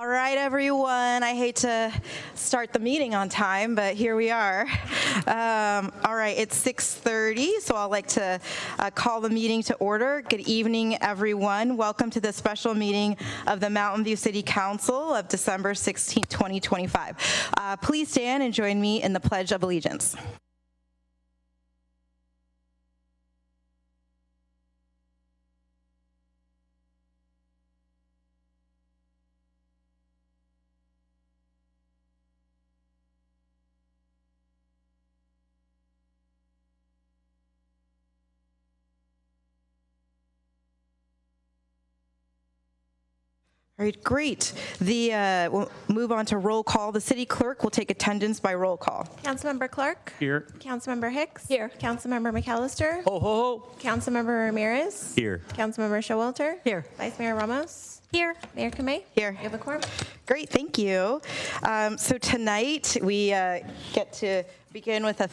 All right, everyone. I hate to start the meeting on time, but here we are. All right, it's 6:30, so I'd like to call the meeting to order. Good evening, everyone. Welcome to the special meeting of the Mountain View City Council of December 16, 2025. Please stand and join me in the Pledge of Allegiance. All right, great. We'll move on to roll call. The city clerk will take attendance by roll call. Councilmember Clark. Here. Councilmember Hicks. Here. Councilmember McAllister. Ho, ho, ho. Councilmember Ramirez. Here. Councilmember Showalter. Here. Vice Mayor Ramos. Here. Mayor Kamei. Here. You have a quorum. Great, thank you. So tonight we get to begin with our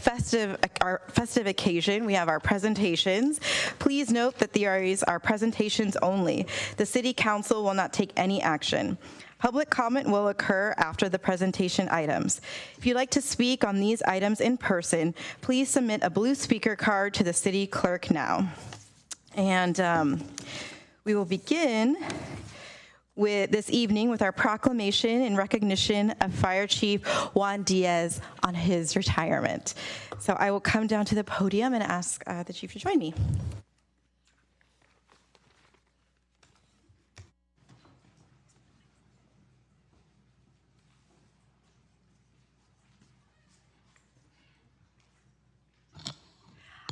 festive occasion. We have our presentations. Please note that these are presentations only. The City Council will not take any action. Public comment will occur after the presentation items. If you'd like to speak on these items in person, please submit a blue speaker card to the City Clerk now. And we will begin this evening with our proclamation in recognition of Fire Chief Juan Diaz on his retirement. So I will come down to the podium and ask the chief to join me.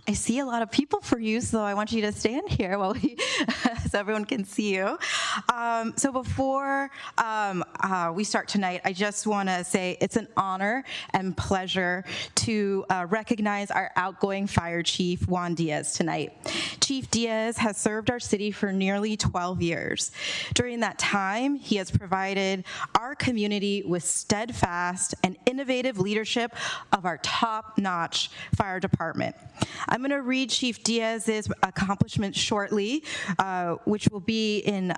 I see a lot of people for you, so I want you to stand here while so everyone can see you. So before we start tonight, I just want to say it's an honor and pleasure to recognize our outgoing fire chief, Juan Diaz, tonight. Chief Diaz has served our city for nearly 12 years. During that time, he has provided our community with steadfast and innovative leadership of our top-notch fire department. I'm going to read Chief Diaz's accomplishments shortly, which will be in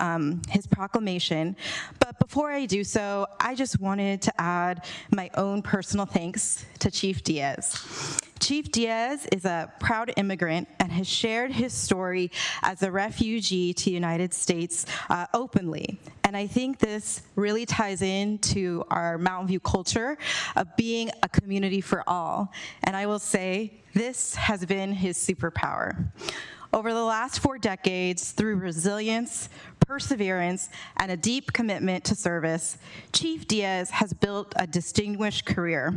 his proclamation. But before I do so, I just wanted to add my own personal thanks to Chief Diaz. Chief Diaz is a proud immigrant and has shared his story as a refugee to the United States openly. And I think this really ties into our Mountain View culture of being a community for all. And I will say, this has been his superpower. Over the last 4 decades, through resilience, perseverance, and a deep commitment to service, Chief Diaz has built a distinguished career,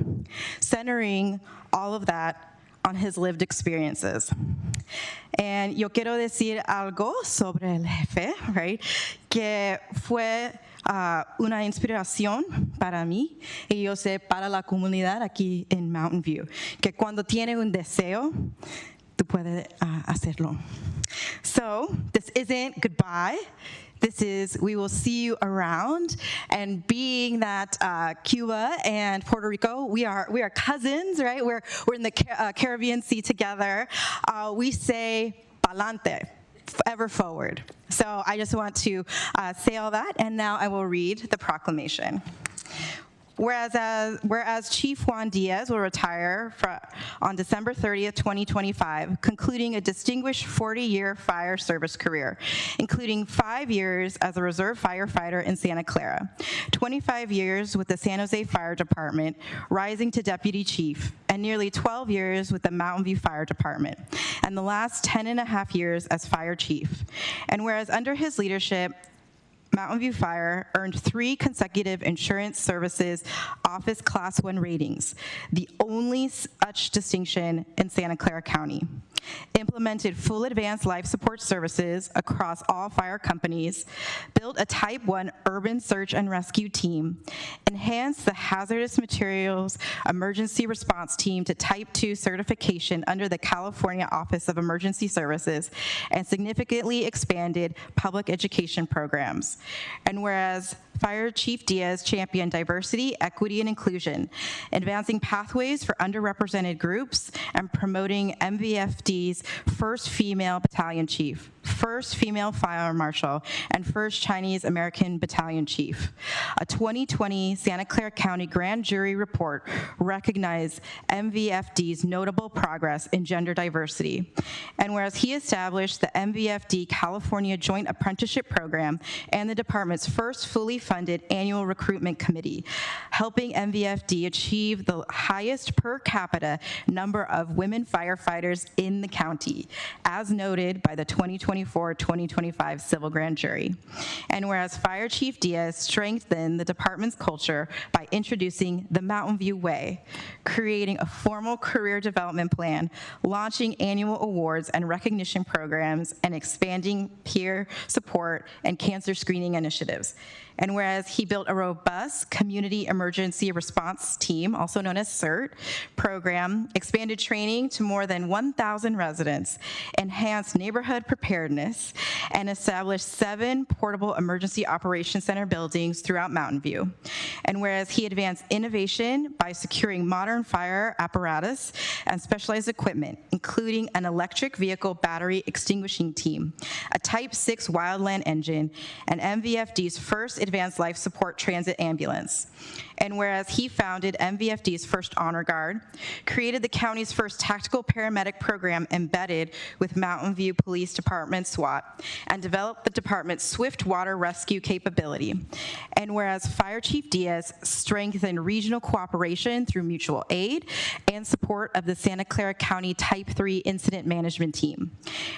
centering all of that on his lived experiences. And yo quiero decir algo sobre el jefe, right? Que fue una inspiración para mí y yo sé para la comunidad aquí en Mountain View, que cuando tiene un deseo, tú puedes hacerlo. So this isn't goodbye. This is, we will see you around. And being that Cuba and Puerto Rico, we are cousins, right? We're in the Caribbean Sea together. We say pa'lante, ever forward. So I just want to say all that, and now I will read the proclamation. Whereas Chief Juan Diaz will retire on December 30th, 2025, concluding a distinguished 40-year fire service career, including 5 years as a reserve firefighter in Santa Clara, 25 years with the San Jose Fire Department, rising to deputy chief, and nearly 12 years with the Mountain View Fire Department, and the last 10.5 years as fire chief. And whereas under his leadership, Mountain View Fire earned 3 consecutive insurance services office Class 1 ratings, the only such distinction in Santa Clara County, implemented full advanced life support services across all fire companies, built a Type 1 urban search and rescue team, enhanced the hazardous materials emergency response team to Type 2 certification under the California Office of Emergency Services, and significantly expanded public education programs. And whereas Fire Chief Diaz championed diversity, equity, and inclusion, advancing pathways for underrepresented groups, and promoting MVFD's first female battalion chief. first female fire marshal, and first Chinese American battalion chief. A 2020 Santa Clara County grand jury report recognized MVFD's notable progress in gender diversity. And whereas he established the MVFD California Joint Apprenticeship Program and the department's first fully funded annual recruitment committee, helping MVFD achieve the highest per capita number of women firefighters in the county, as noted by the 2024-2025 civil grand jury. And whereas Fire Chief Diaz strengthened the department's culture by introducing the Mountain View Way, creating a formal career development plan, launching annual awards and recognition programs, and expanding peer support and cancer screening initiatives. And whereas he built a robust community emergency response team, also known as CERT, program, expanded training to more than 1,000 residents, enhanced neighborhood preparedness, and established 7 portable emergency operations center buildings throughout Mountain View. And whereas he advanced innovation by securing modern fire apparatus and specialized equipment, including an electric vehicle battery extinguishing team, a Type 6 wildland engine, and MVFD's first advanced life support transit ambulance. And whereas he founded MVFD's first honor guard, created the county's first tactical paramedic program embedded with Mountain View Police Department SWAT, and developed the department's swift water rescue capability. And whereas Fire Chief Diaz strengthened regional cooperation through mutual aid and support of the Santa Clara County Type 3 Incident Management Team.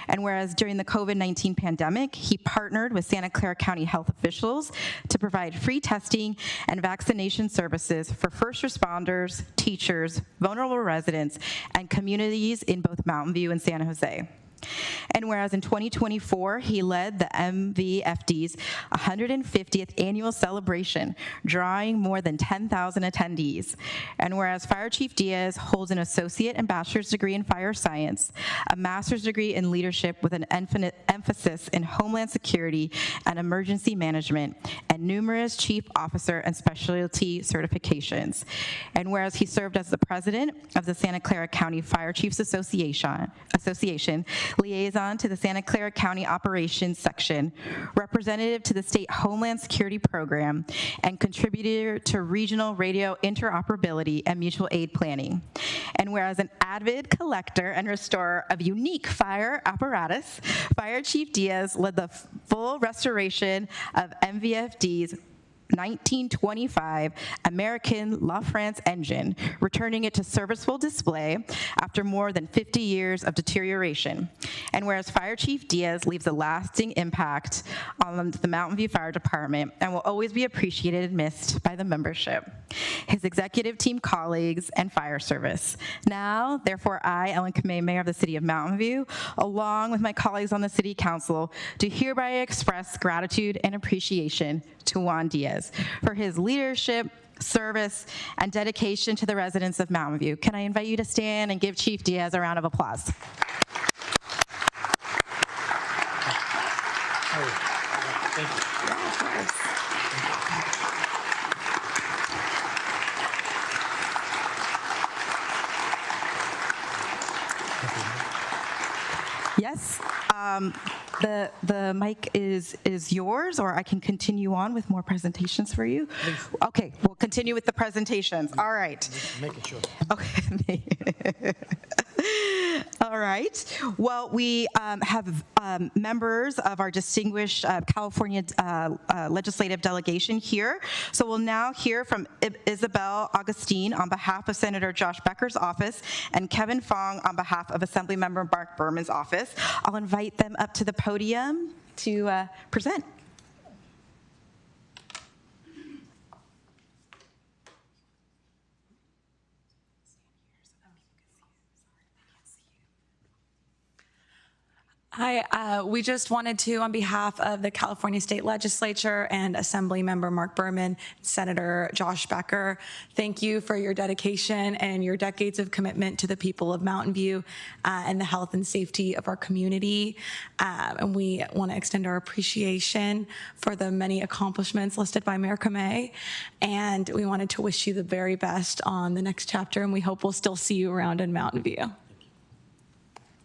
And whereas during the COVID-19 pandemic, he partnered with Santa Clara County health officials to provide free testing and vaccination services for first responders, teachers, vulnerable residents, and communities in both Mountain View and San Jose. And whereas in 2024, he led the MVFD's 150th annual celebration, drawing more than 10,000 attendees. And whereas Fire Chief Diaz holds an associate and bachelor's degree in fire science, a master's degree in leadership with an emphasis in homeland security and emergency management, and numerous chief officer and specialty certifications. And whereas he served as the president of the Santa Clara County Fire Chiefs Association, liaison to the Santa Clara County Operations Section, representative to the State Homeland Security Program, and contributor to regional radio interoperability and mutual aid planning. And whereas an avid collector and restorer of unique fire apparatus, Fire Chief Diaz led the full restoration of MVFD's 1925 American La France engine, returning it to serviceable display after more than 50 years of deterioration. And whereas Fire Chief Diaz leaves a lasting impact on the Mountain View Fire Department and will always be appreciated and missed by the membership, his executive team colleagues, and fire service. Now, therefore, I, Ellen Kamei, Mayor of the City of Mountain View, along with my colleagues on the City Council, do hereby express gratitude and appreciation to Juan Diaz for his leadership, service, and dedication to the residents of Mountain View. Can I invite you to stand and give Chief Diaz a round of applause? Thank you. Yes, the mic is yours, or I can continue on with more presentations for you. Please. Okay, we'll continue with the presentations. All right. Make it short. Okay. All right. Well, we have members of our distinguished California legislative delegation here. So we'll now hear from Isabel Augustine on behalf of Senator Josh Becker's office and Kevin Fong on behalf of Assemblymember Mark Berman's office. I'll invite them up to the podium to present. Hi, we just wanted to, on behalf of the California State Legislature and Assembly Member Mark Berman, Senator Josh Becker, thank you for your dedication and your decades of commitment to the people of Mountain View and the health and safety of our community. And we want to extend our appreciation for the many accomplishments listed by Mayor Kamei. And we wanted to wish you the very best on the next chapter, and we hope we'll still see you around in Mountain View.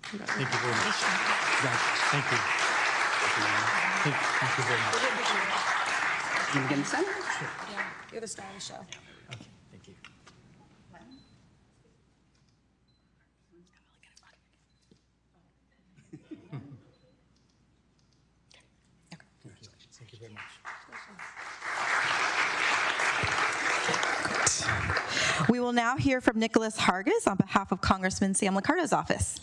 Thank you very much. Thank you. Thank you very much. You begin the center? Yeah, you're the star of the show. Okay, thank you. Thank you very much. We will now hear from Nicholas Hargis on behalf of Congressman Sam Liccardo's office.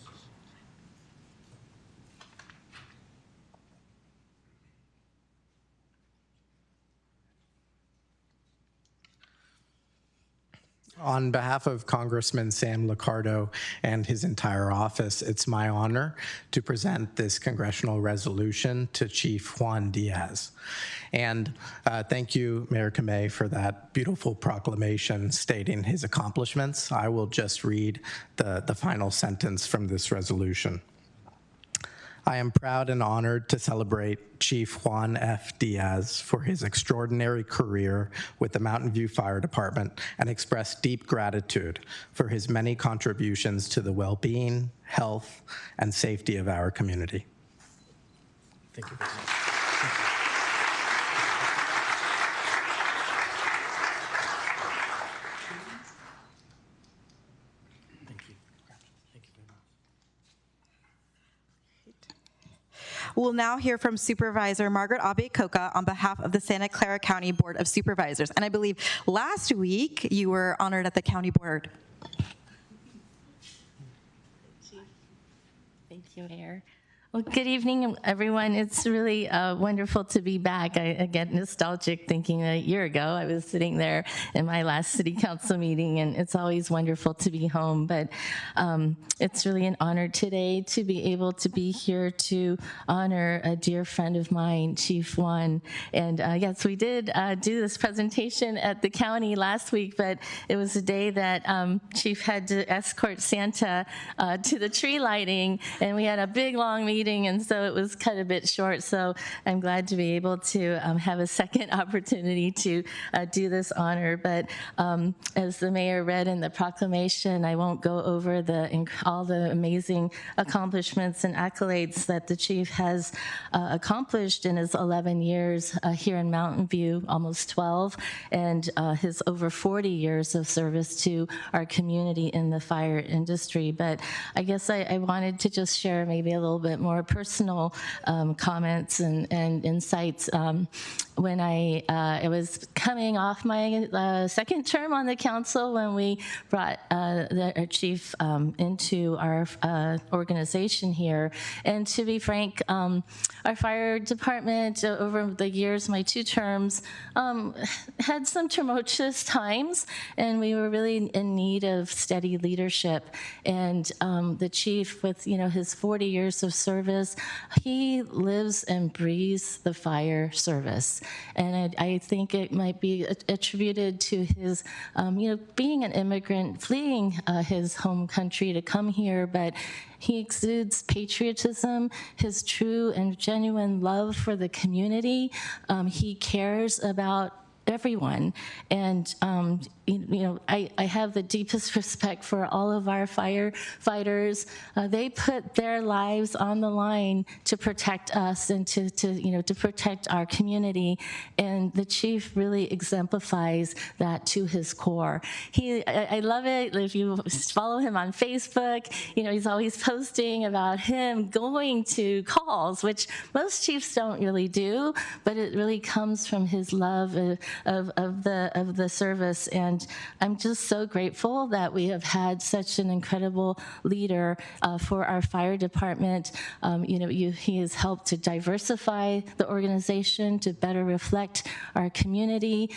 On behalf of Congressman Sam Liccardo and his entire office, it's my honor to present this congressional resolution to Chief Juan Diaz. And thank you, Mayor Kamei, for that beautiful proclamation stating his accomplishments. I will just read the final sentence from this resolution. I am proud and honored to celebrate Chief Juan F. Diaz for his extraordinary career with the Mountain View Fire Department and express deep gratitude for his many contributions to the well-being, health, and safety of our community. Thank you very much. Thank you. Thank you very much. We'll now hear from Supervisor Margaret Abe-Coca on behalf of the Santa Clara County Board of Supervisors. And I believe last week you were honored at the county board. Thank you, Mayor. Well, good evening, everyone. It's really wonderful to be back. I get nostalgic thinking a year ago I was sitting there in my last city council meeting, and it's always wonderful to be home. But it's really an honor today to be able to be here to honor a dear friend of mine, Chief Juan. And yes, we did do this presentation at the county last week, but it was a day that Chief had to escort Santa to the tree lighting, and we had a big, long meeting, and so it was cut a bit short. So I'm glad to be able to have a second opportunity to do this honor. But as the mayor read in the proclamation, I won't go over all the amazing accomplishments and accolades that the chief has accomplished in his 11 years here in Mountain View, almost 12, and his over 40 years of service to our community in the fire industry. But I guess I wanted to just share maybe a little bit more personal comments and insights. When I was coming off my second term on the council, when we brought our chief into our organization here. And to be frank, our fire department over the years, my 2 terms, had some tumultuous times, and we were really in need of steady leadership. And the chief, with his 40 years of service, he lives and breathes the fire service. And I think it might be attributed to his, being an immigrant, fleeing his home country to come here, but he exudes patriotism, his true and genuine love for the community. He cares about everyone. And, I have the deepest respect for all of our firefighters. They put their lives on the line to protect us and to protect our community. And the chief really exemplifies that to his core. I love it. If you follow him on Facebook, he's always posting about him going to calls, which most chiefs don't really do, but it really comes from his love of the service. And I'm just so grateful that we have had such an incredible leader for our fire department. He has helped to diversify the organization to better reflect our community.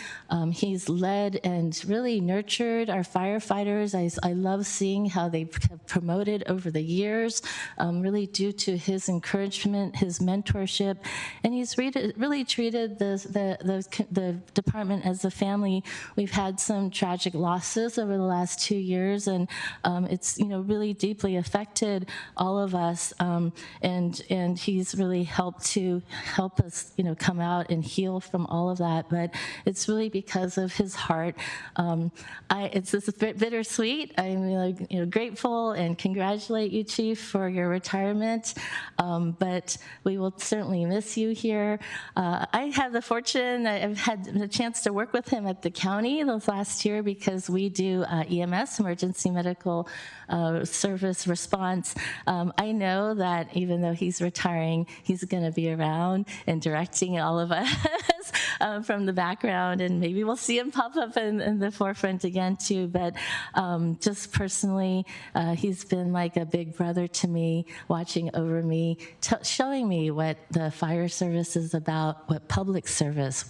He's led and really nurtured our firefighters. I love seeing how they have promoted over the years, really due to his encouragement, his mentorship, and he's really treated the department department as a family, we've had some tragic losses over the last 2 years, and it's really deeply affected all of us. And he's really helped us come out and heal from all of that. But it's really because of his heart. It's just a bit bittersweet. I'm grateful and congratulate you, Chief, for your retirement. But we will certainly miss you here. I have the fortune that I've had the chance to work with him at the county this last year because we do EMS, emergency medical service response. I know that even though he's retiring, he's going to be around and directing all of us from the background, and maybe we'll see him pop up in the forefront again too. But just personally, he's been like a big brother to me, watching over me, showing me what the fire service is about, what public service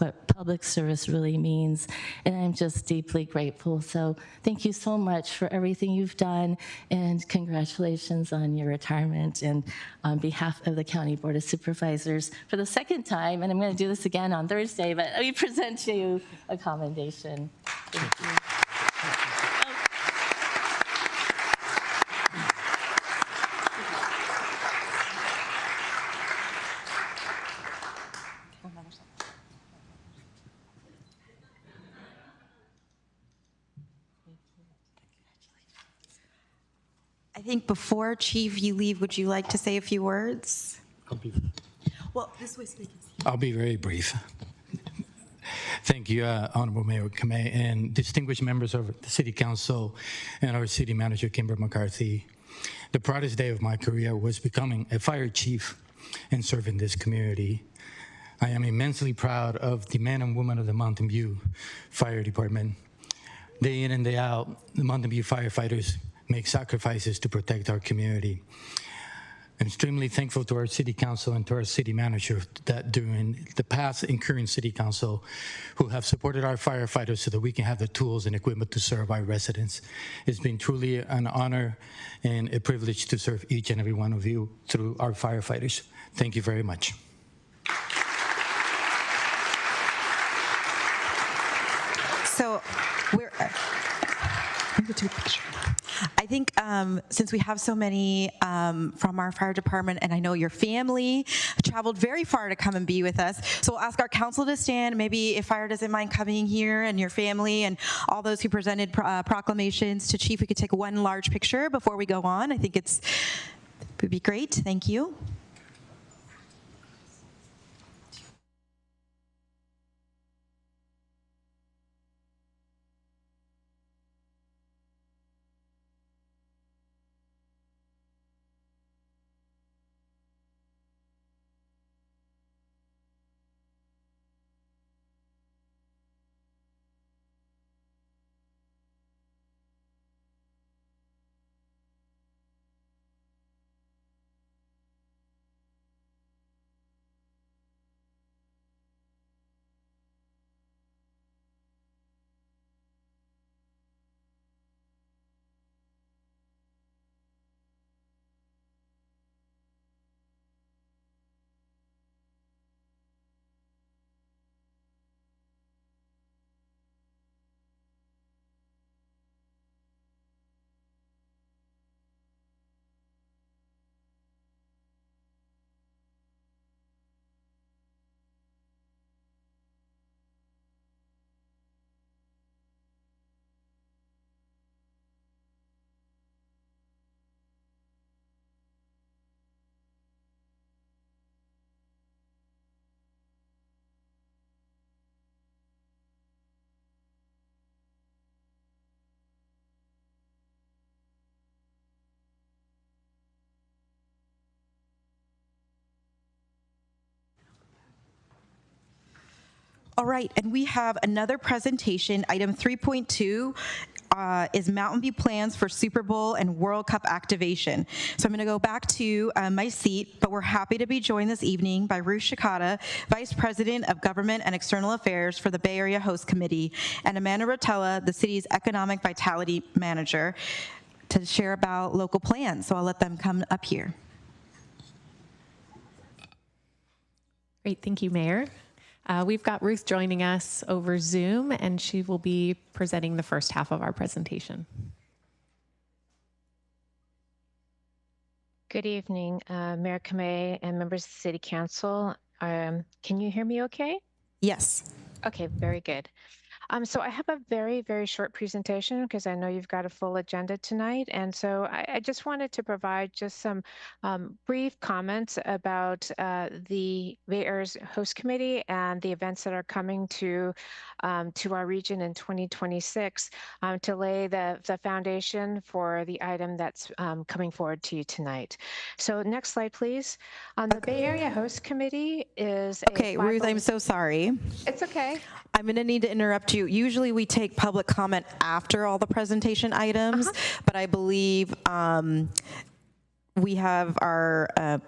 really means, and I'm just deeply grateful. So thank you so much for everything you've done, and congratulations on your retirement. And on behalf of the County Board of Supervisors, for the second time, and I'm going to do this again on Thursday, but we present to you a commendation. Thank you. I think before, Chief, you leave, would you like to say a few words? Well, this way, so I'll be very brief. Thank you, Honorable Mayor Kamei, and distinguished members of the City Council and our City Manager, Kimber McCarthy. The proudest day of my career was becoming a fire chief and serving this community. I am immensely proud of the men and women of the Mountain View Fire Department. Day in and day out, the Mountain View firefighters make sacrifices to protect our community. I'm extremely thankful to our City Council and to our City Manager that during the past and current City Council who have supported our firefighters so that we can have the tools and equipment to serve our residents. It's been truly an honor and a privilege to serve each and every one of you through our firefighters. Thank you very much. So we're I think since we have so many from our fire department, and I know your family traveled very far to come and be with us, so we'll ask our council to stand. Maybe if fire doesn't mind coming here, and your family and all those who presented proclamations to Chief, we could take one large picture before we go on. I think it would be great. Thank you. All right, and we have another presentation. Item 3.2 is Mountain View plans for Super Bowl and World Cup activation. So I'm going to go back to my seat, but we're happy to be joined this evening by Ruth Shikata, Vice President of Government and External Affairs for the Bay Area Host Committee, and Amanda Rotella, the city's Economic Vitality Manager, to share about local plans. So I'll let them come up here. Great, thank you, Mayor. We've got Ruth joining us over Zoom, and she will be presenting the first half of our presentation. Good evening, Mayor Kamei and members of the City Council. Can you hear me okay? Yes. Okay, very good. So I have a very, very short presentation because I know you've got a full agenda tonight. And so I just wanted to provide just some brief comments about the Mayor's Host Committee and the events that are coming to our region in 2026 to lay the foundation for the item that's coming forward to you tonight. So next slide, please. The Bay Area Host Committee is Okay, Ruth, I'm so sorry. It's okay. I'm going to need to interrupt you. Usually we take public comment after all the presentation items, but I believe we have our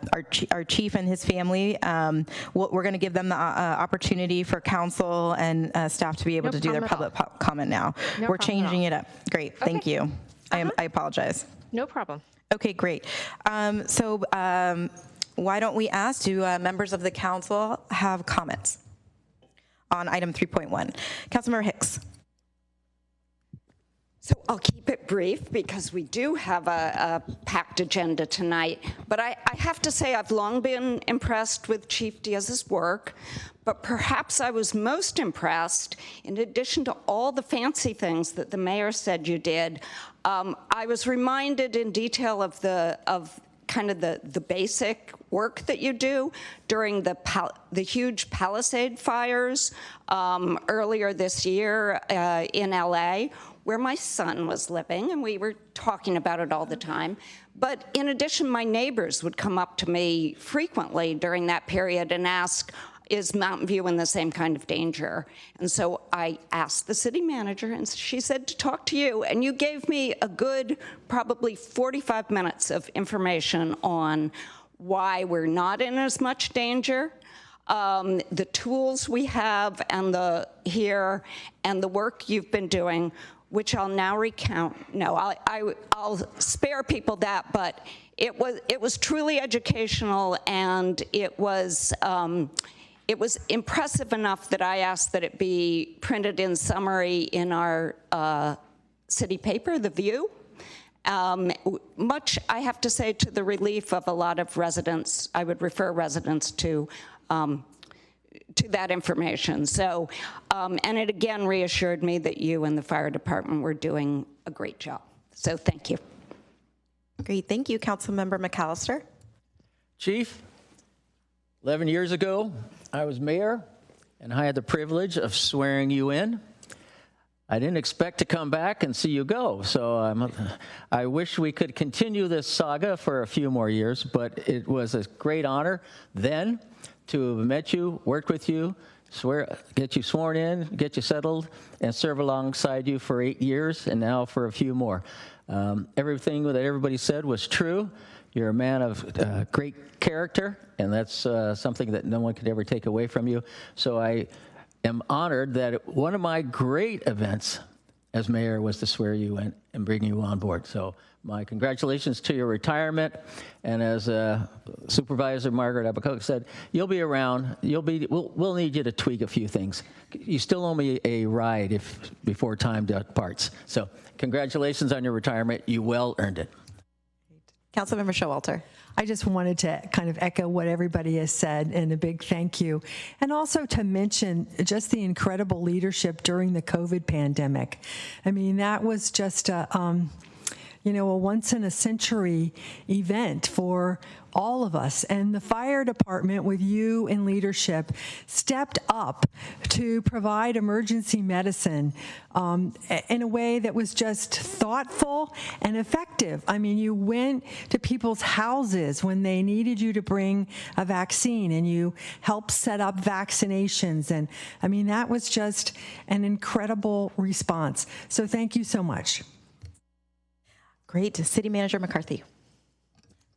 chief and his family. We're going to give them the opportunity for council and staff to be able to do their public comment now. We're changing it up. Great, thank you. I apologize. No problem. Okay, great. Why don't we ask, do members of the council have comments on item 3.1? Councilmember Hicks. So I'll keep it brief because we do have a packed agenda tonight. But I have to say I've long been impressed with Chief Diaz's work. But perhaps I was most impressed, in addition to all the fancy things that the mayor said you did, I was reminded in detail of the basic work that you do during the huge Palisade fires earlier this year in LA, where my son was living, and we were talking about it all the time. But in addition, my neighbors would come up to me frequently during that period and ask, is Mountain View in the same kind of danger? And so I asked the city manager, and she said to talk to you, and you gave me a good, probably 45 minutes of information on why we're not in as much danger, the tools we have and the work you've been doing, which I'll now recount. No, I'll spare people that, but it was truly educational, and it was impressive enough that I asked that it be printed in summary in our city paper, The View. Much, I have to say, to the relief of a lot of residents. I would refer residents to that information. So, and it again reassured me that you and the fire department were doing a great job. So thank you. Great, thank you. Councilmember McAllister. Chief, 11 years ago, I was mayor, and I had the privilege of swearing you in. I didn't expect to come back and see you go, so I wish we could continue this saga for a few more years, but it was a great honor then to have met you, worked with you, get you sworn in, get you settled, and serve alongside you for 8 years, and now for a few more. Everything that everybody said was true. You're a man of great character, and that's something that no one could ever take away from you. So I am honored that one of my great events as mayor was to swear you in and bring you on board. So my congratulations to your retirement. And as Supervisor Margaret Abacook said, you'll be around. We'll need you to tweak a few things. You still owe me a ride before time departs. So congratulations on your retirement. You well earned it. Councilmember Showalter. I just wanted to kind of echo what everybody has said, and a big thank you. And also to mention just the incredible leadership during the COVID pandemic. I mean, that was just a once-in-a-century event for all of us. And the fire department, with you in leadership, stepped up to provide emergency medicine in a way that was just thoughtful and effective. I mean, you went to people's houses when they needed you to bring a vaccine, and you helped set up vaccinations. And I mean, that was just an incredible response. So thank you so much. Great. City Manager McCarthy.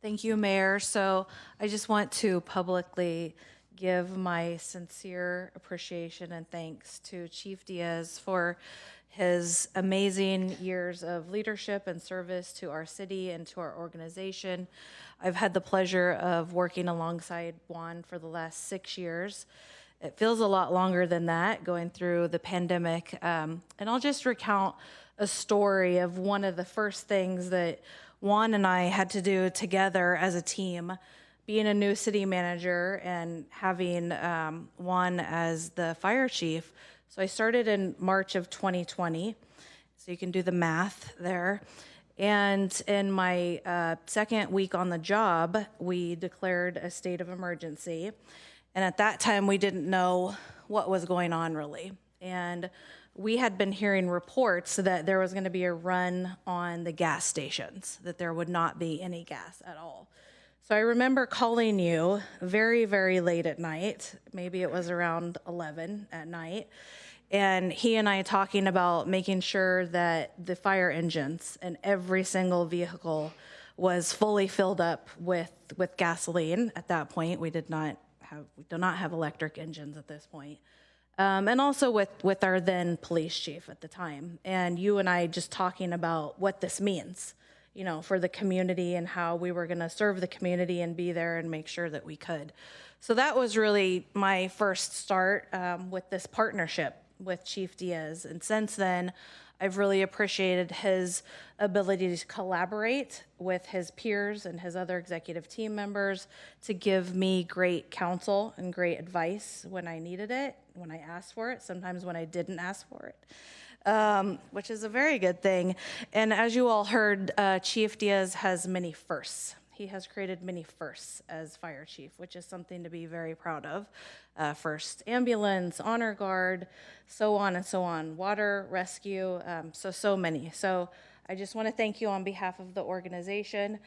Thank you, Mayor. So I just want to publicly give my sincere appreciation and thanks to Chief Diaz for his amazing years of leadership and service to our city and to our organization. I've had the pleasure of working alongside Juan for the last 6 years, it feels a lot longer than that, going through the pandemic. And I'll just recount a story of one of the first things that Juan and I had to do together as a team, being a new city manager and having Juan as the fire chief. So I started in March of 2020, so you can do the math there. And in my second week on the job, we declared a state of emergency. And at that time, we didn't know what was going on really. And we had been hearing reports that there was going to be a run on the gas stations, that there would not be any gas at all. So I remember calling you very, very late at night. Maybe it was around 11 at night. And he and I talking about making sure that the fire engines in every single vehicle was fully filled up with gasoline. At that point, we do not have electric engines at this point. And also with our then police chief at the time. And you and I just talking about what this means, you know, for the community and how we were going to serve the community and be there and make sure that we could. So that was really my first start with this partnership with Chief Diaz. And since then, I've really appreciated his ability to collaborate with his peers and his other executive team members to give me great counsel and great advice when I needed it, when I asked for it, sometimes when I didn't ask for it, which is a very good thing. And as you all heard, Chief Diaz has many firsts. He has created many firsts as fire chief, which is something to be very proud of. First ambulance, honor guard, so on and so on, water rescue, so many. So I just want to thank you on behalf of the organization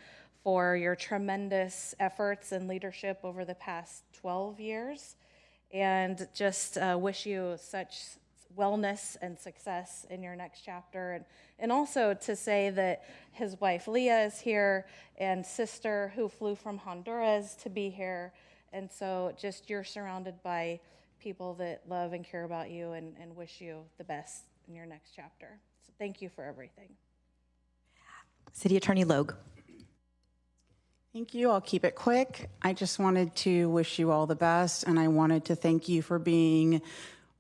for your tremendous efforts and leadership over the past 12 years, and just wish you such wellness and success in your next chapter. And also to say that his wife Leah is here, and sister who flew from Honduras to be here. And so just you're surrounded by people that love and care about you and wish you the best in your next chapter. So thank you for everything. City Attorney Logue. Thank you. I'll keep it quick. I just wanted to wish you all the best, and I wanted to thank you for being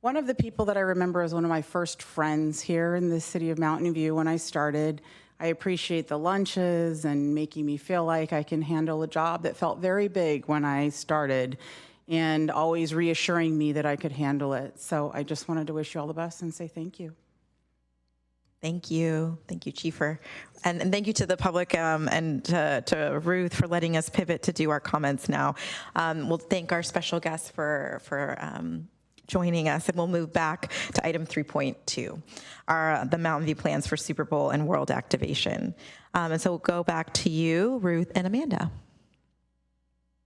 one of the people that I remember as one of my first friends here in the city of Mountain View when I started. I appreciate the lunches and making me feel like I can handle a job that felt very big when I started, and always reassuring me that I could handle it. So I just wanted to wish you all the best and say thank you. Thank you. Thank you, Chiefer. And thank you to the public and to Ruth for letting us pivot to do our comments now. We'll thank our special guests for joining us, and we'll move back to item 3.2, the Mountain View plans for Super Bowl and World Activation. And so we'll go back to you, Ruth and Amanda.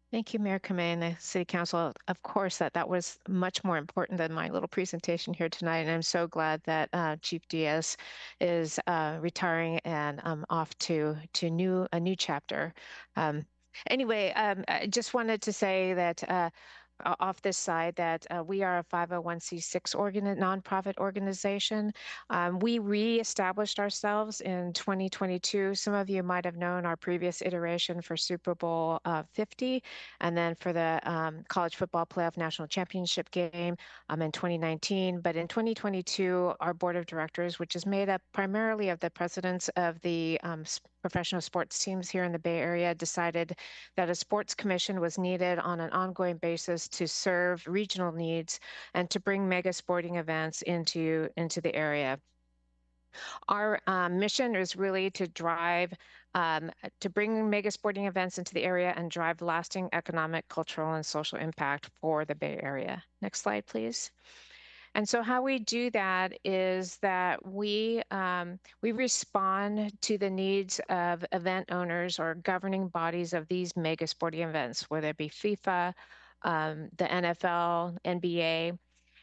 Thank you, Mayor Kamei and the City Council. Of course, that was much more important than my little presentation here tonight, and I'm so glad that Chief Diaz is retiring and off to a new chapter. Anyway, I just wanted to say that off this side that we are a 501c6 nonprofit organization. We reestablished ourselves in 2022. Some of you might have known our previous iteration for Super Bowl 50, and then for the College Football Playoff National Championship game in 2019. But in 2022, our board of directors, which is made up primarily of the presidents of the professional sports teams here in the Bay Area, decided that a sports commission was needed on an ongoing basis to serve regional needs and to bring mega sporting events into the area. Our mission is really to drive, to bring mega sporting events into the area and drive lasting economic, cultural, and social impact for the Bay Area. Next slide, please. And so how we do that is that we respond to the needs of event owners or governing bodies of these mega sporting events, whether it be FIFA, the NFL, NBA.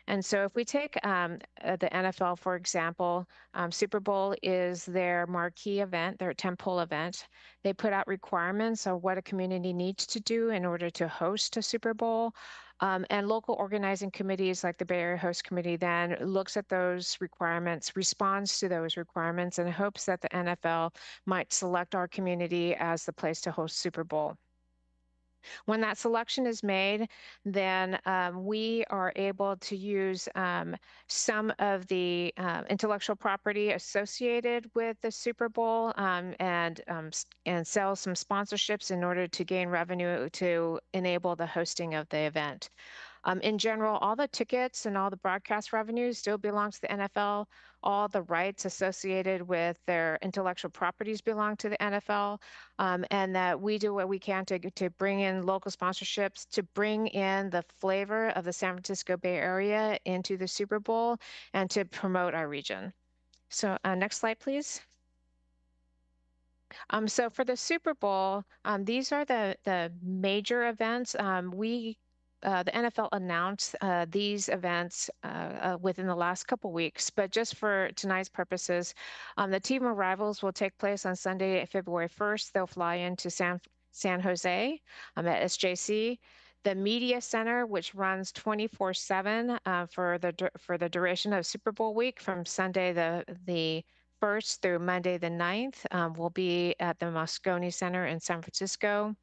And so if we take the NFL, for example, Super Bowl is their marquee event, their tentpole event. They put out requirements of what a community needs to do in order to host a Super Bowl. And local organizing committees like the Bay Area Host Committee then looks at those requirements, responds to those requirements, and hopes that the NFL might select our community as the place to host Super Bowl. When that selection is made, then we are able to use some of the intellectual property associated with the Super Bowl and sell some sponsorships in order to gain revenue to enable the hosting of the event. In general, all the tickets and all the broadcast revenues still belong to the NFL. All the rights associated with their intellectual properties belong to the NFL, and that we do what we can to bring in local sponsorships, to bring in the flavor of the San Francisco Bay Area into the Super Bowl, and to promote our region. So next slide, please. So for the Super Bowl, these are the major events. The NFL announced these events within the last couple weeks, but just for tonight's purposes, the Team Arrivals will take place on Sunday, February 1st. They'll fly into San Jose at SJC. The Media Center, which runs 24/7 for the duration of Super Bowl week from Sunday the 1st through Monday the 9th, will be at the Moscone Center in San Francisco.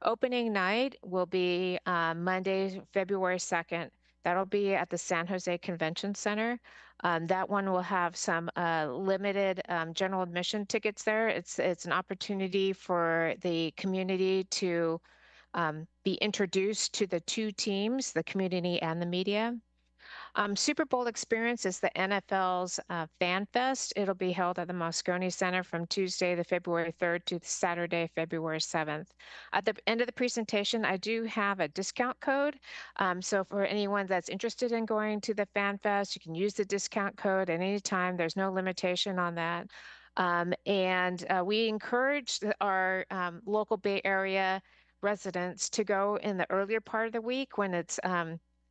Opening night will be Monday, February 2nd. That'll be at the San Jose Convention Center. That one will have some limited general admission tickets there. It's an opportunity for the community to be introduced to the two teams, the community and the media. Super Bowl Experience is the NFL's Fan Fest. It'll be held at the Moscone Center from Tuesday, the February 3rd to Saturday, February 7th. At the end of the presentation, I do have a discount code. So for anyone that's interested in going to the Fan Fest, you can use the discount code at any time. There's no limitation on that. We encourage our local Bay Area residents to go in the earlier part of the week when it's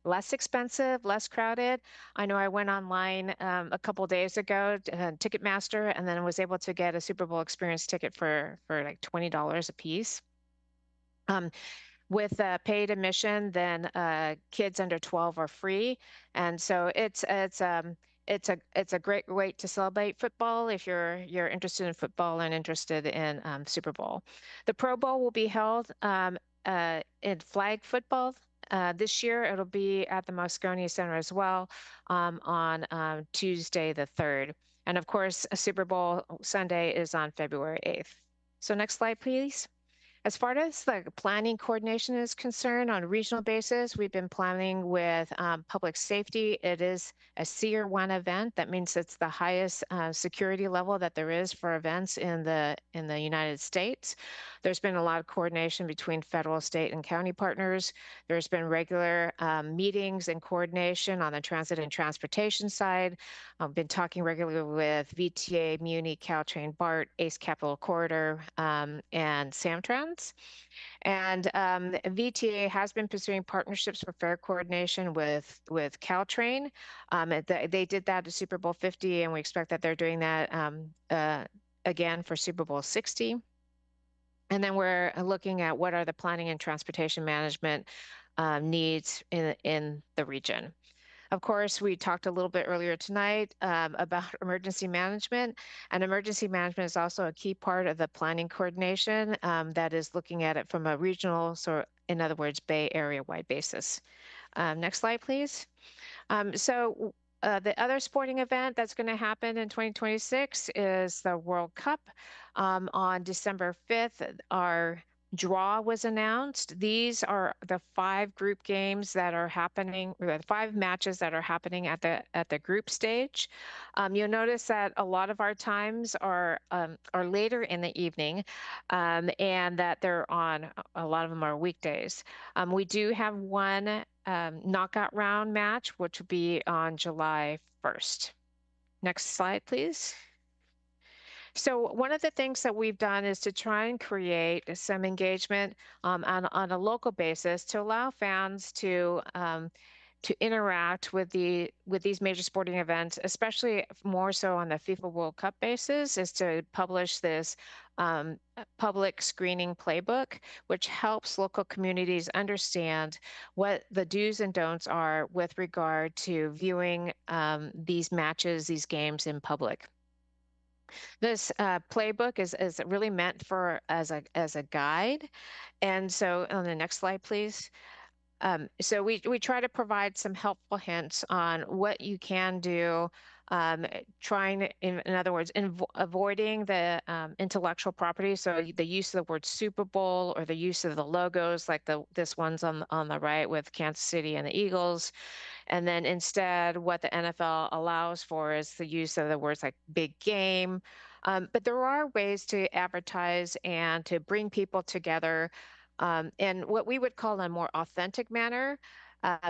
less expensive, less crowded. I know I went online a couple days ago to Ticketmaster and then was able to get a Super Bowl Experience ticket for like $20 a piece. With paid admission, then kids under 12 are free, and so it's a great way to celebrate football if you're interested in football and interested in Super Bowl. The Pro Bowl will be held in flag football. This year, it'll be at the Moscone Center as well on Tuesday the 3rd. And of course, a Super Bowl Sunday is on February 8th. So next slide, please. As far as the planning coordination is concerned on a regional basis, we've been planning with public safety. It is a Tier 1 event. That means it's the highest security level that there is for events in the United States. There's been a lot of coordination between federal, state, and county partners. There's been regular meetings and coordination on the transit and transportation side. I've been talking regularly with VTA, Muni, Caltrain, BART, ACE Capital Corridor, and Samtrans. And VTA has been pursuing partnerships for fare coordination with Caltrain. They did that at Super Bowl 50, and we expect that they're doing that again for Super Bowl 60. And then we're looking at what are the planning and transportation management needs in the region. Of course, we talked a little bit earlier tonight about emergency management, and emergency management is also a key part of the planning coordination that is looking at it from a regional, in other words, Bay Area-wide basis. Next slide, please. The other sporting event that's going to happen in 2026 is the World Cup. On December 5th, our draw was announced. These are the 5 group games that are happening, or the 5 matches that are happening at the group stage. You'll notice that a lot of our times are later in the evening, and that they're on, a lot of them are weekdays. We do have one knockout round match, which will be on July 1st. Next slide, please. So one of the things that we've done is to try and create some engagement on a local basis to allow fans to interact with these major sporting events, especially more so on the FIFA World Cup basis, is to publish this public screening playbook, which helps local communities understand what the do's and don'ts are with regard to viewing these matches, these games in public. This playbook is really meant for as a guide. And so on the next slide, please. So we try to provide some helpful hints on what you can do, trying, in other words, avoiding the intellectual property. So the use of the word Super Bowl or the use of the logos, like this one's on the right with Kansas City and the Eagles. And then instead, what the NFL allows for is the use of the words like big game. But there are ways to advertise and to bring people together in what we would call a more authentic manner.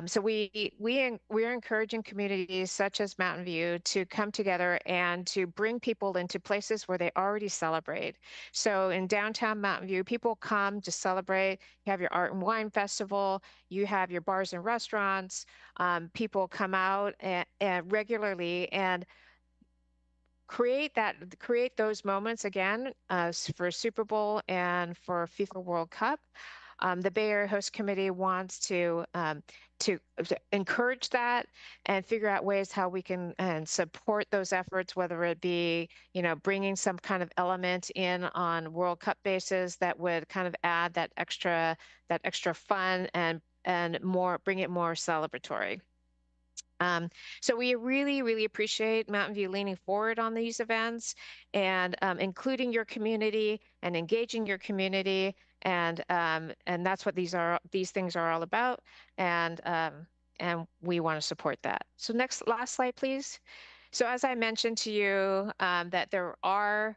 So we're encouraging communities such as Mountain View to come together and to bring people into places where they already celebrate. So in downtown Mountain View, people come to celebrate. You have your art and wine festival. You have your bars and restaurants. People come out and regularly and create those moments again for Super Bowl and for FIFA World Cup. The Bay Area Host Committee wants to encourage that and figure out ways how we can support those efforts, whether it be, bringing some kind of element in on World Cup basis that would kind of add that extra fun and bring it more celebratory. So we really, really appreciate Mountain View leaning forward on these events and including your community and engaging your community, and that's what these things are all about, and we want to support that. So last slide, please. So as I mentioned to you, that there are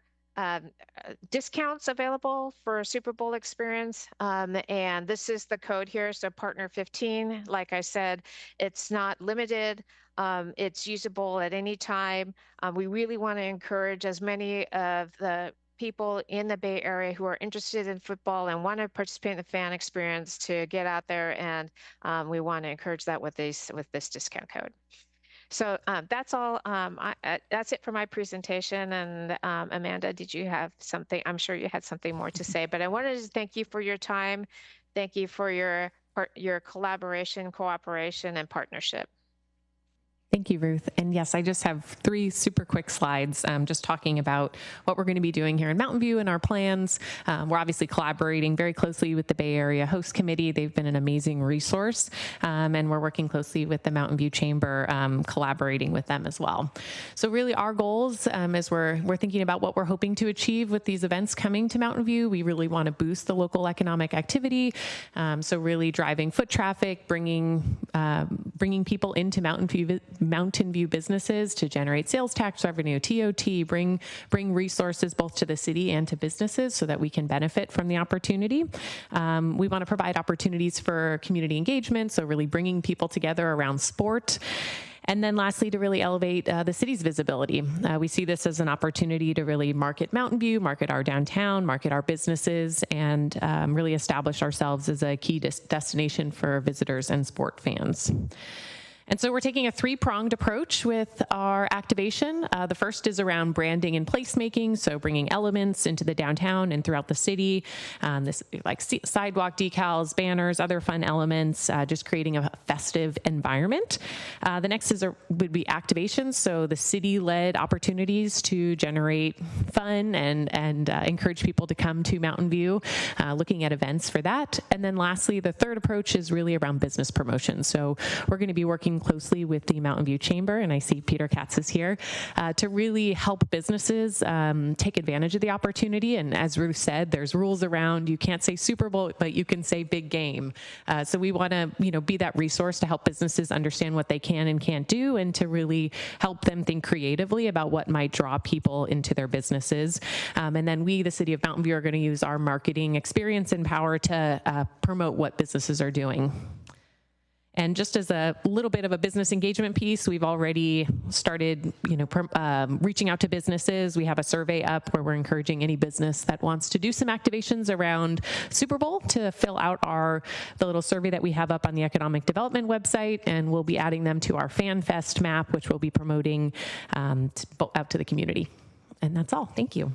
discounts available for a Super Bowl experience. And this is the code here. So partner 15, like I said, it's not limited. It's usable at any time. We really want to encourage as many of the people in the Bay Area who are interested in football and want to participate in the fan experience to get out there. And we want to encourage that with this discount code. So that's all. That's it for my presentation. And Amanda, did you have something? I'm sure you had something more to say, but I wanted to thank you for your time. Thank you for your collaboration, cooperation, and partnership. Thank you, Ruth. And yes, I just have 3 super quick slides just talking about what we're going to be doing here in Mountain View and our plans. We're obviously collaborating very closely with the Bay Area Host Committee. They've been an amazing resource, and we're working closely with the Mountain View Chamber, collaborating with them as well. So really our goals, as we're thinking about what we're hoping to achieve with these events coming to Mountain View, we really want to boost the local economic activity. So really driving foot traffic, bringing people into Mountain View businesses to generate sales tax revenue, TOT, bring resources both to the city and to businesses so that we can benefit from the opportunity. We want to provide opportunities for community engagement, so really bringing people together around sport. And then lastly, to really elevate the city's visibility. We see this as an opportunity to really market Mountain View, market our downtown, market our businesses, and really establish ourselves as a key destination for visitors and sport fans. And so we're taking a 3-pronged approach with our activation. The first is around branding and placemaking, so bringing elements into the downtown and throughout the city, this like sidewalk decals, banners, other fun elements, just creating a festive environment. The next would be activations, so the city-led opportunities to generate fun and encourage people to come to Mountain View, looking at events for that. And then lastly, the third approach is really around business promotion. So we're going to be working closely with the Mountain View Chamber, and I see Peter Katz is here, to really help businesses take advantage of the opportunity. And as Ruth said, there's rules around, you can't say Super Bowl, but you can say big game. So we want to, be that resource to help businesses understand what they can and can't do, and to really help them think creatively about what might draw people into their businesses. And then we, the City of Mountain View, are going to use our marketing experience and power to promote what businesses are doing. And just as a little bit of a business engagement piece, we've already started, reaching out to businesses. We have a survey up where we're encouraging any business that wants to do some activations around Super Bowl to fill out the little survey that we have up on the Economic Development website, and we'll be adding them to our Fan Fest map, which we'll be promoting out to the community. And that's all. Thank you.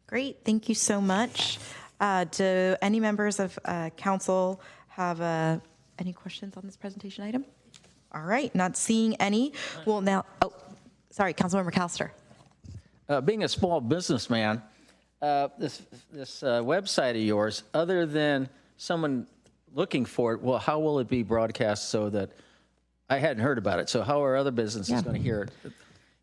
Great. Thank you so much. Do any members of council have any questions on this presentation item? All right, not seeing any. Well, now, sorry, Councilmember McAllister. being a small businessman, this website of yours, other than someone looking for it, well, how will it be broadcast so that I hadn't heard about it? So how are other businesses going to hear it?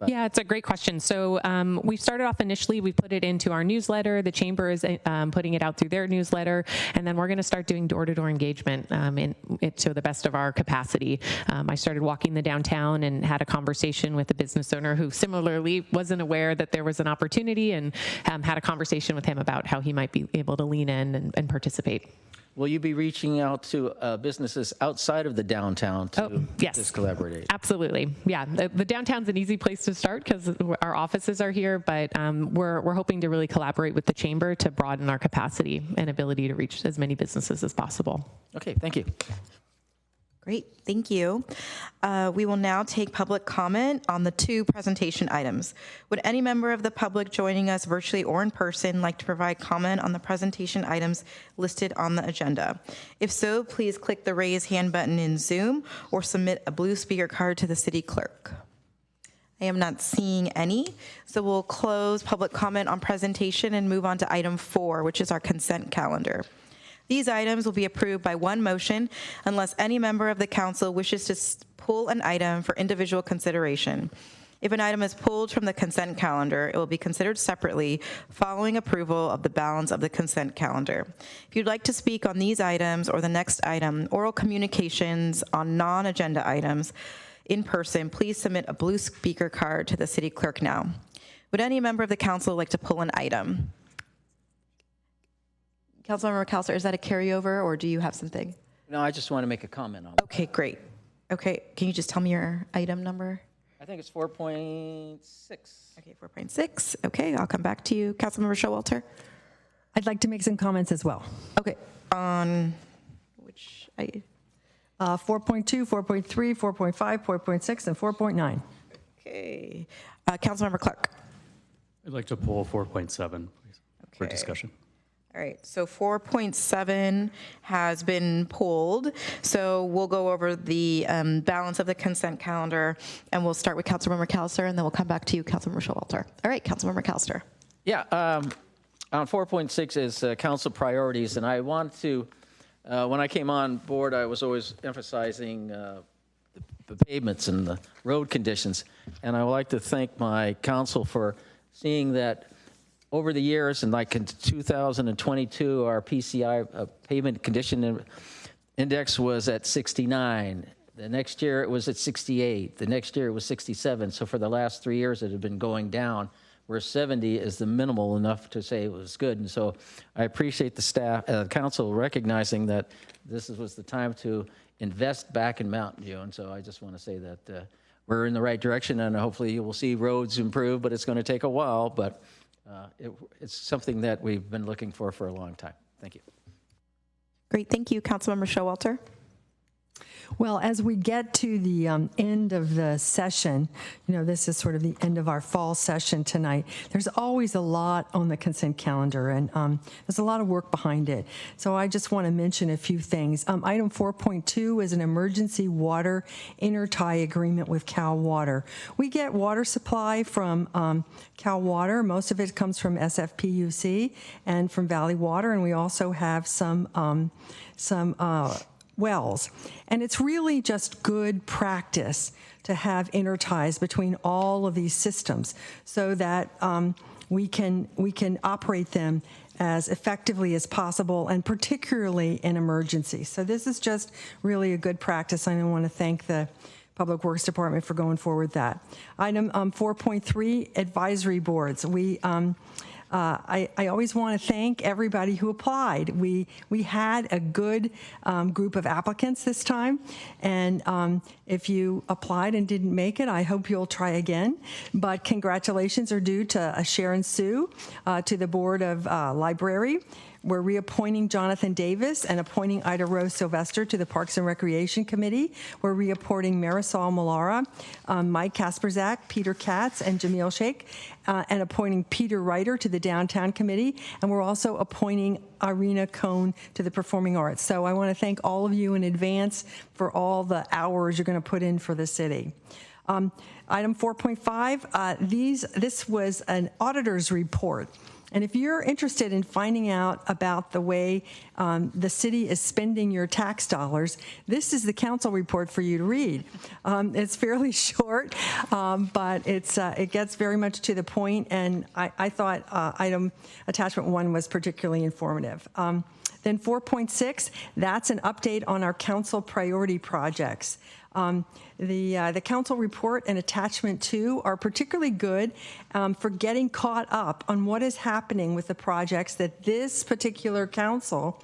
Yeah, it's a great question. So we started off initially, we put it into our newsletter. The chamber is putting it out through their newsletter. And then we're going to start doing door-to-door engagement to the best of our capacity. I started walking the downtown and had a conversation with a business owner who similarly wasn't aware that there was an opportunity, and had a conversation with him about how he might be able to lean in and participate. Will you be reaching out to businesses outside of the downtown to just collaborate? Absolutely. Yeah, the downtown's an easy place to start because our offices are here, but we're hoping to really collaborate with the chamber to broaden our capacity and ability to reach as many businesses as possible. Okay, thank you. Great, thank you. We will now take public comment on the 2 presentation items. Would any member of the public joining us virtually or in person like to provide comment on the presentation items listed on the agenda? If so, please click the raise hand button in Zoom or submit a blue speaker card to the city clerk. I am not seeing any, so we'll close public comment on presentation and move on to item 4, which is our consent calendar. These items will be approved by one motion unless any member of the council wishes to pull an item for individual consideration. If an item is pulled from the consent calendar, it will be considered separately following approval of the balance of the consent calendar. If you'd like to speak on these items or the next item, oral communications on non-agenda items in person, please submit a blue speaker card to the city clerk now. Would any member of the council like to pull an item? Councilmember McAllister, is that a carryover or do you have something? No, I just want to make a comment on it. Okay, great. Okay, can you just tell me your item number? I think it's 4.6. Okay, 4.6. Okay, I'll come back to you. Councilmember Showalter? I'd like to make some comments as well. Okay, on which 4.2, 4.3, 4.5, 4.6, and 4.9. Okay. Councilmember Clark? I'd like to pull 4.7, please, for discussion. All right, so 4.7 has been pulled. So we'll go over the balance of the consent calendar, and we'll start with Councilmember McAllister, and then we'll come back to you, Councilmember Showalter. All right, Councilmember McAllister. Yeah, on 4.6 is council priorities, and I want to, when I came on board, I was always emphasizing the pavements and the road conditions, and I would like to thank my council for seeing that over the years, and like in 2022, our PCI pavement condition index was at 69. The next year it was at 68. The next year it was 67. So for the last 3 years it had been going down, where 70 is the minimal enough to say it was good. And so I appreciate the staff, council recognizing that this was the time to invest back in Mountain View. And so I just want to say that we're in the right direction, and hopefully you will see roads improve, but it's going to take a while. But it's something that we've been looking for a long time. Thank you. Great, thank you. Councilmember Showalter. Well, as we get to the end of the session, you know, this is sort of the end of our fall session tonight. There's always a lot on the consent calendar, and there's a lot of work behind it. So I just want to mention a few things. Item 4.2 is an emergency water intertie agreement with Cal Water. We get water supply from Cal Water. Most of it comes from SFPUC and from Valley Water, and we also have some wells. And it's really just good practice to have interties between all of these systems so that we can operate them as effectively as possible, and particularly in emergencies. So this is just really a good practice, and I want to thank the Public Works Department for going forward with that. Item 4.3, advisory boards. I always want to thank everybody who applied. We had a good group of applicants this time, and if you applied and didn't make it, I hope you'll try again. But congratulations are due to Sharon Sue to the Board of Library. We're reappointing Jonathan Davis and appointing Ida Rose Sylvester to the Parks and Recreation Committee. We're reappointing Marisol Malara, Mike Kasperzak, Peter Katz, and Jamil Sheikh, and appointing Peter Reiter to the Downtown Committee. And we're also appointing Irina Cohn to the Performing Arts. So I want to thank all of you in advance for all the hours you're going to put in for the city. Item 4.5, this was an auditor's report. And if you're interested in finding out about the way the city is spending your tax dollars, this is the council report for you to read. It's fairly short, but it gets very much to the point, and I thought attachment 1 was particularly informative. Then 4.6, that's an update on our council priority projects. The council report and attachment 2 are particularly good for getting caught up on what is happening with the projects that this particular council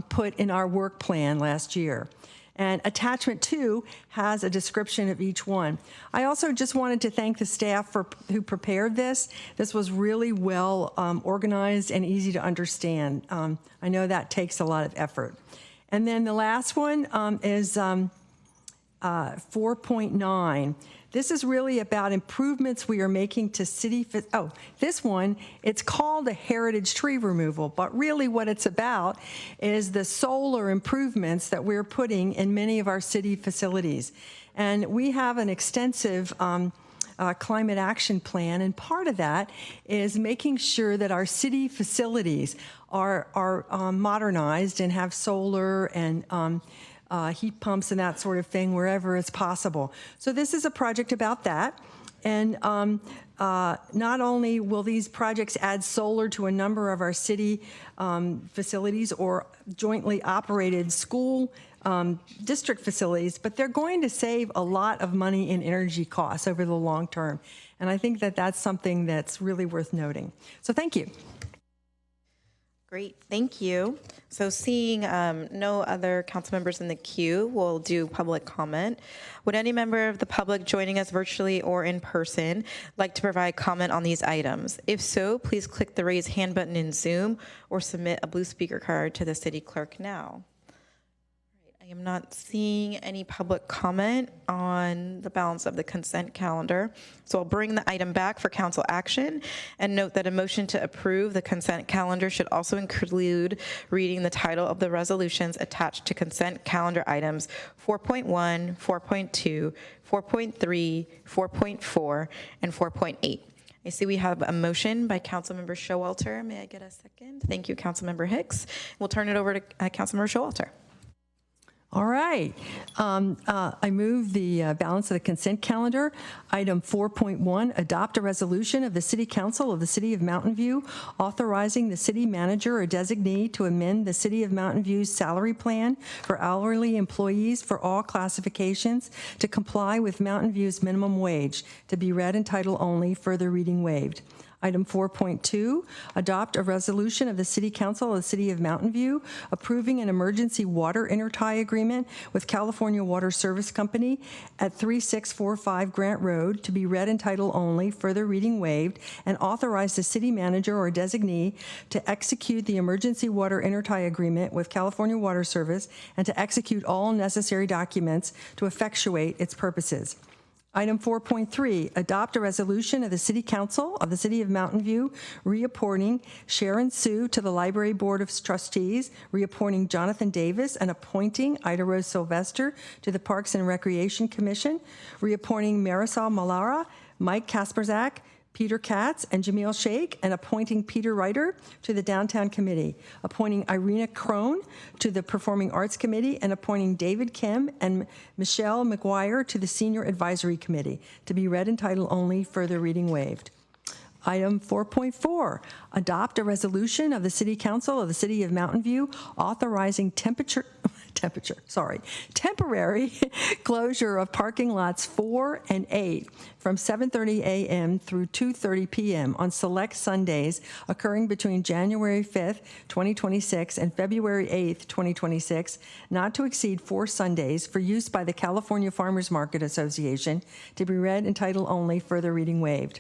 put in our work plan last year. And attachment 2 has a description of each one. I also just wanted to thank the staff who prepared this. This was really well organized and easy to understand. I know that takes a lot of effort. And then the last one is 4.9. This is really about improvements we are making to city, this one, it's called a heritage tree removal, but really what it's about is the solar improvements that we're putting in many of our city facilities. And we have an extensive climate action plan, and part of that is making sure that our city facilities are modernized and have solar and heat pumps and that sort of thing wherever it's possible. So this is a project about that. And not only will these projects add solar to a number of our city facilities or jointly operated school district facilities, but they're going to save a lot of money in energy costs over the long term. And I think that that's something that's really worth noting. So thank you. Great, thank you. So seeing no other council members in the queue, we'll do public comment. Would any member of the public joining us virtually or in person like to provide comment on these items? If so, please click the raise hand button in Zoom or submit a blue speaker card to the city clerk now. I am not seeing any public comment on the balance of the consent calendar. So I'll bring the item back for council action and note that a motion to approve the consent calendar should also include reading the title of the resolutions attached to consent calendar items 4.1, 4.2, 4.3, 4.4, and 4.8. I see we have a motion by Councilmember Showalter. May I get a second? Thank you, Councilmember Hicks. We'll turn it over to Councilmember Showalter. All right. I move the balance of the consent calendar. Item 4.1, adopt a resolution of the City Council of the City of Mountain View authorizing the city manager or designee to amend the City of Mountain View's salary plan for hourly employees for all classifications to comply with Mountain View's minimum wage, to be read in title only, further reading waived. Item 4.2, adopt a resolution of the City Council of the City of Mountain View approving an emergency water intertie agreement with California Water Service Company at 3645 Grant Road, to be read in title only, further reading waived, and authorize the city manager or designee to execute the emergency water intertie agreement with California Water Service and to execute all necessary documents to effectuate its purposes. Item 4.3, adopt a resolution of the City Council of the City of Mountain View reappointing Sharon Sue to the Library Board of Trustees, reappointing Jonathan Davis, and appointing Ida Rose Sylvester to the Parks and Recreation Commission, reappointing Marisol Malara, Mike Kasperzak, Peter Katz, and Jamil Sheikh, and appointing Peter Reiter to the Downtown Committee, appointing Irina Crone to the Performing Arts Committee, and appointing David Kim and Michelle McGuire to the Senior Advisory Committee, to be read in title only, further reading waived. Item 4.4, adopt a resolution of the City Council of the City of Mountain View authorizing temporary closure of parking lots 4 and 8 from 7:30 a.m. through 2:30 p.m. on select Sundays occurring between January 5th, 2026 and February 8th, 2026, not to exceed 4 Sundays, for use by the California Farmers Market Association, to be read in title only, further reading waived.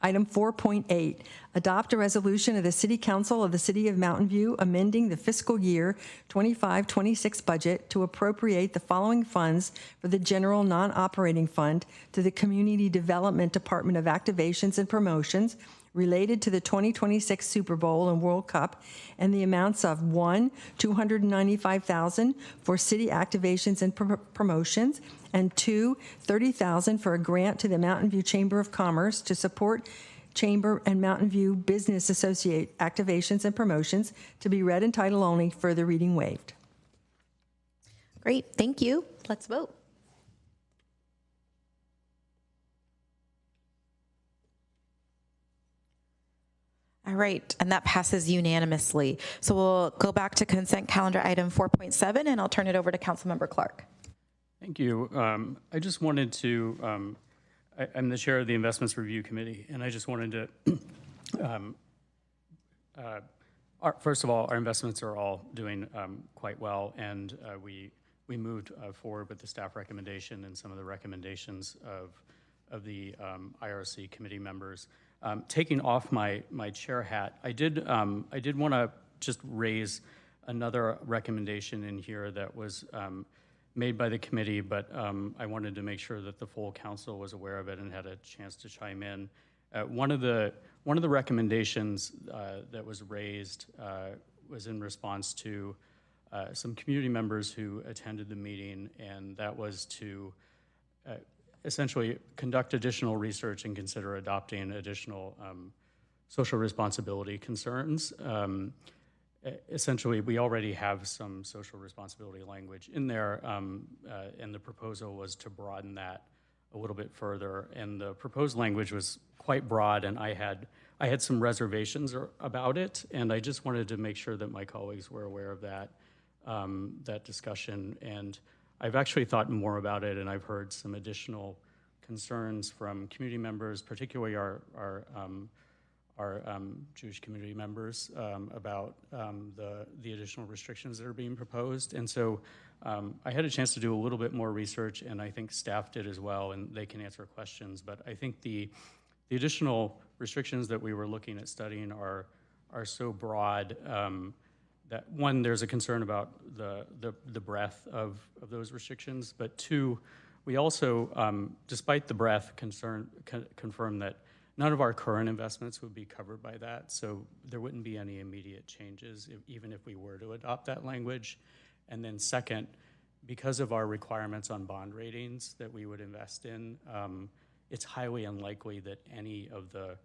Item 4.8, adopt a resolution of the City Council of the City of Mountain View amending the fiscal year 25-26 budget to appropriate the following funds for the general non-operating fund to the Community Development Department of Activations and Promotions, related to the 2026 Super Bowl and World Cup, and the amounts of one, $295,000 for city activations and promotions, and two, $30,000 for a grant to the Mountain View Chamber of Commerce to support Chamber and Mountain View Business Associate activations and promotions, to be read in title only, further reading waived. Great, thank you. Let's vote. All right, and that passes unanimously. So we'll go back to consent calendar item 4.7, and I'll turn it over to Councilmember Clark. Thank you. I just wanted to, I'm the chair of the Investments Review Committee, and I just wanted to, first of all, our investments are all doing quite well, and we moved forward with the staff recommendation and some of the recommendations of the IRC committee members. Taking off my chair hat, I did want to just raise another recommendation in here that was made by the committee, but I wanted to make sure that the full council was aware of it and had a chance to chime in. One of the recommendations that was raised was in response to some community members who attended the meeting, and that was to essentially conduct additional research and consider adopting additional social responsibility concerns. Essentially, we already have some social responsibility language in there, and the proposal was to broaden that a little bit further. And the proposed language was quite broad, and I had some reservations about it, and I just wanted to make sure that my colleagues were aware of that discussion. And I've actually thought more about it, and I've heard some additional concerns from community members, particularly our Jewish community members, about the additional restrictions that are being proposed. And so I had a chance to do a little bit more research, and I think staff did as well, and they can answer questions. But I think the additional restrictions that we were looking at studying are so broad that, one, there's a concern about the breadth of those restrictions, but two, we also, despite the breadth, confirm that none of our current investments would be covered by that, so there wouldn't be any immediate changes even if we were to adopt that language. And then second, because of our requirements on bond ratings that we would invest in, it's highly unlikely that any of the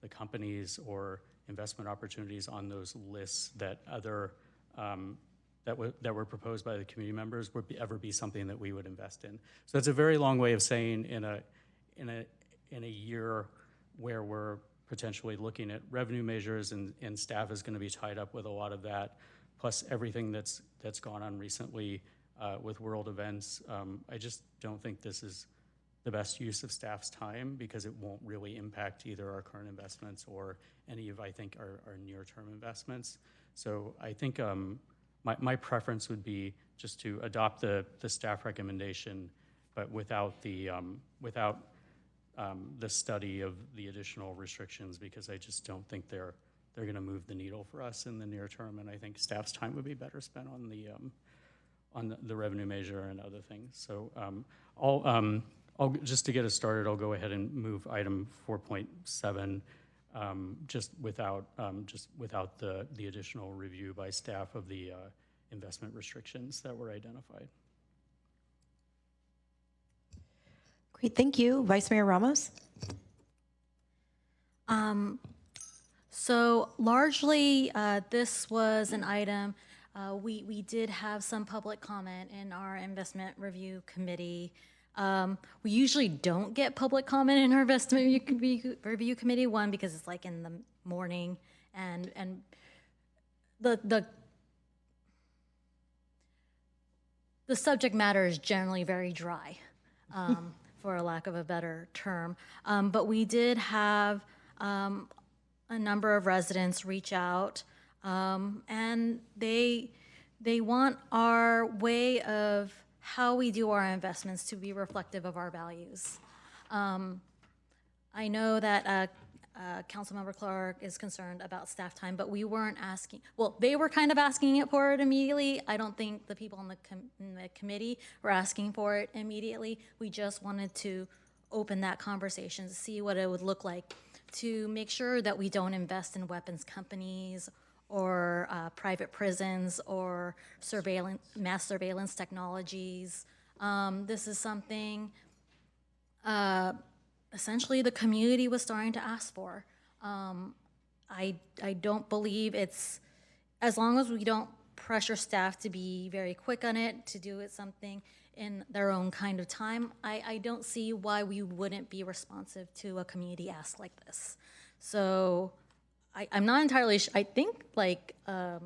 companies or investment opportunities on those lists that that were proposed by the community members would ever be something that we would invest in. So that's a very long way of saying in a year where we're potentially looking at revenue measures and staff is going to be tied up with a lot of that, plus everything that's gone on recently with world events. I just don't think this is the best use of staff's time because it won't really impact either our current investments or any of, I think, our near-term investments. So I think my preference would be just to adopt the staff recommendation, but without the study of the additional restrictions, because I just don't think they're going to move the needle for us in the near term, and I think staff's time would be better spent on the revenue measure and other things. So I'll just to get us started, I'll go ahead and move item 4.7 just without the additional review by staff of the investment restrictions that were identified. Great, thank you. Vice Mayor Ramos? So largely, this was an item, we did have some public comment in our investment review committee. We usually don't get public comment in our investment review committee, one, because it's like in the morning, and the subject matter is generally very dry, for a lack of a better term. But we did have a number of residents reach out, and they want our way of how we do our investments to be reflective of our values. I know that Councilmember Clark is concerned about staff time, but we weren't asking, well, they were kind of asking it for it immediately. I don't think the people in the committee were asking for it immediately. We just wanted to open that conversation to see what it would look like to make sure that we don't invest in weapons companies or private prisons or mass surveillance technologies. This is something essentially the community was starting to ask for. I don't believe it's, as long as we don't pressure staff to be very quick on it, to do it something in their own kind of time, I don't see why we wouldn't be responsive to a community ask like this. So I'm not entirely sure. I think like a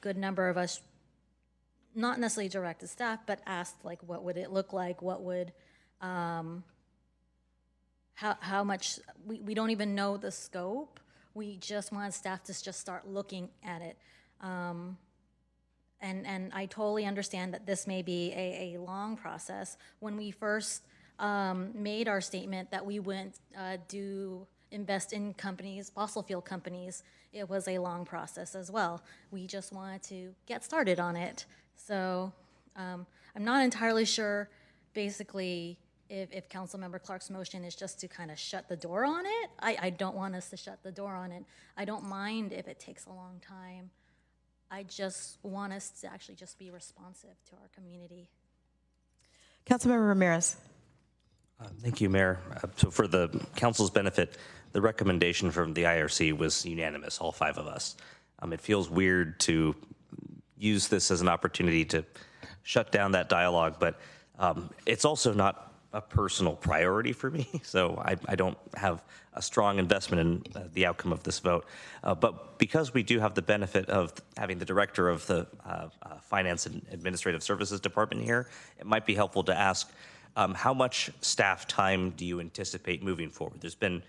good number of us, not necessarily directed staff, but asked like, what would it look like? What would, how much, we don't even know the scope. We just want staff to just start looking at it. And I totally understand that this may be a long process. When we first made our statement that we wouldn't invest in companies, fossil fuel companies, it was a long process as well. We just wanted to get started on it. So I'm not entirely sure, basically, if Councilmember Clark's motion is just to kind of shut the door on it. I don't want us to shut the door on it. I don't mind if it takes a long time. I just want us to actually just be responsive to our community. Councilmember Ramirez. Thank you, Mayor. So for the council's benefit, the recommendation from the IRC was unanimous, all 5 of us. It feels weird to use this as an opportunity to shut down that dialogue, but it's also not a personal priority for me, so I don't have a strong investment in the outcome of this vote. But because we do have the benefit of having the director of the Finance and Administrative Services Department here, it might be helpful to ask how much staff time do you anticipate moving forward? There's been,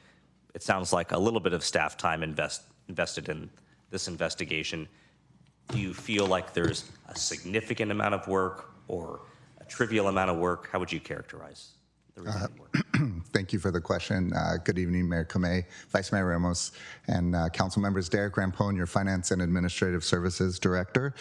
it sounds like, a little bit of staff time invested in this investigation. Do you feel like there's a significant amount of work or a trivial amount of work? How would you characterize the remaining work? Thank you for the question. Good evening, Mayor Kamei, Vice Mayor Ramos, and Council members. Derek Rampone, your Finance and Administrative Services Director.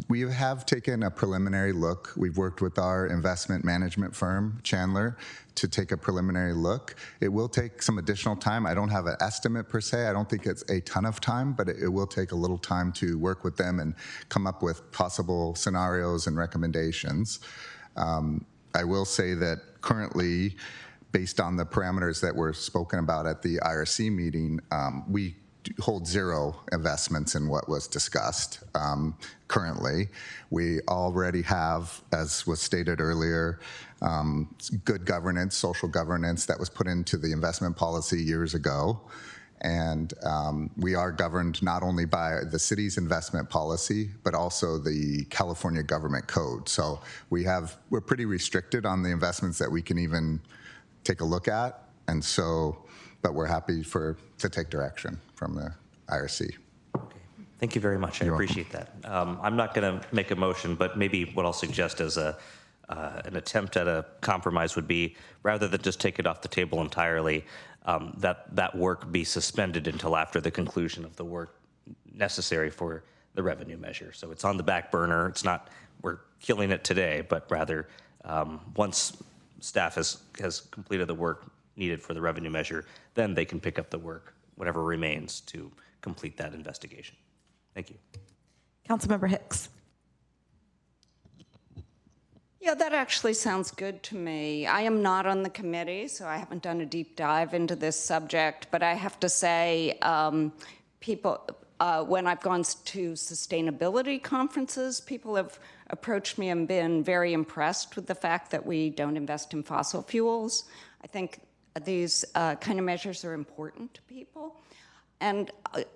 We have taken a preliminary look. We've worked with our investment management firm, Chandler, to take a preliminary look. It will take some additional time. I don't have an estimate per se. I don't think it's a ton of time, but it will take a little time to work with them and come up with possible scenarios and recommendations. I will say that currently, based on the parameters that were spoken about at the IRC meeting, we hold 0 investments in what was discussed currently. We already have, as was stated earlier, good governance, social governance that was put into the investment policy years ago. And we are governed not only by the city's investment policy, but also the California Government Code. So we're pretty restricted on the investments that we can even take a look at. And so, but we're happy to take direction from the IRC. Okay. Thank you very much. I appreciate that. I'm not going to make a motion, but maybe what I'll suggest as an attempt at a compromise would be, rather than just take it off the table entirely, that work be suspended until after the conclusion of the work necessary for the revenue measure. So it's on the back burner. It's not, we're killing it today, but rather once staff has completed the work needed for the revenue measure, then they can pick up the work, whatever remains, to complete that investigation. Thank you. Councilmember Hicks. Yeah, that actually sounds good to me. I am not on the committee, so I haven't done a deep dive into this subject, but I have to say, when I've gone to sustainability conferences, people have approached me and been very impressed with the fact that we don't invest in fossil fuels. I think these kind of measures are important to people. And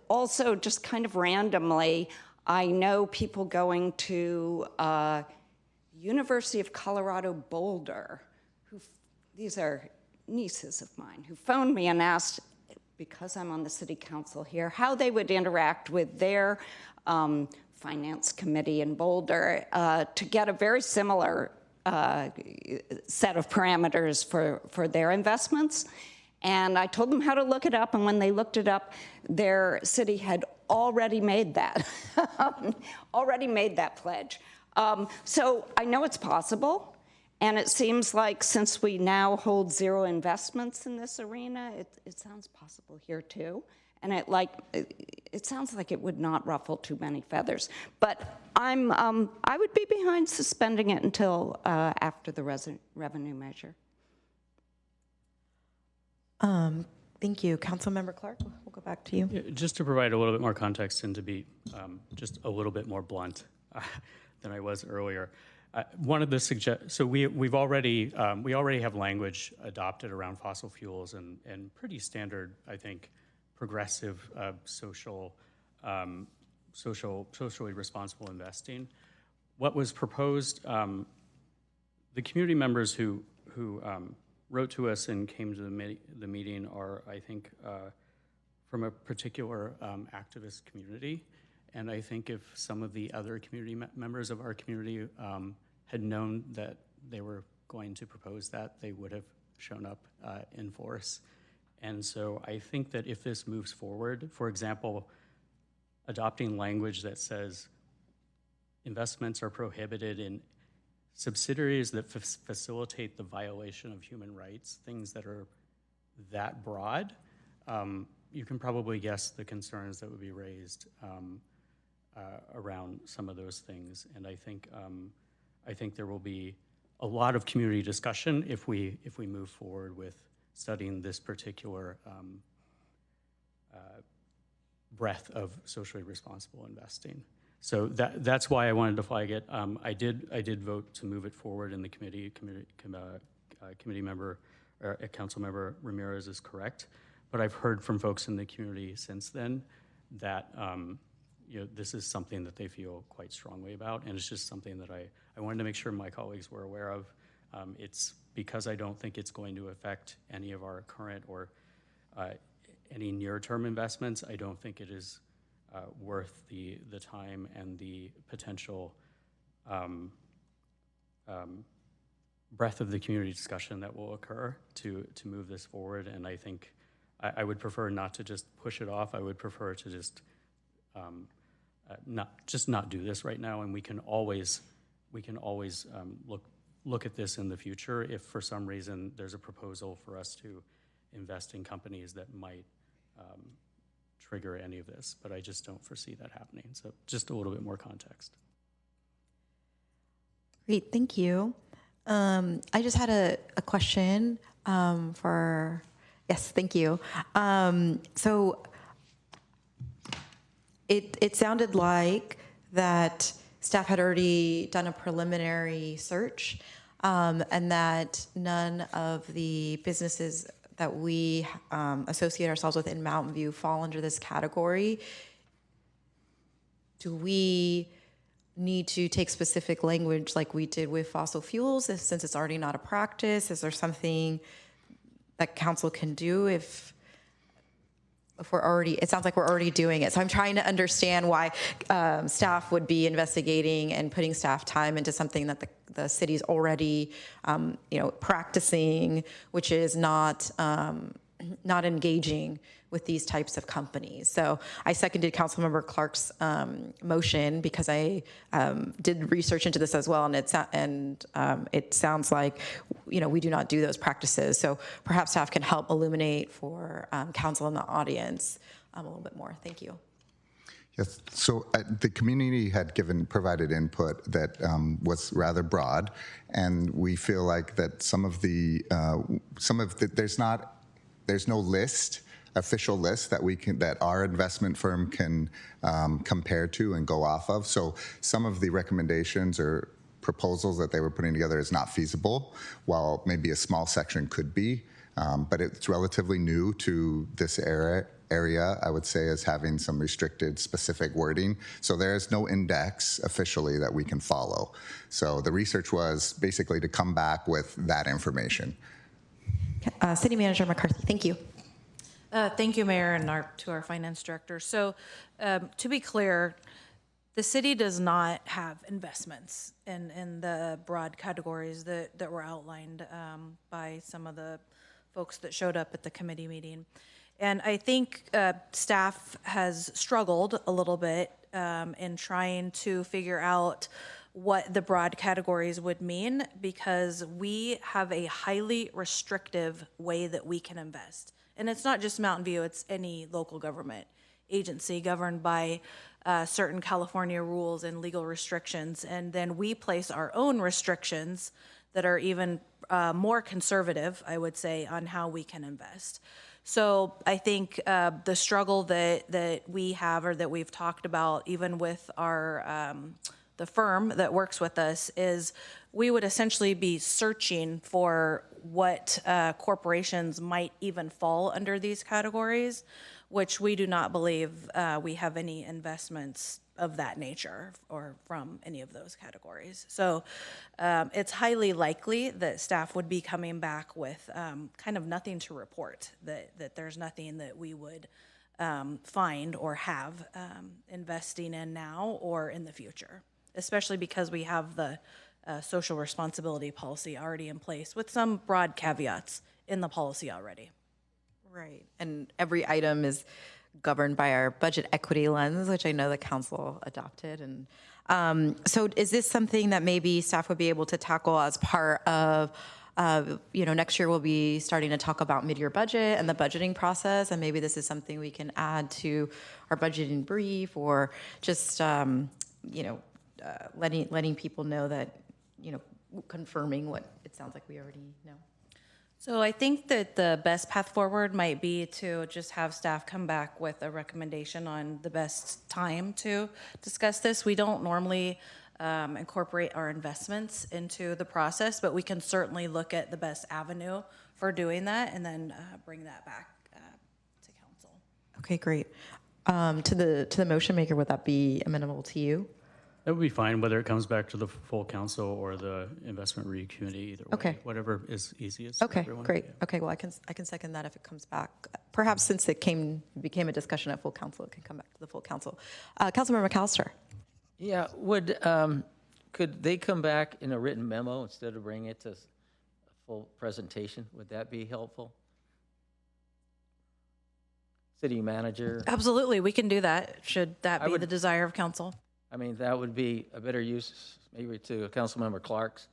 also, just kind of randomly, I know people going to University of Colorado Boulder, these are nieces of mine, who phoned me and asked, because I'm on the city council here, how they would interact with their finance committee in Boulder to get a very similar set of parameters for their investments. And I told them how to look it up, and when they looked it up, their city had already made that, pledge. So I know it's possible, And it seems like since we now hold zero investments in this arena, it sounds possible here too. And it sounds like it would not ruffle too many feathers. But I would be behind suspending it until after the revenue measure. Thank you. Councilmember Clark, we'll go back to you. Yeah, just to provide a little bit more context and to be just a little bit more blunt than I was earlier. One of the so we already have language adopted around fossil fuels and pretty standard, I think, progressive socially responsible investing. What was proposed, the community members who wrote to us and came to the meeting are, I think, from a particular activist community. And I think if some of the other community members of our community had known that they were going to propose that, they would have shown up in force. And so I think that if this moves forward, for example, adopting language that says investments are prohibited in subsidiaries that facilitate the violation of human rights, things that are that broad, you can probably guess the concerns that would be raised around some of those things. And I think there will be a lot of community discussion if we move forward with studying this particular breadth of socially responsible investing. So that's why I wanted to flag it. I did vote to move it forward in the committee member, council member Ramirez is correct, but I've heard from folks in the community since then that this is something that they feel quite strongly about, and it's just something that I wanted to make sure my colleagues were aware of. It's because I don't think it's going to affect any of our current or any near-term investments. I don't think it is worth the time and the potential breadth of the community discussion that will occur to move this forward. And I think I would prefer not to just push it off. I would prefer to just not do this right now, and we can always look at this in the future if for some reason there's a proposal for us to invest in companies that might trigger any of this, but I just don't foresee that happening. So just a little bit more context. Great, thank you. I just had a question yes, thank you. So it sounded like that staff had already done a preliminary search and that none of the businesses that we associate ourselves with in Mountain View fall under this category. Do we need to take specific language like we did with fossil fuels since it's already not a practice? Is there something that council can do if we're already, it sounds like we're already doing it. So I'm trying to understand why staff would be investigating and putting staff time into something that the city's already, practicing, which is not engaging with these types of companies. So I seconded Councilmember Clark's motion because I did research into this as well, and it sounds like we do not do those practices. So perhaps staff can help illuminate for council and the audience a little bit more. Thank you. Yes, so the community had provided input that was rather broad, and we feel like that there's no official list that our investment firm can compare to and go off of. So some of the recommendations or proposals that they were putting together is not feasible, while maybe a small section could be, but it's relatively new to this area, I would say, as having some restricted specific wording. So there is no index officially that we can follow. So the research was basically to come back with that information. City Manager McCarthy, thank you. Thank you, Mayor, and to our finance director. So to be clear, the city does not have investments in the broad categories that were outlined by some of the folks that showed up at the committee meeting. And I think staff has struggled a little bit in trying to figure out what the broad categories would mean, because we have a highly restrictive way that we can invest. And it's not just Mountain View, it's any local government agency governed by certain California rules and legal restrictions. And then we place our own restrictions that are even more conservative, I would say, on how we can invest. So I think the struggle that we have, or that we've talked about even with our the firm that works with us, is we would essentially be searching for what corporations might even fall under these categories, which we do not believe we have any investments of that nature or from any of those categories. So it's highly likely that staff would be coming back with kind of nothing to report, that there's nothing that we would find or have investing in now or in the future, especially because we have the social responsibility policy already in place with some broad caveats in the policy already. Right, and every item is governed by our budget equity lens, which I know the council adopted. And so is this something that maybe staff would be able to tackle as part of, next year we'll be starting to talk about mid-year budget and the budgeting process, and maybe this is something we can add to our budgeting brief, or just, letting people know that, confirming what it sounds like we already know. So I think that the best path forward might be to just have staff come back with a recommendation on the best time to discuss this. We don't normally incorporate our investments into the process, but we can certainly look at the best avenue for doing that and then bring that back to council. Okay, great. To the motion maker, would that be amenable to you? That would be fine, whether it comes back to the full council or the investment review committee, either way. Okay. Whatever is easiest for Okay, everyone. great. Yeah. Okay, well, I can second that if it comes back. Perhaps since it became a discussion at full council, it can come back to the full council. Councilmember McAllister. Yeah, could they come back in a written memo instead of bringing it to a full presentation? Would that be helpful? City manager? Absolutely, we can do that, should that be the desire of council. I mean, that would be a better use, maybe to Councilmember Clark's.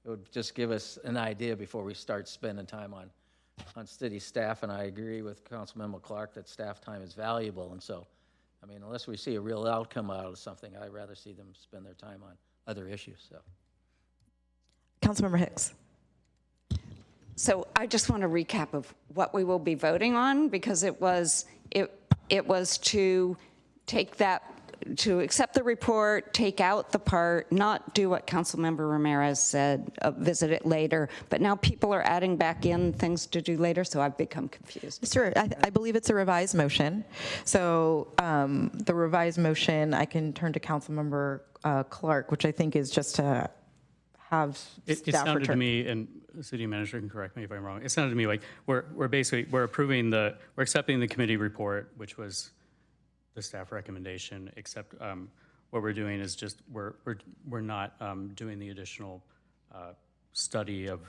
It would just give us an idea before we start spending time on city staff, and I agree with Councilmember Clark that staff time is valuable, and so, I mean, unless we see a real outcome out of something, I'd rather see them spend their time on other issues, so. Councilmember Hicks. So I just want a recap of what we will be voting on, because it was to take that, to accept the report, take out the part, not do what Councilmember Ramirez said, visit it later. But now people are adding back in things to do later, so I've become confused. Sure, I believe it's a revised motion. So the revised motion, I can turn to Councilmember Clark, which I think is just to have It staff sounded return. to me, and the city manager can correct me if I'm wrong, it sounded to me like we're accepting the committee report, which was the staff recommendation, except what we're doing is just we're not doing the additional study of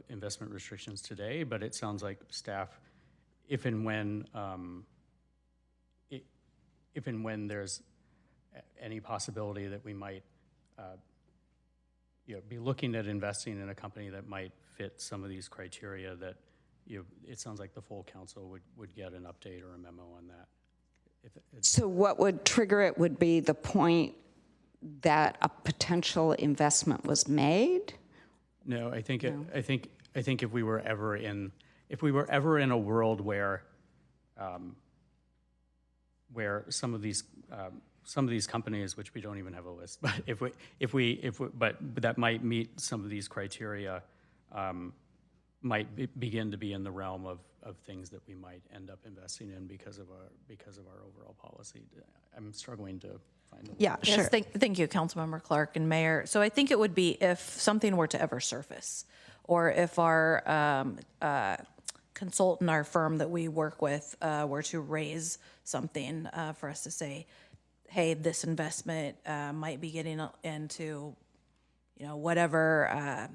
investment restrictions today, but it sounds like staff, if and when there's any possibility that we might be looking at investing in a company that might fit some of these criteria, that it sounds like the full council would get an update or a memo on that. So what would trigger it would be the point that a potential investment was made? No, I think if we were ever in a world where some of these companies, which we don't even have a list, but but that might meet some of these criteria, might begin to be in the realm of things that we might end up investing in because of our overall policy. I'm struggling to find the Yeah, yes, sure. Thank you, Councilmember Clark and Mayor. So I think it would be if something were to ever surface, or if our consultant, our firm that we work with, were to raise something for us to say, hey, this investment might be getting into, whatever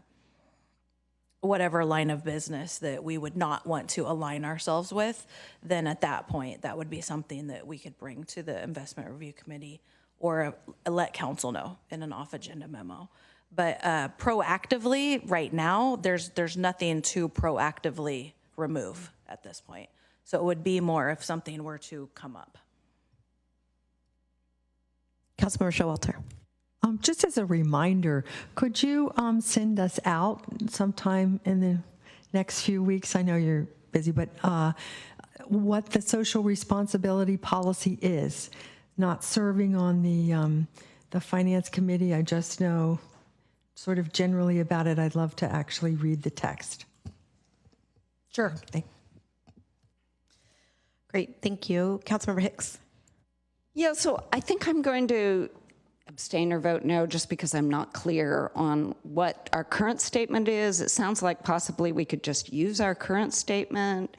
line of business that we would not want to align ourselves with, then at that point, that would be something that we could bring to the investment review committee or let council know in an off-agenda memo. But proactively, right now, there's nothing to proactively remove at this point. So it would be more if something were to come up. Councilmember Showalter. Just as a reminder, could you send us out sometime in the next few weeks? I know you're busy, but what the social responsibility policy is. Not serving on the finance committee, I just know sort of generally about it. I'd love to actually read the text. Sure. Great, thank you. Councilmember Hicks. Yeah, so I think I'm going to abstain or vote no just because I'm not clear on what our current statement is. It sounds like possibly we could just use our current statement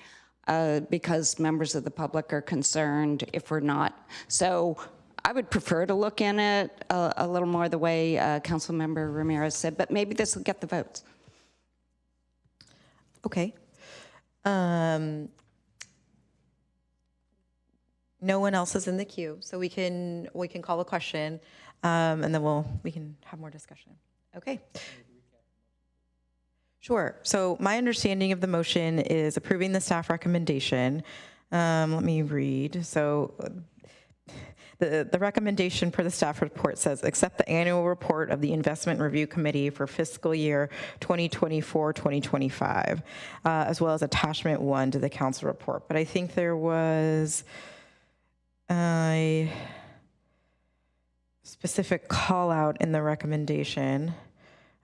because members of the public are concerned if we're not. So I would prefer to look in it a little more the way Councilmember Ramirez said, but maybe this will get the votes. Okay. No one else is in the queue, so we can call a question, and then we can have more discussion. Okay. Sure. So my understanding of the motion is approving the staff recommendation. Let me read. So the recommendation per the staff report says, accept the annual report of the Investment Review Committee for fiscal year 2024-2025, as well as attachment 1 to the council report. But I think there was a specific call out in the recommendation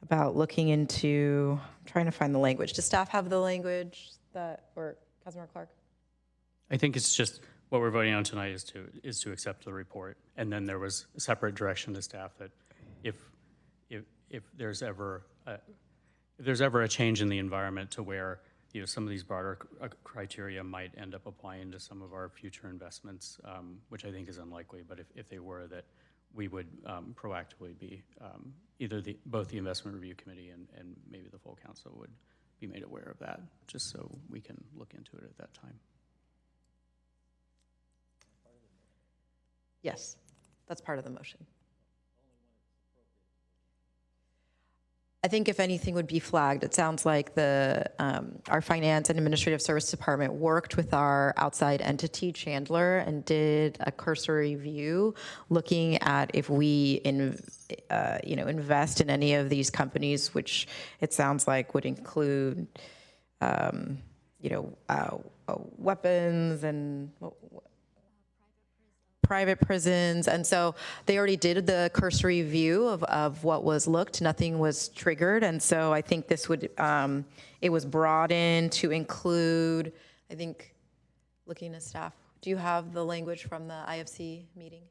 about looking into, I'm trying to find the language. Does staff have the language or Councilmember Clark? I think it's just what we're voting on tonight is to accept the report, and then there was a separate direction to staff that if there's ever a change in the environment to where some of these broader criteria might end up applying to some of our future investments, which I think is unlikely, but if they were, that we would proactively be either both the Investment Review Committee and maybe the full council would be made aware of that, just so we can look into it at that time. Yes, that's part of the motion. I think if anything would be flagged, it sounds like our Finance and Administrative Service Department worked with our outside entity, Chandler, and did a cursory review looking at if we invest in any of these companies, which it sounds like would include weapons and private prisons. And so they already did the cursory review of what was looked. Nothing was triggered. And so I think this would, it was brought in to include, I think, looking at staff. Do you have the language from the IFC meeting,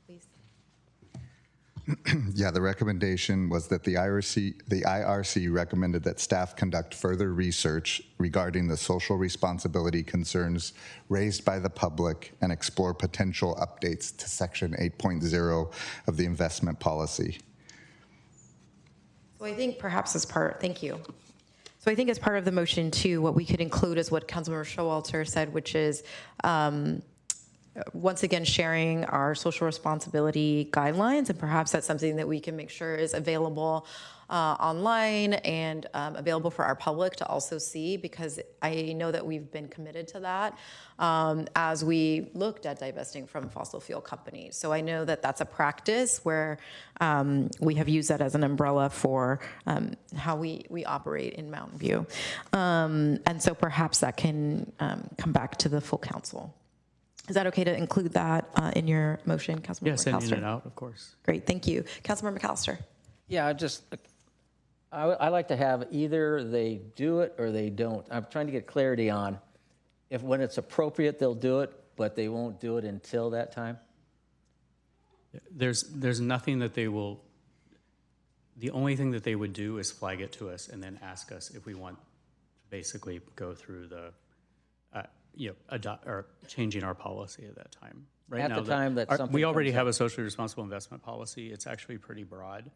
please? Yeah, the recommendation was that the IRC recommended that staff conduct further research regarding the social responsibility concerns raised by the public and explore potential updates to Section 8.0 of the investment policy. So I think perhaps as part, thank you. So I think as part of the motion too, what we could include is what Councilmember Showalter said, which is once again, sharing our social responsibility guidelines, and perhaps that's something that we can make sure is available online and available for our public to also see, because I know that we've been committed to that as we looked at divesting from fossil fuel companies. So I know that that's a practice where we have used that as an umbrella for how we operate in Mountain View. And so perhaps that can come back to the full council. Is that okay to include that in your motion, Councilmember McAllister? Yeah, sending it out, of course. Great, thank you. Councilmember McAllister. Yeah, I like to have either they do it or they don't. I'm trying to get clarity on if when it's appropriate, they'll do it, but they won't do it until that time. There's nothing that they will, the only thing that they would do is flag it to us and then ask us if we want to basically go through the or changing our policy at that time. Right at now, the time that something we already comes have up. a socially responsible investment policy. It's actually pretty broad.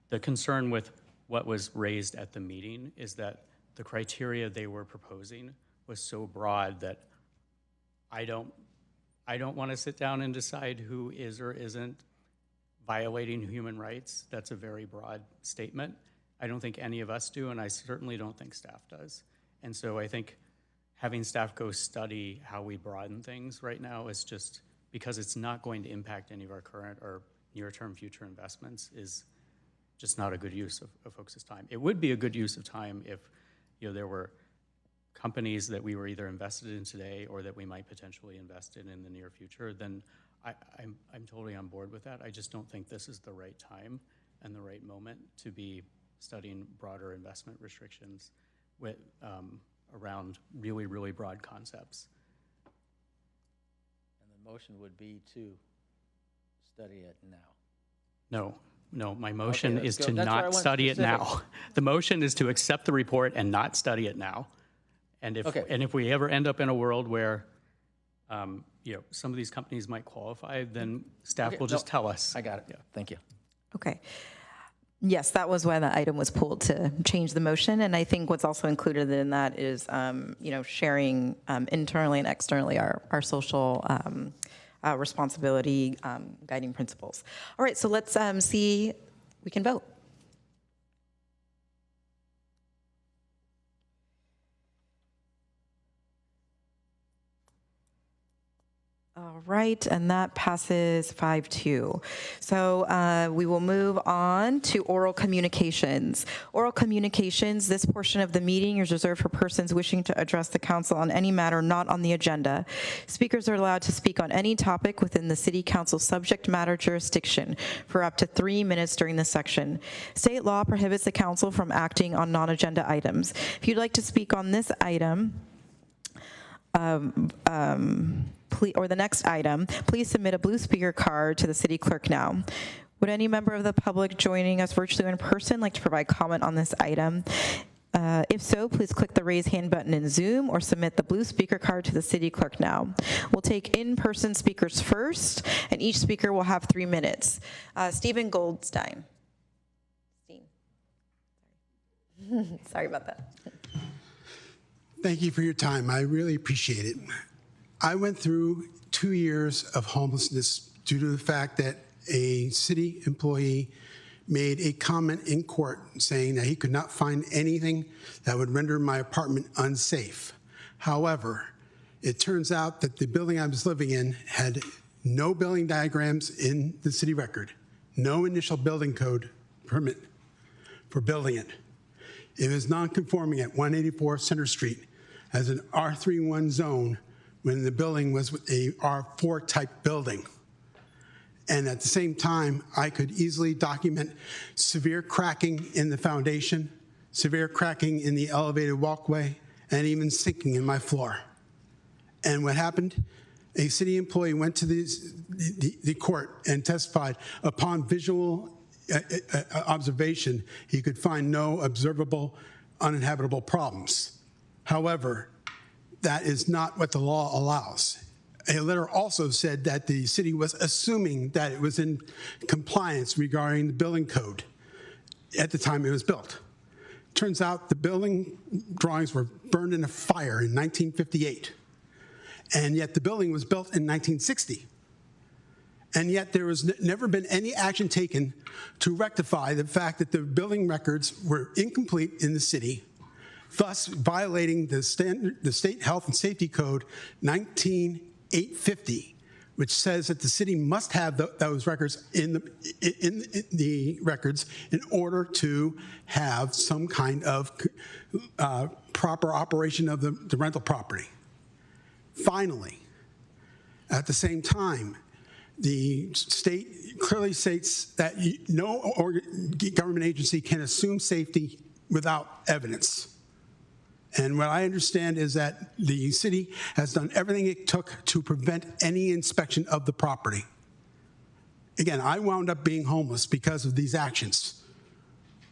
The concern with what was raised at the meeting is that the criteria they were proposing was so broad that I don't want to sit down and decide who is or isn't violating human rights. That's a very broad statement. I don't think any of us do, and I certainly don't think staff does. And so I think having staff go study how we broaden things right now is just, because it's not going to impact any of our current or near-term future investments, is just not a good use of folks' time. It would be a good use of time if there were companies that we were either invested in today or that we might potentially invest in the near future. Then I'm totally on board with that. I just don't think this is the right time and the right moment to be studying broader investment restrictions with, around really, really broad concepts. And the motion would be to study it now. No, my motion Okay, is let's to go. That's where I not want study it specifics. now. The motion is to accept the report and not study it now. And if we ever end up in a world where some of these companies might qualify, then staff will just tell us. I got it. Yeah. Thank you. Okay. Yes, that was why the item was pulled, to change the motion. And I think what's also included in that is, sharing internally and externally our social responsibility guiding principles. All right, so let's see, we can vote. All right, and that passes 5-2. So we will move on to oral communications. Oral communications, this portion of the meeting is reserved for persons wishing to address the council on any matter not on the agenda. Speakers are allowed to speak on any topic within the City Council subject matter jurisdiction for up to 3 minutes during this section. State law prohibits the council from acting on non-agenda items. If you'd like to speak on this item, or the next item, please submit a blue speaker card to the city clerk now. Would any member of the public joining us virtually or in person like to provide comment on this item? If so, please click the raise hand button in Zoom or submit the blue speaker card to the city clerk now. We'll take in-person speakers first, and each speaker will have 3 minutes. Stephen Goldstein. Sorry about that. Thank you for your time. I really appreciate it. I went through 2 years of homelessness due to the fact that a city employee made a comment in court saying that he could not find anything that would render my apartment unsafe. However, it turns out that the building I was living in had no building diagrams in the city record, no initial building code permit for building it. It was non-conforming at 184 Center Street as an R31 zone when the building was a R4 type building. And at the same time, I could easily document severe cracking in the foundation, severe cracking in the elevated walkway, and even sinking in my floor. And what happened? A city employee went to the court and testified upon visual observation, he could find no observable uninhabitable problems. However, that is not what the law allows. A letter also said that the city was assuming that it was in compliance regarding the building code at the time it was built. Turns out the building drawings were burned in a fire in 1958, and yet the building was built in 1960. And yet there has never been any action taken to rectify the fact that the building records were incomplete in the city, thus violating the State Health and Safety Code 19850, which says that the city must have those records in the records in order to have some kind of proper operation of the rental property. Finally, at the same time, the state clearly states that no government agency can assume safety without evidence. And what I understand is that the city has done everything it took to prevent any inspection of the property. Again, I wound up being homeless because of these actions,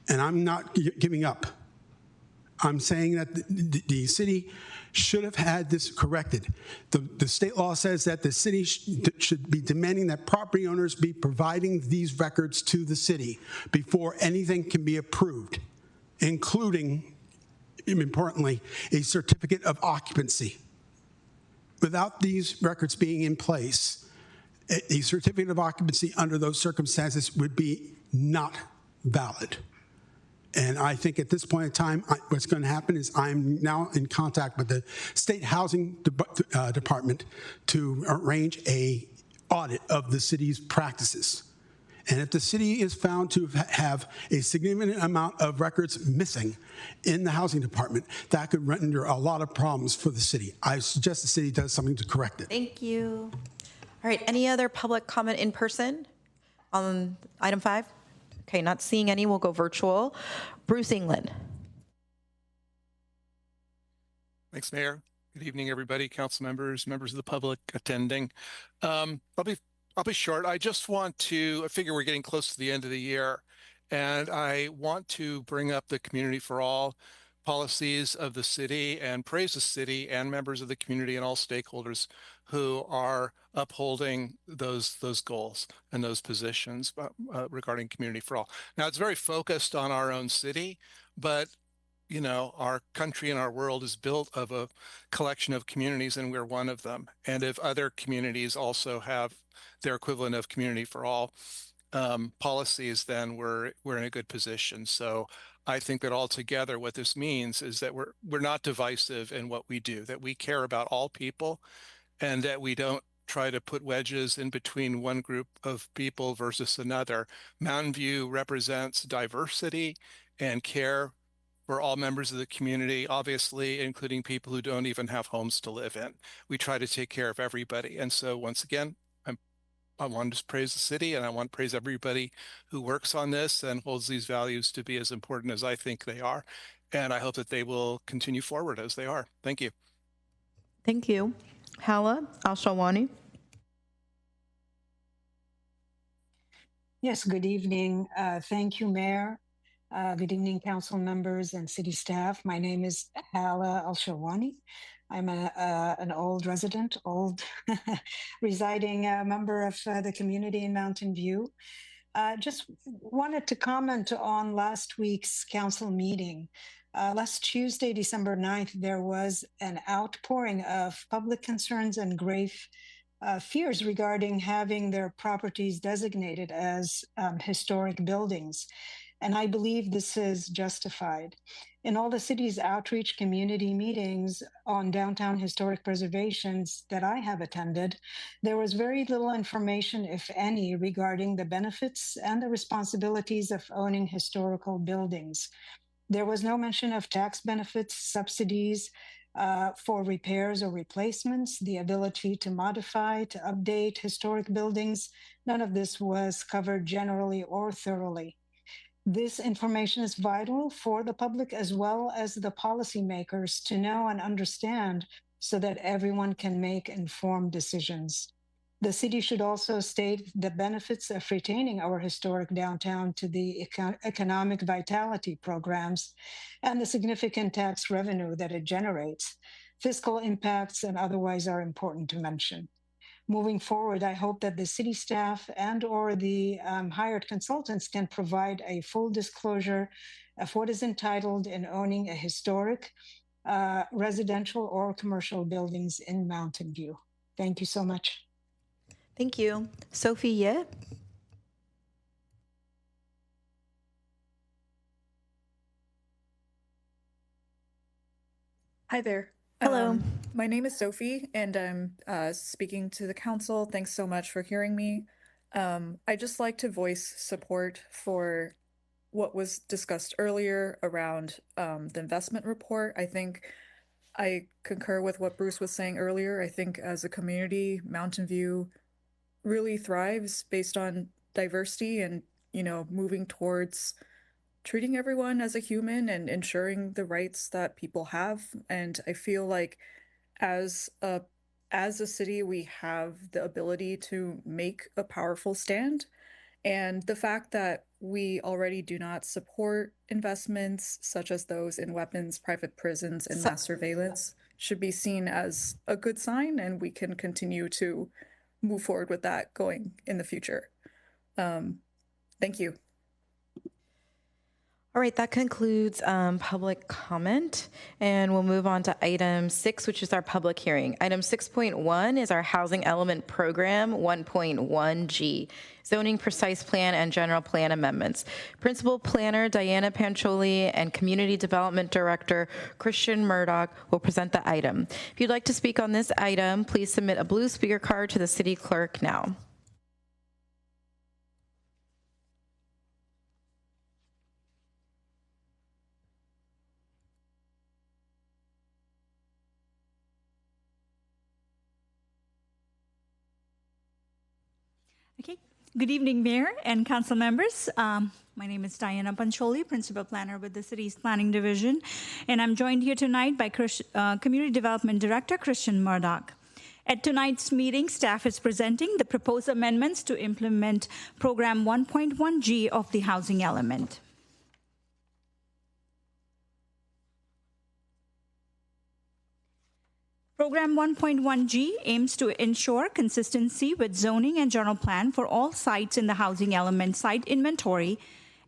and I'm not giving up. I'm saying that the city should have had this corrected. The state law says that the city should be demanding that property owners be providing these records to the city before anything can be approved, including, importantly, a certificate of occupancy. Without these records being in place, a certificate of occupancy under those circumstances would be not valid. And I think at this point in time, what's going to happen is I'm now in contact with the State Housing Department to arrange a audit of the city's practices. And if the city is found to have a significant amount of records missing in the housing department, that could render a lot of problems for the city. I suggest the city does something to correct it. Thank you. All right, any other public comment in person on item 5? Okay, not seeing any, we'll go virtual. Bruce England. Thanks, Mayor. Good evening, everybody, council members, members of the public attending. I'll be short. I just want to, I figure we're getting close to the end of the year, and I want to bring up the Community for All policies of the city and praise the city and members of the community and all stakeholders who are upholding those goals and those positions regarding Community for All. Now, it's very focused on our own city, but you know, our country and our world is built of a collection of communities, and we're one of them. And if other communities also have their equivalent of Community for All policies, then we're in a good position. So I think that altogether what this means is that we're not divisive in what we do, that we care about all people, and that we don't try to put wedges in between one group of people versus another. Mountain View represents diversity and care for all members of the community, obviously, including people who don't even have homes to live in. We try to take care of everybody. And so once again, I want to praise the city, and I want to praise everybody who works on this and holds these values to be as important as I think they are. And I hope that they will continue forward as they are. Thank you. Thank you. Hala Al-Shawani. Yes, good evening. Thank you, Mayor. Good evening, council members and city staff. My name is Hala Al-Shawani. I'm an old resident, residing member of the community in Mountain View. Just wanted to comment on last week's council meeting. Last Tuesday, December 9th, there was an outpouring of public concerns and grave fears regarding having their properties designated as historic buildings. And I believe this is justified. In all the city's outreach community meetings on downtown historic preservations that I have attended, there was very little information, if any, regarding the benefits and the responsibilities of owning historical buildings. There was no mention of tax benefits, subsidies for repairs or replacements, the ability to modify, to update historic buildings. None of this was covered generally or thoroughly. This information is vital for the public as well as the policymakers to know and understand so that everyone can make informed decisions. The city should also state the benefits of retaining our historic downtown to the economic vitality programs and the significant tax revenue that it generates. Fiscal impacts and otherwise are important to mention. Moving forward, I hope that the city staff and or the hired consultants can provide a full disclosure of what is entitled in owning a historic residential or commercial buildings in Mountain View. Thank you so much. Thank you. Sophie Ye. Hi there. Hello. My name is Sophie, and I'm speaking to the council. Thanks so much for hearing me. I'd just like to voice support for what was discussed earlier around the investment report. I think I concur with what Bruce was saying earlier. I think as a community, Mountain View really thrives based on diversity and, you know, moving towards treating everyone as a human and ensuring the rights that people have. And I feel like as a city, we have the ability to make a powerful stand. And the fact that we already do not support investments such as those in weapons, private prisons, and mass surveillance should be seen as a good sign, and we can continue to move forward with that going in the future. Thank you. All right, that concludes public comment, and we'll move on to item 6, which is our public hearing. Item 6.1 is our Housing Element Program 1.1G, Zoning Precise Plan and General Plan Amendments. Principal Planner Diana Pancholi and Community Development Director Christian Murdoch will present the item. If you'd like to speak on this item, please submit a blue speaker card to the City Clerk now. Okay. Good evening, Mayor and Council members. My name is Diana Pancholi, Principal Planner with the City's Planning Division, and I'm joined here tonight by Community Development Director Christian Murdoch. At tonight's meeting, staff is presenting the proposed amendments to implement Program 1.1G of the Housing Element. Program 1.1G aims to ensure consistency with zoning and general plan for all sites in the housing element site inventory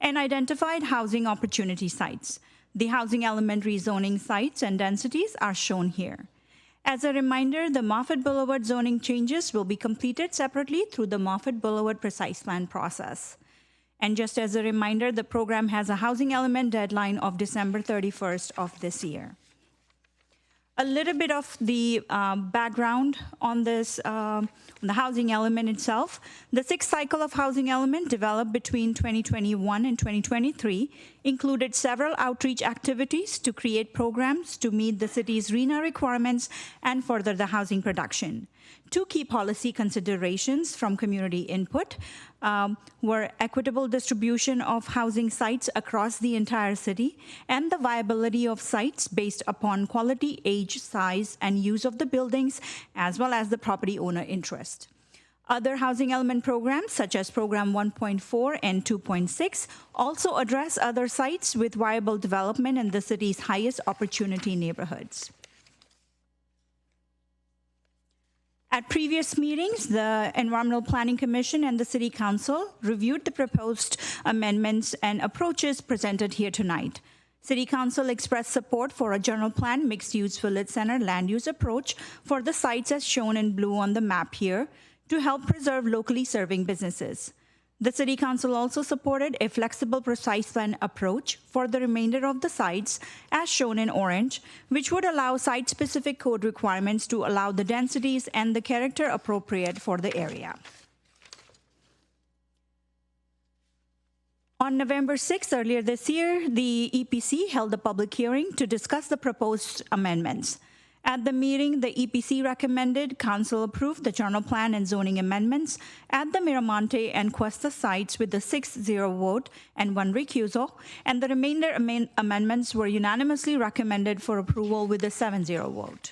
and identified housing opportunity sites. The housing element rezoning sites and densities are shown here. As a reminder, the Moffett Boulevard zoning changes will be completed separately through the Moffett Boulevard Precise Plan process. And just as a reminder, the program has a housing element deadline of December 31st of this year. A little bit of the background on this, the housing element itself. The sixth cycle of housing element developed between 2021 and 2023 included several outreach activities to create programs to meet the city's RHNA requirements and further the housing production. Two key policy considerations from community input were equitable distribution of housing sites across the entire city and the viability of sites based upon quality, age, size, and use of the buildings, as well as the property owner interest. Other housing element programs, such as Program 1.4 and 2.6, also address other sites with viable development in the city's highest opportunity neighborhoods. At previous meetings, the Environmental Planning Commission and the City Council reviewed the proposed amendments and approaches presented here tonight. City Council expressed support for a general plan mixed-use village center land use approach for the sites as shown in blue on the map here to help preserve locally serving businesses. The City Council also supported a flexible precise plan approach for the remainder of the sites, as shown in orange, which would allow site-specific code requirements to allow the densities and the character appropriate for the area. On November 6th, earlier this year, the EPC held a public hearing to discuss the proposed amendments. At the meeting, the EPC recommended Council approve the general plan and zoning amendments at the Miramonte and Cuesta sites with a 6-0 vote and 1 recusal, and the remainder amendments were unanimously recommended for approval with a 7-0 vote.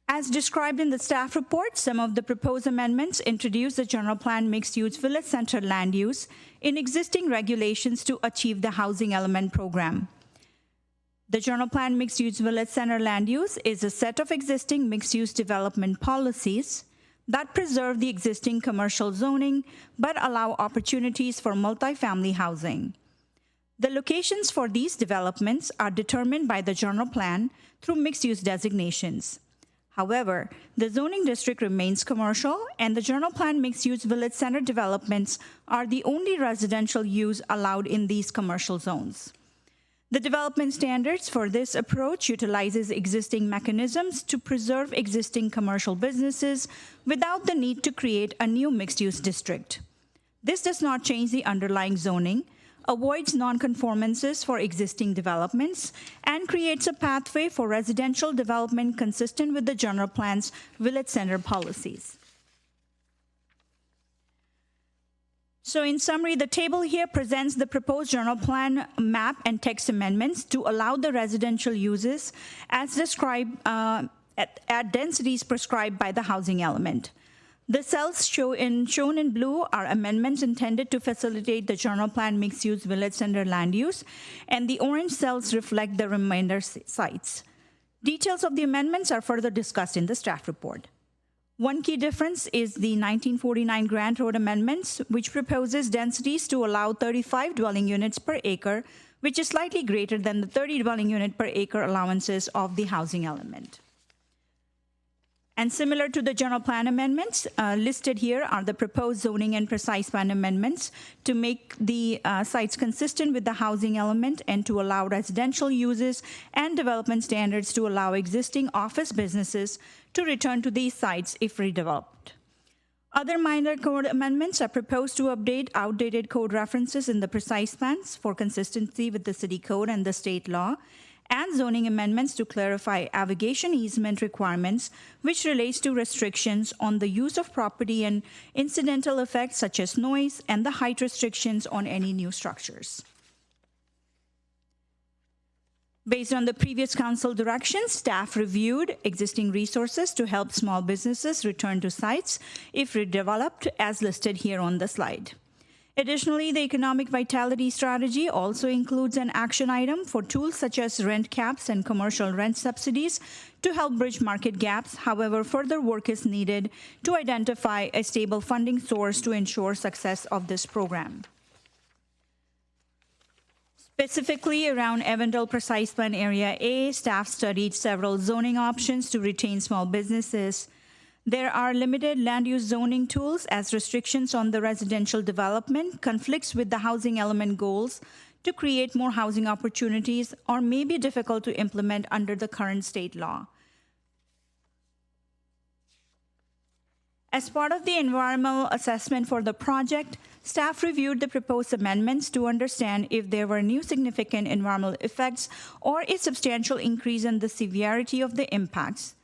As described in the staff report, some of the proposed amendments introduce the general plan mixed-use village center land use in existing regulations to achieve the housing element program. The General Plan Mixed-Use Village Center land use is a set of existing mixed-use development policies that preserve the existing commercial zoning but allow opportunities for multifamily housing. The locations for these developments are determined by the General Plan through mixed-use designations. However, the zoning district remains commercial, and the General Plan Mixed-Use Village Center developments are the only residential use allowed in these commercial zones. The development standards for this approach utilizes existing mechanisms to preserve existing commercial businesses without the need to create a new mixed-use district. This does not change the underlying zoning, avoids nonconformances for existing developments, and creates a pathway for residential development consistent with the general plan's village center policies. So in summary, the table here presents the proposed general plan map and text amendments to allow the residential uses as described at densities prescribed by the housing element. The cells shown in blue are amendments intended to facilitate the general plan mixed-use village center land use, and the orange cells reflect the remainder sites. Details of the amendments are further discussed in the staff report. One key difference is the 1949 Grant Road Amendments, which proposes densities to allow 35 dwelling units per acre, which is slightly greater than the 30 dwelling unit per acre allowances of the housing element. And similar to the general plan amendments, listed here are the proposed zoning and precise plan amendments to make the sites consistent with the housing element and to allow residential uses and development standards to allow existing office businesses to return to these sites if redeveloped. Other minor code amendments are proposed to update outdated code references in the precise plans for consistency with the city code and the state law, and zoning amendments to clarify abrogation easement requirements, which relates to restrictions on the use of property and incidental effects such as noise and the height restrictions on any new structures. Based on the previous council directions, staff reviewed existing resources to help small businesses return to sites if redeveloped, as listed here on the slide. Additionally, the economic vitality strategy also includes an action item for tools such as rent caps and commercial rent subsidies to help bridge market gaps. However, further work is needed to identify a stable funding source to ensure success of this program. Specifically around Avondale Precise Plan Area A, staff studied several zoning options to retain small businesses. There are limited land use zoning tools as restrictions on the residential development conflicts with the housing element goals to create more housing opportunities or may be difficult to implement under the current state law. As part of the environmental assessment for the project, staff reviewed the proposed amendments to understand if there were new significant environmental effects or a substantial increase in the severity of the impacts,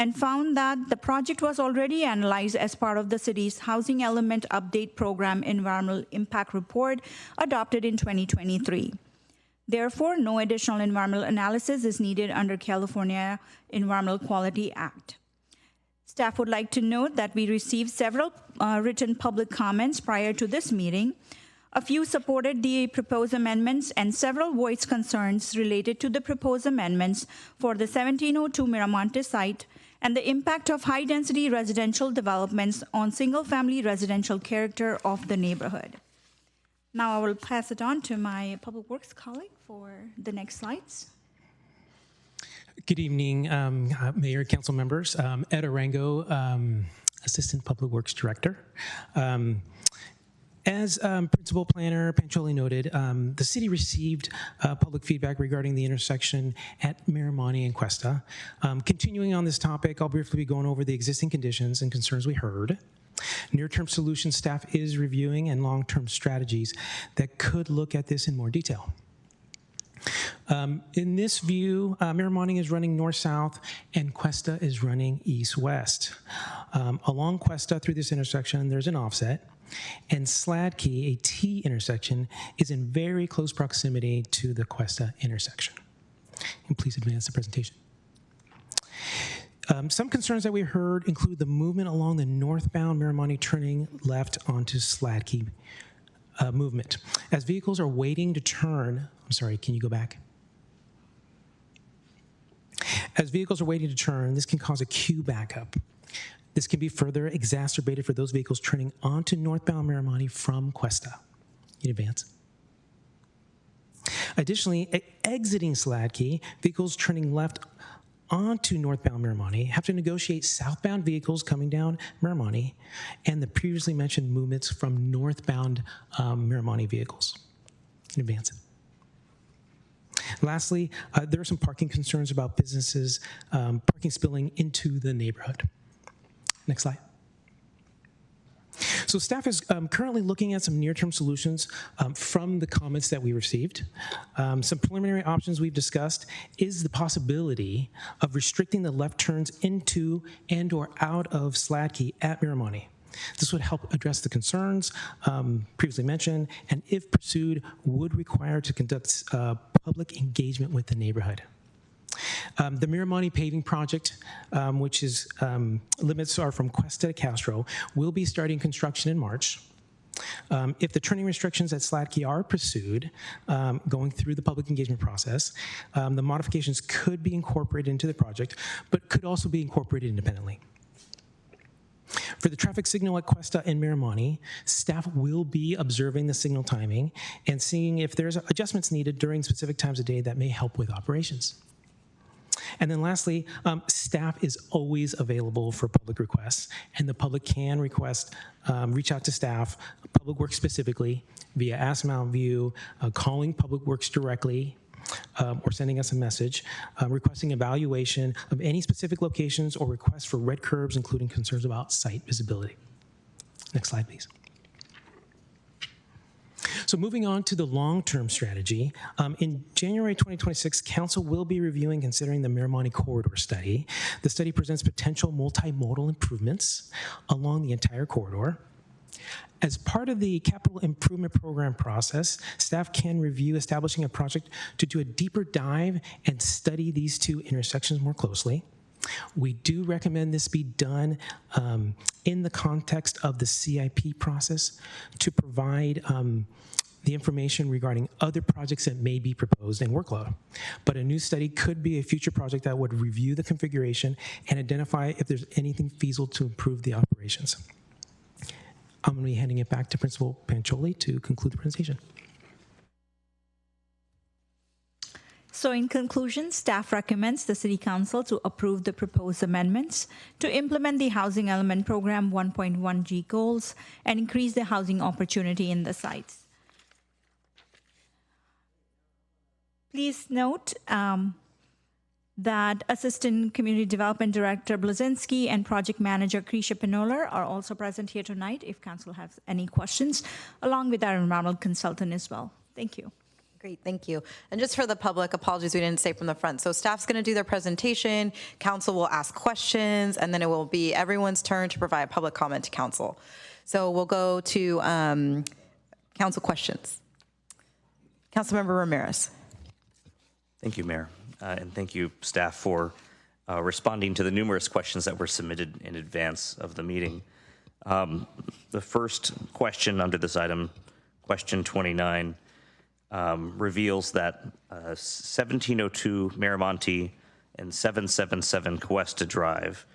and found that the project was already analyzed as part of the city's Housing Element Update Program Environmental Impact Report adopted in 2023. Therefore, no additional environmental analysis is needed under California Environmental Quality Act. Staff would like to note that we received several written public comments prior to this meeting. A few supported the proposed amendments and several voiced concerns related to the proposed amendments for the 1702 Miramonte site and the impact of high-density residential developments on single-family residential character of the neighborhood. Now I will pass it on to my Public Works colleague for the next slides. Good evening, Mayor, Council members. Ed Arango, Assistant Public Works Director. As Principal Planner Pancholi noted, the city received public feedback regarding the intersection at Miramonte and Cuesta. Continuing on this topic, I'll briefly be going over the existing conditions and concerns we heard. Near-term solution staff is reviewing and long-term strategies that could look at this in more detail. In this view, Miramonte is running north-south and Cuesta is running east-west. Along Cuesta through this intersection, there's an offset, and Sladkey, a T intersection, is in very close proximity to the Cuesta intersection. And please advance the presentation. Some concerns that we heard include the movement along the northbound Miramonte turning left onto Sladkey movement. As vehicles are waiting to turn, I'm sorry, can you go back? As vehicles are waiting to turn, this can cause a queue backup. This can be further exacerbated for those vehicles turning onto northbound Miramonte from Cuesta. In advance. Additionally, exiting Sladkey, vehicles turning left onto northbound Miramonte have to negotiate southbound vehicles coming down Miramonte and the previously mentioned movements from northbound Miramonte vehicles. In advance. Lastly, there are some parking concerns about businesses parking spilling into the neighborhood. Next slide. So staff is currently looking at some near-term solutions from the comments that we received. Some preliminary options we've discussed is the possibility of restricting the left turns into and or out of Sladkey at Miramonte. This would help address the concerns previously mentioned, and if pursued, would require to conduct public engagement with the neighborhood. The Miramonte paving project, which is limits are from Cuesta to Castro, will be starting construction in March. If the turning restrictions at Sladkey are pursued, going through the public engagement process, the modifications could be incorporated into the project, but could also be incorporated independently. For the traffic signal at Cuesta and Miramani, staff will be observing the signal timing and seeing if there's adjustments needed during specific times of day that may help with operations. And then lastly, staff is always available for public requests, and the public can request, reach out to staff, Public Works specifically, via Ask Mountain View, calling Public Works directly, or sending us a message, requesting evaluation of any specific locations or requests for red curbs, including concerns about site visibility. Next slide, please. So moving on to the long-term strategy, in January 2026, Council will be reviewing, considering the Miramani Corridor Study. The study presents potential multimodal improvements along the entire corridor. As part of the capital improvement program process, staff can review establishing a project to do a deeper dive and study these two intersections more closely. We do recommend this be done in the context of the CIP process to provide the information regarding other projects that may be proposed and workload. But a new study could be a future project that would review the configuration and identify if there's anything feasible to improve the operations. I'm going to be handing it back to Principal Pancioli to conclude the presentation. So in conclusion, staff recommends the City Council to approve the proposed amendments to implement the Housing Element Program 1.1G goals and increase the housing opportunity in the sites. Please note that Assistant Community Development Director Blazinski and Project Manager Krisha Pinoler are also present here tonight if Council has any questions, along with our environmental consultant as well. Thank you. Great, thank you. And just for the public, apologies we didn't say from the front. So staff's going to do their presentation, Council will ask questions, and then it will be everyone's turn to provide public comment to Council. So we'll go to Council questions. Councilmember Ramirez. Thank you, Mayor, and thank you, staff, for responding to the numerous questions that were submitted in advance of the meeting. The first question under this item, question 29, reveals that 1702 Miramonte and 777 Cuesta Drive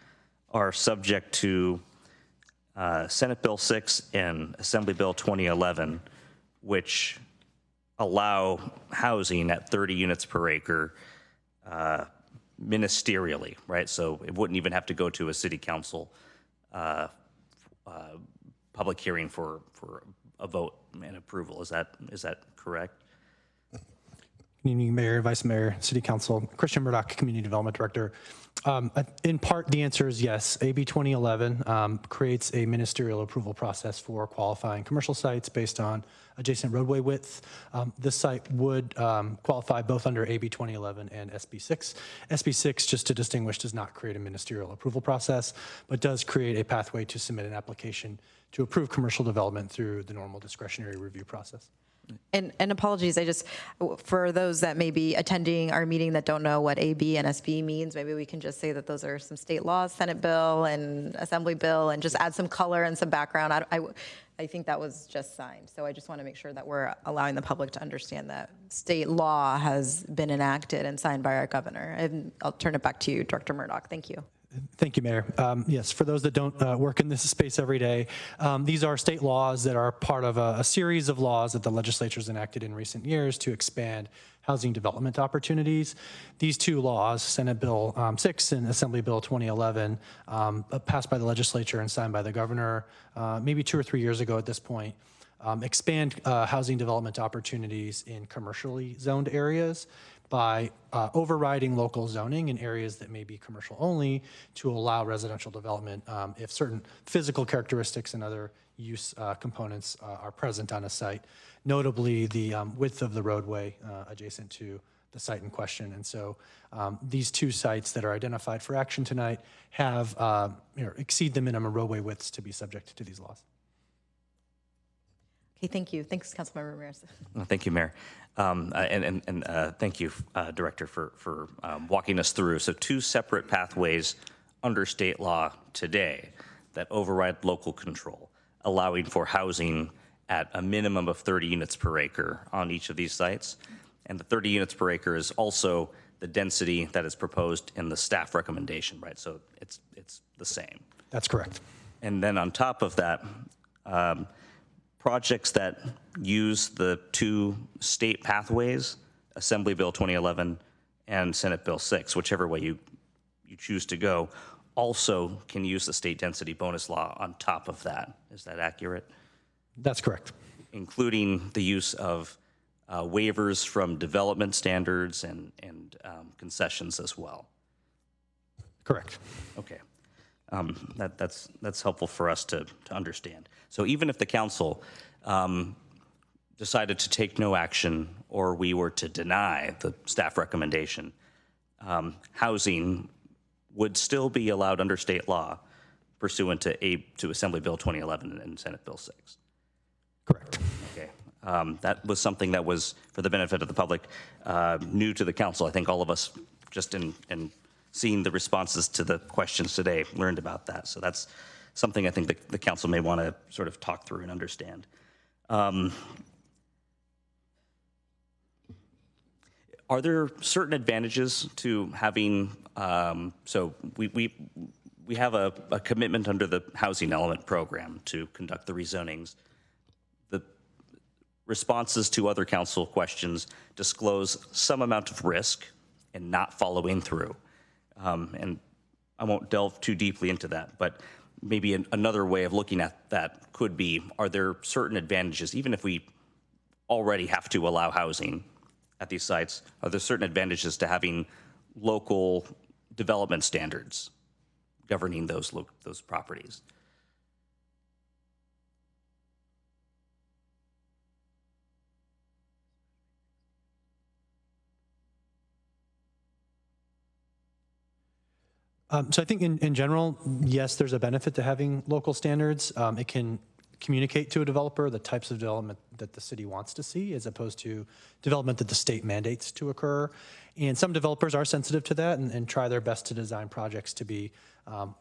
are subject to Senate Bill 6 and Assembly Bill 2011, which allow housing at 30 units per acre ministerially, right? So it wouldn't even have to go to a city council public hearing for a vote and approval. Is that correct? Good evening, Mayor, Vice Mayor, City Council. Christian Murdoch, Community Development Director. In part, the answer is yes. AB 2011 creates a ministerial approval process for qualifying commercial sites based on adjacent roadway width. This site would qualify both under AB 2011 and SB 6. SB 6, just to distinguish, does not create a ministerial approval process, but does create a pathway to submit an application to approve commercial development through the normal discretionary review process. And apologies, for those that may be attending our meeting that don't know what AB and SB means, maybe we can just say that those are some state laws, Senate bill and Assembly bill, and just add some color and some background. I think that was just signed. So I just want to make sure that we're allowing the public to understand that state law has been enacted and signed by our governor. And I'll turn it back to you, Director Murdoch. Thank you. Thank you, Mayor. Yes, for those that don't work in this space every day, these are state laws that are part of a series of laws that the legislature has enacted in recent years to expand housing development opportunities. These two laws, Senate Bill 6 and Assembly Bill 2011, passed by the legislature and signed by the governor maybe 2 or 3 years ago at this point, expand housing development opportunities in commercially zoned areas by overriding local zoning in areas that may be commercial only to allow residential development if certain physical characteristics and other use components are present on a site, notably the width of the roadway adjacent to the site in question. And so these two sites that are identified for action tonight have exceed the minimum roadway widths to be subject to these laws. Okay, thank you. Thanks, Councilmember Ramirez. Well, thank you, Mayor. And thank you, Director, for walking us through. So 2 separate pathways under state law today that override local control, allowing for housing at a minimum of 30 units per acre on each of these sites. And the 30 units per acre is also the density that is proposed in the staff recommendation, right? So it's the same. That's correct. And then on top of that, projects that use the two state pathways, Assembly Bill 2011 and Senate Bill 6, whichever way you choose to go, also can use the state density bonus law on top of that. Is that accurate? That's correct. Including the use of waivers from development standards and concessions as well. Correct. Okay. That's helpful for us to understand. So even if the council decided to take no action or we were to deny the staff recommendation, housing would still be allowed under state law pursuant to Assembly Bill 2011 and Senate Bill 6. Correct. Okay. That was something that was, for the benefit of the public, new to the council. I think all of us, just in seeing the responses to the questions today, learned about that. So that's something I think the council may want to sort of talk through and understand. Are there certain advantages to having, so we have a commitment under the housing element program to conduct the rezonings. The responses to other council questions disclose some amount of risk in not following through. And I won't delve too deeply into that, but maybe another way of looking at that could be, are there certain advantages, even if we already have to allow housing at these sites, are there certain advantages to having local development standards governing those properties? So I think in general, yes, there's a benefit to having local standards. It can communicate to a developer the types of development that the city wants to see as opposed to development that the state mandates to occur. And some developers are sensitive to that and try their best to design projects to be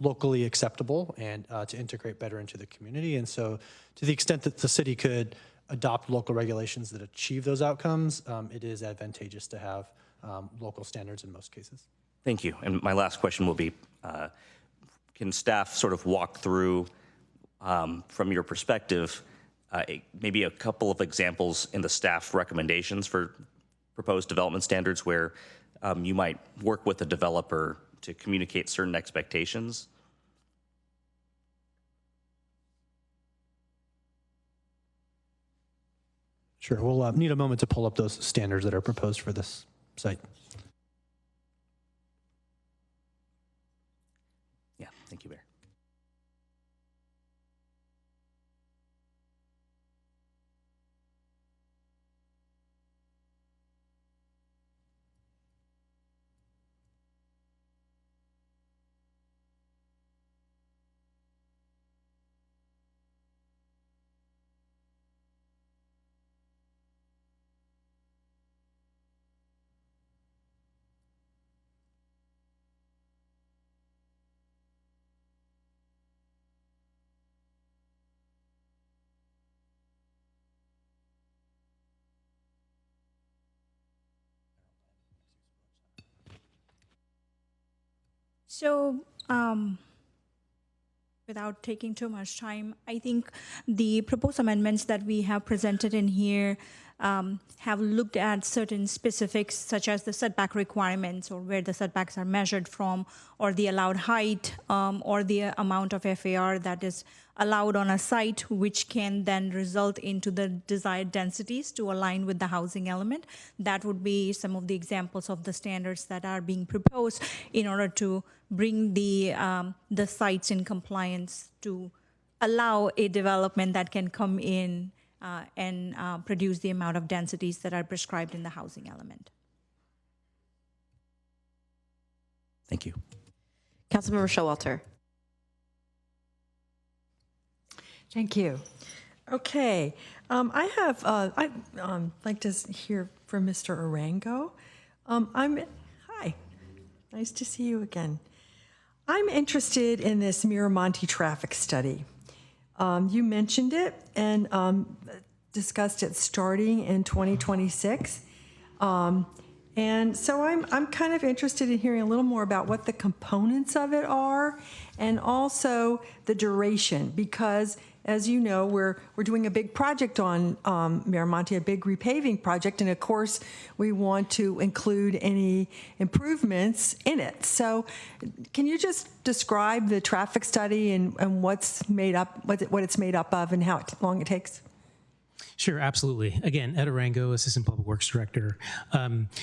locally acceptable and to integrate better into the community. And so to the extent that the city could adopt local regulations that achieve those outcomes, it is advantageous to have local standards in most cases. Thank you. And my last question will be, can staff sort of walk through, from your perspective, maybe a couple of examples in the staff recommendations for proposed development standards where you might work with a developer to communicate certain expectations? Sure. We'll need a moment to pull up those standards that are proposed for this site. Yeah, thank you, Mayor. So, without taking too much time, I think the proposed amendments that we have presented in here have looked at certain specifics, such as the setback requirements or where the setbacks are measured from, or the allowed height, or the amount of FAR that is allowed on a site, which can then result into the desired densities to align with the housing element. That would be some of the examples of the standards that are being proposed in order to bring the sites in compliance to allow a development that can come in and produce the amount of densities that are prescribed in the housing element. Thank you. Councilmember Showalter. Thank you. Okay, I'd like to hear from Mr. Arango. Hi, nice to see you again. I'm interested in this Miramonte traffic study. You mentioned it and discussed it starting in 2026. And so I'm kind of interested in hearing a little more about what the components of it are, and also the duration, because as you know, we're doing a big project on Miramonte, a big repaving project, and of course we want to include any improvements in it. So can you just describe the traffic study and what's made up, what it's made up of, and how long it takes? Sure, absolutely. Again, Ed Arango, Assistant Public Works Director.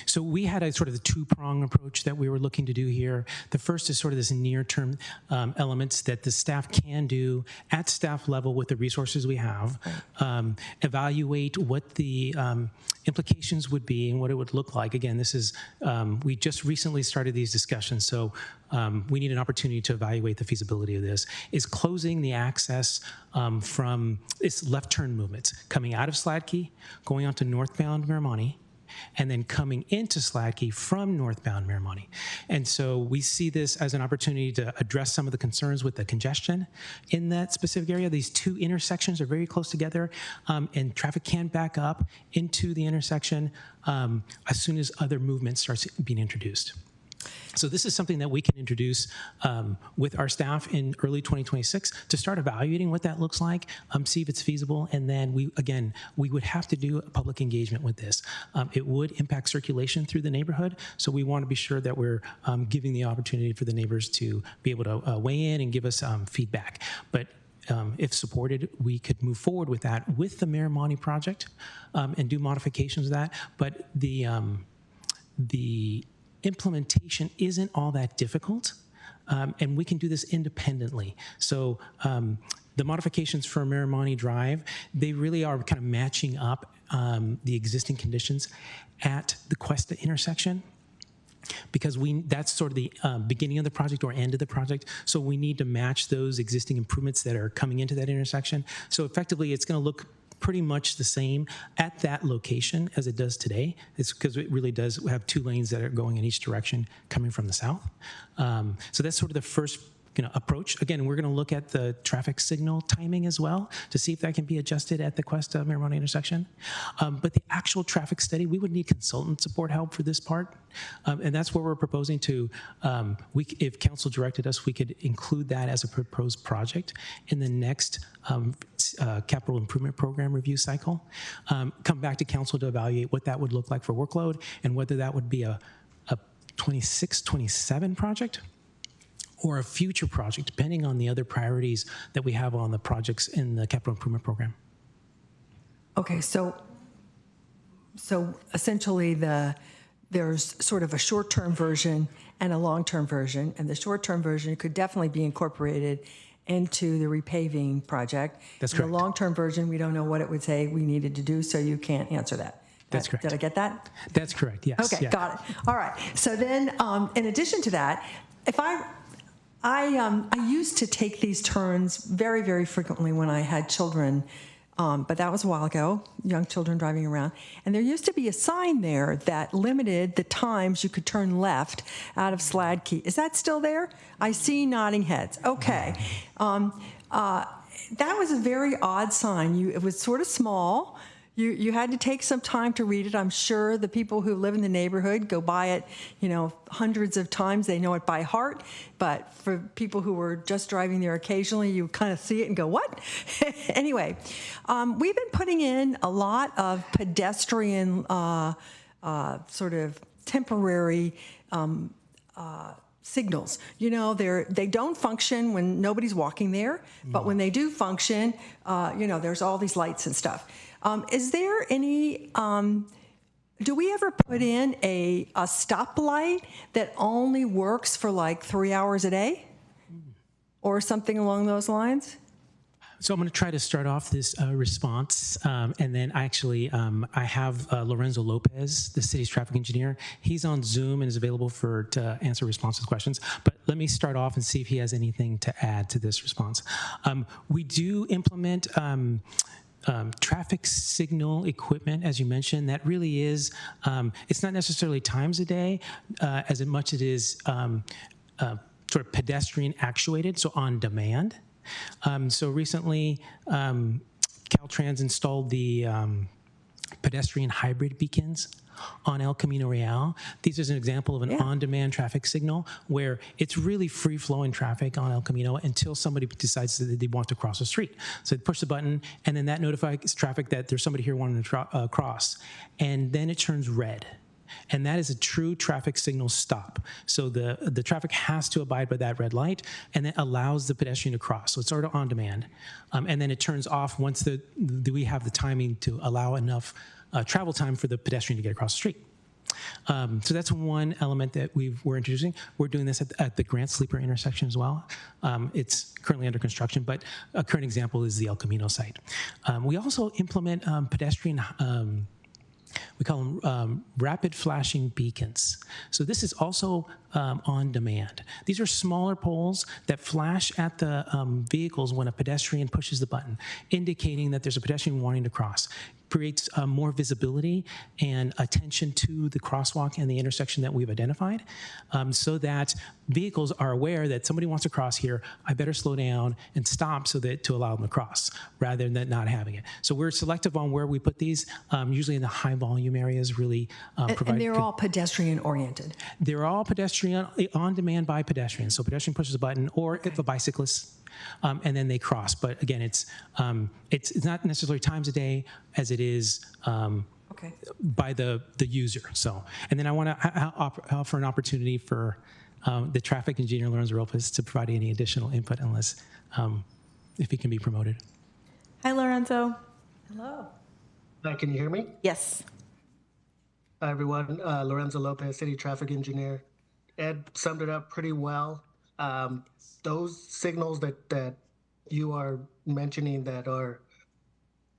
So we had a sort of the two-prong approach that we were looking to do here. The first is sort of this near-term elements that the staff can do at staff level with the resources we have, evaluate what the implications would be and what it would look like. Again, this is, we just recently started these discussions, so we need an opportunity to evaluate the feasibility of this. Is closing the access from its left turn movements, coming out of Sladkey, going onto northbound Miramonte, and then coming into Sladkey from northbound Miramonte. And so we see this as an opportunity to address some of the concerns with the congestion in that specific area. These two intersections are very close together, and traffic can back up into the intersection as soon as other movement starts being introduced. So this is something that we can introduce with our staff in early 2026 to start evaluating what that looks like, see if it's feasible, and then we would have to do a public engagement with this. It would impact circulation through the neighborhood, so we want to be sure that we're giving the opportunity for the neighbors to be able to weigh in and give us feedback. But if supported, we could move forward with that with the Miramonte project and do modifications of that. But the implementation isn't all that difficult, and we can do this independently. So the modifications for Miramonte Drive, they really are kind of matching up the existing conditions at the Cuesta intersection, because that's sort of the beginning of the project or end of the project. So we need to match those existing improvements that are coming into that intersection. So effectively, it's going to look pretty much the same at that location as it does today. It's because it really does have two lanes that are going in each direction coming from the south. So that's sort of the first approach. Again, we're going to look at the traffic signal timing as well to see if that can be adjusted at the Cuesta Miramonte intersection. But the actual traffic study, we would need consultant support help for this part. And that's where we're proposing to, if council directed us, we could include that as a proposed project in the next capital improvement program review cycle. Come back to council to evaluate what that would look like for workload and whether that would be a 26, 27 project or a future project, depending on the other priorities that we have on the projects in the capital improvement program. Okay, so essentially there's sort of a short-term version and a long-term version, and the short-term version could definitely be incorporated into the repaving project. That's correct. The long-term version, we don't know what it would say we needed to do, so you can't answer that. That's correct. Did I get that? That's correct, yes. Okay, yeah. got it. All right, so then in addition to that, if I used to take these turns very, very frequently when I had children, but that was a while ago, young children driving around. And there used to be a sign there that limited the times you could turn left out of Sladkey. Is that still there? I see nodding heads. Okay. That was a very odd sign. It was sort of small. You had to take some time to read it. I'm sure the people who live in the neighborhood go by it, hundreds of times. They know it by heart. But for people who were just driving there occasionally, you kind of see it and go, what? Anyway, we've been putting in a lot of pedestrian sort of temporary signals. They don't function when nobody's walking there, but when they do function, there's all these lights and stuff. Is there any, do we ever put in a stoplight that only works for like 3 hours a day or something along those lines? So I'm going to try to start off this response, and then I have Lorenzo Lopez, the city's traffic engineer. He's on Zoom and is available to answer responses questions. But let me start off and see if he has anything to add to this response. We do implement traffic signal equipment, as you mentioned. That really is, it's not necessarily times a day as much as it is sort of pedestrian actuated, so on demand. So recently, Caltrans installed the pedestrian hybrid beacons on El Camino Real. This is an example of an on-demand traffic signal where it's really free-flowing traffic on El Camino until somebody decides that they want to cross the street. So they push the button, and then that notifies traffic that there's somebody here wanting to cross, and then it turns red. And that is a true traffic signal stop. So the traffic has to abide by that red light, and it allows the pedestrian to cross. So it's sort of on demand. And then it turns off once we have the timing to allow enough travel time for the pedestrian to get across the street. So that's one element that we're introducing. We're doing this at the Grant Sleeper intersection as well. It's currently under construction, but a current example is the El Camino site. We also implement pedestrian we call them rapid flashing beacons. So this is also on demand. These are smaller poles that flash at the vehicles when a pedestrian pushes the button, indicating that there's a pedestrian wanting to cross. Creates more visibility and attention to the crosswalk and the intersection that we've identified, so that vehicles are aware that somebody wants to cross here, I better slow down and stop so that to allow them to cross, rather than not having it. So we're selective on where we put these, usually in the high volume areas, really provide. And they're all pedestrian oriented? They're all pedestrian, on demand by pedestrians. So pedestrian pushes a button, or if a bicyclist, and then they cross. But again, it's not necessarily times a day as it is by the user. So, and then I want to offer an opportunity for the traffic engineer, Lorenzo Ropes, to provide any additional input, unless if he can be promoted. Hi, Lorenzo. Hello. Hi, can you hear me? Yes. Hi, everyone. Lorenzo Lopez, City Traffic Engineer. Ed summed it up pretty well. Those signals that you are mentioning that are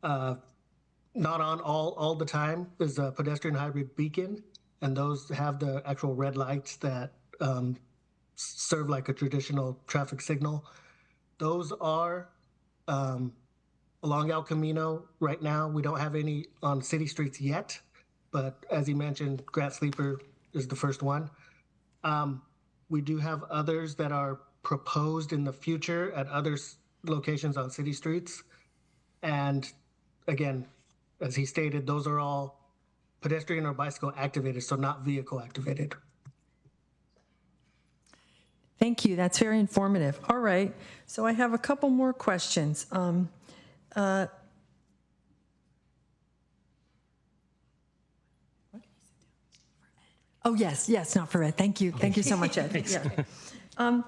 not on all the time is a pedestrian hybrid beacon, and those have the actual red lights that serve like a traditional traffic signal. Those are along El Camino right now. We don't have any on city streets yet, but as you mentioned, Grant Sleeper is the first one. We do have others that are proposed in the future at other locations on city streets. And again, as he stated, those are all pedestrian or bicycle activated, so not vehicle activated. Thank you. That's very informative. All right. So I have a couple more questions. Oh, yes, not for Ed. Thank you. Thank you so much, Ed. Yeah.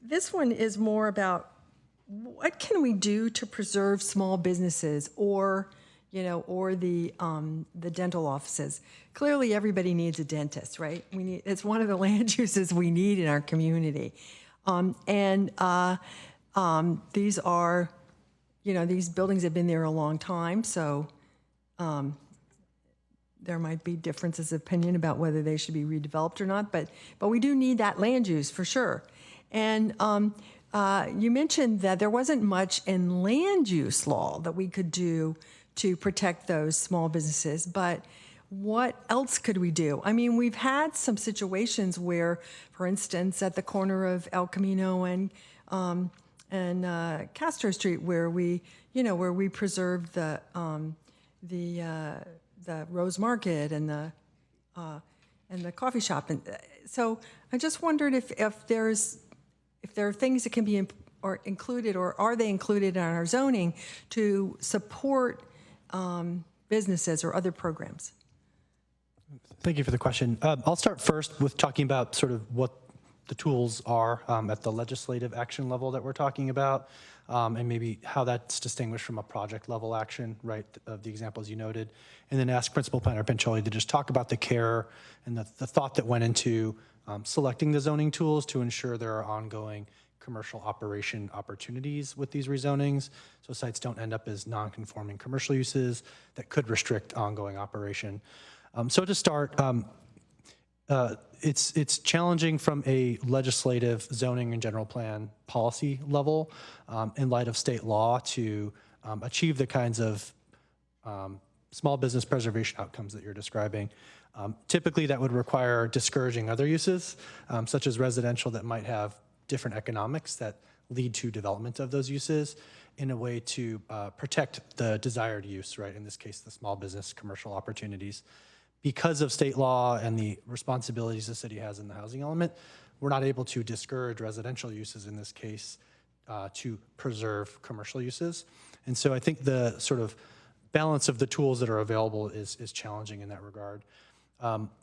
This one is more about what can we do to preserve small businesses or the dental offices. Clearly, everybody needs a dentist, right? It's one of the land uses we need in our community. These are, these buildings have been there a long time, so there might be differences of opinion about whether they should be redeveloped or not, but we do need that land use for sure. And you mentioned that there wasn't much in land use law that we could do to protect those small businesses, but what else could we do? I mean, we've had some situations where, for instance, at the corner of El Camino and Castro Street, where we preserved the Rose Market and the coffee shop, and so I just wondered if there are things that can be included, or are they included in our zoning to support businesses or other programs? Thank you for the question. I'll start first with talking about sort of what the tools are at the legislative action level that we're talking about, and maybe how that's distinguished from a project level action, right, of the examples you noted, and then ask Principal Planner Pincholi to just talk about the care and the thought that went into selecting the zoning tools to ensure there are ongoing commercial operation opportunities with these rezonings, so sites don't end up as non-conforming commercial uses that could restrict ongoing operation. So to start, it's challenging from a legislative zoning and general plan policy level in light of state law to achieve the kinds of small business preservation outcomes that you're describing. Typically, that would require discouraging other uses, such as residential, that might have different economics that lead to development of those uses in a way to protect the desired use, right? In this case, the small business commercial opportunities. because of state law and the responsibilities the city has in the housing element, we're not able to discourage residential uses in this case to preserve commercial uses. And so I think the sort of balance of the tools that are available is challenging in that regard.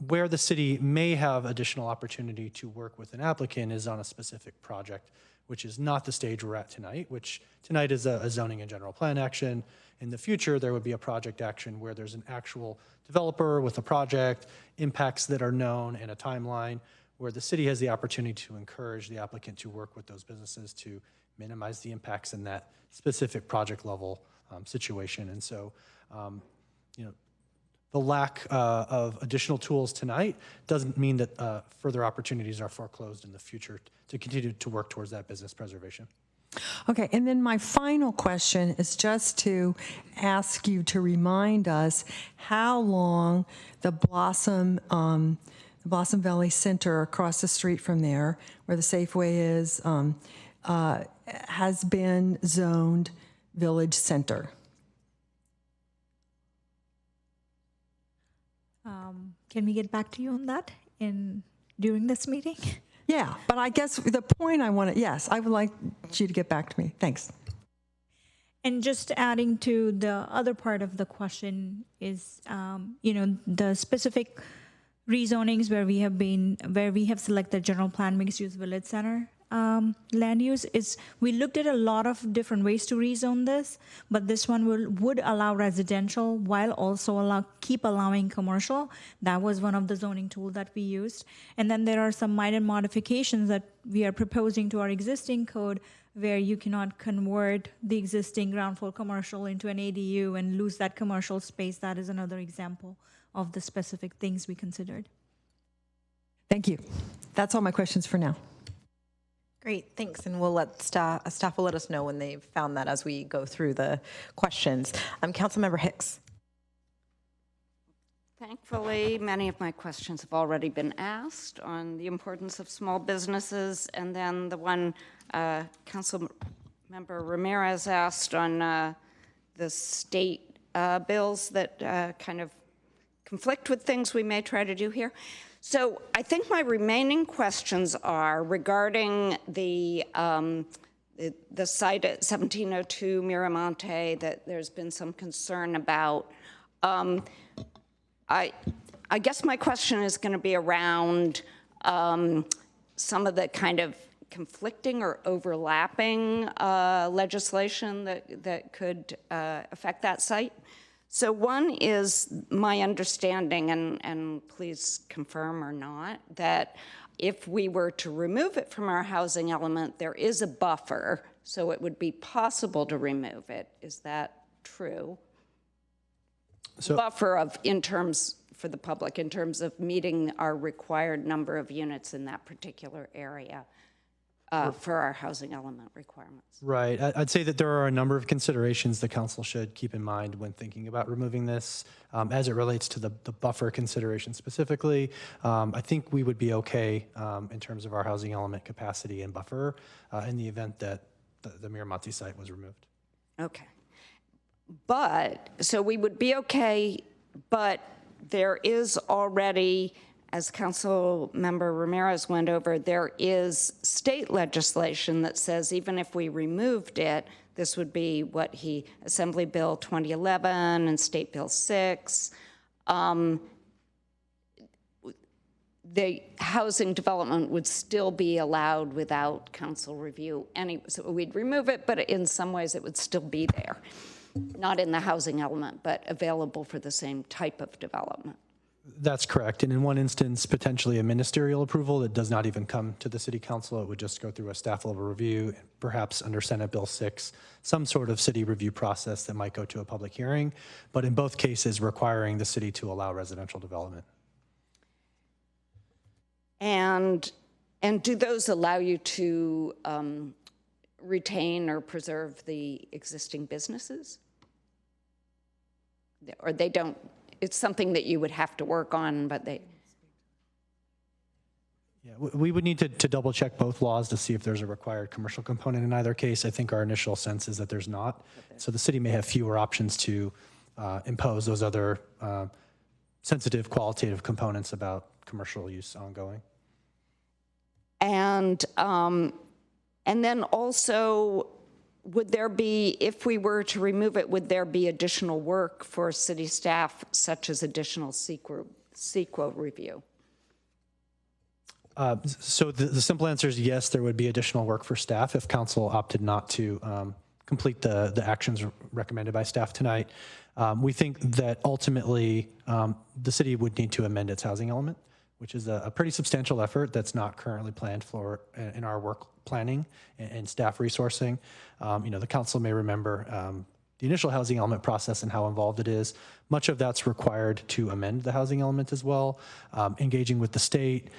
Where the city may have additional opportunity to work with an applicant is on a specific project, which is not the stage we're at tonight, which tonight is a zoning and general plan action. In the future, there would be a project action where there's an actual developer with a project, impacts that are known, and a timeline, where the city has the opportunity to encourage the applicant to work with those businesses to minimize the impacts in that specific project level situation. And so, you know, the lack of additional tools tonight doesn't mean that further opportunities are foreclosed in the future to continue to work towards that business preservation. Okay, and then my final question is just to ask you to remind us how long the Blossom Valley Center across the street from there, where the Safeway is, has been zoned Village Center. Can we get back to you on that during this meeting? Yeah, but I guess the point I want to, yes, I would like you to get back to me. Thanks. And just adding to the other part of the question is, you know, the specific rezonings where we have selected general plan mixed use village center land use is we looked at a lot of different ways to rezone this, but this one would allow residential while also keep allowing commercial. That was one of the zoning tools that we used. And then there are some minor modifications that we are proposing to our existing code where you cannot convert the existing ground floor commercial into an ADU and lose that commercial space. That is another example of the specific things we considered. Thank you. That's all my questions for now. Great, thanks. And we'll let staff will let us know when they've found that as we go through the questions. Councilmember Hicks. Thankfully, many of my questions have already been asked on the importance of small businesses, and then the one Councilmember Ramirez asked on the state bills that kind of conflict with things we may try to do here. So I think my remaining questions are regarding the site at 1702 Miramonte that there's been some concern about. I guess my question is going to be around some of the kind of conflicting or overlapping legislation that could affect that site. So one is my understanding, and please confirm or not, that if we were to remove it from our housing element, there is a buffer, so it would be possible to remove it. Is that true? So, buffer of, in terms, for the public, in terms of meeting our required number of units in that particular area for our housing element requirements. Right. I'd say that there are a number of considerations the council should keep in mind when thinking about removing this. As it relates to the buffer consideration specifically, I think we would be okay in terms of our housing element capacity and buffer in the event that the Miramonte site was removed. Okay. But, so we would be okay, but there is already, as Councilmember Ramirez went over, there is state legislation that says even if we removed it, this would be what Assembly Bill 2011 and State Bill 6. The housing development would still be allowed without council review. So we'd remove it, but in some ways it would still be there. Not in the housing element, but available for the same type of development. That's correct. And in one instance, potentially a ministerial approval that does not even come to the city council. It would just go through a staff level review, perhaps under Senate Bill 6, some sort of city review process that might go to a public hearing, but in both cases requiring the city to allow residential development. And do those allow you to retain or preserve the existing businesses? Or they don't, it's something that you would have to work on, but they... Yeah, we would need to double check both laws to see if there's a required commercial component in either case. I think our initial sense is that there's not. So the city may have fewer options to impose those other sensitive qualitative components about commercial use ongoing. And then also, would there be, if we were to remove it, would there be additional work for city staff, such as additional CEQA review? So the simple answer is yes, there would be additional work for staff if council opted not to complete the actions recommended by staff tonight. We think that ultimately the city would need to amend its housing element, which is a pretty substantial effort that's not currently planned for in our work planning and staff resourcing. The council may remember the initial housing element process and how involved it is. Much of that's required to amend the housing element as well, engaging with the state,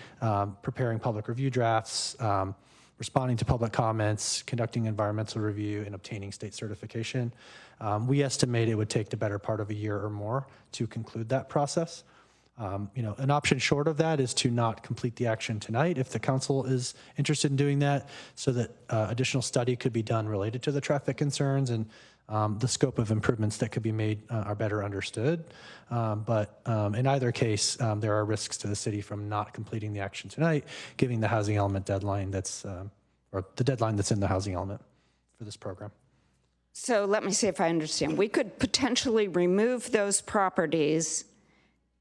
preparing public review drafts, responding to public comments, conducting environmental review, and obtaining state certification. We estimate it would take the better part of a year or more to conclude that process. An option short of that is to not complete the action tonight if the council is interested in doing that, so that additional study could be done related to the traffic concerns and the scope of improvements that could be made are better understood. But in either case, there are risks to the city from not completing the action tonight, given the housing element deadline or the deadline that's in the housing element for this program. So let me see if I understand. We could potentially remove those properties,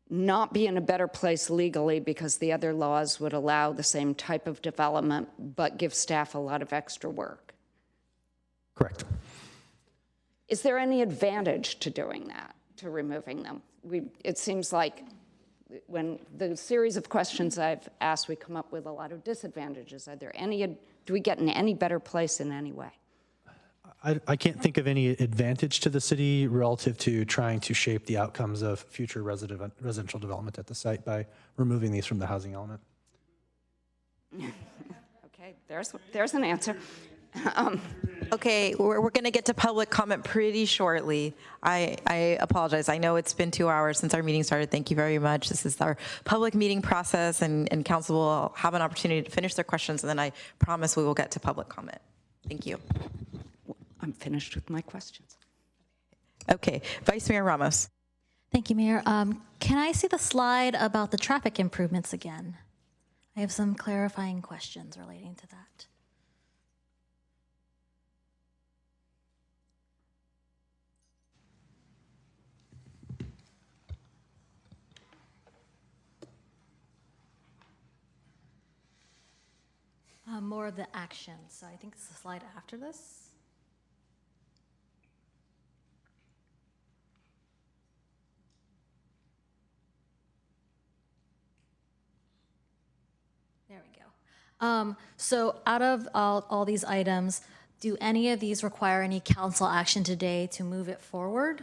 not be in a better place legally because the other laws would allow the same type of development, but give staff a lot of extra work. Correct. Is there any advantage to doing that, to removing them? It seems like when the series of questions I've asked, we come up with a lot of disadvantages. Are there any, do we get in any better place in any way? I can't think of any advantage to the city relative to trying to shape the outcomes of future residential development at the site by removing these from the housing element. Okay, there's an answer. Okay, we're going to get to public comment pretty shortly. I apologize. I know it's been 2 hours since our meeting started. Thank you very much. This is our public meeting process, and council will have an opportunity to finish their questions, and then I promise we will get to public comment. Thank you. I'm finished with my questions. Okay, Vice Mayor Ramos. Thank you, Mayor. Can I see the slide about the traffic improvements again? I have some clarifying questions relating to that. More of the action. So I think it's the slide after this. There we go. So out of all these items, do any of these require any council action today to move it forward?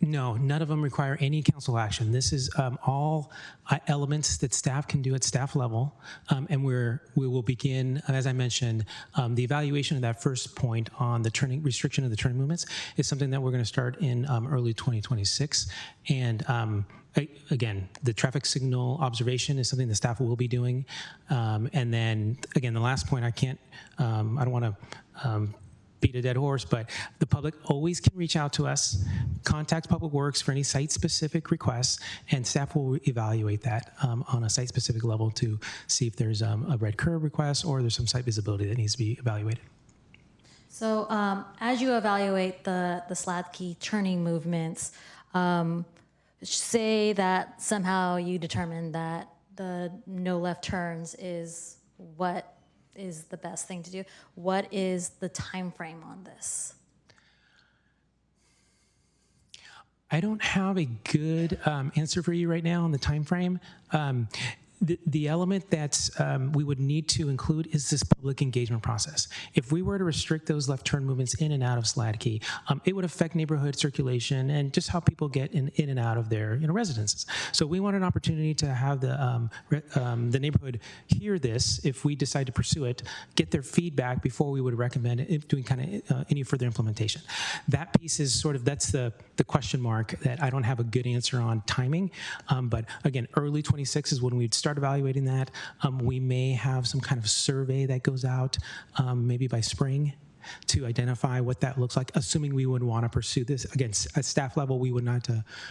No, none of them require any council action. This is all elements that staff can do at staff level, and we will begin, as I mentioned, the evaluation of that first point on the restriction of the turning movements is something that we're going to start in early 2026. And again, the traffic signal observation is something the staff will be doing. And then, again, the last point, I don't want to beat a dead horse, but the public always can reach out to us, contact Public Works for any site-specific requests, and staff will evaluate that on a site-specific level to see if there's a red curb request or there's some site visibility that needs to be evaluated. So as you evaluate the Sladkey turning movements, say that somehow you determine that the no left turns is what is the best thing to do. What is the time frame on this? I don't have a good answer for you right now on the time frame. The element that we would need to include is this public engagement process. If we were to restrict those left turn movements in and out of Sladkey, it would affect neighborhood circulation and just how people get in and out of their residences. So we want an opportunity to have the neighborhood hear this if we decide to pursue it, get their feedback before we would recommend doing kind of any further implementation. That piece is that's the question mark that I don't have a good answer on timing. But again, early 26 is when we'd start evaluating that. We may have some kind of survey that goes out maybe by spring. to identify what that looks like, assuming we would want to pursue this. Again, at staff level, we would not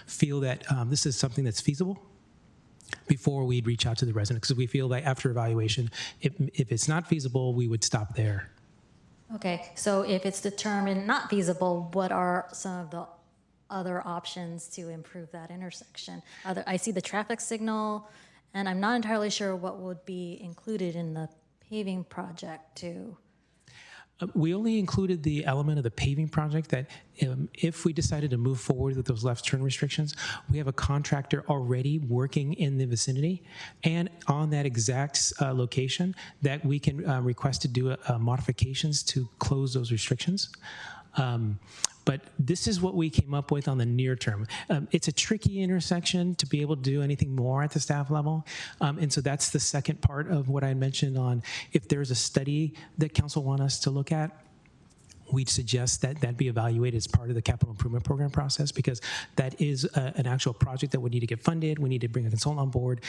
feel that this is something that's feasible before we'd reach out to the resident, because we feel that after evaluation, if it's not feasible, we would stop there. Okay, so if it's determined not feasible, what are some of the other options to improve that intersection? I see the traffic signal, and I'm not entirely sure what would be included in the paving project too. We only included the element of the paving project that if we decided to move forward with those left turn restrictions, we have a contractor already working in the vicinity and on that exact location that we can request to do modifications to close those restrictions. But this is what we came up with on the near term. It's a tricky intersection to be able to do anything more at the staff level. And so that's the second part of what I mentioned on if there's a study that council want us to look at, we'd suggest that that be evaluated as part of the capital improvement program process, because that is an actual project that would need to get funded. We need to bring a consultant on board,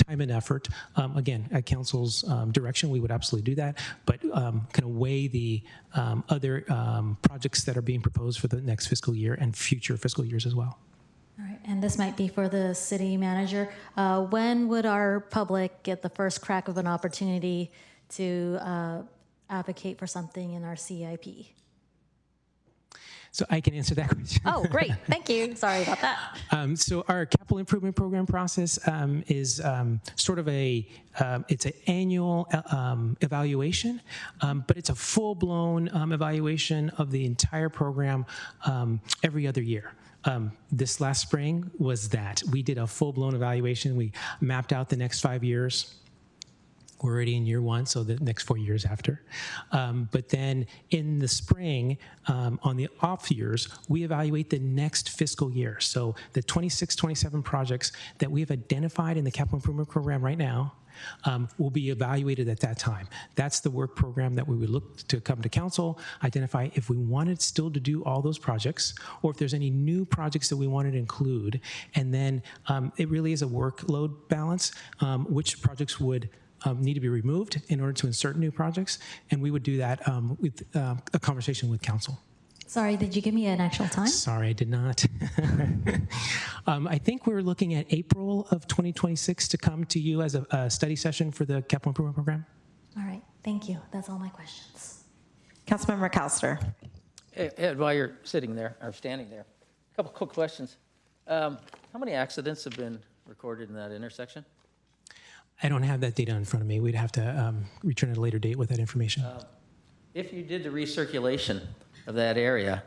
time and effort. Again, at council's direction, we would absolutely do that, but kind of weigh the other projects that are being proposed for the next fiscal year and future fiscal years as well. All right, and this might be for the city manager. When would our public get the first crack of an opportunity to advocate for something in our CIP? So I can answer that question. Oh, great. Thank you. Sorry about that. So our capital improvement program process is sort of it's an annual evaluation, but it's a full-blown evaluation of the entire program every other year. This last spring was that. We did a full-blown evaluation. We mapped out the next 5 years. We're already in year one, so the next 4 years after. But then in the spring, on the off years, we evaluate the next fiscal year. So the 26, 27 projects that we've identified in the capital improvement program right now will be evaluated at that time. That's the work program that we would look to come to council, identify if we wanted still to do all those projects, or if there's any new projects that we wanted to include. And then it really is a workload balance, which projects would need to be removed in order to insert new projects, and we would do that with a conversation with council. Sorry, did you give me an actual time? Sorry, I did not. I think we're looking at April of 2026 to come to you as a study session for the capital improvement program. All right, thank you. That's all my questions. Councilmember McAllister. Ed, while you're sitting there, or standing there, a couple quick questions. How many accidents have been recorded in that intersection? I don't have that data in front of me. We'd have to return at a later date with that information. If you did the recirculation of that area,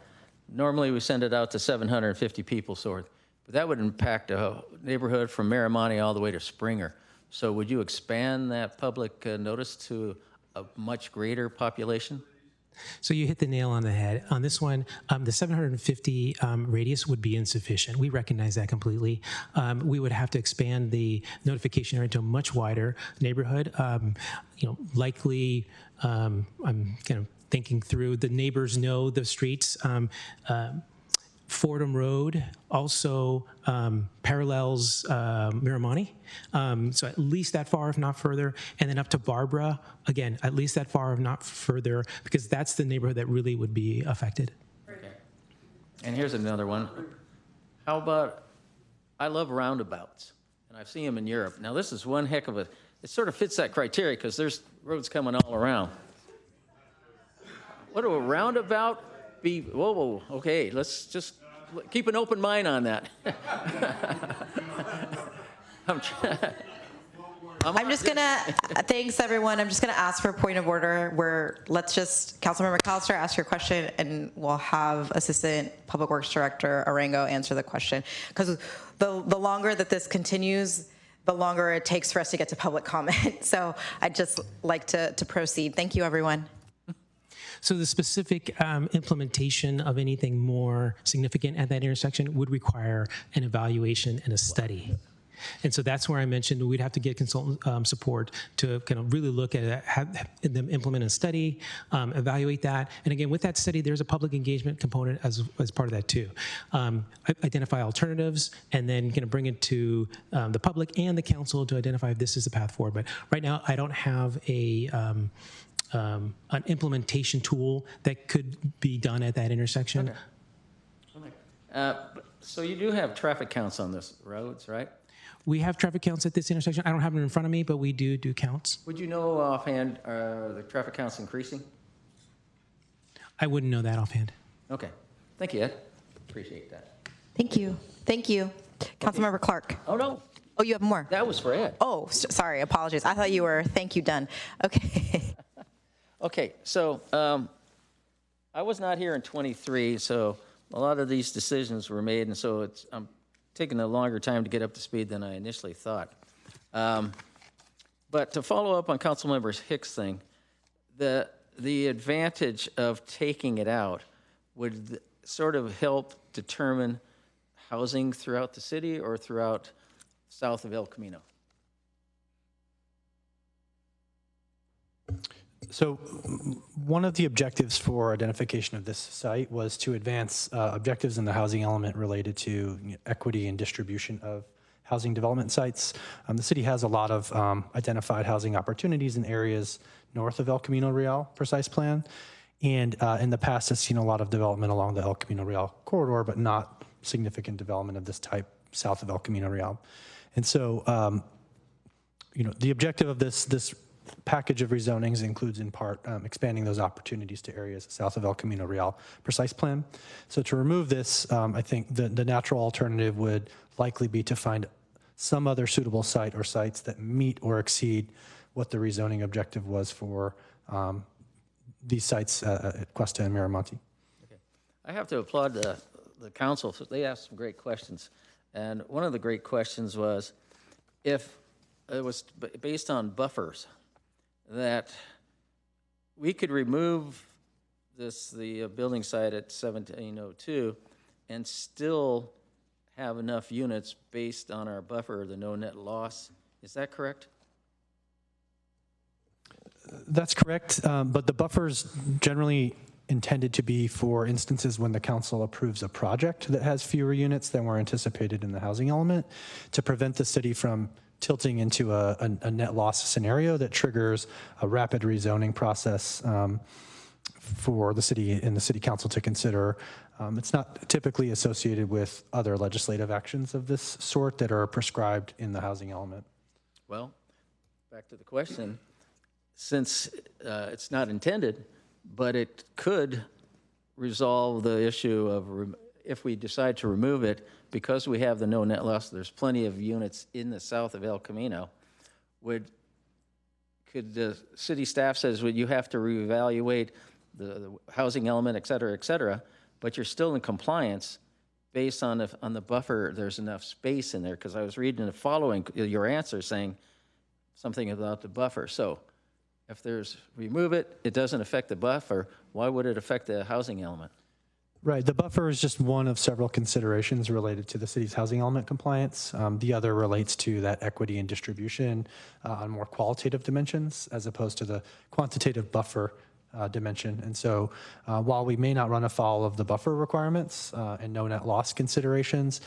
normally we send it out to 750 people, but that would impact a neighborhood from Miramonte all the way to Springer. So would you expand that public notice to a much greater population? So you hit the nail on the head. On this one, the 750 radius would be insufficient. We recognize that completely. We would have to expand the notification area to a much wider neighborhood. Likely, I'm kind of thinking through, the neighbors know the streets. Fordham Road also parallels Miramonte, so at least that far, if not further, and then up to Barbara, again, at least that far, if not further, because that's the neighborhood that really would be affected. Okay. And here's another one. How about, I love roundabouts, and I've seen them in Europe. Now this is one heck of it sort of fits that criteria because there's roads coming all around. What do a roundabout be? Whoa, okay, let's just keep an open mind on that. I'm just gonna, thanks everyone. I'm just gonna ask for a point of order where let's just, Councilmember McAllister, ask your question and we'll have Assistant Public Works Director Arango answer the question. Because the longer that this continues, the longer it takes for us to get to public comment. So I'd just like to proceed. Thank you, everyone. So the specific implementation of anything more significant at that intersection would require an evaluation and a study. And so that's where I mentioned we'd have to get consultant support to kind of really look at it, have them implement a study, evaluate that. And again, with that study, there's a public engagement component as part of that too. Identify alternatives and then kind of bring it to the public and the council to identify if this is the path forward. But right now, I don't have a an implementation tool that could be done at that intersection. Okay. So you do have traffic counts on this roads, right? We have traffic counts at this intersection. I don't have them in front of me, but we do counts. Would you know offhand, are the traffic counts increasing? I wouldn't know that offhand. Okay. Thank you, Ed. Appreciate that. Thank you. Thank you. Councilmember Clark. Oh, no. Oh, you have more? That was for Ed. Oh, sorry. Apologies. I thought you were, thank you, done. Okay. Okay, so I was not here in 23, so a lot of these decisions were made, and so I'm taking a longer time to get up to speed than I initially thought. But to follow up on Councilmember Hicks' thing, the advantage of taking it out would sort of help determine housing throughout the city or throughout south of El Camino. So one of the objectives for identification of this site was to advance objectives in the housing element related to equity and distribution of housing development sites. The city has a lot of identified housing opportunities in areas north of El Camino Real precise plan. And in the past, has seen a lot of development along the El Camino Real corridor, but not significant development of this type south of El Camino Real. And so, the objective of this package of rezonings includes in part expanding those opportunities to areas south of El Camino Real precise plan. So to remove this, I think the natural alternative would likely be to find some other suitable site or sites that meet or exceed what the rezoning objective was for these sites at Cuesta and Miramonte. Okay. I have to applaud the council. They asked some great questions. And one of the great questions was if it was based on buffers, that we could remove the building site at 1702 and still have enough units based on our buffer, the no net loss. Is that correct? That's correct, but the buffer's generally intended to be for instances when the council approves a project that has fewer units than were anticipated in the housing element to prevent the city from tilting into a net loss scenario that triggers a rapid rezoning process for the city and the city council to consider. It's not typically associated with other legislative actions of this sort that are prescribed in the housing element. Well, back to the question, since it's not intended, but it could resolve the issue of if we decide to remove it, because we have the no net loss, there's plenty of units in the south of El Camino. Could the city staff says, well, you have to reevaluate the housing element, et cetera, but you're still in compliance based on the buffer, there's enough space in there, because I was reading the following, your answer saying something about the buffer. So if remove it, it doesn't affect the buffer, why would it affect the housing element? Right, the buffer is just one of several considerations related to the city's housing element compliance. The other relates to that equity and distribution on more qualitative dimensions as opposed to the quantitative buffer dimension. And so while we may not run afoul of the buffer requirements and no net loss considerations,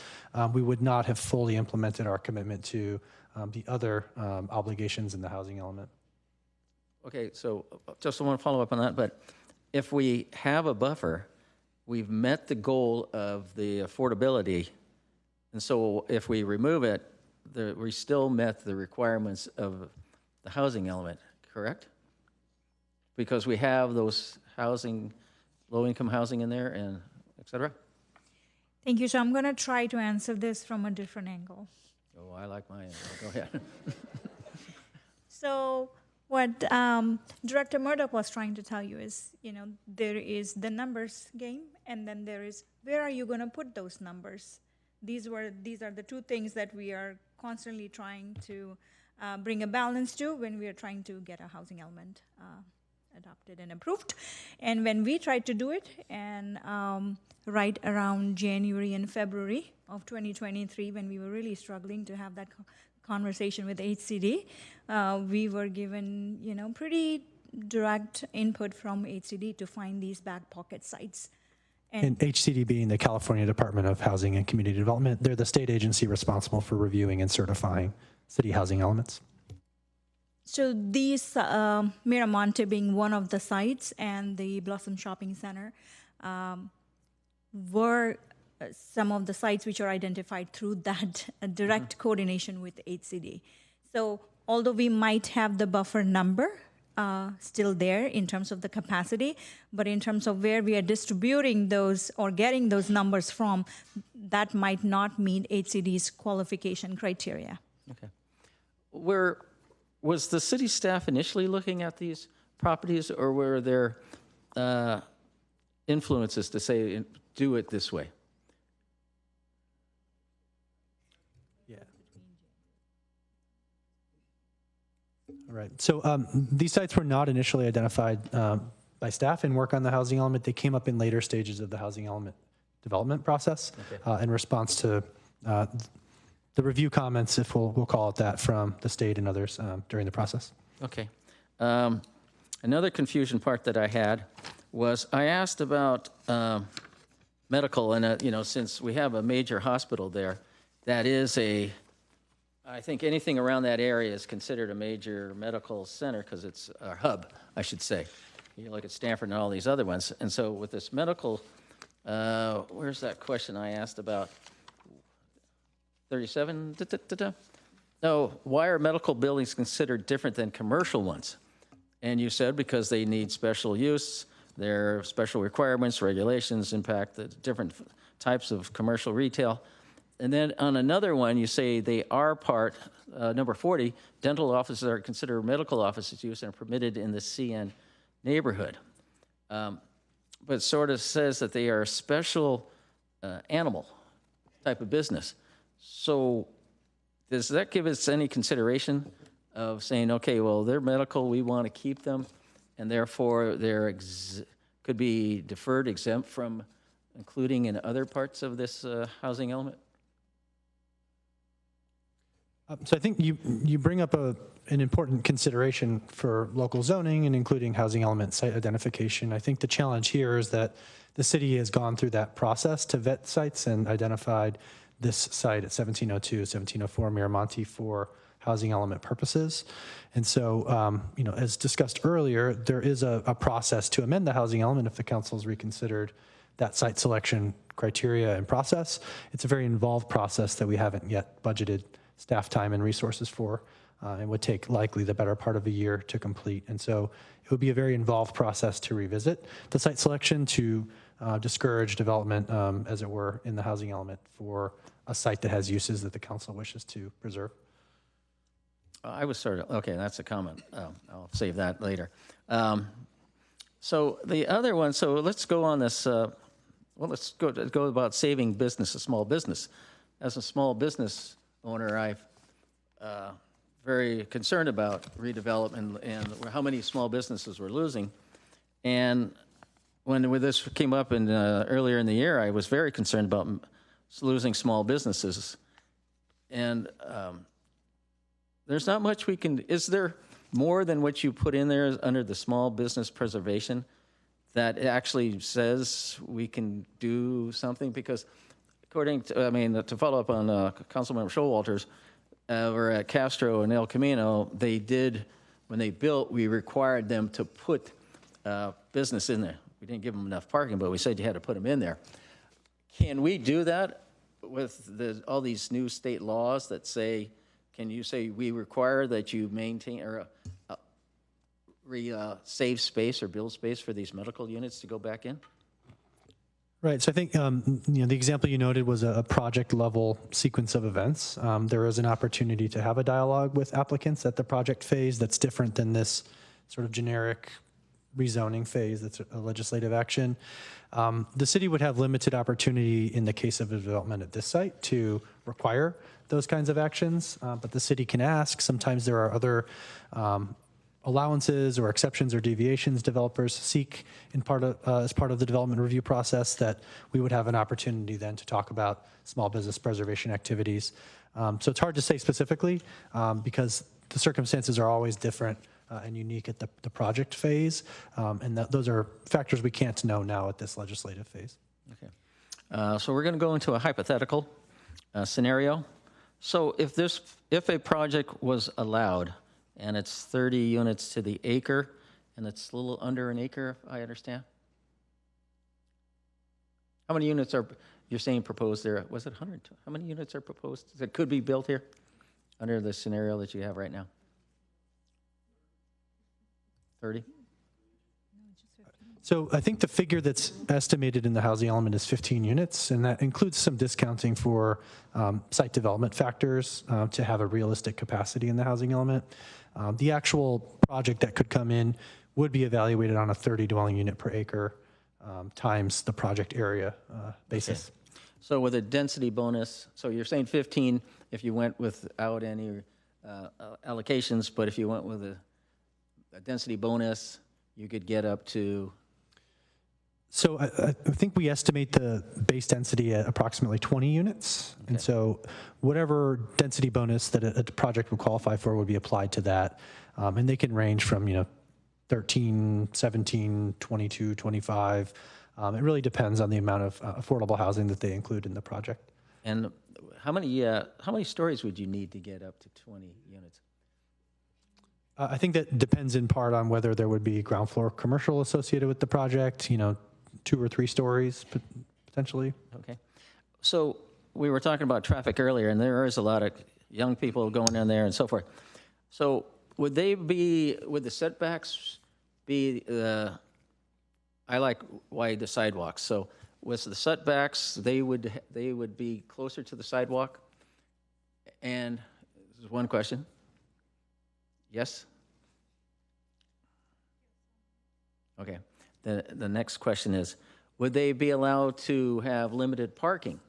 we would not have fully implemented our commitment to the other obligations in the housing element. Okay, so just want to follow up on that, but if we have a buffer, we've met the goal of the affordability, and so if we remove it, we still met the requirements of the housing element, correct? Because we have those low-income housing in there, and et cetera? Thank you. So I'm going to try to answer this from a different angle. Oh, I like my angle. Go ahead. So what Director Murdoch was trying to tell you is, there is the numbers game, and then there is where are you going to put those numbers? These are the two things that we are constantly trying to bring a balance to when we are trying to get a housing element adopted and approved. And when we tried to do it, and right around January and February of 2023, when we were really struggling to have that conversation with HCD, we were given, pretty direct input from HCD to find these back pocket sites. And HCD being the California Department of Housing and Community Development, they're the state agency responsible for reviewing and certifying city housing elements. So these, Miramonte being one of the sites and the Blossom Shopping Center, were some of the sites which are identified through that direct coordination with HCD. So although we might have the buffer number still there in terms of the capacity, but in terms of where we are distributing those or getting those numbers from, that might not meet HCD's qualification criteria. Okay. Was the city staff initially looking at these properties, or were there influences to say, do it this way? Yeah. All right. So these sites were not initially identified by staff in work on the housing element. They came up in later stages of the housing element development process in response to the review comments, if we'll call it that, from the state and others during the process. Okay. Another confusion part that I had was I asked about medical, and since we have a major hospital there, that is I think anything around that area is considered a major medical center because it's a hub, I should say. You look at Stanford and all these other ones. And so with this medical, where's that question I asked about? 37? No, why are medical buildings considered different than commercial ones? And you said because they need special use, their special requirements, regulations impact the different types of commercial retail. And then on another one, you say they are part, number 40, dental offices are considered medical offices use and are permitted in the CN neighborhood. But sort of says that they are a special animal type of business. So does that give us any consideration of saying, okay, well, they're medical, we want to keep them, and therefore they're could be deferred, exempt from including in other parts of this housing element? So I think you bring up an important consideration for local zoning and including housing element site identification. I think the challenge here is that the city has gone through that process to vet sites and identified this site at 1702, 1704 Miramonte for housing element purposes. And so, as discussed earlier, there is a process to amend the housing element if the council's reconsidered that site selection criteria and process. It's a very involved process that we haven't yet budgeted staff time and resources for, and would take likely the better part of a year to complete. And so it would be a very involved process to revisit the site selection to discourage development, as it were, in the housing element for a site that has uses that the council wishes to preserve. I was sort of, okay, that's a comment. I'll save that later. So the other one, so let's go on this, let's go about saving business, a small business. As a small business owner, I'm very concerned about redevelopment and how many small businesses we're losing. And when this came up earlier in the year, I was very concerned about losing small businesses. And there's not much we can, is there more than what you put in there under the small business preservation that actually says we can do something? Because according to, to follow up on Councilmember Showalter's, or at Castro and El Camino, they did, when they built, we required them to put business in there. We didn't give them enough parking, but we said you had to put them in there. Can we do that with all these new state laws that say, can you say we require that you maintain or save space or build space for these medical units to go back in? Right. So I think the example you noted was a project level sequence of events. There is an opportunity to have a dialogue with applicants at the project phase that's different than this sort of generic rezoning phase that's a legislative action. The city would have limited opportunity in the case of a development at this site to require those kinds of actions, but the city can ask. Sometimes there are other allowances or exceptions or deviations developers seek as part of the development review process that we would have an opportunity then to talk about small business preservation activities. So it's hard to say specifically because the circumstances are always different and unique at the project phase, and those are factors we can't know now at this legislative phase. Okay. So we're going to go into a hypothetical scenario. So if a project was allowed and it's 30 units to the acre, and it's a little under an acre, if I understand. How many units are, you're saying proposed there? Was it 100? How many units are proposed that could be built here under the scenario that you have right now? 30? So I think the figure that's estimated in the housing element is 15 units, and that includes some discounting for site development factors to have a realistic capacity in the housing element. The actual project that could come in would be evaluated on a 30 dwelling unit per acre times the project area basis. Okay. So with a density bonus, so you're saying 15 if you went without any allocations, but if you went with a density bonus, you could get up to. So I think we estimate the base density at approximately 20 units. Okay. And so whatever density bonus that a project would qualify for would be applied to that. And they can range from, 13, 17, 22, 25. It really depends on the amount of affordable housing that they include in the project. And how many stories would you need to get up to 20 units? I think that depends in part on whether there would be ground floor commercial associated with the project, 2 or 3 stories potentially. Okay. So we were talking about traffic earlier, and there is a lot of young people going in there and so forth. So would the setbacks be, I like wide sidewalks. So with the setbacks, they would be closer to the sidewalk? And this is one question. Yes? Okay. The next question is, would they be allowed to have limited parking?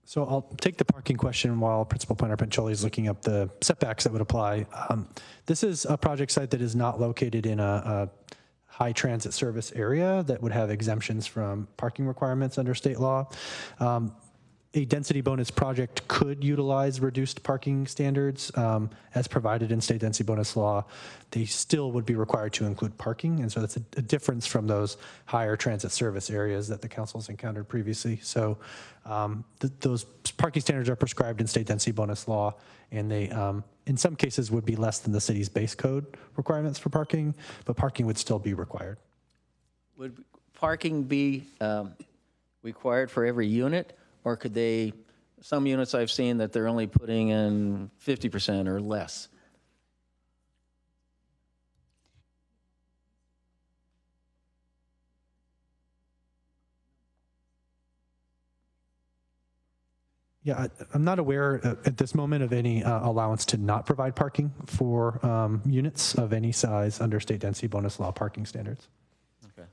So I'll take the parking question while Principal Planner Pincioli is looking up the setbacks that would apply. This is a project site that is not located in a high transit service area that would have exemptions from parking requirements under state law. A density bonus project could utilize reduced parking standards as provided in state density bonus law. They still would be required to include parking, and so that's a difference from those higher transit service areas that the council's encountered previously. So those parking standards are prescribed in state density bonus law, and they in some cases would be less than the city's base code requirements for parking, but parking would still be required. Would parking be required for every unit? Or could they, some units I've seen that they're only putting in 50% or less? Yeah, I'm not aware at this moment of any allowance to not provide parking for units of any size under state density bonus law parking standards. Okay.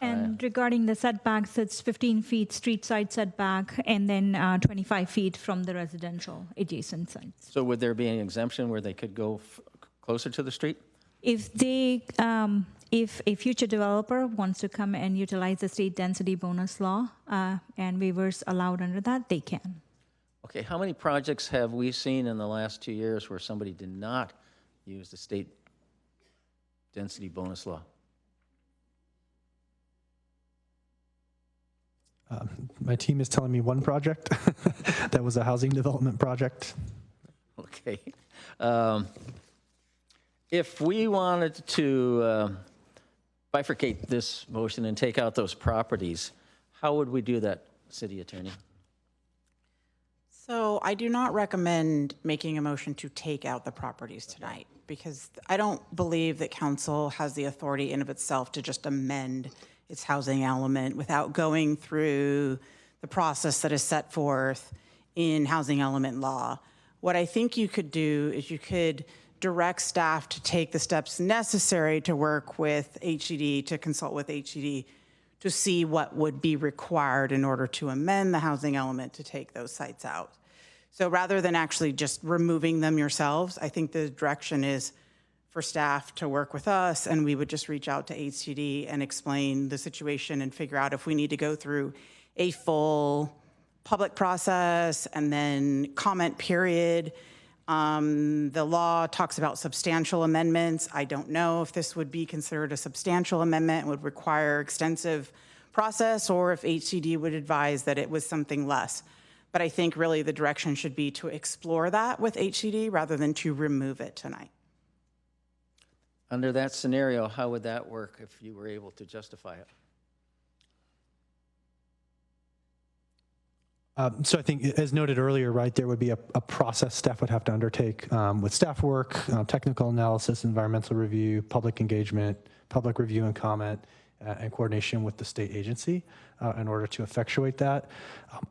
And regarding the setbacks, it's 15 feet street side setback and then 25 feet from the residential adjacent sites. So would there be an exemption where they could go closer to the street? If they, if a future developer wants to come and utilize the state density bonus law and waivers allowed under that, they can. Okay, how many projects have we seen in the last 2 years where somebody did not use the state density bonus law? My team is telling me one project. That was a housing development project. Okay. If we wanted to bifurcate this motion and take out those properties, how would we do that, City Attorney? So I do not recommend making a motion to take out the properties tonight because I don't believe that council has the authority in of itself to just amend its housing element without going through the process that is set forth in housing element law. What I think you could do is you could direct staff to take the steps necessary to work with HCD, to consult with HCD, to see what would be required in order to amend the housing element to take those sites out. So rather than actually just removing them yourselves, I think the direction is for staff to work with us, and we would just reach out to HCD and explain the situation and figure out if we need to go through a full public process and then comment period. The law talks about substantial amendments. I don't know if this would be considered a substantial amendment, would require extensive process, or if HCD would advise that it was something less. But I think really the direction should be to explore that with HCD rather than to remove it tonight. Under that scenario, how would that work if you were able to justify it? So I think, as noted earlier, right, there would be a process staff would have to undertake with staff work, technical analysis, environmental review, public engagement, public review and comment, and coordination with the state agency in order to effectuate that.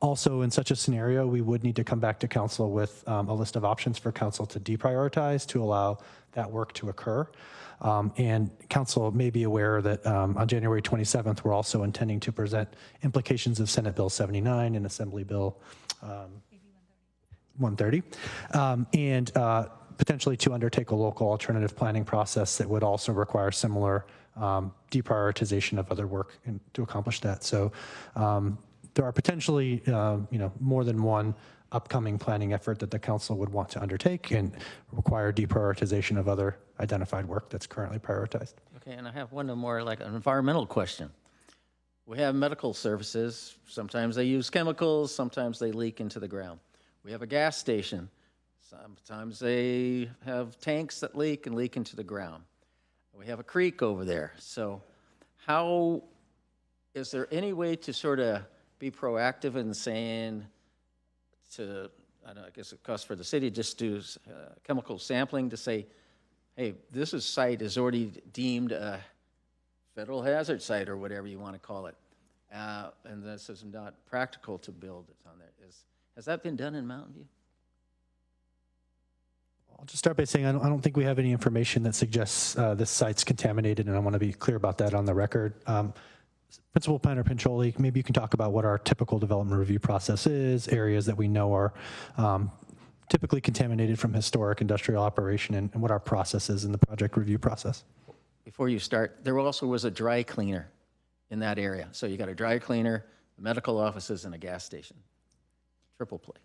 Also, in such a scenario, we would need to come back to council with a list of options for council to deprioritize to allow that work to occur. And council may be aware that on January 27th, we're also intending to present implications of Senate Bill 79 and Assembly Bill 130, and potentially to undertake a local alternative planning process that would also require similar deprioritization of other work to accomplish that. So there are potentially more than one upcoming planning effort that the council would want to undertake and require deprioritization of other identified work that's currently prioritized. Okay, and I have one more, like an environmental question. We have medical services. Sometimes they use chemicals, sometimes they leak into the ground. We have a gas station. Sometimes they have tanks that leak and leak into the ground. We have a creek over there. So how, is there any way to sort of be proactive in saying to, I guess it costs for the city, just do chemical sampling to say, hey, this site is already deemed a federal hazard site or whatever you want to call it, and this is not practical to build it on there. Has that been done in Mountain View? I'll just start by saying I don't think we have any information that suggests this site's contaminated, and I want to be clear about that on the record. Principal Planner Pincholi, maybe you can talk about what our typical development review process is, areas that we know are typically contaminated from historic industrial operation, and what our process is in the project review process. Before you start, there also was a dry cleaner in that area. So you got a dry cleaner, medical offices, and a gas station. Triple play.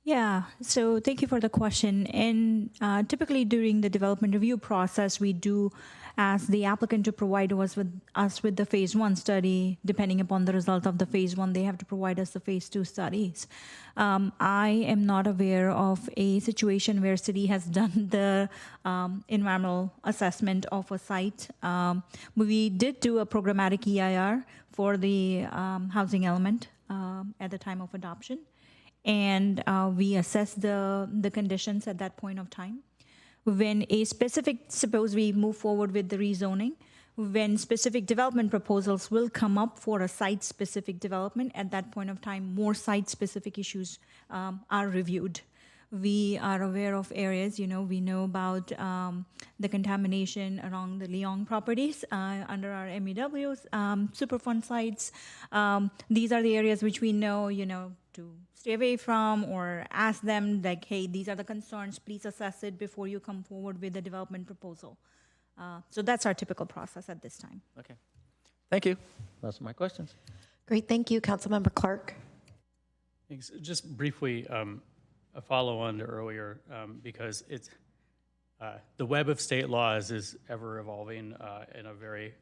Yeah, so thank you for the question. And typically during the development review process, we do ask the applicant to provide us with the phase 1 study. Depending upon the result of the phase 1, they have to provide us the phase 2 studies. I am not aware of a situation where city has done the environmental assessment of a site. We did do a programmatic EIR for the housing element at the time of adoption. And we assess the conditions at that point of time. When a specific, suppose we move forward with the rezoning, when specific development proposals will come up for a site-specific development, at that point of time, more site-specific issues are reviewed. We are aware of areas, we know about the contamination around the Leong properties under our MEWs, Superfund sites. These are the areas which we know, to stay away from, or ask them like, hey, these are the concerns, please assess it before you come forward with the development proposal. So that's our typical process at this time. Okay. Thank you. Those are my questions. Great, thank you. Councilmember Clark. Thanks. Just briefly, a follow-on to earlier, because it's the web of state laws is ever evolving in a very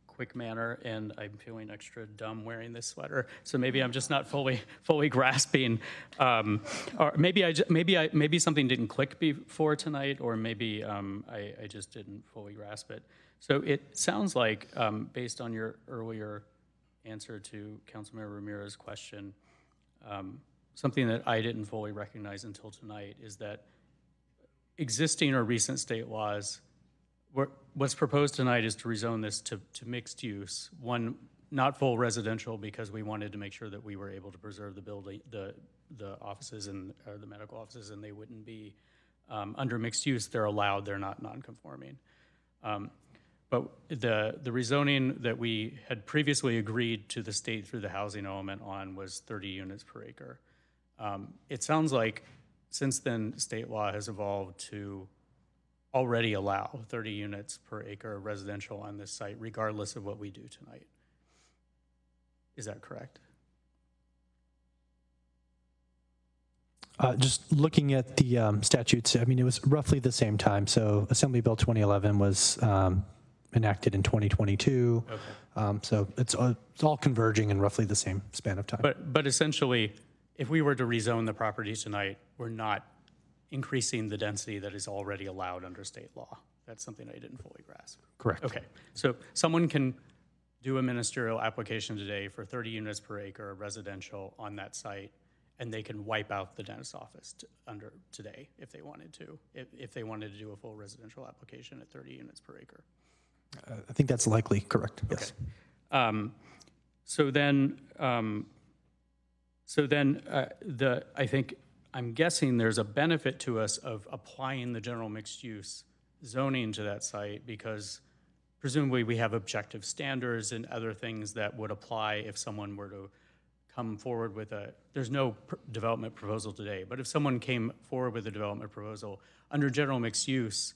quick manner, and I'm feeling extra dumb wearing this sweater. So maybe I'm just not fully grasping, or maybe something didn't click before tonight, or maybe I just didn't fully grasp it. So it sounds like, based on your earlier answer to Councilmember Ramirez's question, something that I didn't fully recognize until tonight is that existing or recent state laws, what's proposed tonight is to rezone this to mixed use, one not full residential, because we wanted to make sure that we were able to preserve the building, the offices or the medical offices, and they wouldn't be under mixed use. They're allowed. They're not non-conforming. But the rezoning that we had previously agreed to the state through the housing element on was 30 units per acre. It sounds like since then state law has evolved to already allow 30 units per acre residential on this site, regardless of what we do tonight. Is that correct? Just looking at the statutes, I mean, it was roughly the same time. So Assembly Bill 2011 was enacted in 2022. Okay. So it's all converging in roughly the same span of time. But essentially, if we were to rezone the property tonight, we're not increasing the density that is already allowed under state law. That's something I didn't fully grasp. Correct. Okay, so someone can do a ministerial application today for 30 units per acre residential on that site, and they can wipe out the dentist office under today if they wanted to, if they wanted to do a full residential application at 30 units per acre. I think that's likely correct. Yes. Okay. I think I'm guessing there's a benefit to us of applying the general mixed use zoning to that site because presumably we have objective standards and other things that would apply if someone were to come forward with there's no development proposal today, but if someone came forward with a development proposal under general mixed use,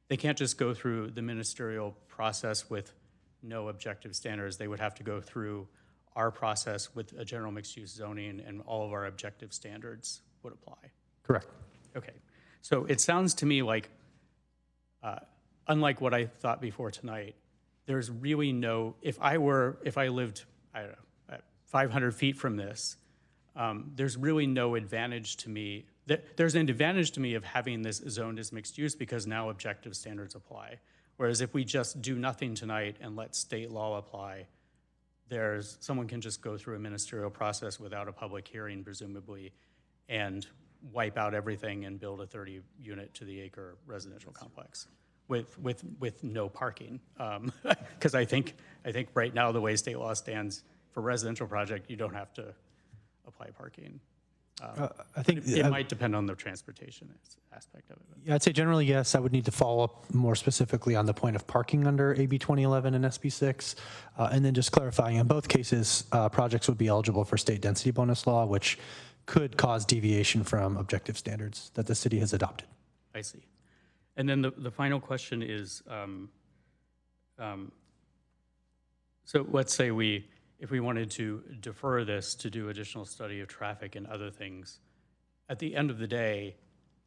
they can't just go through the ministerial process with no objective standards. They would have to go through our process with a general mixed use zoning and all of our objective standards would apply. Correct. Okay, so it sounds to me like, unlike what I thought before tonight, there's really no, if I lived, I don't know, 500 feet from this, there's really no advantage to me. There's an advantage to me of having this zoned as mixed use because now objective standards apply. Whereas if we just do nothing tonight and let state law apply, someone can just go through a ministerial process without a public hearing, presumably, and wipe out everything and build a 30 unit to the acre residential complex with no parking. Because I think right now the way state law stands for residential project, you don't have to apply parking. I think it might depend on the transportation aspect of it. Yeah, I'd say generally yes. I would need to follow up more specifically on the point of parking under AB 2011 and SB 6, and then just clarifying in both cases, projects would be eligible for state density bonus law, which could cause deviation from objective standards that the city has adopted. I see. And then the final question is, so let's say if we wanted to defer this to do additional study of traffic and other things, at the end of the day,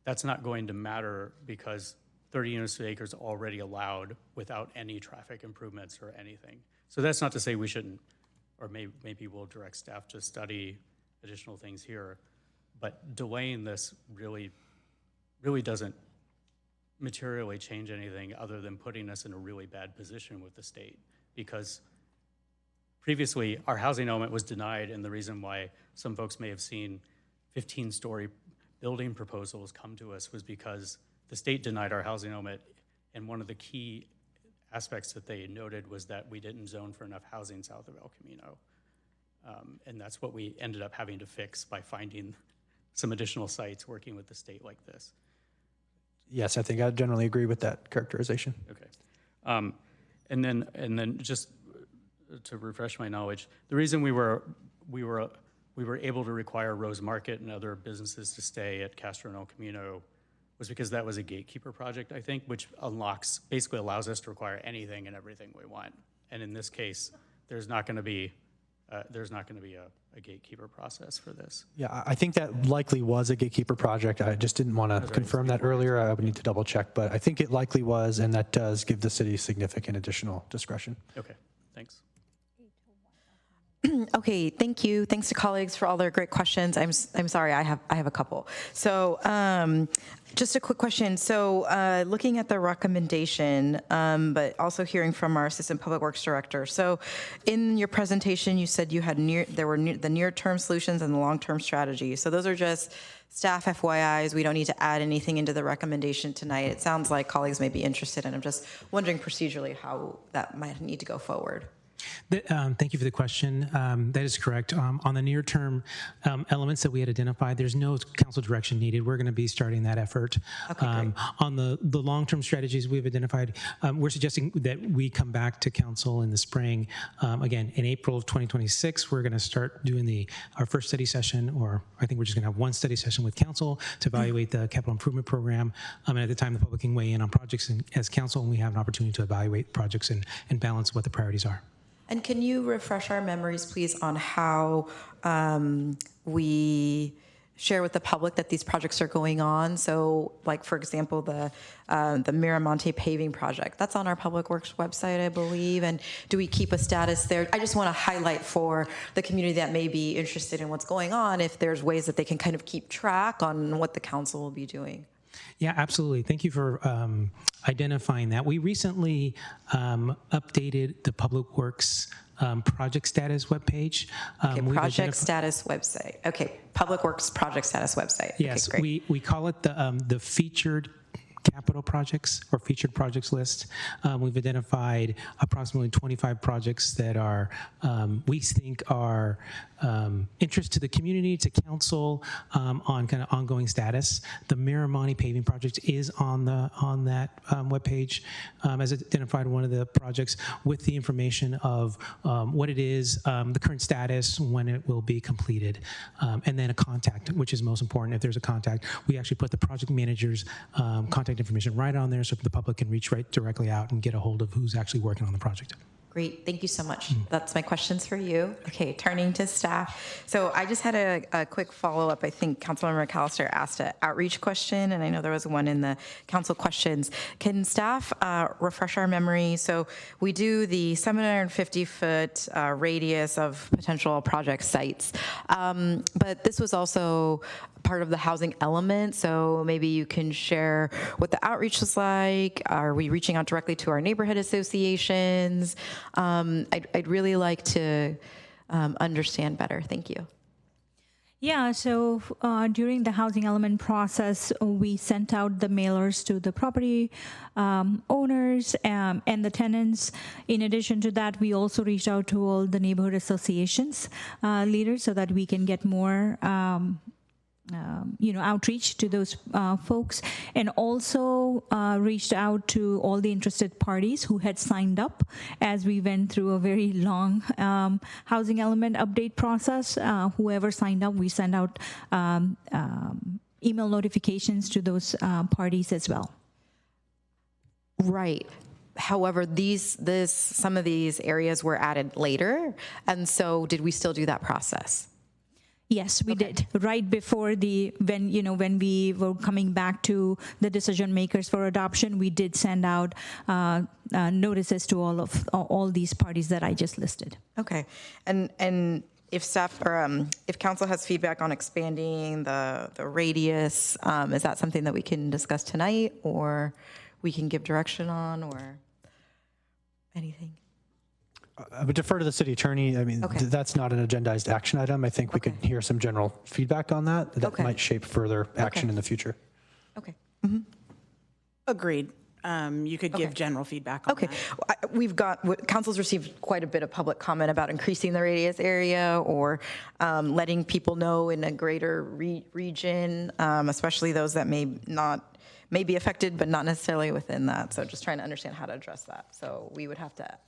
that's not going to matter because 30 units to acre is already allowed without any traffic improvements or anything. So that's not to say we shouldn't, or maybe we'll direct staff to study additional things here, but delaying this really doesn't materially change anything other than putting us in a really bad position with the state because previously, our housing element was denied, and the reason why some folks may have seen 15-story building proposals come to us was because the state denied our housing element, and one of the key aspects that they noted was that we didn't zone for enough housing south of El Camino. And that's what we ended up having to fix by finding some additional sites working with the state like this. Yes, I think I generally agree with that characterization. Okay. And then just to refresh my knowledge, the reason we were able to require Rose Market and other businesses to stay at Castro and El Camino was because that was a gatekeeper project, I think, which basically allows us to require anything and everything we want. And in this case, there's not going to be a gatekeeper process for this. Yeah, I think that likely was a gatekeeper project. I just didn't want to confirm that earlier. I would need to double check, but I think it likely was, and that does give the city significant additional discretion. Okay, thanks. Okay, thank you. Thanks to colleagues for all their great questions. I'm sorry, I have a couple. So just a quick question. So looking at the recommendation, but also hearing from our Assistant Public Works Director. So in your presentation, you said you had the near-term solutions and the long-term strategy. So those are just staff FYIs. We don't need to add anything into the recommendation tonight. It sounds like colleagues may be interested, and I'm just wondering procedurally how that might need to go forward. Thank you for the question. That is correct. On the near-term elements that we had identified, there's no council direction needed. We're going to be starting that effort. Okay, on the long-term strategies we've identified, we're suggesting that we come back to council in the spring. Again, in April of 2026, we're going to start doing our first study session, or I think we're just going to have one study session with council to evaluate the capital improvement program. And at the time, the public can weigh in on projects as council, and we have an opportunity to evaluate projects and balance what the priorities are. And can you refresh our memories, please, on how we share with the public that these projects are going on. So, like for example, the Miramonte paving project, that's on our Public Works website, I believe. And do we keep a status there? I just want to highlight for the community that may be interested in what's going on, if there's ways that they can kind of keep track on what the council will be doing. Yeah, absolutely. Thank you for identifying that. We recently updated the Public Works project status webpage. Okay, project status website. Okay, Public Works project status website. Yes, okay, great. we call it the featured capital projects or featured projects list. We've identified approximately 25 projects that are we think are interest to the community, to council, on kind of ongoing status. The Miramonte paving project is on that webpage as identified one of the projects with the information of what it is, the current status, when it will be completed, and then a contact, which is most important. If there's a contact, we actually put the project manager's contact information right on there so the public can reach right directly out and get a hold of who's actually working on the project. Great, thank you so much. That's my questions for you. Okay, turning to staff. So I just had a quick follow-up. I think Councilmember McAllister asked an outreach question, and I know there was one in the council questions. Can staff refresh our memory? So we do the 750-foot radius of potential project sites, but this was also part of the housing element, so maybe you can share what the outreach was like. Are we reaching out directly to our neighborhood associations? I'd really like to understand better. Thank you. Yeah, so during the housing element process, we sent out the mailers to the property owners and the tenants. In addition to that, we also reached out to all the neighborhood associations leaders so that we can get more outreach to those folks, and also reached out to all the interested parties who had signed up as we went through a very long housing element update process. Whoever signed up, we sent out email notifications to those parties as well. Right. However, some of these areas were added later, and so did we still do that process? Yes, we did. Right before when we were coming back to the decision makers for adoption, we did send out notices to all these parties that I just listed. Okay, and if staff or if council has feedback on expanding the radius, is that something that we can discuss tonight, or we can give direction on, or anything? I would defer to the city attorney. I mean, that's not an agendized action item. I think we could hear some general feedback on that. That might shape further action in the future. Okay. Agreed. You could give general feedback on that. We've got, council's received quite a bit of public comment about increasing the radius area or letting people know in a greater region, especially those that may be affected, but not necessarily within that. So just trying to understand how to address that. So we would have to,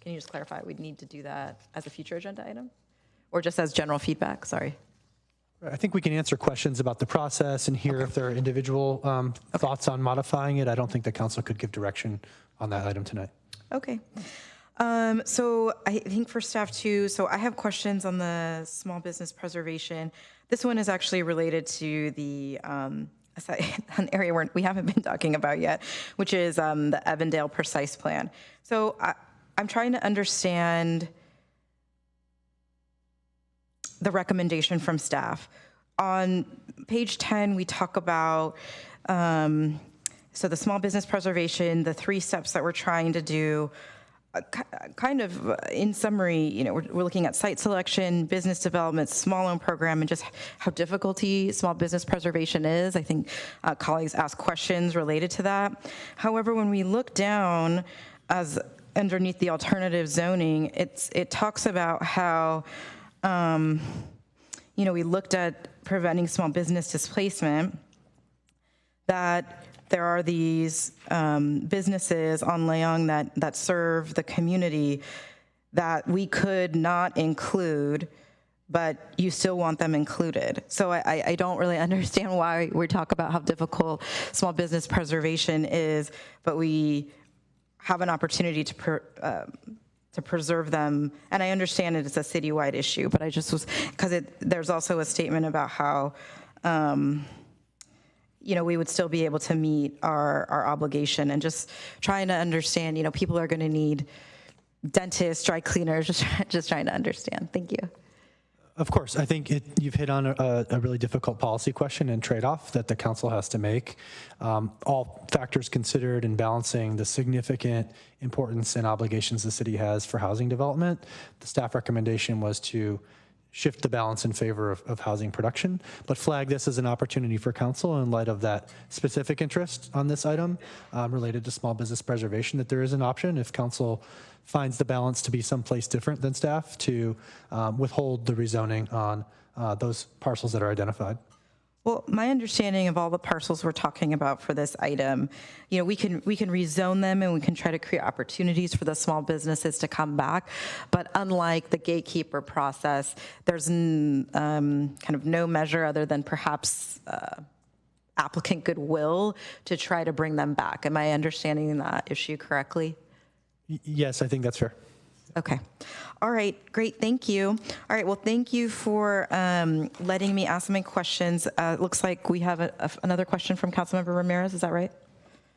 can you just clarify, we'd need to do that as a future agenda item? Or just as general feedback, sorry. I think we can answer questions about the process and hear if there are individual thoughts on modifying it. I don't think the council could give direction on that item tonight. Okay. So I think for staff too, so I have questions on the small business preservation. This one is actually related to the an area we haven't been talking about yet, which is the Evandale Precise Plan. So I'm trying to understand the recommendation from staff. On page 10, we talk about, so the small business preservation, the 3 steps that we're trying to do, kind of in summary, we're looking at site selection, business development, small loan program, and just how difficulty small business preservation is. I think colleagues asked questions related to that. However, when we look down as underneath the alternative zoning, it talks about how, we looked at preventing small business displacement, that there are these businesses on Leung that serve the community that we could not include, but you still want them included. So I don't really understand why we talk about how difficult small business preservation is, but we have an opportunity to preserve them. And I understand it's a citywide issue, but I just was, because there's also a statement about how we would still be able to meet our obligation, and just trying to understand, people are going to need dentists, dry cleaners, just trying to understand. Thank you. Of course, I think you've hit on a really difficult policy question and trade-off that the council has to make. All factors considered in balancing the significant importance and obligations the city has for housing development, the staff recommendation was to shift the balance in favor of housing production, but flag this as an opportunity for council in light of that specific interest on this item related to small business preservation, that there is an option if council finds the balance to be someplace different than staff to withhold the rezoning on those parcels that are identified. Well, my understanding of all the parcels we're talking about for this item, we can rezone them and we can try to create opportunities for the small businesses to come back. But unlike the gatekeeper process, there's kind of no measure other than perhaps applicant goodwill to try to bring them back. Am I understanding that issue correctly? Yes, I think that's fair. Okay. All right. Great. Thank you. All right. Well, thank you for letting me ask my questions. It looks like we have another question from Councilmember Ramirez. Is that right?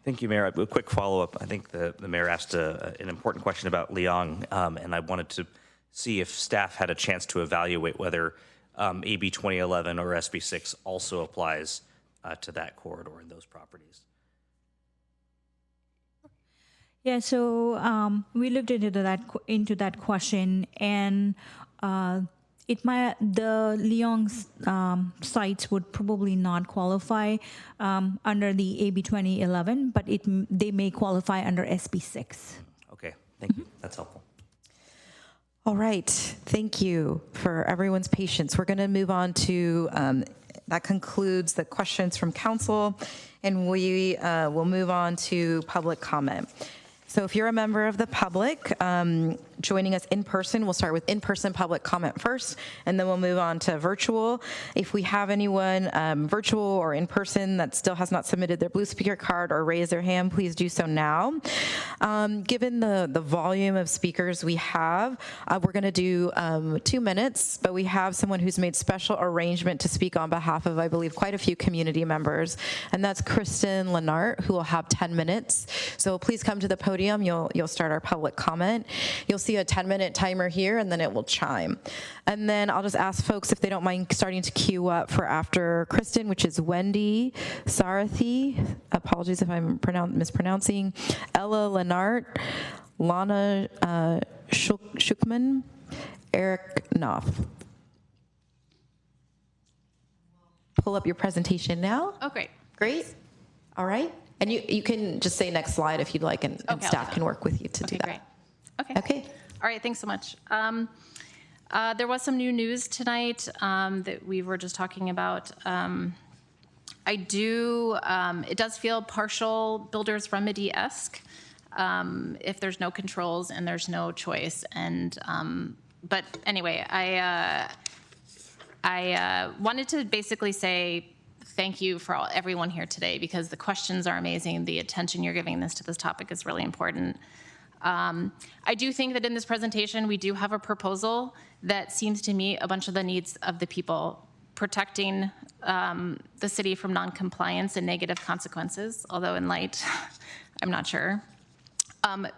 Thank you, Mayor. A quick follow-up. I think the mayor asked an important question about Leong, and I wanted to see if staff had a chance to evaluate whether AB 2011 or SB 6 also applies to that corridor and those properties. Yeah, so we looked into that question, and the Leong's sites would probably not qualify under the AB 2011, but they may qualify under SB 6. Okay, thank you. That's helpful. All right. Thank you for everyone's patience. We're going to move on to that concludes the questions from council, and we will move on to public comment. So if you're a member of the public joining us in person, we'll start with in-person public comment first, and then we'll move on to virtual. If we have anyone virtual or in person that still has not submitted their blue speaker card or raised their hand, please do so now. Given the volume of speakers we have, we're going to do 2 minutes, but we have someone who's made special arrangement to speak on behalf of, I believe, quite a few community members, and that's Kristen Lenart, who will have 10 minutes. So please come to the podium. You'll start our public comment. You'll see a 10-minute timer here, and then it will chime. And then I'll just ask folks if they don't mind starting to queue up for after Kristen, which is Wendy Sarathi. Apologies if I'm mispronouncing. Ella Lenart, Lana Shukman, Eric Knopf. Pull up your presentation now. Oh, great. Great. All right. And you can just say next slide if you'd like, and staff can work with you to do that. Great. Okay. All right, thanks so much. There was some new news tonight that we were just talking about. It does feel partial builder's remedy-esque if there's no controls and there's no choice. And but anyway, I wanted to basically say thank you for everyone here today, because the questions are amazing. The attention you're giving to this topic is really important. I do think that in this presentation, we do have a proposal that seems to meet a bunch of the needs of the people, protecting the city from non-compliance and negative consequences, although in light, I'm not sure.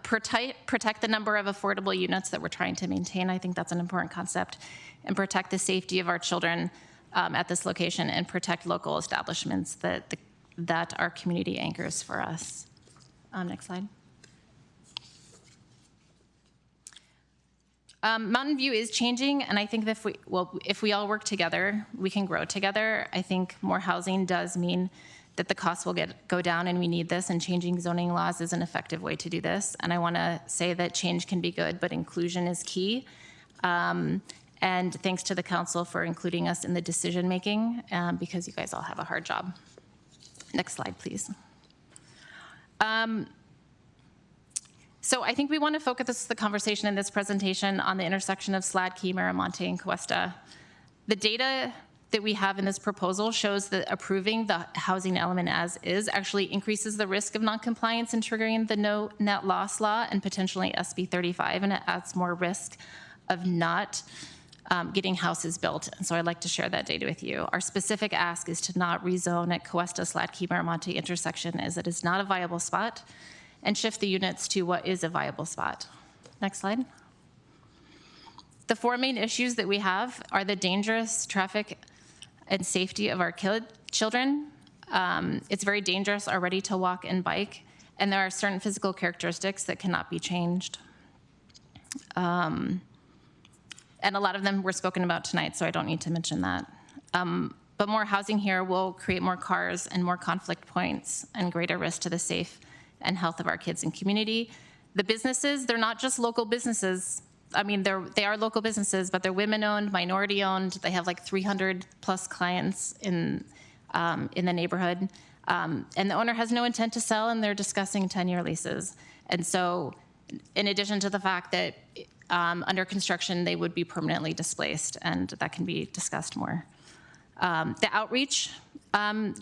Protect the number of affordable units that we're trying to maintain. I think that's an important concept. And protect the safety of our children at this location, and protect local establishments that are community anchors for us. Next slide. Mountain View is changing, and I think that if we all work together, we can grow together. I think more housing does mean that the costs will go down, and we need this, and changing zoning laws is an effective way to do this. And I want to say that change can be good, but inclusion is key. And thanks to the council for including us in the decision making, because you guys all have a hard job. Next slide, please. So I think we want to focus the conversation in this presentation on the intersection of Slad Key, Miramonte, and Cuesta. The data that we have in this proposal shows that approving the housing element as is actually increases the risk of noncompliance and triggering the no net loss law and potentially SB 35, and it adds more risk of not getting houses built. And so I'd like to share that data with you. Our specific ask is to not rezone at Cuesta, Slatke, Miramonte intersection, as it is not a viable spot, and shift the units to what is a viable spot. Next slide. The four main issues that we have are the dangerous traffic and safety of our children. It's very dangerous already to walk and bike, and there are certain physical characteristics that cannot be changed. And a lot of them were spoken about tonight, so I don't need to mention that. But more housing here will create more cars and more conflict points and greater risk to the safe and health of our kids and community. The businesses, they're not just local businesses. I mean, they are local businesses, but they're women-owned, minority-owned. They have like 300 plus clients in the neighborhood. And the owner has no intent to sell, and they're discussing 10-year leases. And so, in addition to the fact that under construction, they would be permanently displaced, and that can be discussed more. The outreach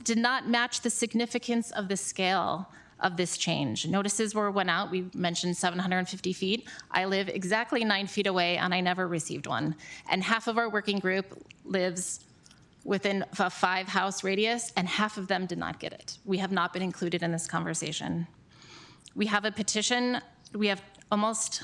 did not match the significance of the scale of this change. Notices went out. We mentioned 750 feet. I live exactly 9 feet away, and I never received one. And half of our working group lives within a 5-house radius, and half of them did not get it. We have not been included in this conversation. We have a petition. We have almost,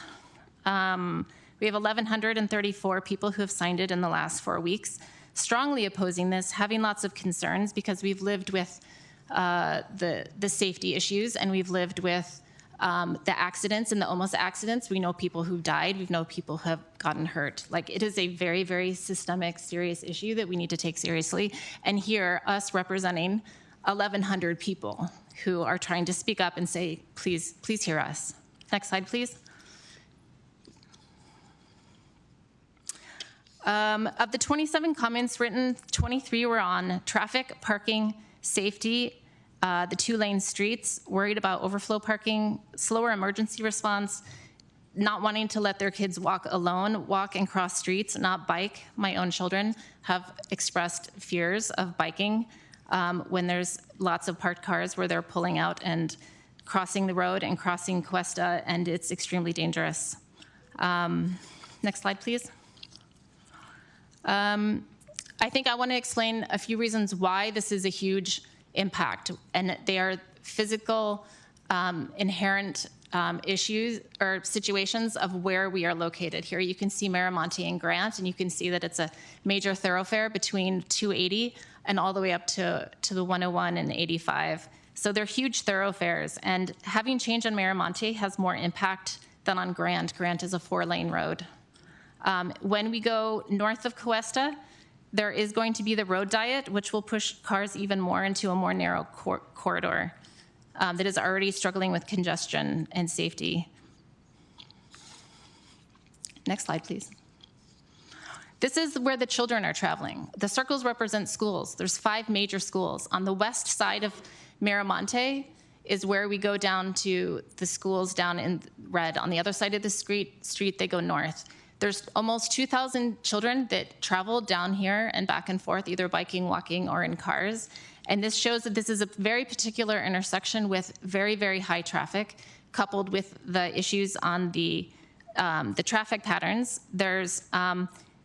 we have 1,134 people who have signed it in the last 4 weeks, strongly opposing this, having lots of concerns because we've lived with the safety issues, and we've lived with the accidents and the almost accidents. We know people who've died. We know people who have gotten hurt. Like, it is a very, very systemic, serious issue that we need to take seriously. And here, us representing 1,100 people who are trying to speak up and say, please, please hear us. Next slide, please. Of the 27 comments written, 23 were on traffic, parking, safety, the 2-lane streets, worried about overflow parking, slower emergency response, not wanting to let their kids walk alone, walk and cross streets, not bike. My own children have expressed fears of biking when there's lots of parked cars where they're pulling out and crossing the road and crossing Cuesta, and it's extremely dangerous. Next slide, please. I think I want to explain a few reasons why this is a huge impact, and they are physical, inherent issues or situations of where we are located. Here you can see Miramonte and Grant, and you can see that it's a major thoroughfare between 280 and all the way up to the 101 and 85. So they're huge thoroughfares, and having change on Miramonte has more impact than on Grant. Grant is a 4-lane road. When we go north of Cuesta, there is going to be the road diet, which will push cars even more into a more narrow corridor that is already struggling with congestion and safety. Next slide, please. This is where the children are traveling. The circles represent schools. There's 5 major schools. On the west side of Miramonte is where we go down to the schools down in red. On the other side of the street they go north. There's almost 2,000 children that travel down here and back and forth, either biking, walking, or in cars. And this shows that this is a very particular intersection with very, very high traffic, coupled with the issues on the traffic patterns.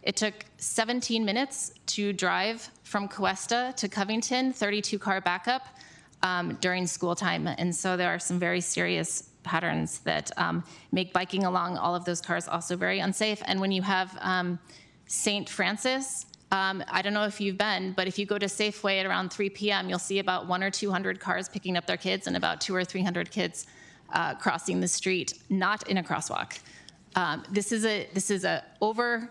It took 17 minutes to drive from Cuesta to Covington, 32-car backup during school time. And so there are some very serious patterns that make biking along all of those cars also very unsafe. And when you have St. Francis, I don't know if you've been, but if you go to Safeway at around 3 p.m., you'll see about 100 or 200 cars picking up their kids and about 200 or 300 kids crossing the street, not in a crosswalk. This is over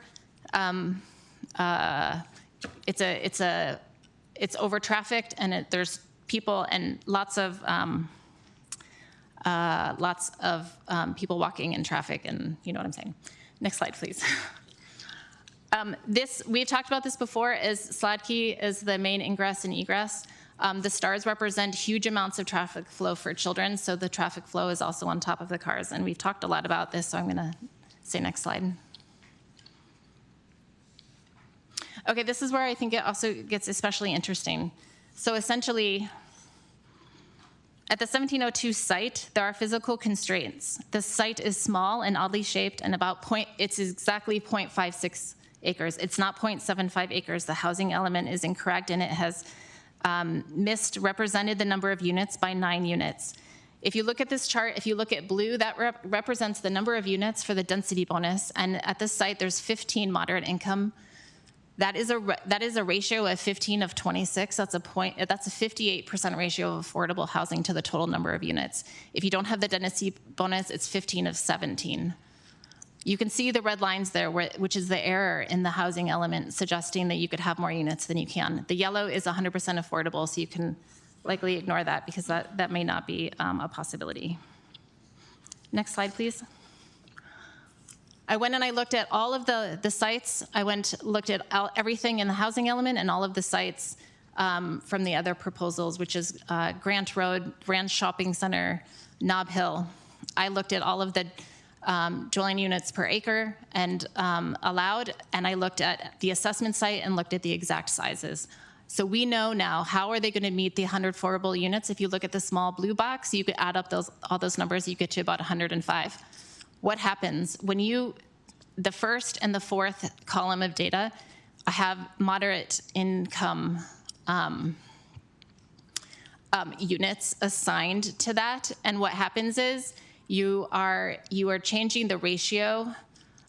trafficked, and there's people and lots of people walking in traffic, and you know what I'm saying. Next slide, please. We've talked about this before, as Slatke is the main ingress and egress. The stars represent huge amounts of traffic flow for children, so the traffic flow is also on top of the cars, and we've talked a lot about this, so I'm gonna say next slide. Okay, this is where I think it also gets especially interesting. So essentially, at the 1702 site, there are physical constraints. The site is small and oddly shaped, and it's exactly 0.56 acres. It's not 0.75 acres. The housing element is incorrect, and it has misrepresented the number of units by 9 units. If you look at this chart, if you look at blue, that represents the number of units for the density bonus, and at this site there's 15 moderate income. That is a ratio of 15 of 26. That's a 58% ratio of affordable housing to the total number of units. If you don't have the density bonus, it's 15 of 17. You can see the red lines there, which is the error in the housing element, suggesting that you could have more units than you can. The yellow is 100% affordable, so you can likely ignore that because that may not be a possibility. Next slide, please. I went and I looked at all of the sites. I looked at everything in the housing element and all of the sites from the other proposals, which is Grant Road, Grand Shopping Center, Nob Hill. I looked at all of the dwelling units per acre and allowed, and I looked at the assessment site and looked at the exact sizes. So we know now, how are they going to meet the 100 affordable units? If you look at the small blue box, you could add up all those numbers, you get to about 105. What happens when the first and the fourth column of data have moderate income units assigned to that, and what happens is you are changing the ratio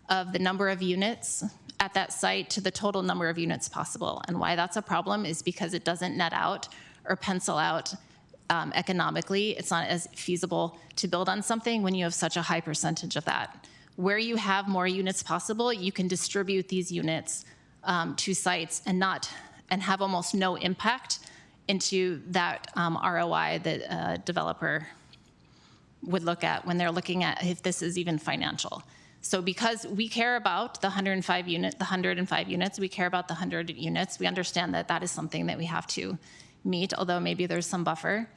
of the number of units at that site to the total number of units possible. And why that's a problem is because it doesn't net out or pencil out economically. It's not as feasible to build on something when you have such a high percentage of that. Where you have more units possible, you can distribute these units to sites and have almost no impact into that ROI that a developer would look at when they're looking at if this is even financial. So because we care about the 105 units, we care about the 100 units, we understand that that is something that we have to meet, although maybe there's some buffer.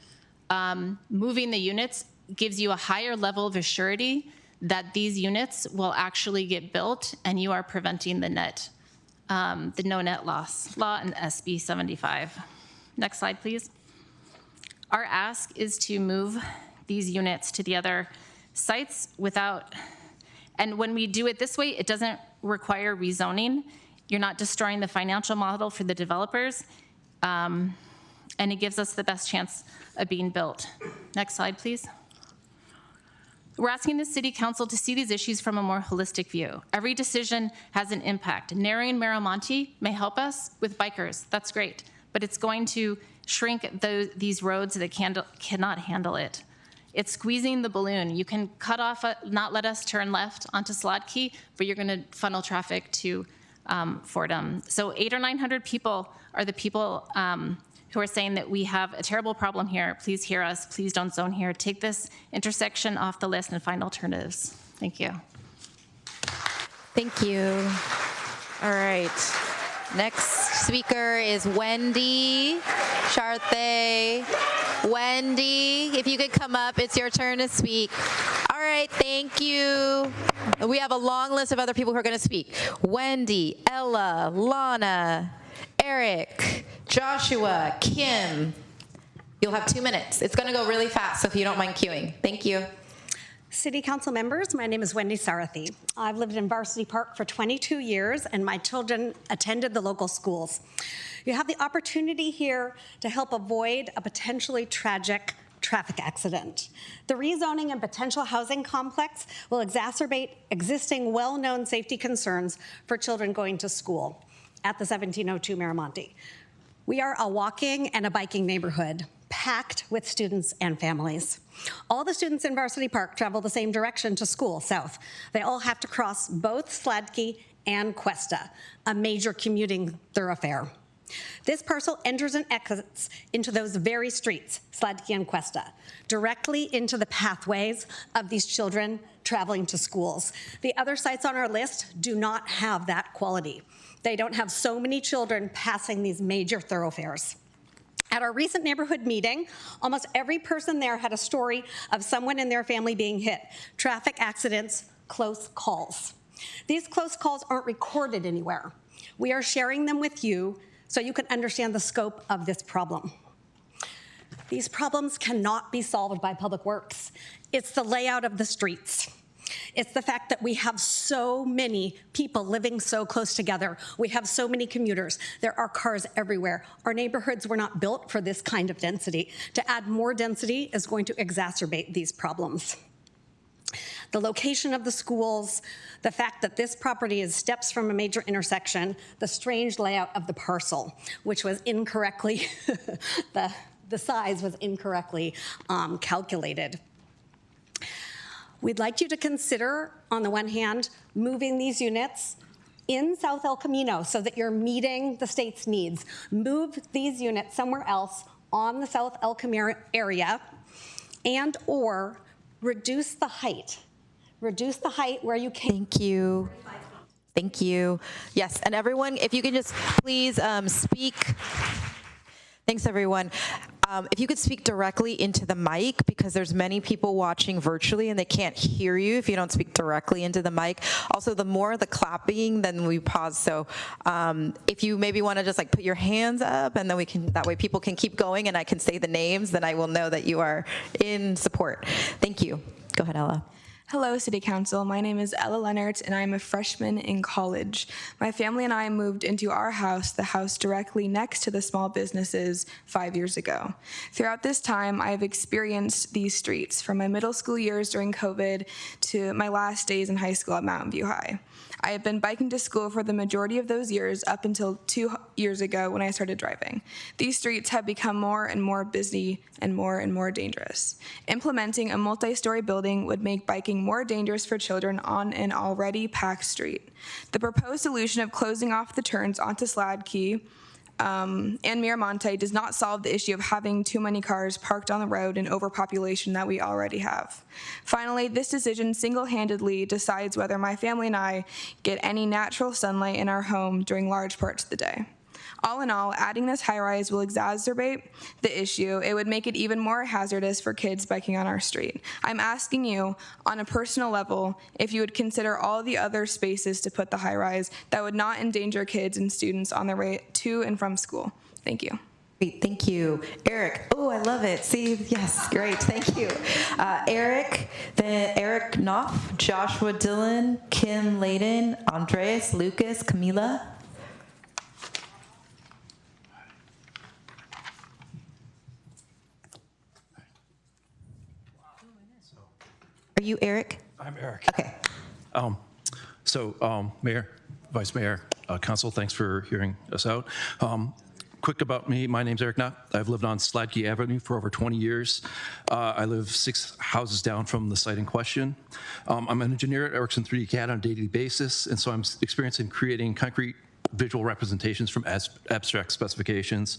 Moving the units gives you a higher level of assurity that these units will actually get built, and you are preventing the no net loss law in SB 75. Next slide, please. Our ask is to move these units to the other sites and when we do it this way, it doesn't require rezoning. You're not destroying the financial model for the developers, and it gives us the best chance of being built. Next slide, please. We're asking the City Council to see these issues from a more holistic view. Every decision has an impact. Narrowing Miramonte may help us with bikers. That's great, but it's going to shrink these roads that cannot handle it. It's squeezing the balloon. You can cut off, not let us turn left onto Slotki, but you're going to funnel traffic to Fordham. So 800 or 900 people are the people who are saying that we have a terrible problem here. Please hear us. Please don't zone here. Take this intersection off the list and find alternatives. Thank you. Thank you. All right. Next speaker is Wendy Charthe. Wendy, if you could come up, it's your turn to speak. All right, thank you. We have a long list of other people who are going to speak. Wendy, Ella, Lana, Eric, Joshua, Kim. You'll have 2 minutes. It's going to go really fast, so if you don't mind queuing. Thank you. City Council members, my name is Wendy Sarathi. I've lived in Varsity Park for 22 years, and my children attended the local schools. You have the opportunity here to help avoid a potentially tragic traffic accident. The rezoning and potential housing complex will exacerbate existing well-known safety concerns for children going to school at the 1702 Miramonte. We are a walking and a biking neighborhood, packed with students and families. All the students in Varsity Park travel the same direction to school, south. They all have to cross both Sladky and Cuesta, a major commuting thoroughfare. This parcel enters and exits into those very streets, Sladky and Cuesta, directly into the pathways of these children traveling to schools. The other sites on our list do not have that quality. They don't have so many children passing these major thoroughfares. At our recent neighborhood meeting, almost every person there had a story of someone in their family being hit. Traffic accidents, close calls. These close calls aren't recorded anywhere. We are sharing them with you so you can understand the scope of this problem. These problems cannot be solved by Public Works. It's the layout of the streets. It's the fact that we have so many people living so close together. We have so many commuters. There are cars everywhere. Our neighborhoods were not built for this kind of density. To add more density is going to exacerbate these problems. The location of the schools, the fact that this property is steps from a major intersection, the strange layout of the parcel, which was incorrectly, the size was incorrectly calculated. We'd like you to consider, on the one hand, moving these units in South El Camino so that you're meeting the state's needs. Move these units somewhere else on the South El Camino area, and or reduce the height. Reduce the height where you can. Thank you. Thank you. Yes, and everyone, if you can just please speak. Thanks, everyone. If you could speak directly into the mic, because there's many people watching virtually and they can't hear you if you don't speak directly into the mic. Also, the more the clapping, then we pause. So if you maybe want to just like put your hands up, and then we can, that way people can keep going and I can say the names, then I will know that you are in support. Thank you. Go ahead, Ella. Hello, City Council. My name is Ella Leonard, and I'm a freshman in college. My family and I moved into our house, the house directly next to the small businesses, 5 years ago. Throughout this time, I have experienced these streets, from my middle school years during COVID to my last days in high school at Mountain View High. I have been biking to school for the majority of those years up until 2 years ago when I started driving. These streets have become more and more busy and more dangerous. Implementing a multi-story building would make biking more dangerous for children on an already packed street. The proposed solution of closing off the turns onto Sladkey and Miramonte does not solve the issue of having too many cars parked on the road and overpopulation that we already have. Finally, this decision single-handedly decides whether my family and I get any natural sunlight in our home during large parts of the day. All in all, adding this high-rise will exacerbate the issue. It would make it even more hazardous for kids biking on our street. I'm asking you, on a personal level, if you would consider all the other spaces to put the high-rise that would not endanger kids and students on their way to and from school. Thank you. Great, thank you. Eric, oh, I love it. See, yes, great, thank you. Eric, then Eric Knopf, Joshua Dillon, Kim Layden, Andreas, Lucas, Camila. Are you Eric? I'm Eric. Okay. Mayor, Vice Mayor, Council, thanks for hearing us out. Quick about me, my name's Eric Knott. I've lived on Sladkey Avenue for over 20 years. I live 6 houses down from the site in question. I'm an engineer at Ericsson 3D CAD on a daily basis, and so I'm experienced in creating concrete visual representations from abstract specifications.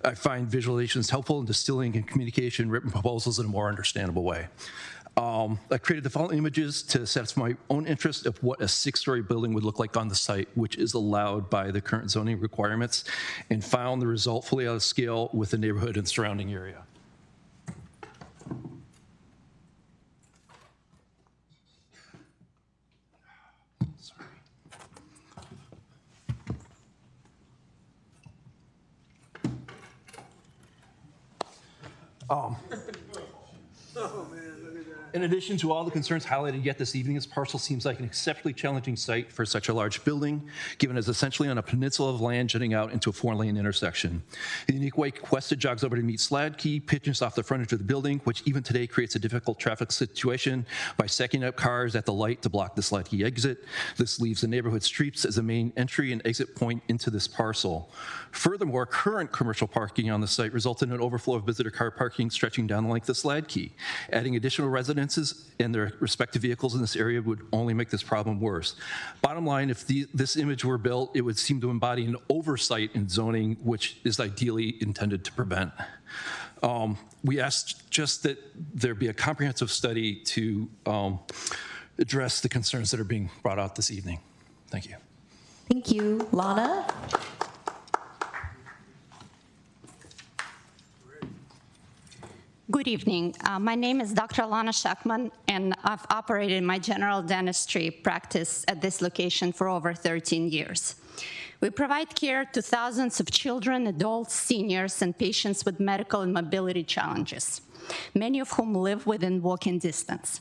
I find visualizations helpful in distilling and communication written proposals in a more understandable way. I created the following images to satisfy my own interest of what a 6-story building would look like on the site, which is allowed by the current zoning requirements, and found the result fully out of scale with the neighborhood and surrounding area. In addition to all the concerns highlighted yet this evening, this parcel seems like an exceptionally challenging site for such a large building, given it's essentially on a peninsula of land jutting out into a 4-lane intersection. The unique way Questa jogs over to meet Sladkey pitches off the frontage of the building, which even today creates a difficult traffic situation by stacking up cars at the light to block the Sladkey exit. This leaves the neighborhood streets as a main entry and exit point into this parcel. Furthermore, current commercial parking on the site resulted in an overflow of visitor car parking stretching down the length of Sladkey. Adding additional residences and their respective vehicles in this area would only make this problem worse. Bottom line, if this image were built, it would seem to embody an oversight in zoning, which is ideally intended to prevent. We asked just that there be a comprehensive study to address the concerns that are being brought out this evening. Thank you. Thank you. Lana? Good evening. My name is Dr. Alana Shachman, and I've operated my general dentistry practice at this location for over 13 years. We provide care to thousands of children, adults, seniors, and patients with medical and mobility challenges, many of whom live within walking distance.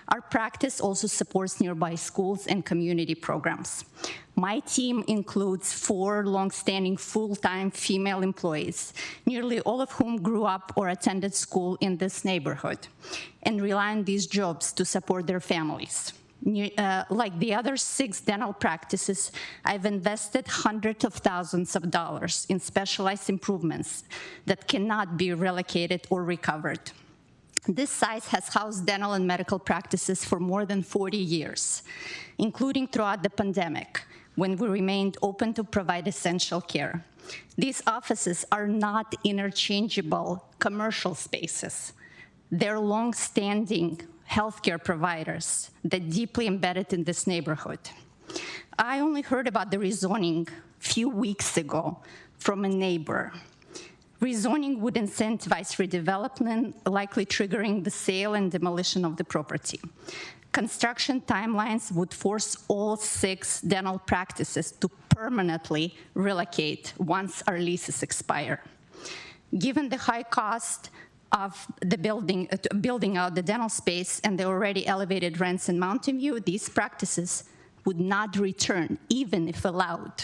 Our practice also supports nearby schools and community programs. My team includes 4 longstanding full-time female employees, nearly all of whom grew up or attended school in this neighborhood and rely on these jobs to support their families. Like the other 6 dental practices, I've invested hundreds of thousands of dollars in specialized improvements that cannot be relocated or recovered. This site has housed dental and medical practices for more than 40 years, including throughout the pandemic, when we remained open to provide essential care. These offices are not interchangeable commercial spaces. They're long-standing healthcare providers that deeply embedded in this neighborhood. I only heard about the rezoning a few weeks ago from a neighbor. Rezoning would incentivize redevelopment, likely triggering the sale and demolition of the property. Construction timelines would force all 6 dental practices to permanently relocate once our leases expire. Given the high cost of the building out the dental space and the already elevated rents in Mountain View, these practices would not return, even if allowed.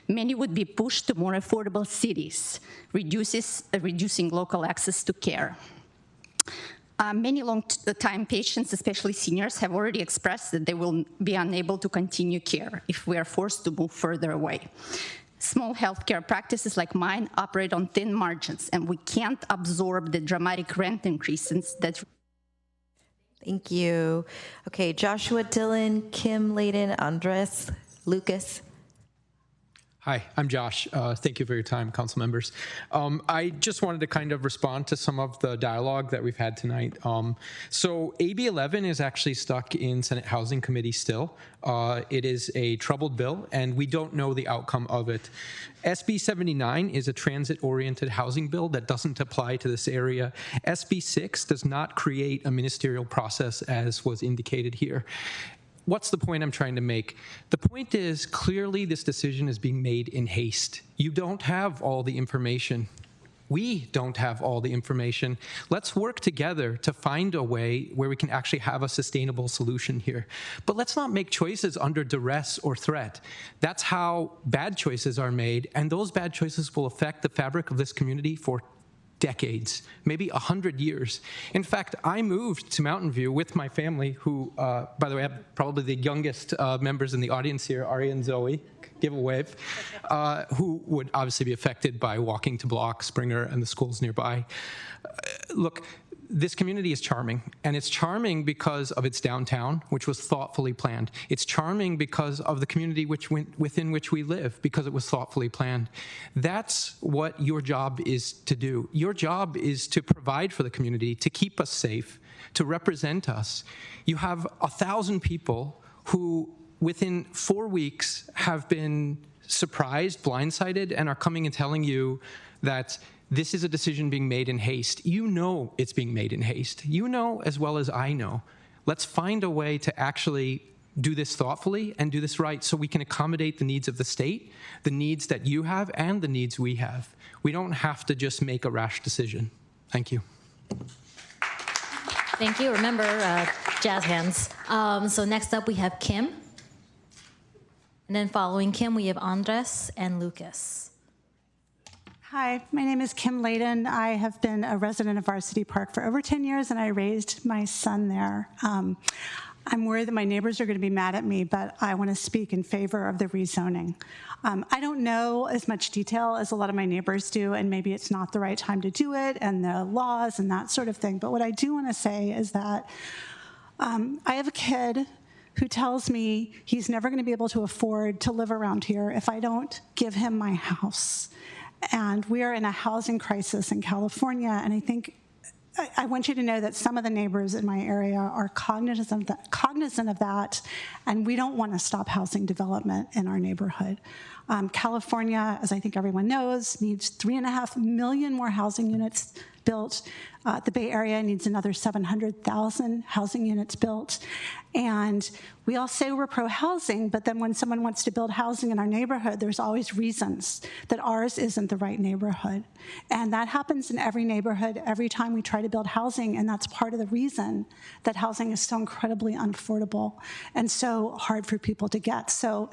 Many would be pushed to more affordable cities, reducing local access to care. Many long-time patients, especially seniors, have already expressed that they will be unable to continue care if we are forced to move further away. Small healthcare practices like mine operate on thin margins, and we can't absorb the dramatic rent increases that. Thank you. Okay, Joshua Dillon, Kim Layden, Andres, Lucas. Hi, I'm Josh. Thank you for your time, council members. I just wanted to kind of respond to some of the dialogue that we've had tonight. So AB 11 is actually stuck in Senate Housing Committee still. It is a troubled bill, and we don't know the outcome of it. SB 79 is a transit-oriented housing bill that doesn't apply to this area. SB 6 does not create a ministerial process as was indicated here. What's the point I'm trying to make? The point is, clearly this decision is being made in haste. You don't have all the information. We don't have all the information. Let's work together to find a way where we can actually have a sustainable solution here. But let's not make choices under duress or threat. That's how bad choices are made, and those bad choices will affect the fabric of this community for decades, maybe 100 years. In fact, I moved to Mountain View with my family, who, by the way, I have probably the youngest members in the audience here, Ari and Zoe, give a wave, who would obviously be affected by walking to Block, Springer, and the schools nearby. Look, this community is charming, and it's charming because of its downtown, which was thoughtfully planned. It's charming because of the community within which we live, because it was thoughtfully planned. That's what your job is to do. Your job is to provide for the community, to keep us safe, to represent us. You have 1,000 people who, within 4 weeks, have been surprised, blindsided, and are coming and telling you that this is a decision being made in haste. You know it's being made in haste. You know as well as I know. Let's find a way to actually do this thoughtfully and do this right so we can accommodate the needs of the state, the needs that you have, and the needs we have. We don't have to just make a rash decision. Thank you. Thank you. Remember, jazz hands. So next up we have Kim. And then following Kim, we have Andres and Lucas. Hi, my name is Kim Layden. I have been a resident of Varsity Park for over 10 years, and I raised my son there. I'm worried that my neighbors are going to be mad at me, but I want to speak in favor of the rezoning. I don't know as much detail as a lot of my neighbors do, and maybe it's not the right time to do it, and the laws and that sort of thing. But what I do want to say is that I have a kid who tells me he's never going to be able to afford to live around here if I don't give him my house. And we are in a housing crisis in California, and I think I want you to know that some of the neighbors in my area are cognizant of that, and we don't want to stop housing development in our neighborhood. California, as I think everyone knows, needs 3.5 million more housing units built. The Bay Area needs another 700,000 housing units built. And we all say we're pro-housing, but then when someone wants to build housing in our neighborhood, there's always reasons that ours isn't the right neighborhood. And that happens in every neighborhood every time we try to build housing, and that's part of the reason that housing is so incredibly unaffordable and so hard for people to get. So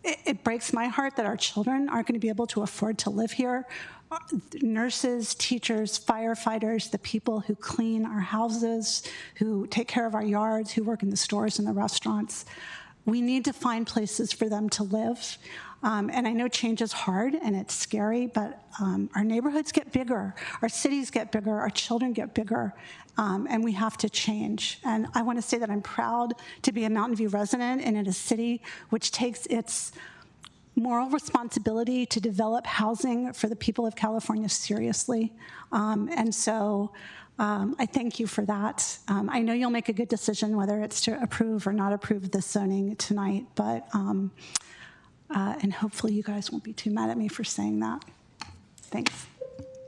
it breaks my heart that our children aren't going to be able to afford to live here. Nurses, teachers, firefighters, the people who clean our houses, who take care of our yards, who work in the stores and the restaurants. We need to find places for them to live. And I know change is hard and it's scary, but our neighborhoods get bigger, our cities get bigger, our children get bigger, and we have to change. And I want to say that I'm proud to be a Mountain View resident and in a city which takes its moral responsibility to develop housing for the people of California seriously. And so I thank you for that. I know you'll make a good decision whether it's to approve or not approve this zoning tonight, but and hopefully you guys won't be too mad at me for saying that. Thanks.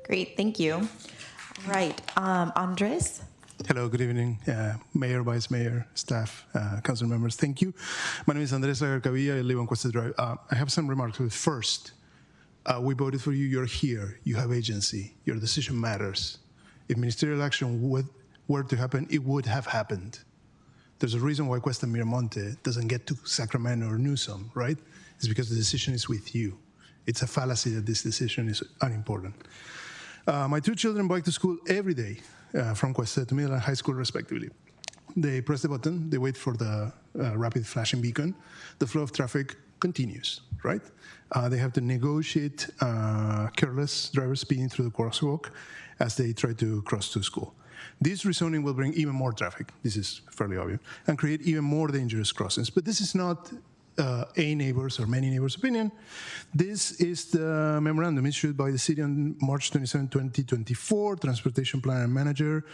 Great, thank you. All right, Andres? Hello, good evening, Mayor, Vice Mayor, staff, council members. Thank you. My name is Andres Agarcavilla. I live on Cuesta Drive. I have some remarks. First, we voted for you. You're here. You have agency. Your decision matters. If ministerial action were to happen, it would have happened. There's a reason why Cuesta Miramonte doesn't get to Sacramento or Newsom, right? It's because the decision is with you. It's a fallacy that this decision is unimportant. My two children bike to school every day. From Cuesta to middle and high school, respectively. They press the button, they wait for the rapid flashing beacon. The flow of traffic continues, right? They have to negotiate careless drivers speeding through the crosswalk as they try to cross to school. This rezoning will bring even more traffic, this is fairly obvious, and create even more dangerous crossings. But this is not a neighbor's or many neighbors' opinion. This is the memorandum issued by the city on March 27, 2024, Transportation Plan and Manager.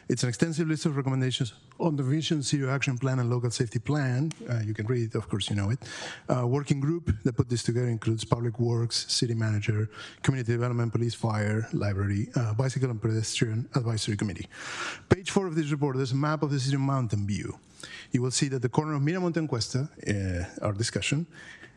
It's an extensive list of recommendations on the Vision Zero Action Plan and Local Safety Plan. You can read it, of course, you know it. Working group that put this together includes Public Works, City Manager, Community Development, Police, Fire, Library, Bicycle and Pedestrian Advisory Committee. Page 4 of this report, there's a map of the city of Mountain View. You will see that the corner of Miramonte and Cuesta, our discussion,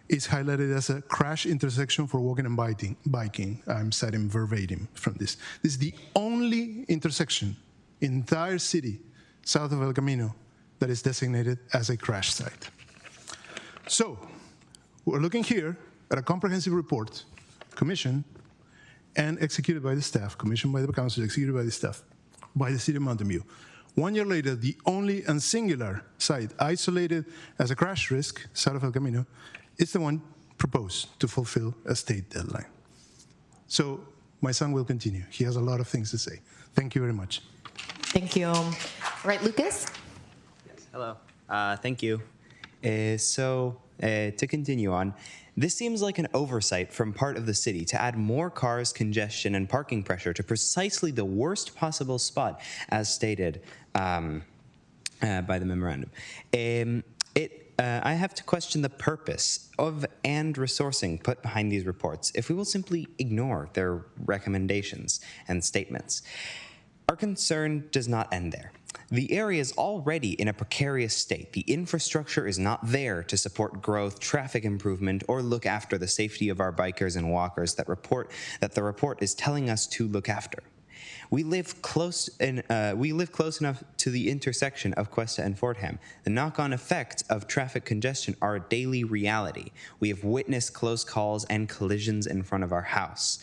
is highlighted as a crash intersection for walking and biking. I'm citing verbatim from this. This is the only intersection in the entire city south of El Camino that is designated as a crash site. So we're looking here at a comprehensive report commissioned and executed by the staff, commissioned by the council, executed by the staff, by the city of Mountain View. 1 year later, the only and singular site isolated as a crash risk south of El Camino is the one proposed to fulfill a state deadline. So my son will continue. He has a lot of things to say. Thank you very much. Thank you. All right, Lucas? Yes, hello. Thank you. To continue on, this seems like an oversight from part of the city to add more cars, congestion, and parking pressure to precisely the worst possible spot, as stated by the memorandum. I have to question the purpose of and resourcing put behind these reports if we will simply ignore their recommendations and statements. Our concern does not end there. The area is already in a precarious state. The infrastructure is not there to support growth, traffic improvement, or look after the safety of our bikers and walkers that the report is telling us to look after. We live close enough to the intersection of Cuesta and Fordham. The knock-on effects of traffic congestion are a daily reality. We have witnessed close calls and collisions in front of our house.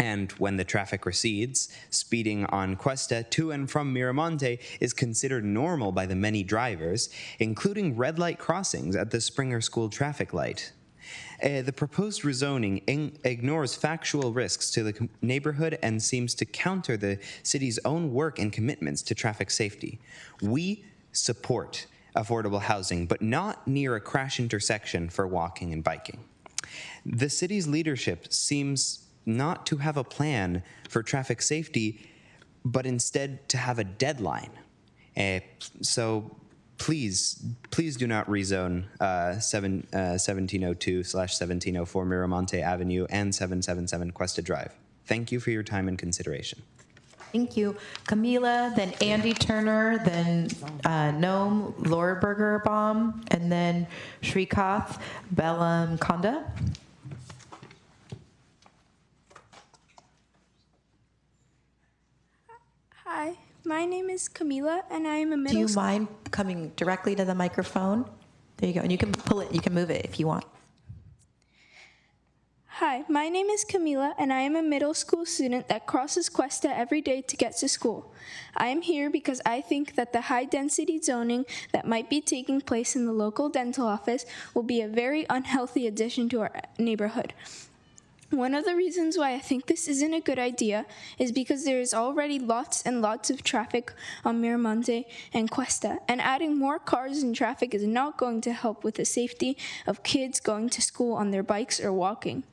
And when the traffic recedes, speeding on Cuesta to and from Miramonte is considered normal by the many drivers, including red light crossings at the Springer School traffic light. The proposed rezoning ignores factual risks to the neighborhood and seems to counter the city's own work and commitments to traffic safety. We support affordable housing, but not near a crash intersection for walking and biking. The city's leadership seems not to have a plan for traffic safety, but instead to have a deadline. So please do not rezone 1702/1704 Miramonte Avenue and 777 Cuesta Drive. Thank you for your time and consideration. Thank you. Camila, then Andy Turner, then Noam Lorberger-Baum, and then Shrikath Bellamkonda. Hi, my name is Camila, and I am a middle. Do you mind coming directly to the microphone? There you go, and you can pull it. You can move it if you want. Hi, my name is Camila, and I am a middle school student that crosses Cuesta every day to get to school. I am here because I think that the high-density zoning that might be taking place in the local dental office will be a very unhealthy addition to our neighborhood. One of the reasons why I think this isn't a good idea is because there is already lots and lots of traffic on Miramonte and Cuesta, and adding more cars and traffic is not going to help with the safety of kids going to school on their bikes or walking.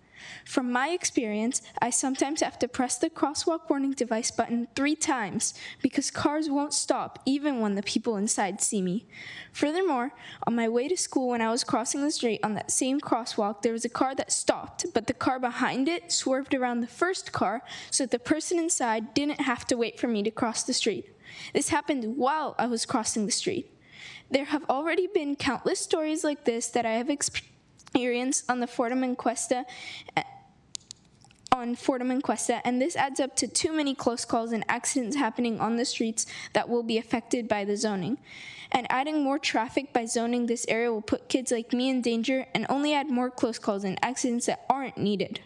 From my experience, I sometimes have to press the crosswalk warning device button 3 times because cars won't stop even when the people inside see me. Furthermore, on my way to school when I was crossing the street on that same crosswalk, there was a car that stopped, but the car behind it swerved around the first car so that the person inside didn't have to wait for me to cross the street. This happened while I was crossing the street. There have already been countless stories like this that I have experienced on the Fordham and Cuesta, and this adds up to too many close calls and accidents happening on the streets that will be affected by the zoning. And adding more traffic by zoning this area will put kids like me in danger and only add more close calls and accidents that aren't needed.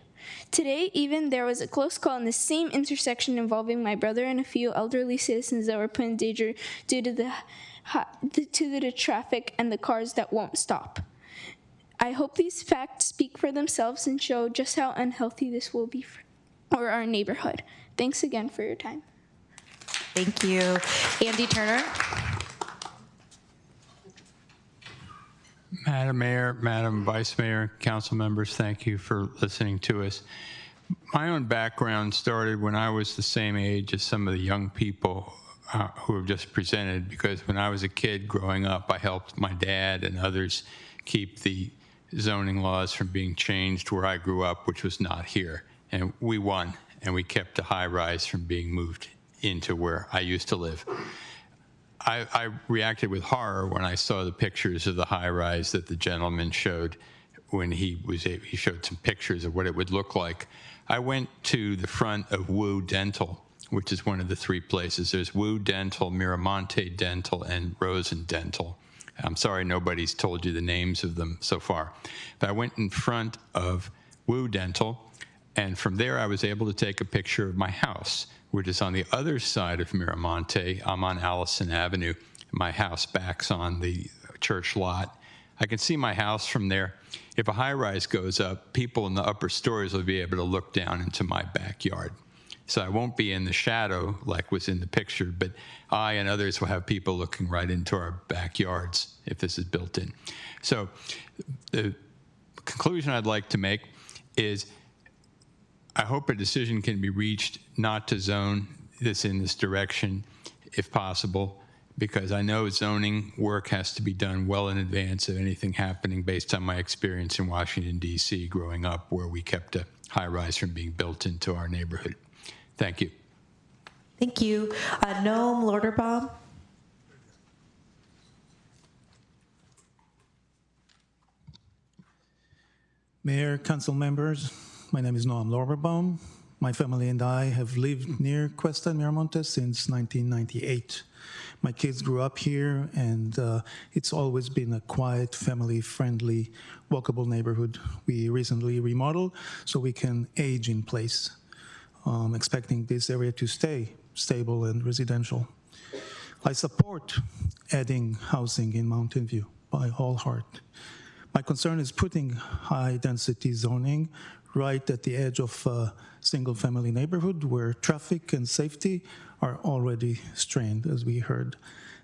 Today, even, there was a close call in the same intersection involving my brother and a few elderly citizens that were put in danger due to the traffic and the cars that won't stop. I hope these facts speak for themselves and show just how unhealthy this will be for our neighborhood. Thanks again for your time. Thank you. Andy Turner. Madam Mayor, Madam Vice Mayor, council members, thank you for listening to us. My own background started when I was the same age as some of the young people who have just presented, because when I was a kid growing up, I helped my dad and others keep the zoning laws from being changed where I grew up, which was not here. And we won, and we kept the high rise from being moved into where I used to live. I reacted with horror when I saw the pictures of the high rise that the gentleman showed when he showed some pictures of what it would look like. I went to the front of Wu Dental, which is one of the 3 places. There's Wu Dental, Miramonte Dental, and Rosen Dental. I'm sorry nobody's told you the names of them so far. But I went in front of Wu Dental, and from there I was able to take a picture of my house, which is on the other side of Miramonte. I'm on Allison Avenue. My house backs on the church lot. I can see my house from there. If a high-rise goes up, people in the upper stories will be able to look down into my backyard. So I won't be in the shadow like was in the picture, but I and others will have people looking right into our backyards if this is built in. So the conclusion I'd like to make is I hope a decision can be reached not to zone this in this direction if possible, because I know zoning work has to be done well in advance of anything happening based on my experience in Washington, D.C. growing up, where we kept a high rise from being built into our neighborhood. Thank you. Thank you. Noam Lorberbaum. Mayor, council members, my name is Noam Lorberbaum. My family and I have lived near Cuesta and Miramonte since 1998. My kids grew up here, and it's always been a quiet, family-friendly, walkable neighborhood. We recently remodeled so we can age in place. Expecting this area to stay stable and residential. I support adding housing in Mountain View by all heart. My concern is putting high-density zoning right at the edge of a single-family neighborhood where traffic and safety are already strained, as we heard.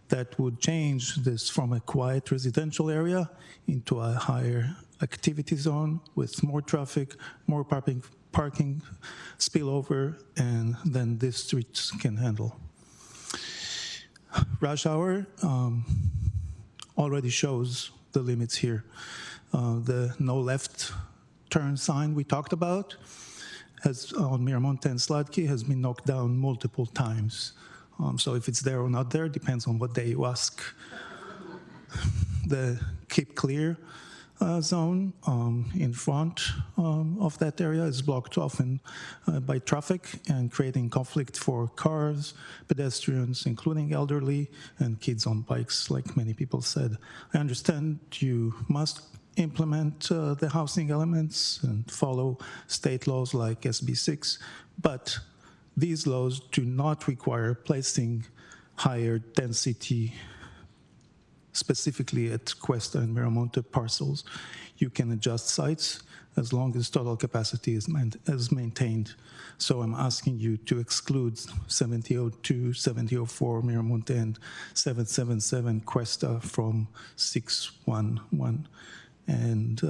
That would change this from a quiet residential area into a higher activity zone with more traffic, more parking spillover, and then this streets can handle. Rush hour already shows the limits here. The no left turn sign we talked about on Miramonte and Sladky has been knocked down multiple times. So if it's there or not there, depends on what day you ask. The Keep Clear zone in front of that area is blocked often by traffic and creating conflict for cars, pedestrians, including elderly, and kids on bikes, like many people said. I understand you must implement the housing elements and follow state laws like SB 6, but these laws do not require placing higher density specifically at Cuesta and Miramonte parcels. You can adjust sites as long as total capacity is maintained. So I'm asking you to exclude 7002, 7004 Miramonte, and 777 Cuesta from 611 and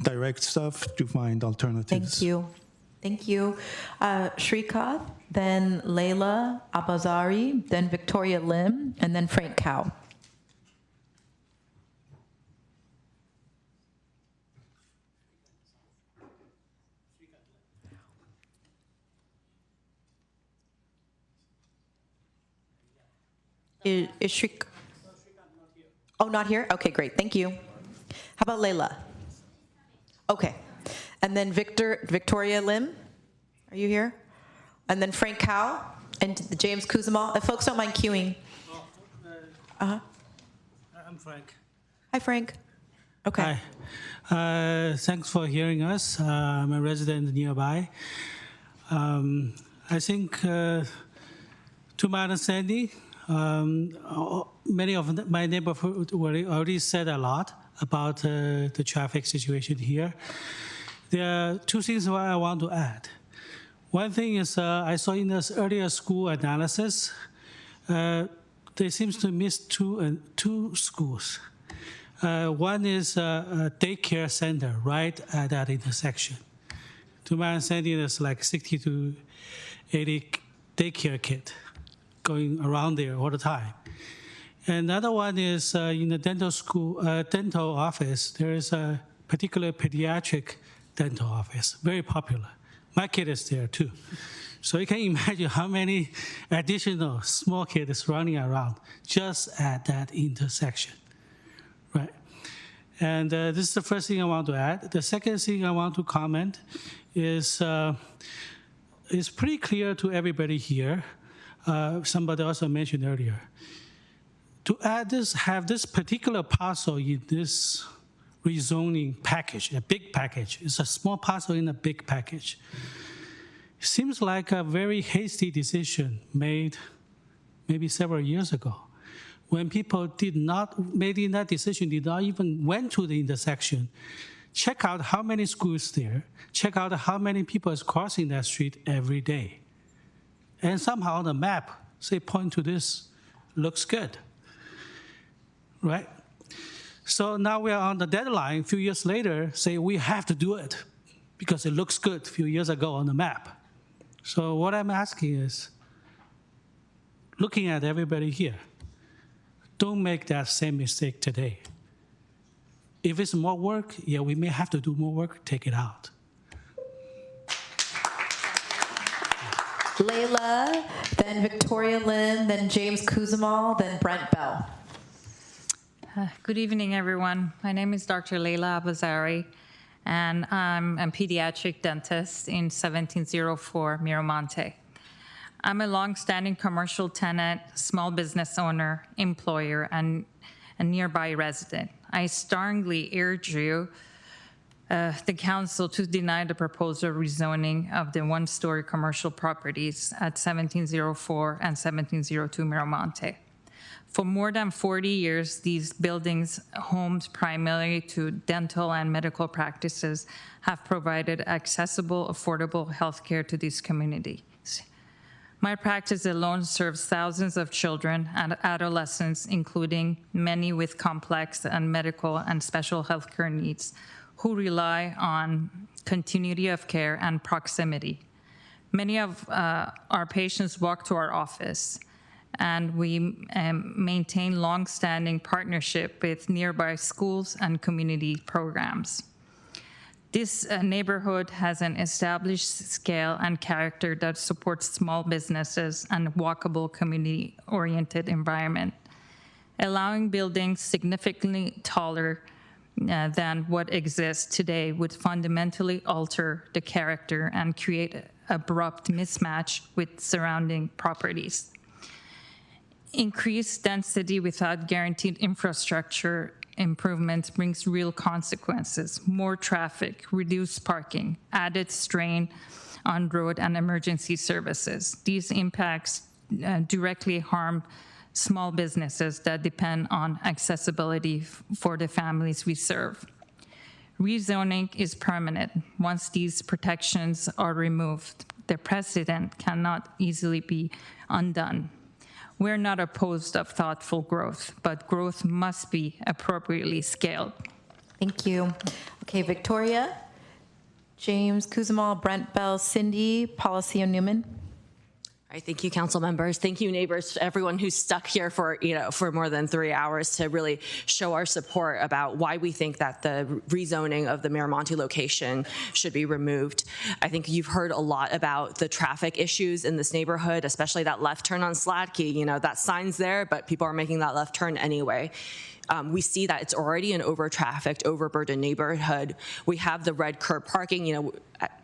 direct staff to find alternatives. Thank you. Thank you. Shrikant, then Layla Abazari, then Victoria Lim, and then Frank Cow. Is Shrik? Oh, not here? Okay, great. Thank you. How about Layla? Okay. And then Victoria Lim, are you here? And then Frank Cow and James Kuzamal. If folks don't mind queuing. I'm Frank. Hi, Frank. Okay. Hi. Thanks for hearing us. I'm a resident nearby. I think, to my understanding, many of my neighborhood already said a lot about the traffic situation here. There are two things I want to add. One thing is I saw in this earlier school analysis, there seems to miss two schools. One is a daycare center right at that intersection. To my understanding, there's like 60 to 80 daycare kids going around there all the time. And another one is in the dental office, there is a particular pediatric dental office, very popular. My kid is there too. So you can imagine how many additional small kids running around just at that intersection, right? And this is the first thing I want to add. The second thing I want to comment is it's pretty clear to everybody here, somebody also mentioned earlier, to add this, have this particular parcel in this rezoning package, a big package. It's a small parcel in a big package. Seems like a very hasty decision made maybe several years ago, when people making that decision, did not even went to the intersection, check out how many schools there, check out how many people is crossing that street every day. And somehow on the map, say point to this, looks good, right? So now we are on the deadline, a few years later, say we have to do it because it looks good a few years ago on the map. So what I'm asking is, looking at everybody here, don't make that same mistake today. If it's more work, yeah, we may have to do more work, take it out. Layla, then Victoria Lynn, then James Kuzamal, then Brent Bell. Good evening, everyone. My name is Dr. Layla Abazari, and I'm a pediatric dentist in 1704 Miramonte. I'm a long-standing commercial tenant, small business owner, employer, and a nearby resident. I strongly urge you, the council, to deny the proposed rezoning of the one-story commercial properties at 1704 and 1702 Miramonte. For more than 40 years, these buildings, homes primarily to dental and medical practices, have provided accessible, affordable healthcare to these communities. My practice alone serves thousands of children and adolescents, including many with complex and medical and special healthcare needs, who rely on continuity of care and proximity. Many of our patients walk to our office, and we maintain long-standing partnership with nearby schools and community programs. This neighborhood has an established scale and character that supports small businesses and walkable community-oriented environment. Allowing buildings significantly taller than what exists today would fundamentally alter the character and create an abrupt mismatch with surrounding properties. Increased density without guaranteed infrastructure improvements brings real consequences: more traffic, reduced parking, added strain on road and emergency services. These impacts directly harm small businesses that depend on accessibility for the families we serve. Rezoning is permanent. Once these protections are removed, the precedent cannot easily be undone. We're not opposed of thoughtful growth, but growth must be appropriately scaled. Thank you. Okay, Victoria, James Kuzamal, Brent Bell, Cindy, Policy Newman. All right, thank you, council members. Thank you, neighbors, everyone who's stuck here for more than 3 hours to really show our support about why we think that the rezoning of the Miramonte location should be removed. I think you've heard a lot about the traffic issues in this neighborhood, especially that left turn on Sladkey. That sign's there, but people are making that left turn anyway. We see that it's already an over-trafficked, overburdened neighborhood. We have the red curb parking.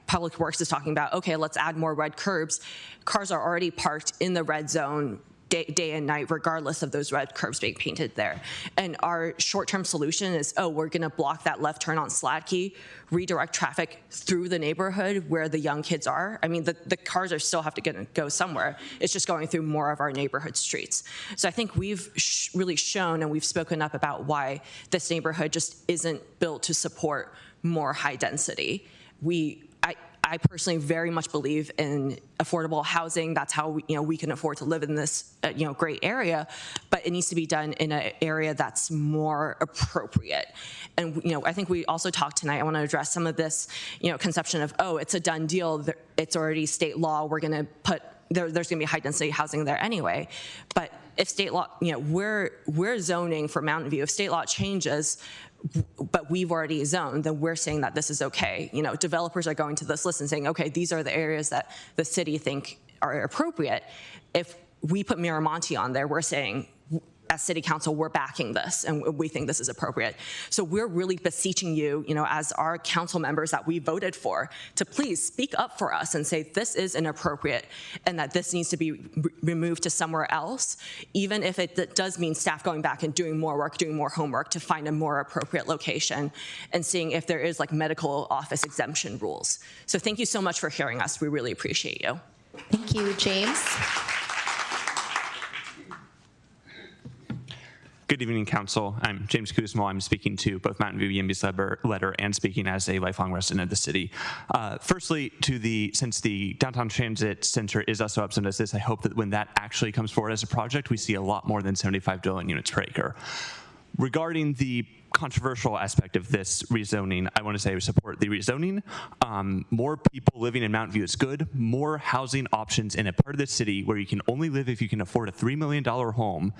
Public Works is talking about, okay, let's add more red curbs. Cars are already parked in the red zone day and night, regardless of those red curbs being painted there. And our short-term solution is, we're gonna block that left turn on Sladkey, redirect traffic through the neighborhood where the young kids are. I mean, the cars are still have to go somewhere. It's just going through more of our neighborhood streets. So I think we've really shown, and we've spoken up about why this neighborhood just isn't built to support more high density. I personally very much believe in affordable housing. That's how we can afford to live in this great area, but it needs to be done in an area that's more appropriate. And I think we also talked tonight, I want to address some of this conception of, it's a done deal, it's already state law, we're going to put, there's going to be high density housing there anyway. But if state law, we're zoning for Mountain View. If state law changes, but we've already zoned, then we're saying that this is okay. Developers are going to this list and saying, okay, these are the areas that the city think are appropriate. If we put Miramonte on there, we're saying, as city council, we're backing this and we think this is appropriate. So we're really beseeching you, as our council members that we voted for, to please speak up for us and say this is inappropriate and that this needs to be removed to somewhere else, even if it does mean staff going back and doing more work, doing more homework to find a more appropriate location and seeing if there is medical office exemption rules. So thank you so much for hearing us. We really appreciate you. Thank you, James. Good evening, Council. I'm James Kuzamal. I'm speaking to both Mountain View Yimby's letter and speaking as a lifelong resident of the city. Firstly, since the Downtown Transit Center is also up as this, I hope that when that actually comes forward as a project, we see a lot more than 75 dwelling units per acre. Regarding the controversial aspect of this rezoning, I want to say we support the rezoning. More people living in Mountain View is good. More housing options in a part of the city where you can only live if you can afford a $3 million home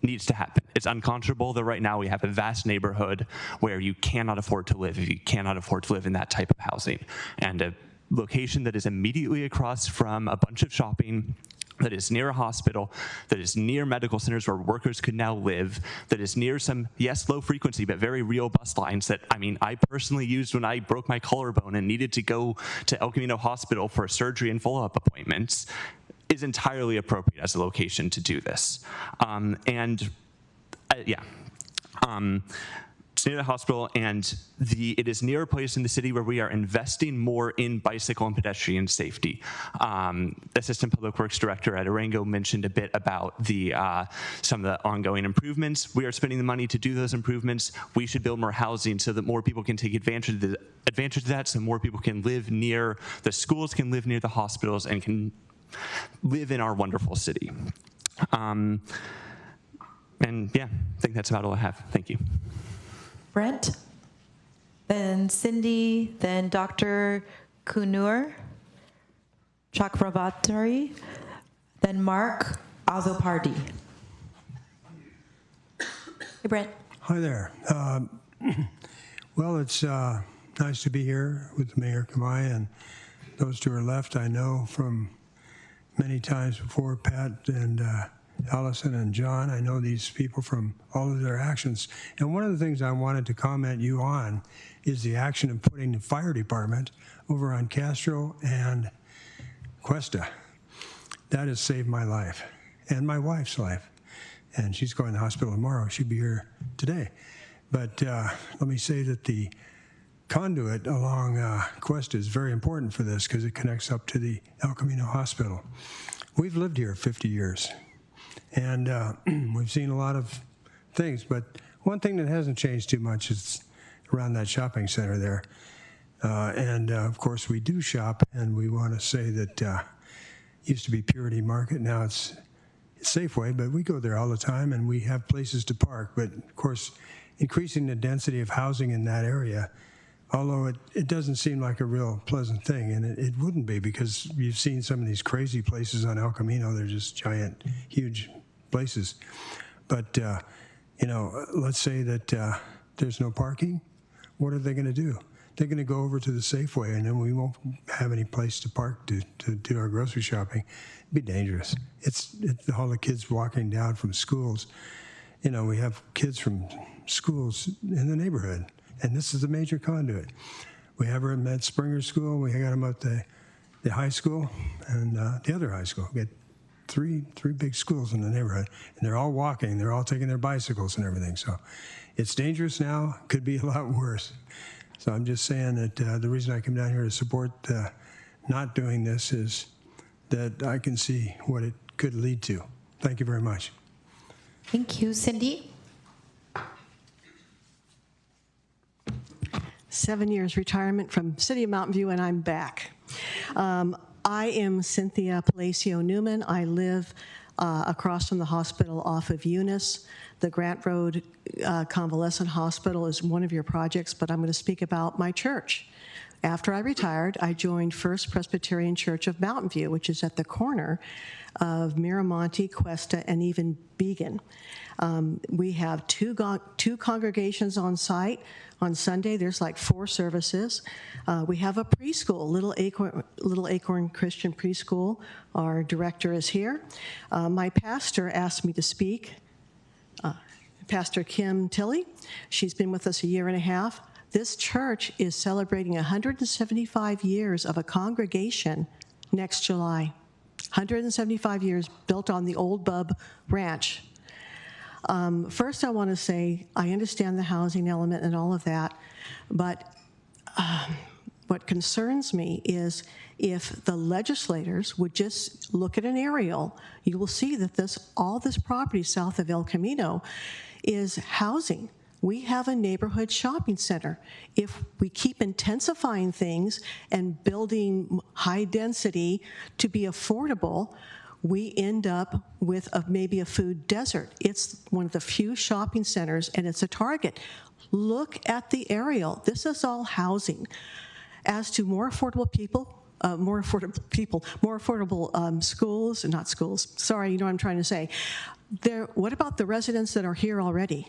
needs to happen. It's unconscionable that right now we have a vast neighborhood where you cannot afford to live if you cannot afford to live in that type of housing. And a location that is immediately across from a bunch of shopping, that is near a hospital, that is near medical centers where workers could now live, that is near some, yes, low frequency, but very real bus lines that, I personally used when I broke my collarbone and needed to go to El Camino Hospital for a surgery and follow-up appointments, is entirely appropriate as a location to do this. It's near the hospital, and it is near a place in the city where we are investing more in bicycle and pedestrian safety. Assistant Public Works Director at Arango mentioned a bit about some of the ongoing improvements. We are spending the money to do those improvements. We should build more housing so that more people can take advantage of that, so more people can live near the schools, can live near the hospitals, and can live in our wonderful city. I think that's about all I have. Thank you. Brent, then Cindy, then Dr. Kunur Chakrabarti, then Mark Azopardi. Hey, Brent. Hi there. Well, it's nice to be here with Mayor Kamai, and those to her left I know from many times before, Pat and Allison and John. I know these people from all of their actions. And one of the things I wanted to comment you on is the action of putting the fire department over on Castro and Cuesta. That has saved my life and my wife's life. And she's going to the hospital tomorrow. She'll be here today. But let me say that the conduit along Cuesta is very important for this because it connects up to the El Camino Hospital. We've lived here 50 years, and we've seen a lot of things, but one thing that hasn't changed too much is around that shopping center there. Of course, we do shop, and we want to say that it used to be Purity Market. Now it's Safeway, but we go there all the time, and we have places to park. But, of course, increasing the density of housing in that area, although it doesn't seem like a real pleasant thing, and it wouldn't be, because you've seen some of these crazy places on El Camino. They're just giant, huge places. But, you know, let's say that there's no parking. What are they going to do? They're going to go over to the Safeway, and then we won't have any place to park to do our grocery shopping. It'd be dangerous. It's all the kids walking down from schools. You know, we have kids from schools in the neighborhood, and this is a major conduit. We have them at Springer School. We got them at the high school and the other high school. We got three big schools in the neighborhood, and they're all walking. They're all taking their bicycles and everything. So it's dangerous now. Could be a lot worse. So I'm just saying that the reason I come down here to support not doing this is that I can see what it could lead to. Thank you very much. Thank you. Cindy? 7 years retirement from City of Mountain View, and I'm back. I am Cynthia Palacio Newman. I live across from the hospital off of Eunice. The Grant Road Convalescent Hospital is one of your projects, but I'm going to speak about my church. After I retired, I joined First Presbyterian Church of Mountain View, which is at the corner of Miramonte, Cuesta, and even Beacon. We have two congregations on site. On Sunday, there's like 4 services. We have a preschool, Little Acorn Christian Preschool. Our director is here. My pastor asked me to speak. Pastor Kim Tilley. She's been with us a year and a half. This church is celebrating 175 years of a congregation next July. 175 years built on the old Bub Ranch. First, I want to say I understand the housing element and all of that, but what concerns me is if the legislators would just look at an aerial, you will see that all this property south of El Camino is housing. We have a neighborhood shopping center. If we keep intensifying things and building high density to be affordable, we end up with maybe a food desert. It's one of the few shopping centers, and it's a target. Look at the aerial. This is all housing. As to more affordable schools, not schools, sorry, you know what I'm trying to say. What about the residents that are here already?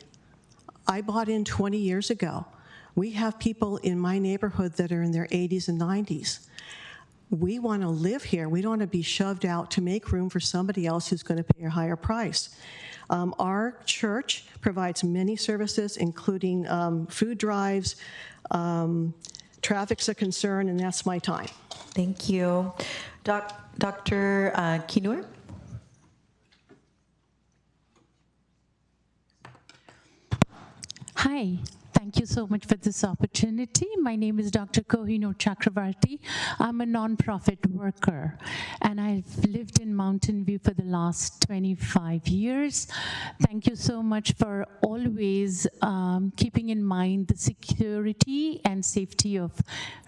I bought in 20 years ago. We have people in my neighborhood that are in their 80s and 90s. We want to live here. We don't want to be shoved out to make room for somebody else who's going to pay a higher price. Our church provides many services, including food drives. Traffic's a concern, and that's my time. Thank you. Dr. Kinur? Hi, thank you so much for this opportunity. My name is Dr. Kohinoor Chakravarti. I'm a nonprofit worker, and I've lived in Mountain View for the last 25 years. Thank you so much for always keeping in mind the security and safety of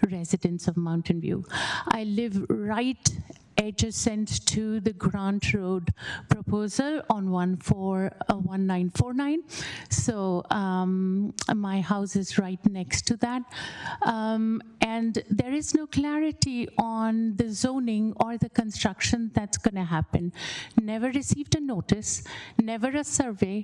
residents of Mountain View. I live right adjacent to the Grant Road proposal on 1949. So my house is right next to that. And and there is no clarity on the zoning or the construction that's going to happen. Never received a notice, never a survey.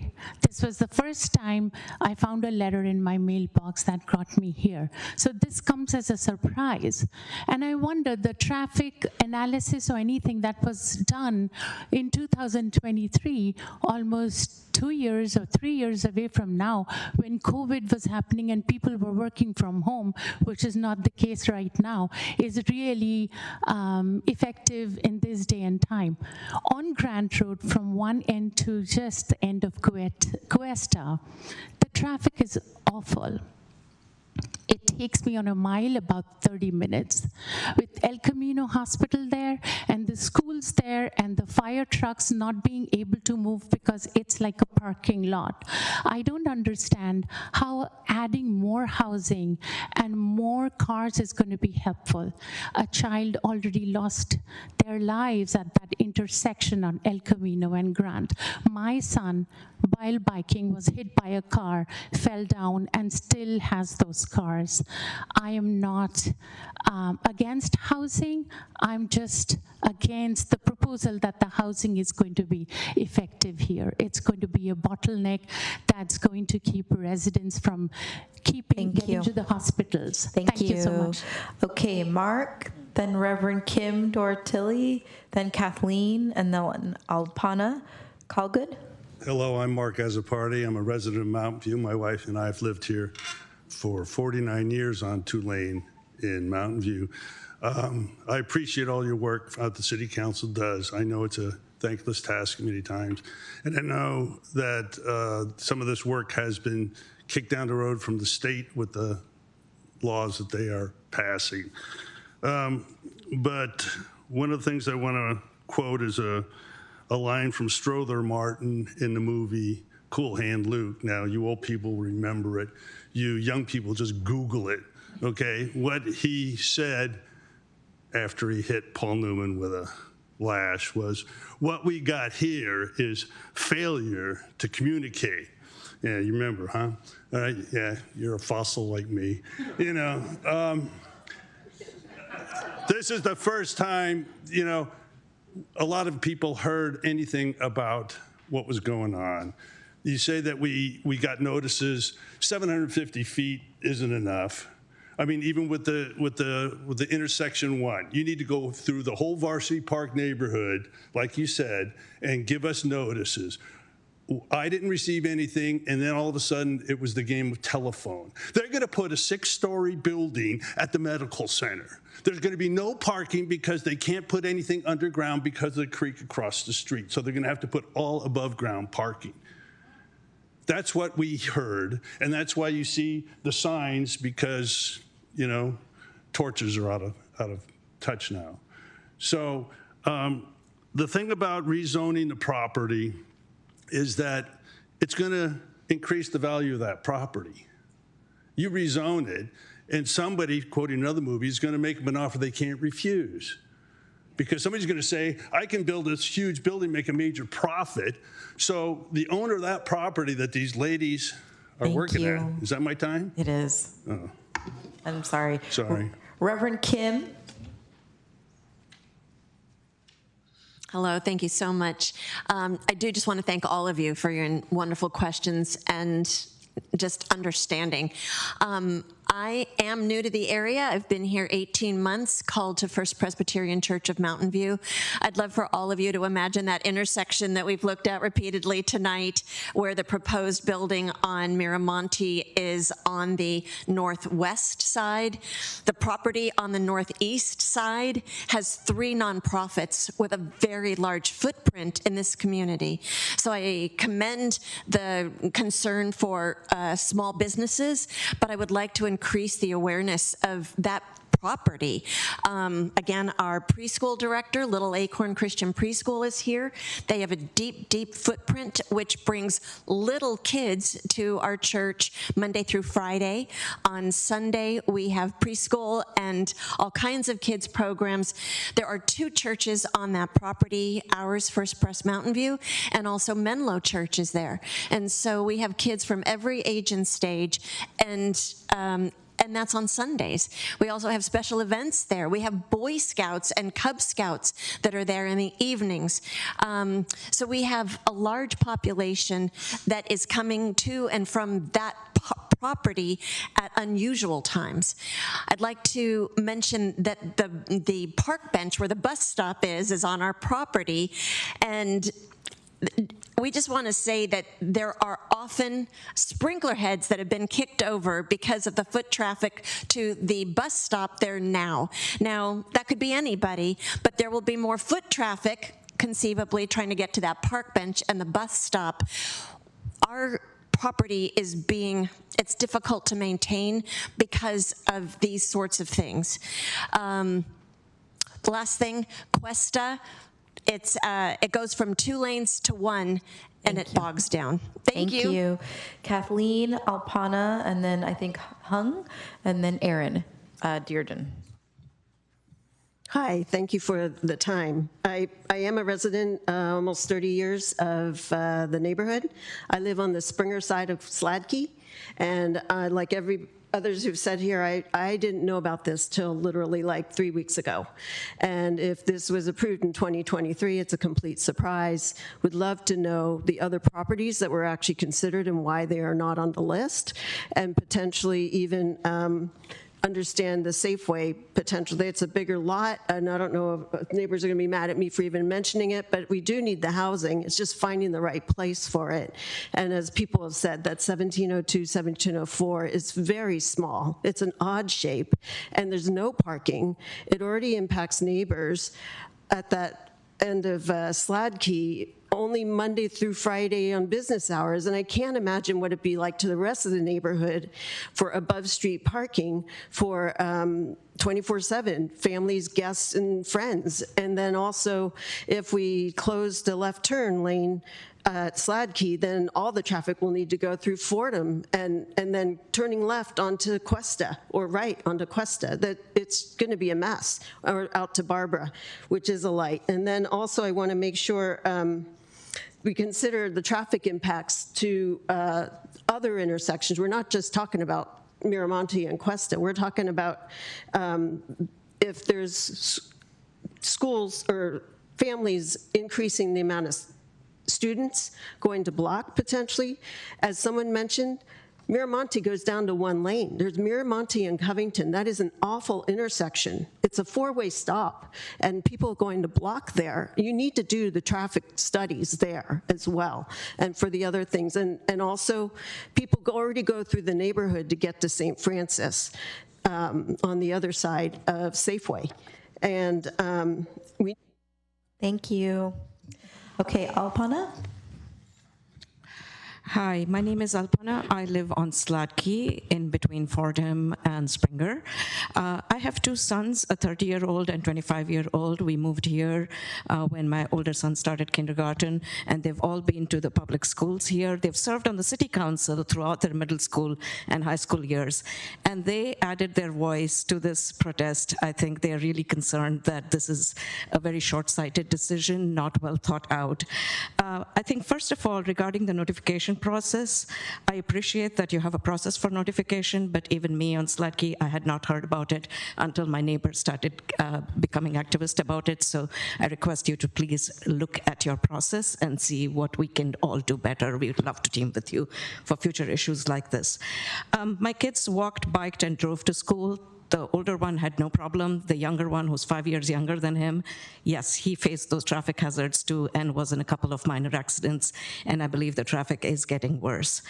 This was the first time I found a letter in my mailbox that brought me here. So this comes as a surprise. And I wonder, the traffic analysis or anything that was done in 2023, almost 2 years or 3 years away from now, when COVID was happening and people were working from home, which is not the case right now, is really effective in this day and time. On Grant Road, from one end to just the end of Cuesta, the traffic is awful. It takes me on a mile about 30 minutes. With El Camino Hospital there, and the schools there, and the fire trucks not being able to move because it's like a parking lot, I don't understand how adding more housing and more cars is going to be helpful. A child already lost their lives at that intersection on El Camino and Grant. My son, while biking, was hit by a car, fell down, and still has those scars. I am not against housing. I'm just against the proposal that the housing is going to be effective here. It's going to be a bottleneck that's going to keep residents from getting to the hospitals. Thank you so much. Okay, Mark, then Reverend Kim Dortilli, then Kathleen, and then Alpana Calgood. Hello, I'm Mark Azzapardi. I'm a resident of Mountain View. My wife and I have lived here for 49 years on Tulane in Mountain View. I appreciate all your work the City Council does. I know it's a thankless task many times, and I know that some of this work has been kicked down the road from the state with the laws that they are passing. But one of the things I want to quote is a line from Strother Martin in the movie Cool Hand Luke. Now, you old people remember it. You young people just Google it, okay? What he said after he hit Paul Newman with a lash was, what we got here is failure to communicate. Yeah, you remember, huh? Yeah, you're a fossil like me. You know, this is the first time, you know, a lot of people heard anything about what was going on. You say that we got notices. 750 feet isn't enough. I mean, even with the intersection one, you need to go through the whole Varsity Park neighborhood, like you said, and give us notices. I didn't receive anything, and then all of a sudden, it was the game of telephone. They're going to put a 6-story building at the medical center. There's going to be no parking because they can't put anything underground because of the creek across the street. So they're going to have to put all above ground parking. That's what we heard, and that's why you see the signs, because, you know, torches are out of touch now. So the thing about rezoning the property is that it's going to increase the value of that property. You rezone it, and somebody, quoting another movie, is going to make them an offer they can't refuse. Because somebody's going to say, I can build this huge building, make a major profit. So the owner of that property that these ladies are working at, is that my time? It is. Oh. I'm sorry. Sorry. Reverend Kim. Hello, thank you so much. I do just want to thank all of you for your wonderful questions and just understanding. I am new to the area. I've been here 18 months, called to First Presbyterian Church of Mountain View. I'd love for all of you to imagine that intersection that we've looked at repeatedly tonight, where the proposed building on Miramonte is on the northwest side. The property on the northeast side has 3 nonprofits with a very large footprint in this community. So I commend the concern for small businesses, but I would like to increase the awareness of that property. Again, our preschool director, Little Acorn Christian Preschool, is here. They have a deep, deep footprint, which brings little kids to our church Monday through Friday. On Sunday, we have preschool and all kinds of kids programs. There are 2 churches on that property, ours, First Pres Mountain View, and also Menlo Church is there. And so we have kids from every age and stage, and and that's on Sundays. We also have special events there. We have Boy Scouts and Cub Scouts that are there in the evenings. So we have a large population that is coming to and from that property at unusual times. I'd like to mention that the park bench where the bus stop is on our property, and we just want to say that there are often sprinkler heads that have been kicked over because of the foot traffic to the bus stop there now. Now, that could be anybody, but there will be more foot traffic, conceivably, trying to get to that park bench and the bus stop. Our property it's difficult to maintain because of these sorts of things. The last thing, Cuesta, it goes from 2 lanes to 1, and it bogs down. Thank you. Kathleen, Alpana, and then I think Hung, and then Aaron Dearden. Hi, thank you for the time. I am a resident almost 30 years of the neighborhood. I live on the Springer side of Sladkey, and like every others who've said here, I didn't know about this till literally like 3 weeks ago. And if this was approved in 2023, it's a complete surprise. Would love to know the other properties that were actually considered and why they are not on the list, and potentially even understand the Safeway potentially. It's a bigger lot, and I don't know if neighbors are gonna be mad at me for even mentioning it, but we do need the housing. It's just finding the right place for it. And as people have said, that 1702, 1704 is very small. It's an odd shape, and there's no parking. It already impacts neighbors at that end of Sladkey, only Monday through Friday on business hours, and I can't imagine what it'd be like to the rest of the neighborhood for above street parking for 24/7, families, guests, and friends. And then also, if we close the left turn lane at Sladkey, then all the traffic will need to go through Fordham and then turning left onto Cuesta or right onto Cuesta. That it's going to be a mess, or out to Barbara, which is a light. And then also I want to make sure we consider the traffic impacts to other intersections. We're not just talking about Miramonte and Cuesta. We're talking about if there's schools or families increasing the amount of students going to block potentially. As someone mentioned, Miramonte goes down to 1 lane. There's Miramonte and Covington. That is an awful intersection. It's a 4-way stop, and people going to block there. You need to do the traffic studies there as well, and for the other things. And also, people already go through the neighborhood to get to St. Francis on the other side of Safeway. And we... Thank you. Okay, Alpana? Hi, my name is Alpana. I live on Sladkey in between Fordham and Springer. I have 2 sons, a 30-year-old and 25-year-old. We moved here when my older son started kindergarten, and they've all been to the public schools here. They've served on the city council throughout their middle school and high school years, and they added their voice to this protest. I think they're really concerned that this is a very short-sighted decision, not well thought out. I think, first of all, regarding the notification process, I appreciate that you have a process for notification, but even me on Sladkey, I had not heard about it until my neighbors started becoming activist about it. So I request you to please look at your process and see what we can all do better. We would love to team with you for future issues like this. My kids walked, biked, and drove to school. The older one had no problem. The younger one, who's 5 years younger than him, yes, he faced those traffic hazards too and was in a couple of minor accidents, and I believe the traffic is getting worse.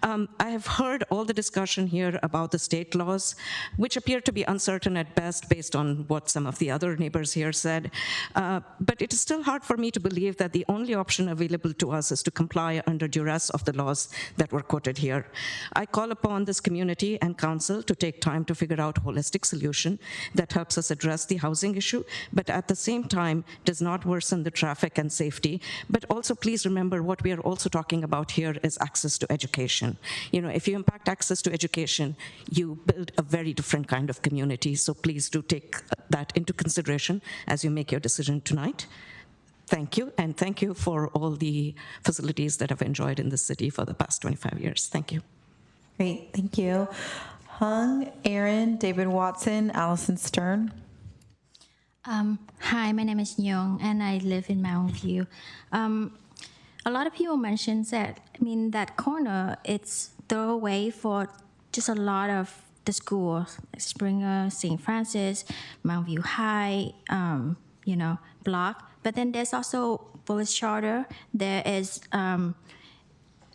I have heard all the discussion here about the state laws, which appear to be uncertain at best based on what some of the other neighbors here said. But it is still hard for me to believe that the only option available to us is to comply under duress of the laws that were quoted here. I call upon this community and council to take time to figure out holistic solution that helps us address the housing issue, but at the same time does not worsen the traffic and safety. But also please remember what we are also talking about here is access to education. You know, if you impact access to education, you build a very different kind of community. So please do take that into consideration as you make your decision tonight. Thank you, and thank you for all the facilities that I've enjoyed in this city for the past 25 years. Thank you. Great, thank you. Hung, Aaron, David Watson, Allison Stern. Hi, my name is Nyong, and I live in Mountain View. A lot of people mentioned that, that corner, it's throwaway for just a lot of the schools, Springer, St. Francis, Mountain View High, block. But then there's also Bullis Charter. There is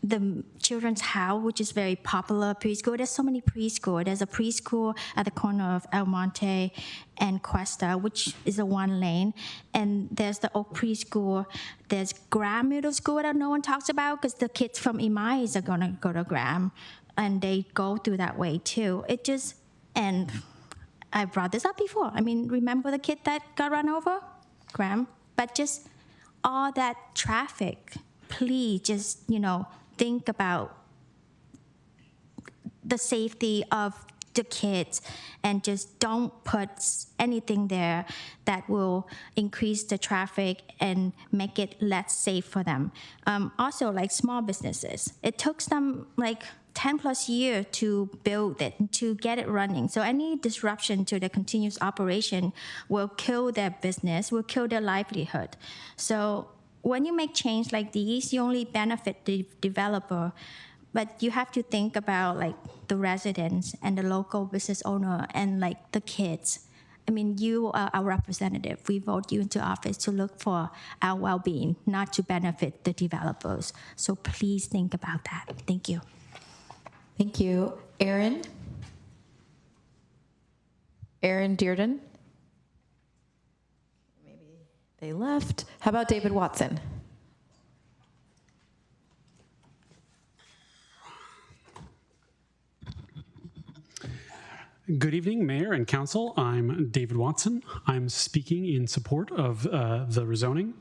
the Children's House, which is very popular preschool. There's so many preschool. There's a preschool at the corner of El Monte and Cuesta, which is a 1 lane. And there's the Oak Preschool. There's Graham Middle School that no one talks about because the kids from Imais are gonna go to Graham, and they go through that way too. And I brought this up before. Remember the kid that got run over? Graham. But just all that traffic, please just, think about the safety of the kids and just don't put anything there that will increase the traffic and make it less safe for them. Also, like small businesses, it took them like 10 plus years to build it, to get it running. So any disruption to the continuous operation will kill their business, will kill their livelihood. So when you make change like these, you only benefit the developer, but you have to think about like the residents and the local business owner and like the kids. You are our representative. We vote you into office to look for our well-being, not to benefit the developers. So please think about that. Thank you. Thank you. Aaron? Aaron Dearden? Maybe they left. How about David Watson? Good evening, Mayor and Council. I'm David Watson. I'm speaking in support of the rezoning.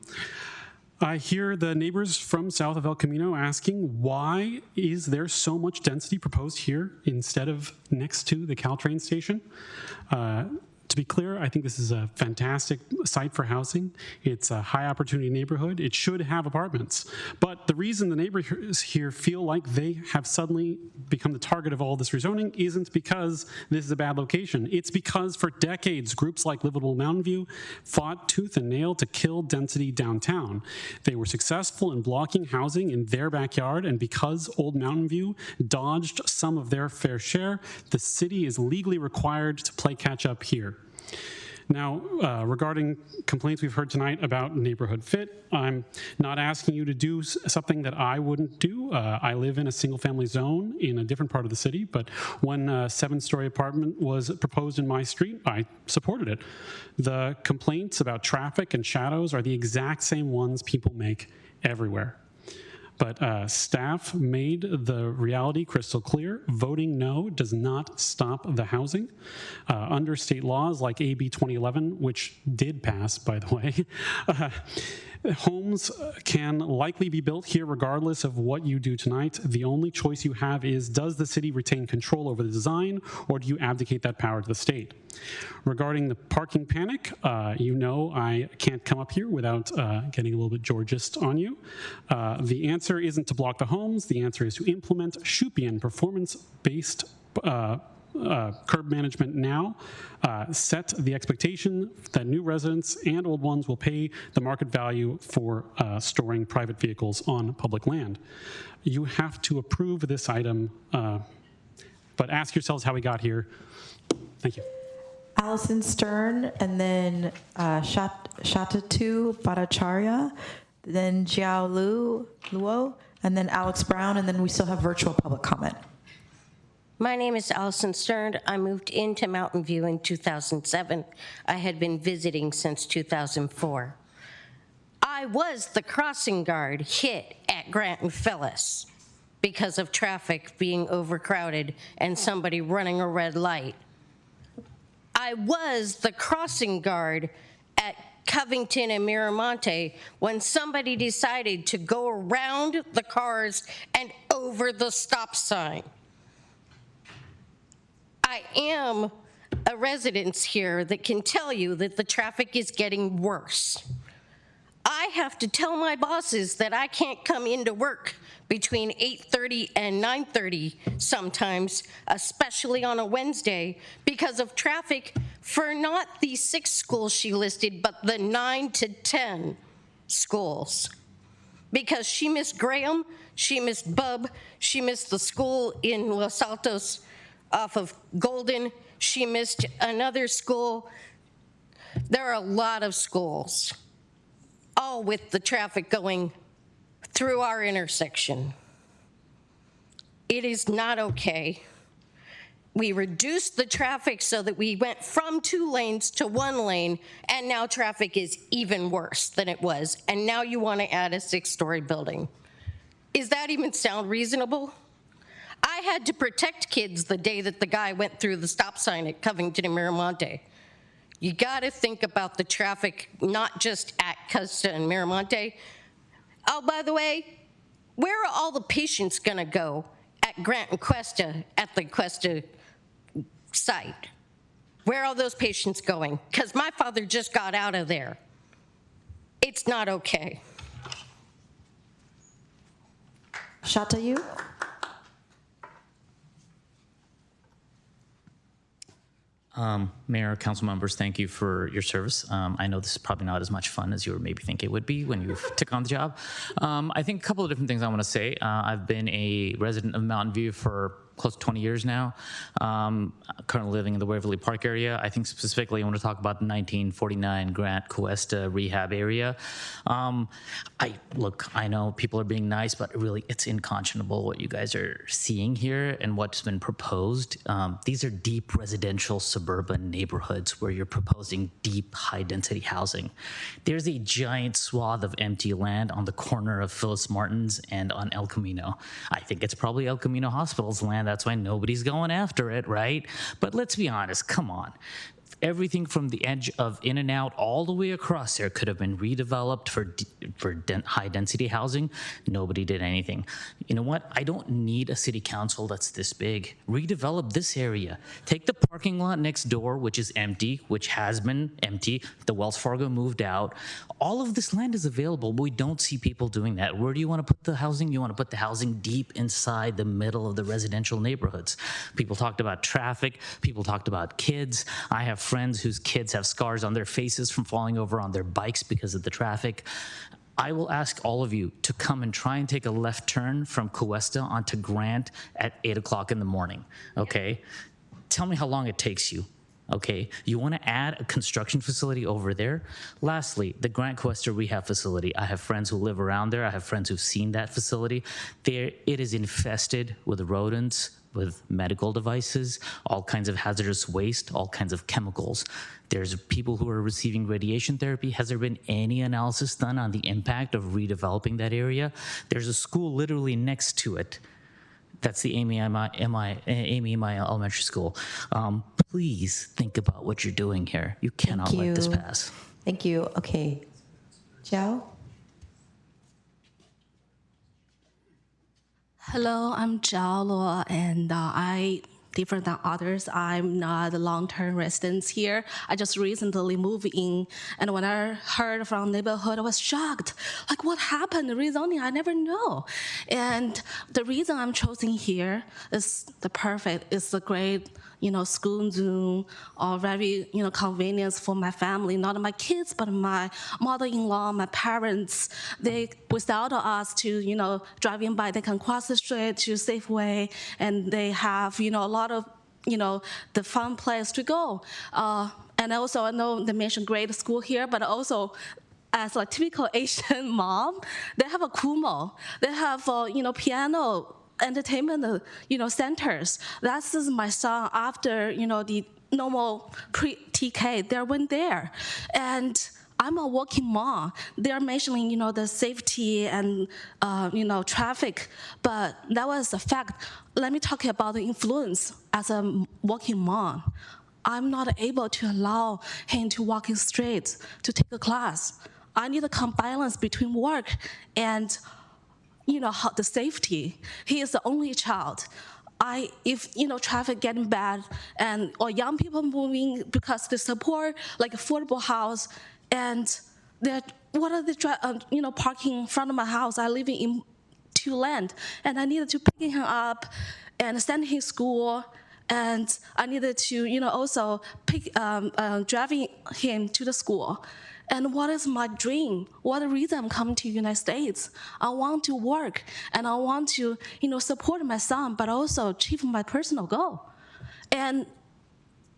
I hear the neighbors from south of El Camino asking, why is there so much density proposed here instead of next to the Caltrain station? To be clear, I think this is a fantastic site for housing. It's a high opportunity neighborhood. It should have apartments. But the reason the neighbors here feel like they have suddenly become the target of all this rezoning isn't because this is a bad location. It's because for decades, groups like Livable Mountain View fought tooth and nail to kill density downtown. They were successful in blocking housing in their backyard, and because Old Mountain View dodged some of their fair share, the city is legally required to play catch up here. Now, regarding complaints we've heard tonight about neighborhood fit, I'm not asking you to do something that I wouldn't do. I live in a single-family zone in a different part of the city, but when a 7-story apartment was proposed in my street, I supported it. The complaints about traffic and shadows are the exact same ones people make everywhere. But staff made the reality crystal clear. Voting no does not stop the housing. Under state laws like AB 2011, which did pass, by the way, homes can likely be built here regardless of what you do tonight. The only choice you have is, does the city retain control over the design, or do you abdicate that power to the state? Regarding the parking panic, you know I can't come up here without getting a little bit Georgist on you. The answer isn't to block the homes. The answer is to implement Shoupian performance-based curb management now. Set the expectation that new residents and old ones will pay the market value for storing private vehicles on public land. You have to approve this item, but ask yourselves how we got here. Thank you. Allison Stern, and then Shatatu Bhattacharya, then Jiao Luo, and then Alex Brown, and then we still have virtual public comment. My name is Allison Stern. I moved into Mountain View in 2007. I had been visiting since 2004. I was the crossing guard hit at Grant and Phyllis because of traffic being overcrowded and somebody running a red light. I was the crossing guard at Covington and Miramonte when somebody decided to go around the cars and over the stop sign. I am a resident here that can tell you that the traffic is getting worse. I have to tell my bosses that I can't come into work between 8:30 and 9:30 sometimes, especially on a Wednesday, because of traffic for not the 6 schools she listed, but the 9 to 10 schools. Because she missed Graham, she missed Bub, she missed the school in Los Altos off of Golden, she missed another school. There are a lot of schools, all with the traffic going through our intersection. It is not okay. We reduced the traffic so that we went from 2 lanes to 1 lane, and now traffic is even worse than it was, and now you want to add a 6-story building. Is that even sound reasonable? I had to protect kids the day that the guy went through the stop sign at Covington and Miramonte. You got to think about the traffic, not just at Cuesta and Miramonte. Oh, by the way, where are all the patients going to go at Grant and Cuesta, at the Cuesta site? Where are all those patients going? Because my father just got out of there. It's not okay. Shatayu? Mayor, council members, thank you for your service. I know this is probably not as much fun as you were maybe think it would be when you took on the job. I think a couple of different things I want to say. I've been a resident of Mountain View for close to 20 years now. Currently living in the Waverly Park area. I think specifically I want to talk about the 1949 Grant Cuesta rehab area. Look, I know people are being nice, but really it's unconscionable what you guys are seeing here and what's been proposed. These are deep residential suburban neighborhoods where you're proposing deep high density housing. There's a giant swath of empty land on the corner of Phyllis Martin's and on El Camino. I think it's probably El Camino Hospital's land. That's why nobody's going after it, right? But let's be honest, come on. Everything from the edge of In-N-Out all the way across there could have been redeveloped for high-density housing. Nobody did anything. You know what? I don't need a city council that's this big. Redevelop this area. Take the parking lot next door, which is empty, which has been empty. The Wells Fargo moved out. All of this land is available, but we don't see people doing that. Where do you want to put the housing? You want to put the housing deep inside the middle of the residential neighborhoods. People talked about traffic. People talked about kids. I have friends whose kids have scars on their faces from falling over on their bikes because of the traffic. I will ask all of you to come and try and take a left turn from Cuesta onto Grant at 8 o'clock in the morning, okay? Tell me how long it takes you. Okay, you want to add a construction facility over there? Lastly, the Grant Cuesta Rehab Facility. I have friends who live around there. I have friends who've seen that facility. It is infested with rodents, with medical devices, all kinds of hazardous waste, all kinds of chemicals. There's people who are receiving radiation therapy. Has there been any analysis done on the impact of redeveloping that area? There's a school literally next to it. That's the Amy Elementary School. Please think about what you're doing here. You cannot let this pass. Thank you. Okay. Jiao? Hello, I'm Zhao Luo, and different than others, I'm not a long-term resident here. I just recently moved in, and when I heard from neighborhood, I was shocked. Like, what happened? The rezoning, I never know. And the reason I'm choosing here is it's a great, school zone, or very, convenience for my family, not my kids, but my mother-in-law, my parents. Without us to, driving by, they can cross the street to Safeway, and they have, a lot of, the fun place to go. And also, I know they mentioned great school here, but also, as a typical Asian mom, they have a kumo. They have, piano, entertainment, centers. That's my son after, the normal pre-TK, they went there. And I'm a working mom. They're mentioning, the safety and, traffic, but that was a fact. Let me talk about the influence as a working mom. I'm not able to allow him to walk in streets to take a class. I need a balance between work and the safety. He is the only child. If traffic getting bad or young people moving because they support like affordable house, and what are they parking in front of my house? I live in to land, and I needed to pick him up and send him to school. And I needed to, also driving him to the school. And what is my dream? What the reason I'm coming to the United States? I want to work, and I want to, support my son, but also achieve my personal goal. And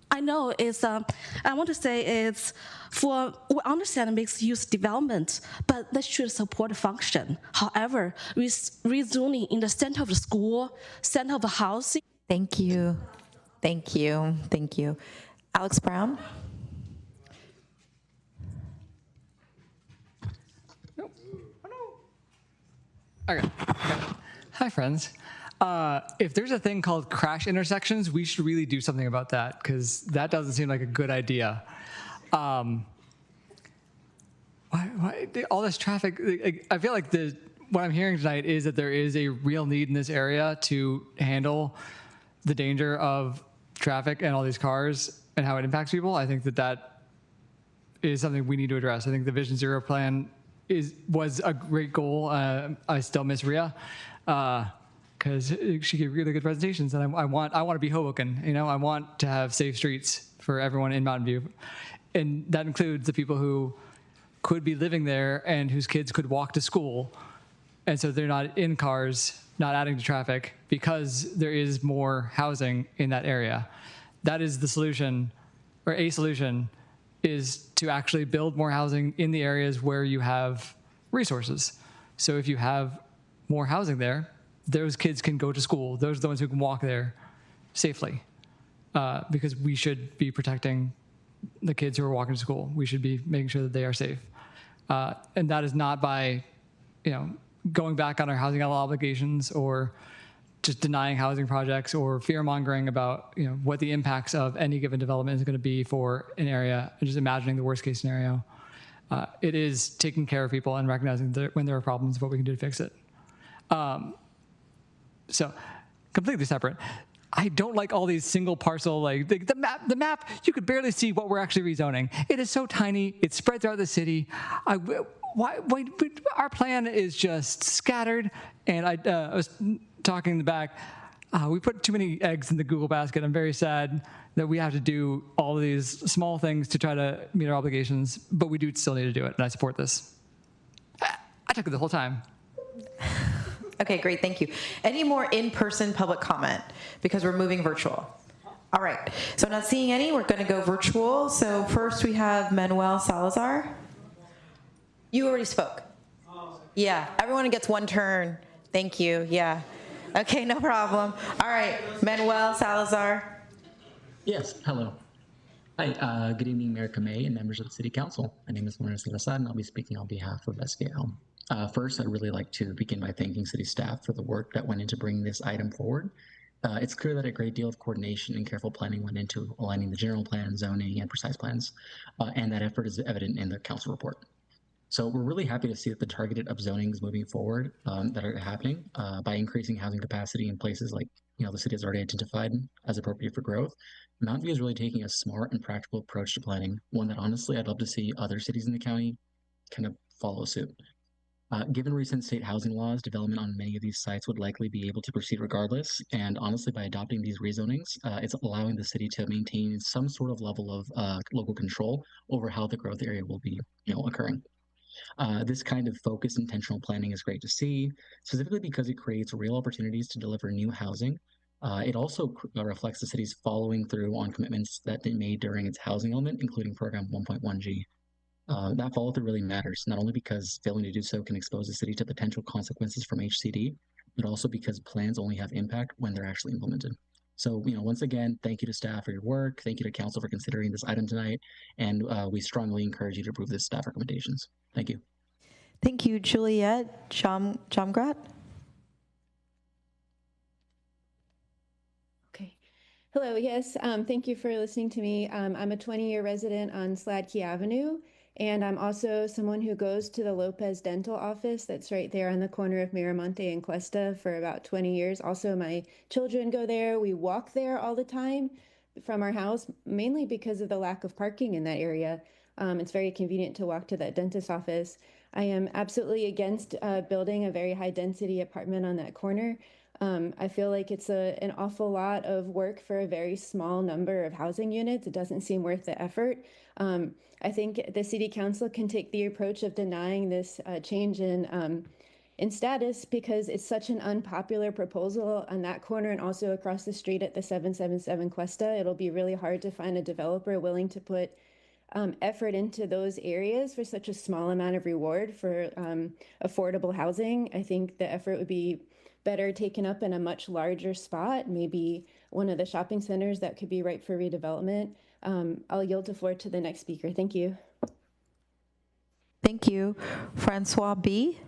I know I want to say we understand mixed-use development, but that should support the function. However, rezoning in the center of the school, center of the housing. Thank you. Thank you. Thank you. Alex Brown? Okay. Hi, friends. If there's a thing called crash intersections, we should really do something about that, because that doesn't seem like a good idea. Why all this traffic? I feel like what I'm hearing tonight is that there is a real need in this area to handle the danger of traffic and all these cars and how it impacts people. I think that is something we need to address. I think the Vision Zero plan was a great goal. I still miss Rhea because she gave really good presentations, and I want to be Hoboken. I want to have safe streets for everyone in Mountain View, and that includes the people who could be living there and whose kids could walk to school, and so they're not in cars, not adding to traffic, because there is more housing in that area. That is the solution, or a solution, is to actually build more housing in the areas where you have resources. So if you have more housing there, those kids can go to school. Those are the ones who can walk there safely, because we should be protecting the kids who are walking to school. We should be making sure that they are safe. And that is not by, going back on our housing obligations or just denying housing projects or fear-mongering about what the impacts of any given development is going to be for an area, and just imagining the worst-case scenario. It is taking care of people and recognizing that when there are problems, what we can do to fix it. So, completely separate. I don't like all these single parcel, like the map, you could barely see what we're actually rezoning. It is so tiny, it spreads out the city. Our plan is just scattered, and I was talking in the back, we put too many eggs in the Google basket. I'm very sad that we have to do all of these small things to try to meet our obligations, but we do still need to do it, and I support this. I took it the whole time. Okay, great, thank you. Any more in-person public comment? Because we're moving virtual. All right, so not seeing any, we're gonna go virtual. So first we have Manuel Salazar. You already spoke. Yeah, everyone gets one turn. Thank you, yeah. Okay, no problem. All right, Manuel Salazar. Yes, hello. Hi, good evening, Mayor Kamei and members of the City Council. My name is Manuel Salazar, and I'll be speaking on behalf of SKL. First, I'd really like to begin by thanking City staff for the work that went into bringing this item forward. It's clear that a great deal of coordination and careful planning went into aligning the general plan, zoning, and precise plans, and that effort is evident in the council report. So we're really happy to see that the targeted upzonings moving forward that are happening by increasing housing capacity in places like the city has already identified as appropriate for growth. Mountain View is really taking a smart and practical approach to planning, one that honestly I'd love to see other cities in the county kind of follow suit. Given recent state housing laws, development on many of these sites would likely be able to proceed regardless. And honestly, by adopting these rezonings, it's allowing the city to maintain some sort of level of local control over how the growth area will be, occurring. This kind of focused, intentional planning is great to see, specifically because it creates real opportunities to deliver new housing. It also reflects the city's following through on commitments that they made during its housing element, including Program 1.1G. That follow-through really matters, not only because failing to do so can expose the city to potential consequences from HCD, but also because plans only have impact when they're actually implemented. So, once again, thank you to staff for your work. Thank you to council for considering this item tonight. And we strongly encourage you to approve this staff recommendations. Thank you. Thank you, Juliet Chamgrat. Hello, yes, thank you for listening to me. I'm a 20-year resident on Sladkey Avenue, and I'm also someone who goes to the Lopez Dental office that's right there on the corner of Miramonte and Cuesta for about 20 years. Also, my children go there. We walk there all the time from our house, mainly because of the lack of parking in that area. It's very convenient to walk to that dentist office. I am absolutely against building a very high density apartment on that corner. I feel like it's an awful lot of work for a very small number of housing units. It doesn't seem worth the effort. I think the city council can take the approach of denying this change in status because it's such an unpopular proposal on that corner and also across the street at the 777 Cuesta. It'll be really hard to find a developer willing to put effort into those areas for such a small amount of reward for affordable housing. I think the effort would be better taken up in a much larger spot, maybe one of the shopping centers that could be ripe for redevelopment. I'll yield the floor to the next speaker. Thank you. Thank you. Francois B.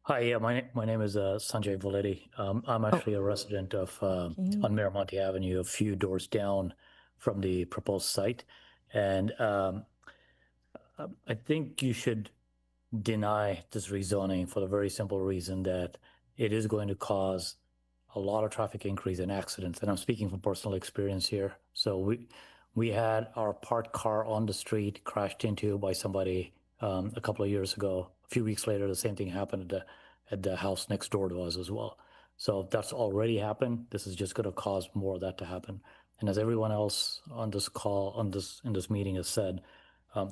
Hi, yeah, my name is Sanjay Valetti. I'm actually a resident of on Miramonte Avenue, a few doors down from the proposed site, and I think you should deny this rezoning for the very simple reason that it is going to cause a lot of traffic increase and accidents. And I'm speaking from personal experience here. So we had our parked car on the street crashed into by somebody a couple of years ago. A few weeks later, the same thing happened at the house next door to us as well. So that's already happened. This is just going to cause more of that to happen. And as everyone else on this call, in this meeting has said,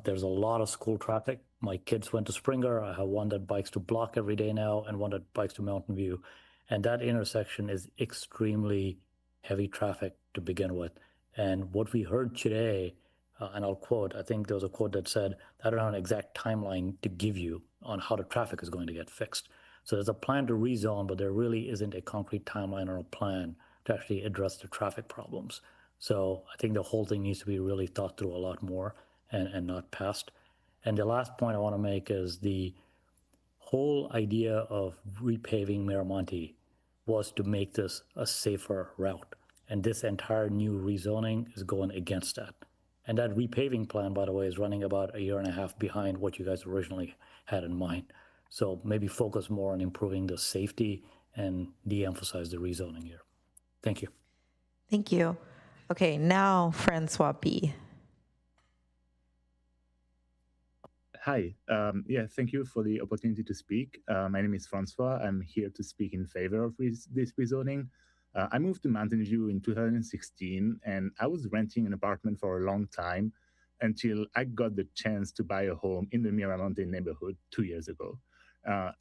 there's a lot of school traffic. My kids went to Springer. I have one that bikes to Block every day now and one that bikes to Mountain View. And that intersection is extremely heavy traffic to begin with. And what we heard today, and I'll quote, I think there was a quote that said, I don't have an exact timeline to give you on how the traffic is going to get fixed. So there's a plan to rezone, but there really isn't a concrete timeline or a plan to actually address the traffic problems. So I think the whole thing needs to be really thought through a lot more and not passed. And the last point I want to make is the whole idea of repaving Miramonte was to make this a safer route. And this entire new rezoning is going against that. And that repaving plan, by the way, is running about 1.5 years behind what you guys originally had in mind. So maybe focus more on improving the safety and de-emphasize the rezoning here. Thank you. Thank you. Okay, now Francois B. Hi. Yeah, thank you for the opportunity to speak. My name is Francois. I'm here to speak in favor of this rezoning. I moved to Mountain View in 2016, and I was renting an apartment for a long time until I got the chance to buy a home in the Miramonte neighborhood 2 years ago.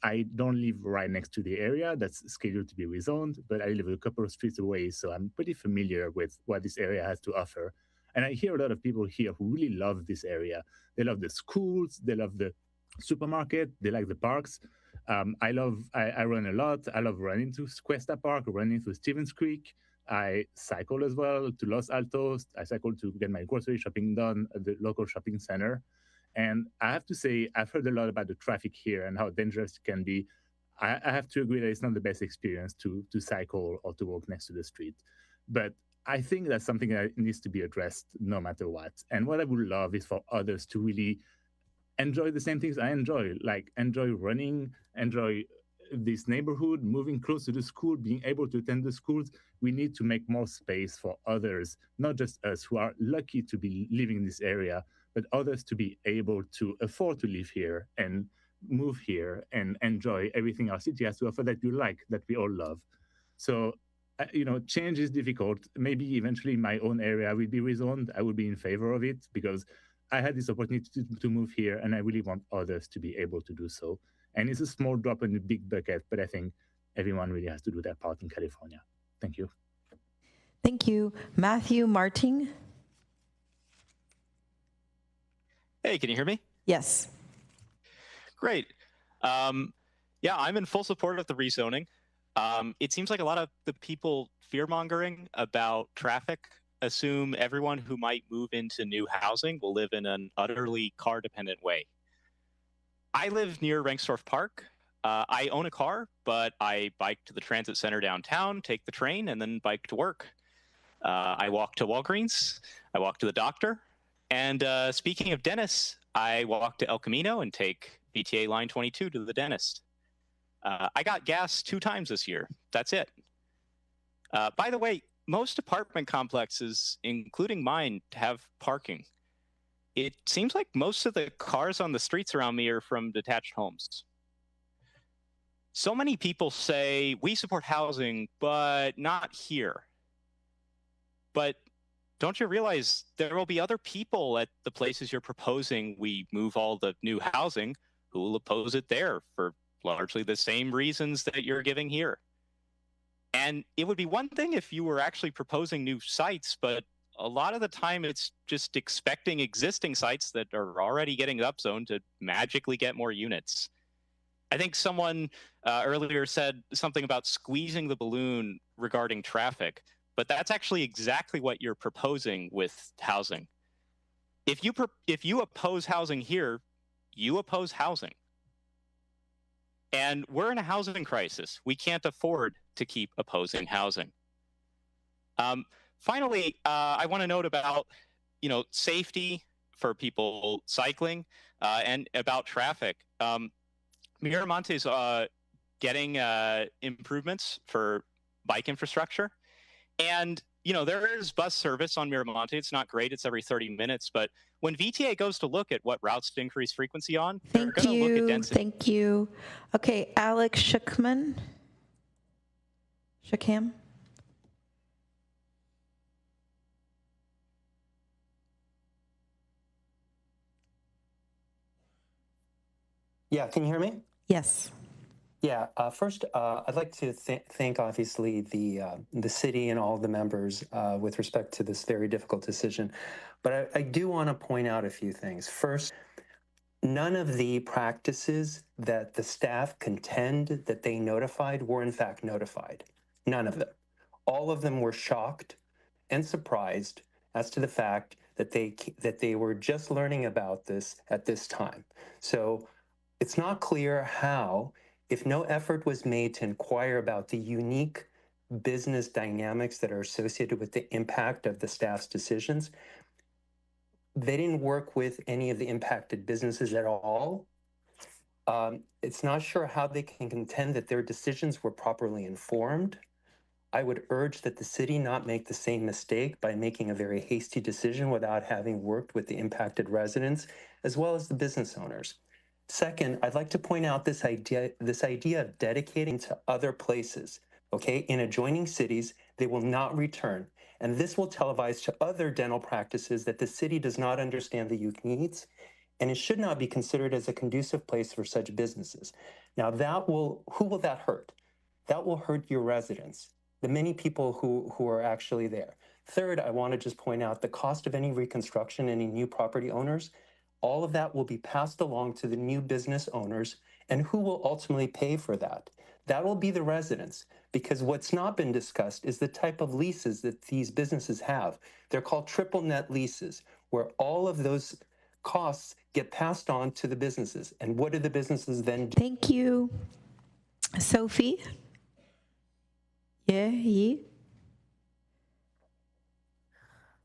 I don't live right next to the area that's scheduled to be rezoned, but I live a couple of streets away, so I'm pretty familiar with what this area has to offer. And I hear a lot of people here who really love this area. They love the schools, they love the supermarket, they like the parks. I run a lot. I love running to Cuesta Park, running to Stevens Creek. I cycle as well to Los Altos. I cycle to get my grocery shopping done at the local shopping center. And I have to say, I've heard a lot about the traffic here and how dangerous it can be. I have to agree that it's not the best experience to cycle or to walk next to the street. But I think that's something that needs to be addressed no matter what. And what I would love is for others to really enjoy the same things I enjoy, like enjoy running, enjoy this neighborhood, moving close to the school, being able to attend the schools. We need to make more space for others, not just us who are lucky to be living in this area, but others to be able to afford to live here and move here and enjoy everything our city has to offer that you like, that we all love. So, change is difficult. Maybe eventually my own area will be rezoned. I would be in favor of it because I had this opportunity to move here, and I really want others to be able to do so. And it's a small drop in the big bucket, but I think everyone really has to do their part in California. Thank you. Thank you. Matthew Martin. Hey, can you hear me? Yes. Great. Yeah, I'm in full support of the rezoning. It seems like a lot of the people fear-mongering about traffic assume everyone who might move into new housing will live in an utterly car-dependent way. I live near Rengstorff Park. I own a car, but I bike to the transit center downtown, take the train, and then bike to work. I walk to Walgreens. I walk to the doctor. And speaking of dentists, I walk to El Camino and take BTA Line 22 to the dentist. I got gas 2 times this year. That's it. By the way, most apartment complexes, including mine, have parking. It seems like most of the cars on the streets around me are from detached homes. So many people say, we support housing, but not here. But don't you realize there will be other people at the places you're proposing we move all the new housing who will oppose it there for largely the same reasons that you're giving here? And it would be one thing if you were actually proposing new sites, but a lot of the time it's just expecting existing sites that are already getting upzoned to magically get more units. I think someone earlier said something about squeezing the balloon regarding traffic, but that's actually exactly what you're proposing with housing. If you oppose housing here, you oppose housing. And we're in a housing crisis. We can't afford to keep opposing housing. Finally, I want to note about safety for people cycling and about traffic. Miramonte's getting improvements for bike infrastructure. And, there is bus service on Miramonte. It's not great. It's every 30 minutes. But when VTA goes to look at what routes to increase frequency on, they're going to look at density. Thank you. Okay, Alex Shookham. Yeah, can you hear me? Yes. Yeah, first, I'd like to thank, obviously, the city and all the members with respect to this very difficult decision. But I do want to point out a few things. First, none of the practices that the staff contend that they notified were in fact notified. None of them. All of them were shocked and surprised as to the fact that they were just learning about this at this time. So it's not clear how, if no effort was made to inquire about the unique business dynamics that are associated with the impact of the staff's decisions, they didn't work with any of the impacted businesses at all. It's not sure how they can contend that their decisions were properly informed. I would urge that the city not make the same mistake by making a very hasty decision without having worked with the impacted residents as well as the business owners. Second, I'd like to point out this idea of dedicating to other places, okay? In adjoining cities, they will not return. And this will televise to other dental practices that the city does not understand the unique needs, and it should not be considered as a conducive place for such businesses. Now, who will that hurt? That will hurt your residents, the many people who are actually there. Third, I want to just point out the cost of any reconstruction, any new property owners, all of that will be passed along to the new business owners, and who will ultimately pay for that? That will be the residents, because what's not been discussed is the type of leases that these businesses have. They're called triple net leases, where all of those costs get passed on to the businesses. And what do the businesses then do? Thank you. Sophie? Yeah.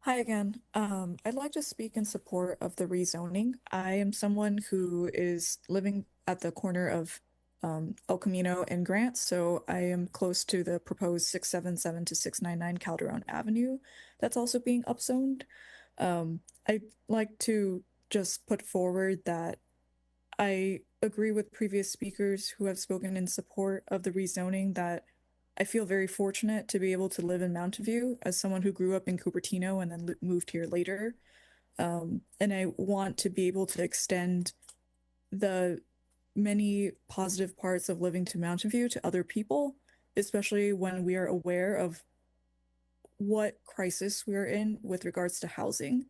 Hi again. I'd like to speak in support of the rezoning. I am someone who is living at the corner of El Camino and Grant, so I am close to the proposed 677 to 699 Calderon Avenue that's also being upzoned. I'd like to just put forward that I agree with previous speakers who have spoken in support of the rezoning, that I feel very fortunate to be able to live in Mountain View as someone who grew up in Cupertino and then moved here later. And I want to be able to extend the many positive parts of living to Mountain View to other people, especially when we are aware of what crisis we are in with regards to housing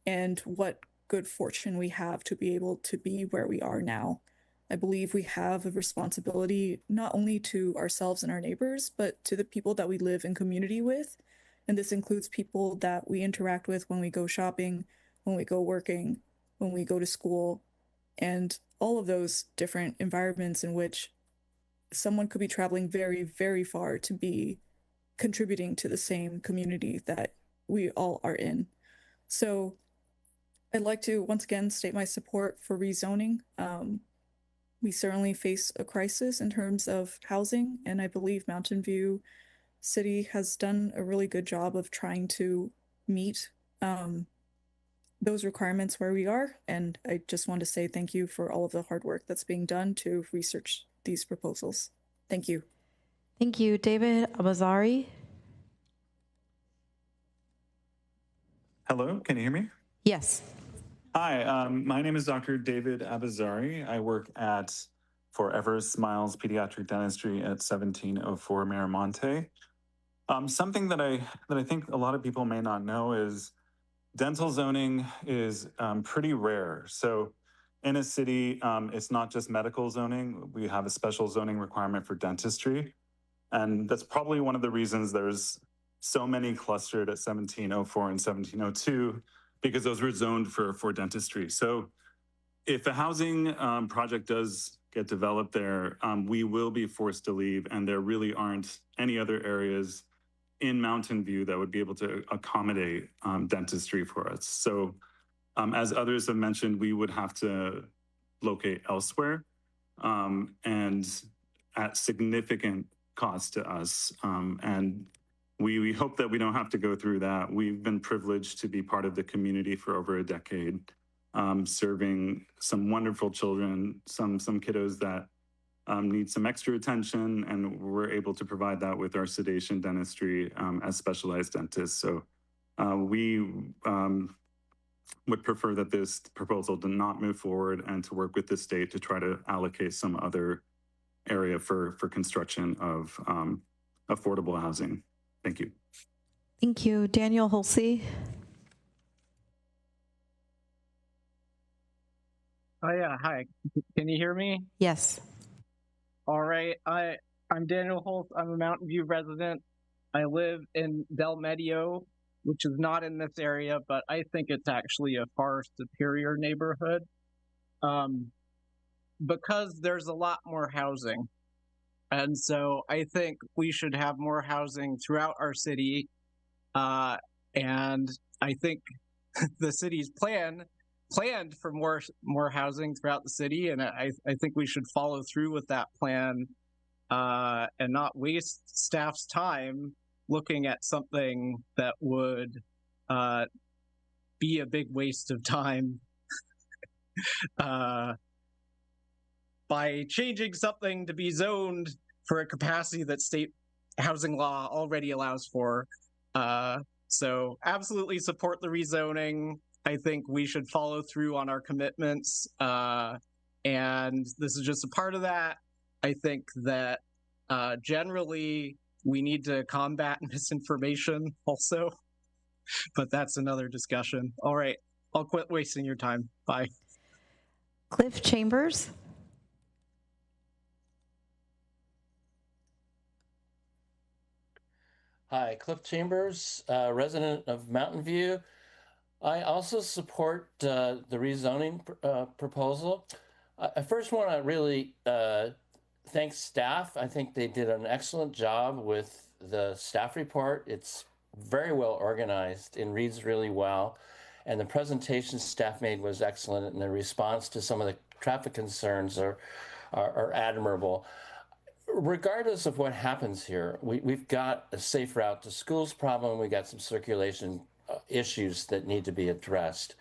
and what good fortune we have to be able to be where we are now. I believe we have a responsibility not only to ourselves and our neighbors, but to the people that we live in community with. And this includes people that we interact with when we go shopping, when we go working, when we go to school, and all of those different environments in which someone could be traveling very, very far to be contributing to the same community that we all are in. So I'd like to once again state my support for rezoning. We certainly face a crisis in terms of housing, and I believe Mountain View city has done a really good job of trying to meet those requirements where we are. And I just want to say thank you for all of the hard work that's being done to research these proposals. Thank you. Thank you. David Abazari? Hello, can you hear me? Yes. Hi, my name is Dr. David Abazari. I work at Forever Smiles Pediatric Dentistry at 1704 Miramonte. Something that I think a lot of people may not know is dental zoning is pretty rare. So in a city, it's not just medical zoning. We have a special zoning requirement for dentistry. And that's probably one of the reasons there's so many clustered at 1704 and 1702, because those were zoned for dentistry. So if a housing project does get developed there, we will be forced to leave, and there really aren't any other areas in Mountain View that would be able to accommodate dentistry for us. So as others have mentioned, we would have to locate elsewhere and at significant cost to us. And we hope that we don't have to go through that. We've been privileged to be part of the community for over a decade, serving some wonderful children, some kiddos that need some extra attention, and we're able to provide that with our sedation dentistry as specialized dentists. So we would prefer that this proposal do not move forward, and to work with the state to try to allocate some other area for construction of affordable housing. Thank you. Thank you. Daniel Holsey? Oh yeah, hi. Can you hear me? Yes. All right. I'm Daniel Holtz. I'm a Mountain View resident. I live in Del Medio, which is not in this area, but I think it's actually a far superior neighborhood because there's a lot more housing. And so I think we should have more housing throughout our city. And I think the city's planned for more housing throughout the city. And I think we should follow through with that plan and not waste staff's time looking at something that would be a big waste of time by changing something to be zoned for a capacity that state housing law already allows for. So absolutely support the rezoning. I think we should follow through on our commitments. And this is just a part of that. I think that generally we need to combat misinformation also, but that's another discussion. All right, I'll quit wasting your time. Bye. Cliff Chambers? Hi, Cliff Chambers, resident of Mountain View. I also support the rezoning proposal. I first want to really thank staff. I think they did an excellent job with the staff report. It's very well organized and reads really well. And the presentation staff made was excellent, and the response to some of the traffic concerns are admirable. Regardless of what happens here, we've got a safe route to schools problem. We got some circulation issues that need to be addressed.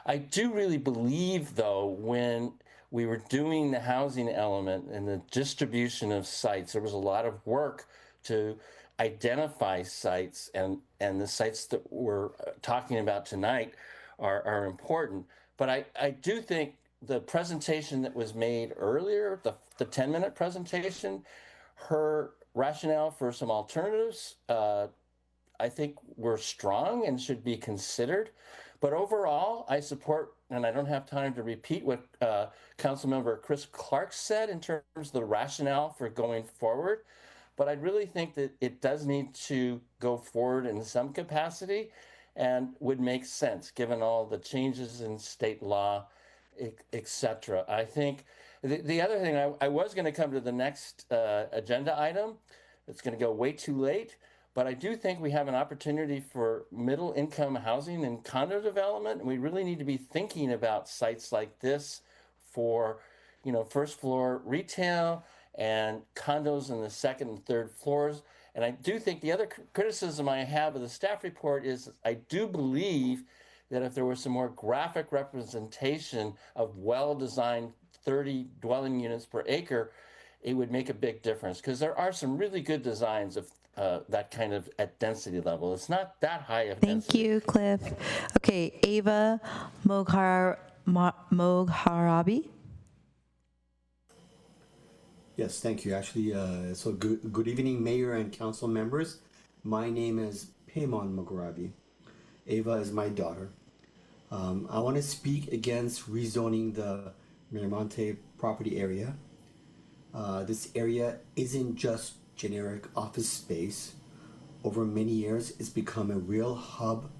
I do really believe, though, when we were doing the housing element and the distribution of sites, there was a lot of work to identify sites, and the sites that we're talking about tonight are important. But I do think the presentation that was made earlier, the 10-minute presentation, her rationale for some alternatives, I think were strong and should be considered. But overall, I support, and I don't have time to repeat what Councilmember Chris Clark said in terms of the rationale for going forward, but I really think that it does need to go forward in some capacity and would make sense given all the changes in state law, etc. I think the other thing, I was going to come to the next agenda item. It's going to go way too late, but I do think we have an opportunity for middle income housing and condo development, and we really need to be thinking about sites like this for, first floor retail and condos in the second and third floors. And I do think the other criticism I have of the staff report is I do believe that if there was some more graphic representation of well-designed 30 dwelling units per acre, it would make a big difference, because there are some really good designs of that kind of at density level. It's not that high of density. Thank you, Cliff. Okay, Ava Mogharabi. Yes, thank you. Actually, so good evening, Mayor and Council members. My name is Payman Mogharabi. Ava is my daughter. I want to speak against rezoning the Miramonte property area. This area isn't just generic office space. Over many years, it's become a real hub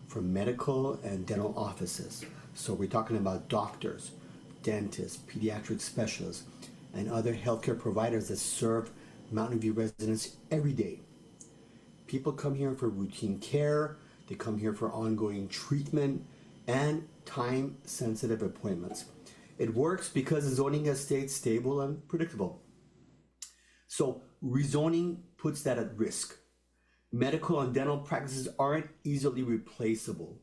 for medical and dental offices. So we're talking about doctors, dentists, pediatric specialists, and other healthcare providers that serve Mountain View residents every day. People come here for routine care, they come here for ongoing treatment, and time-sensitive appointments. It works because the zoning has stayed stable and predictable. So rezoning puts that at risk. Medical and dental practices aren't easily replaceable.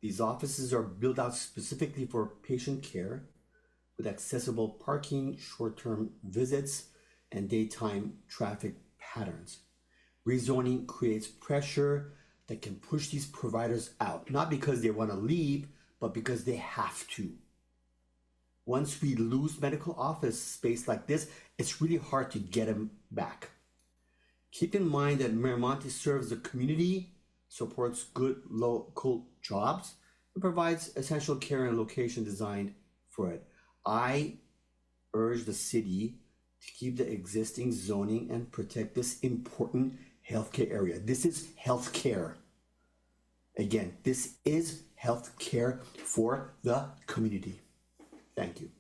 These offices are built out specifically for patient care with accessible parking, short-term visits, and daytime traffic patterns. Rezoning creates pressure that can push these providers out, not because they want to leave, but because they have to. Once we lose medical office space like this, it's really hard to get them back. Keep in mind that Miramonte serves the community, supports good local jobs, and provides essential care and location designed for it. I urge the city to keep the existing zoning and protect this important healthcare area. This is healthcare. Again, this is healthcare for the community. Thank you.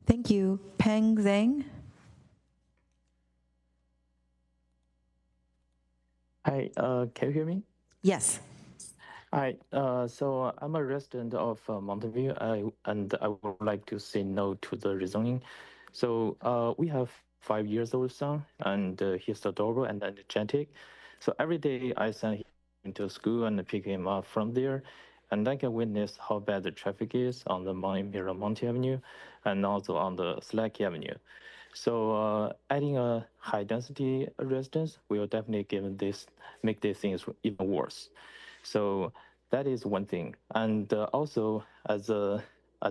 Thank you. Peng Zhang. Hi, can you hear me? Yes. Hi, so I'm a resident of Mountain View, and I would like to say no to the rezoning. So we have 5-year-old son, and he's adorable and energetic. So every day I send him to school and pick him up from there, and I can witness how bad the traffic is on the Miramonte Avenue and also on the Slack Avenue. So adding a high-density residence will definitely make these things even worse. So that is one thing. And also, as the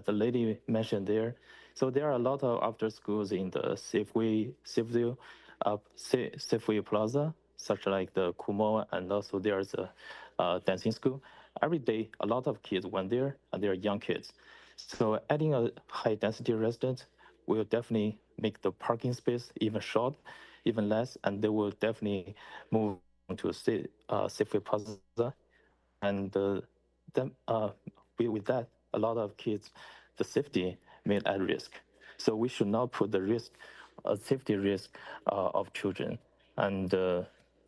lady mentioned there, so there are a lot of after schools in the Safeway Plaza, such like the Kumo, and also there's a dancing school. Every day, a lot of kids went there, and they're young kids. So adding a high-density residence will definitely make the parking space even short, even less, and they will definitely move to Safeway Plaza. And then with that, a lot of kids, the safety made at risk. So we should not put the safety risk of children. And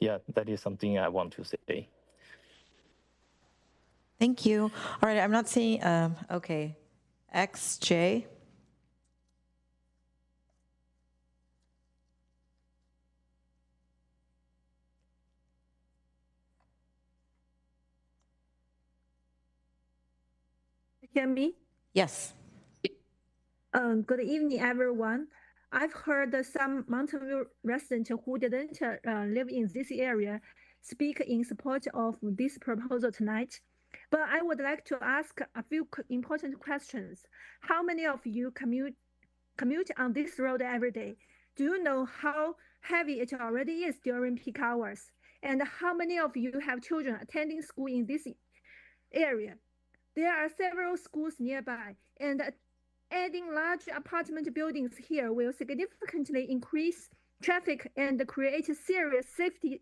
yeah, that is something I want to say. Thank you. All right, I'm not seeing, okay. XJ. Hear me? Yes. Good evening, everyone. I've heard some Mountain View residents who didn't live in this area speak in support of this proposal tonight. But I would like to ask a few important questions. How many of you commute on this road every day? Do you know how heavy it already is during peak hours? And how many of you have children attending school in this area? There are several schools nearby, and adding large apartment buildings here will significantly increase traffic and create serious safety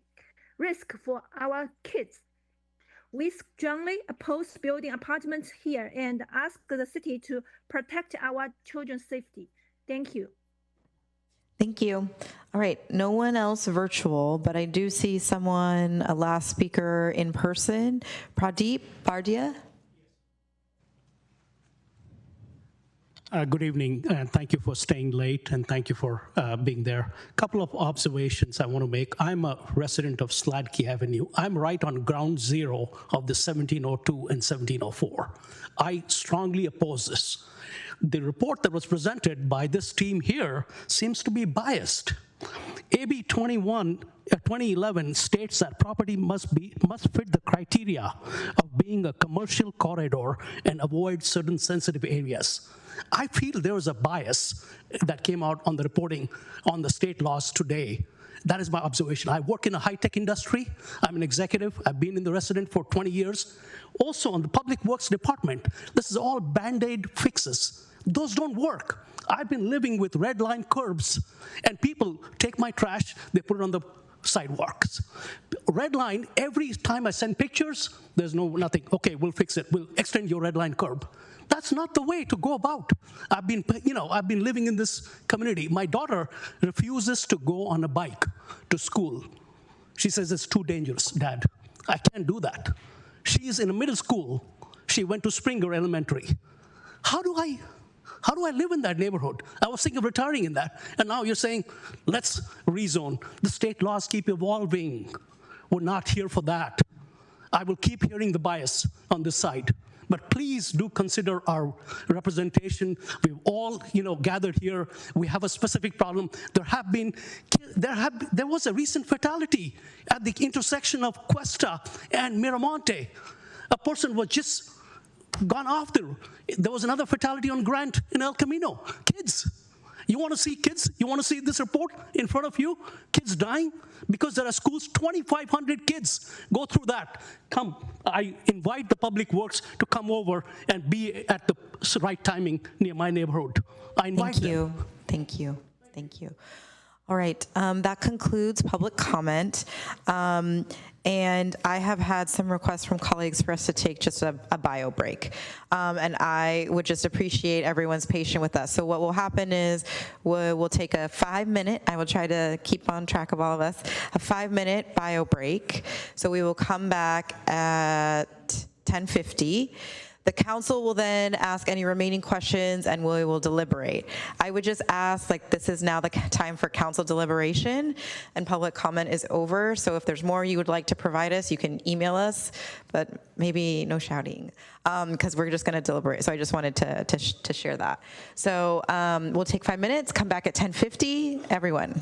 risk for our kids. We strongly oppose building apartments here and ask the city to protect our children's safety. Thank you. Thank you. All right, no one else virtual, but I do see someone, a last speaker in person. Pradeep Bardia. Good evening, and thank you for staying late, and thank you for being there. A couple of observations I want to make. I'm a resident of Sladkey Avenue. I'm right on ground zero of the 1702 and 1704. I strongly oppose this. The report that was presented by this team here seems to be biased. AB 2011 states that property must fit the criteria of being a commercial corridor and avoid certain sensitive areas. I feel there was a bias that came out on the reporting on the state laws today. That is my observation. I work in a high-tech industry. I'm an executive. I've been in the resident for 20 years. Also on the Public Works Department, this is all Band-Aid fixes. Those don't work. I've been living with red line curbs, and people take my trash, they put it on the sidewalks. Red line, every time I send pictures, there's nothing. Okay, we'll fix it. We'll extend your red line curb. That's not the way to go about. I've been living in this community. My daughter refuses to go on a bike to school. She says it's too dangerous, Dad. I can't do that. She's in a middle school. She went to Springer Elementary. How do I live in that neighborhood? I was thinking of retiring in that. And now you're saying, let's rezone. The state laws keep evolving. We're not here for that. I will keep hearing the bias on this side. But please do consider our representation. We've all, gathered here. We have a specific problem. There was a recent fatality at the intersection of Cuesta and Miramonte. A person was just gone after. There was another fatality on Grant in El Camino. Kids. You want to see kids? You want to see this report in front of you? Kids dying because there are schools, 2,500 kids go through that. Come, I invite the Public Works to come over and be at the right timing near my neighborhood. I invite them. Thank you. All right, that concludes public comment. And I have had some requests from colleagues for us to take just a bio break. And I would just appreciate everyone's patience with us. So what will happen is we'll take a 5-minute, I will try to keep on track of all of us, a 5-minute bio break. So we will come back at 10:50. The council will then ask any remaining questions and we will deliberate. I would just ask, this is now the time for council deliberation and public comment is over. So if there's more you would like to provide us, you can email us, but maybe no shouting because we're just gonna deliberate. So I just wanted to share that. So we'll take 5 minutes, come back at 10:50, everyone.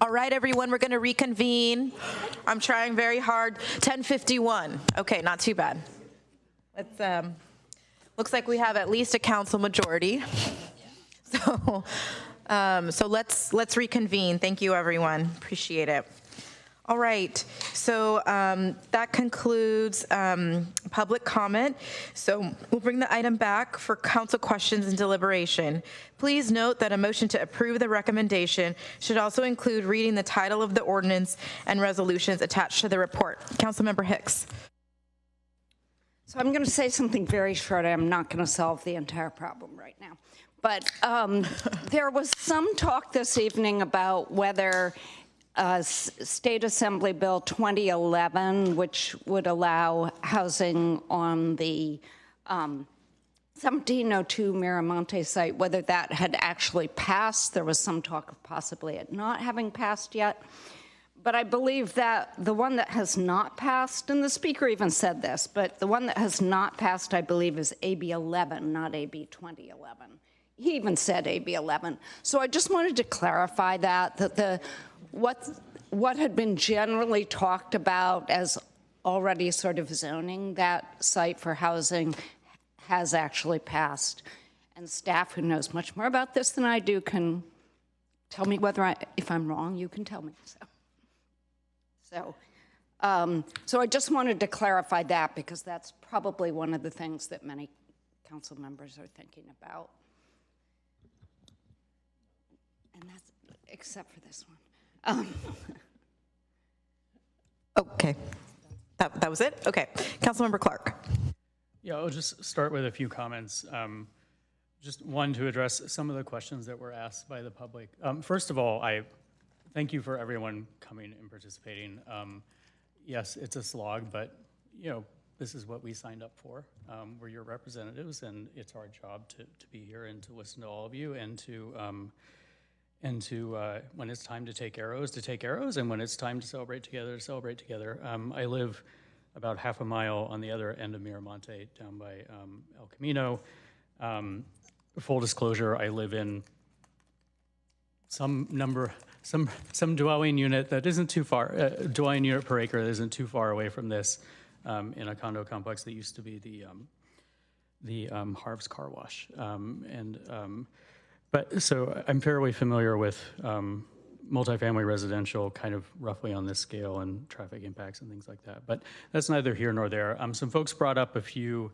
All right, everyone, we're going to reconvene. I'm trying very hard. 10:51. Okay, not too bad. Let's, looks like we have at least a council majority. So, so let's reconvene. Thank you, everyone. Appreciate it. All right, so that concludes public comment. So we'll bring the item back for council questions and deliberation. Please note that a motion to approve the recommendation should also include reading the title of the ordinance and resolutions attached to the report. Councilmember Hicks. So I'm going to say something very short. I'm not going to solve the entire problem right now. But there was some talk this evening about whether State Assembly Bill 2011, which would allow housing on the 1702 Miramonte site, whether that had actually passed. There was some talk of possibly it not having passed yet. But I believe that the one that has not passed, and the speaker even said this, but the one that has not passed, I believe, is AB 11, not AB 2011. He even said AB 11. So I just wanted to clarify that what had been generally talked about as already sort of zoning that site for housing has actually passed. And staff who knows much more about this than I do can tell me whether if I'm wrong, you can tell me. So I just wanted to clarify that because that's probably one of the things that many council members are thinking about. And that's except for this one. Okay, that was it? Okay, Councilmember Clark. Yeah, I'll just start with a few comments. Just one to address some of the questions that were asked by the public. First of all, I thank you for everyone coming and participating. Yes, it's a slog, but this is what we signed up for. We're your representatives, and it's our job to be here and to listen to all of you and to when it's time to take arrows, and when it's time to celebrate together. I live about half a mile on the other end of Miramonte, down by El Camino. Full disclosure, I live in some dwelling unit that isn't too far, dwelling unit per acre that isn't too far away from this, in a condo complex that used to be the Harv's Car Wash, But so I'm fairly familiar with multifamily residential, kind of roughly on this scale, and traffic impacts and things like that. But that's neither here nor there. Some folks brought up a few,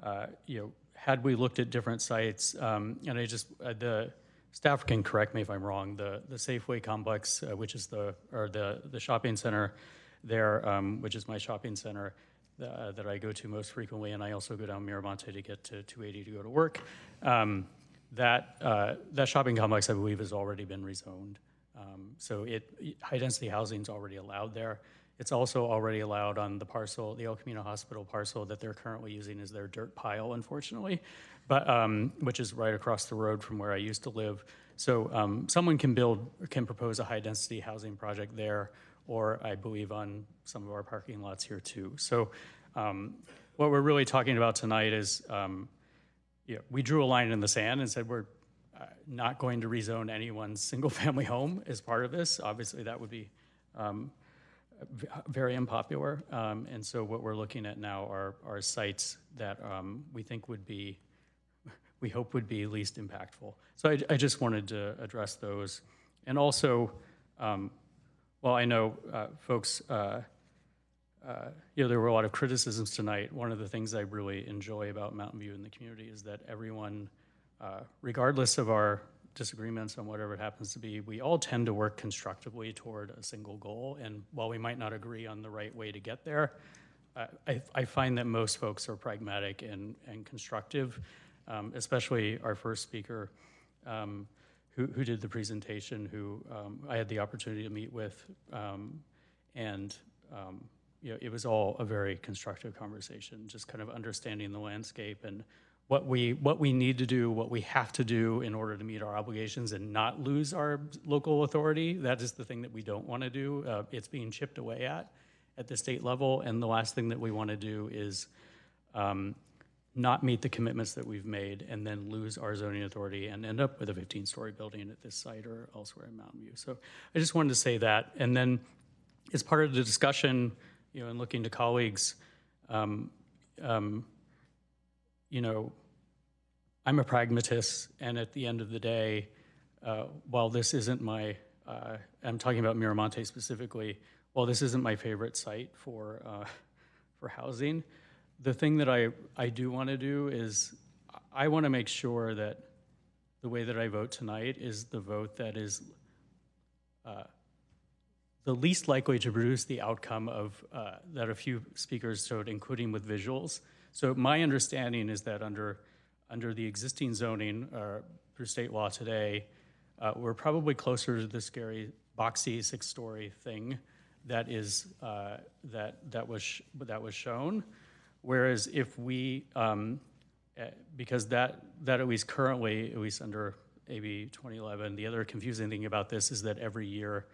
had we looked at different sites, and the staff can correct me if I'm wrong. The Safeway complex, which is the shopping center there, which is my shopping center that I go to most frequently, and I also go down Miramonte to get to 280 to go to work. That shopping complex, I believe, has already been rezoned. So high-density housing is already allowed there. It's also already allowed on the parcel, the El Camino Hospital parcel that they're currently using as their dirt pile, unfortunately, but which is right across the road from where I used to live. So someone can propose a high-density housing project there, or I believe on some of our parking lots here too. So what we're really talking about tonight is we drew a line in the sand and said we're not going to rezone anyone's single-family home as part of this. Obviously, that would be very unpopular. And so what we're looking at now are sites that we hope would be least impactful. So I just wanted to address those. And also, well, I know folks, there were a lot of criticisms tonight. One of the things I really enjoy about Mountain View and the community is that everyone, regardless of our disagreements on whatever it happens to be, we all tend to work constructively toward a single goal. And while we might not agree on the right way to get there, I find that most folks are pragmatic and constructive, especially our first speaker, who did the presentation, who I had the opportunity to meet with, it was all a very constructive conversation, just kind of understanding the landscape and what we need to do, what we have to do in order to meet our obligations and not lose our local authority. That is the thing that we don't want to do. It's being chipped away at the state level, and the last thing that we want to do is not meet the commitments that we've made and then lose our zoning authority and end up with a 15-story building at this site or elsewhere in Mountain View. So I just wanted to say that. And then as part of the discussion, and looking to colleagues, I'm a pragmatist, and at the end of the day, while this isn't my, I'm talking about Miramonte specifically, while this isn't my favorite site for housing, the thing that I do want to do is I want to make sure that the way that I vote tonight is the vote that is the least likely to produce the outcome of that a few speakers showed, including with visuals. So my understanding is that under the existing zoning through state law today, we're probably closer to the scary boxy 6-story thing that is that was shown. Whereas if we, because that at least currently, at least under AB 2011, the other confusing thing about this is that every year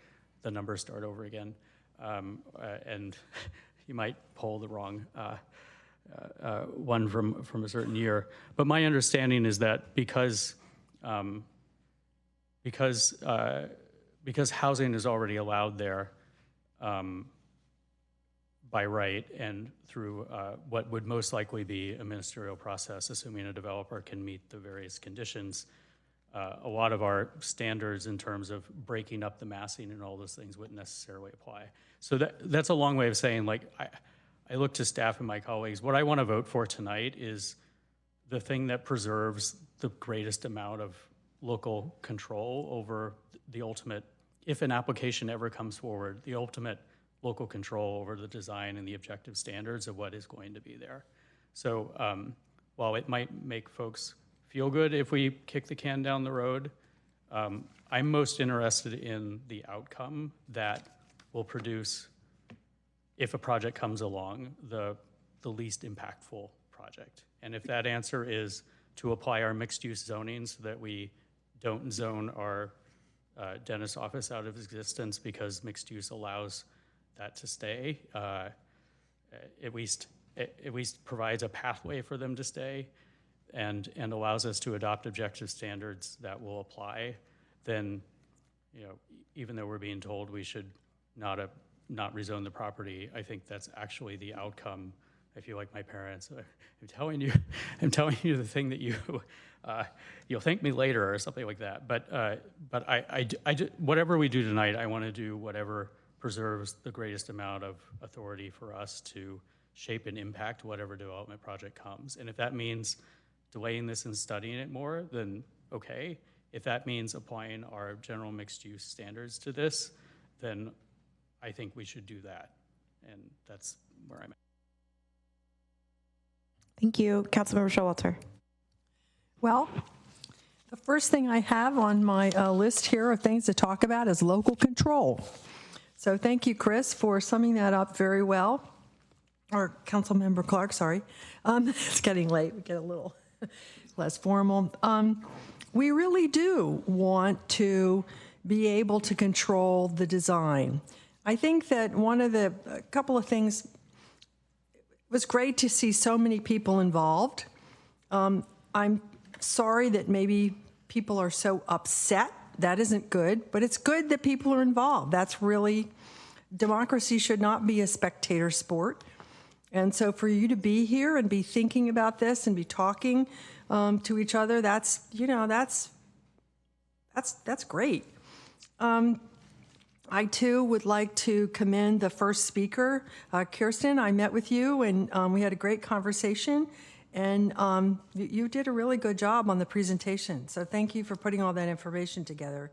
the numbers start over again, and you might pull the wrong one from a certain year. But my understanding is that because housing is already allowed there by right and through what would most likely be a ministerial process, assuming a developer can meet the various conditions, a lot of our standards in terms of breaking up the massing and all those things wouldn't necessarily apply. So that's a long way of saying, like, I look to staff and my colleagues. What I want to vote for tonight is the thing that preserves the greatest amount of local control over the ultimate, if an application ever comes forward, the ultimate local control over the design and the objective standards of what is going to be there. So while it might make folks feel good if we kick the can down the road, I'm most interested in the outcome that will produce, if a project comes along, the least impactful project. And if that answer is to apply our mixed-use zoning so that we don't zone our dentist office out of existence because mixed use allows that to stay, at least provides a pathway for them to stay and allows us to adopt objective standards that will apply, then, even though we're being told we should not rezone the property, I think that's actually the outcome. I feel like my parents, I'm telling you the thing that you'll thank me later or something like that. But whatever we do tonight, I want to do whatever preserves the greatest amount of authority for us to shape and impact whatever development project comes. And if that means delaying this and studying it more, then okay. If that means applying our general mixed use standards to this, then I think we should do that. And that's where I'm at. Thank you. Councilmember Showalter. Well, the first thing I have on my list here of things to talk about is local control. So thank you, Chris, for summing that up very well. Or Councilmember Clark, sorry. It's getting late. We get a little less formal. We really do want to be able to control the design. I think that a couple of things, it was great to see so many people involved. I'm sorry that maybe people are so upset. That isn't good, but it's good that people are involved. That's really, democracy should not be a spectator sport. And so for you to be here and be thinking about this and be talking to each other, that's great. I too would like to commend the first speaker, Kirsten. I met with you and we had a great conversation, and you did a really good job on the presentation. So thank you for putting all that information together.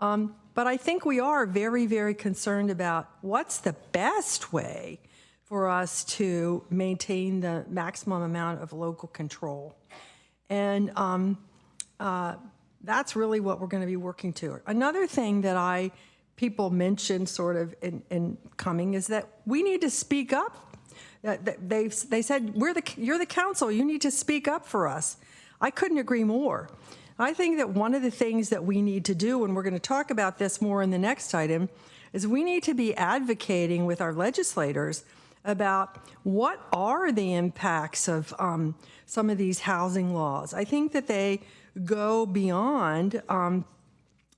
But I think we are very, very concerned about what's the best way for us to maintain the maximum amount of local control. And that's really what we're going to be working to. Another thing that people mentioned sort of in coming is that we need to speak up. They said, you're the council, you need to speak up for us. I couldn't agree more. I think that one of the things that we need to do, and we're going to talk about this more in the next item, is we need to be advocating with our legislators about what are the impacts of some of these housing laws. I think that they go beyond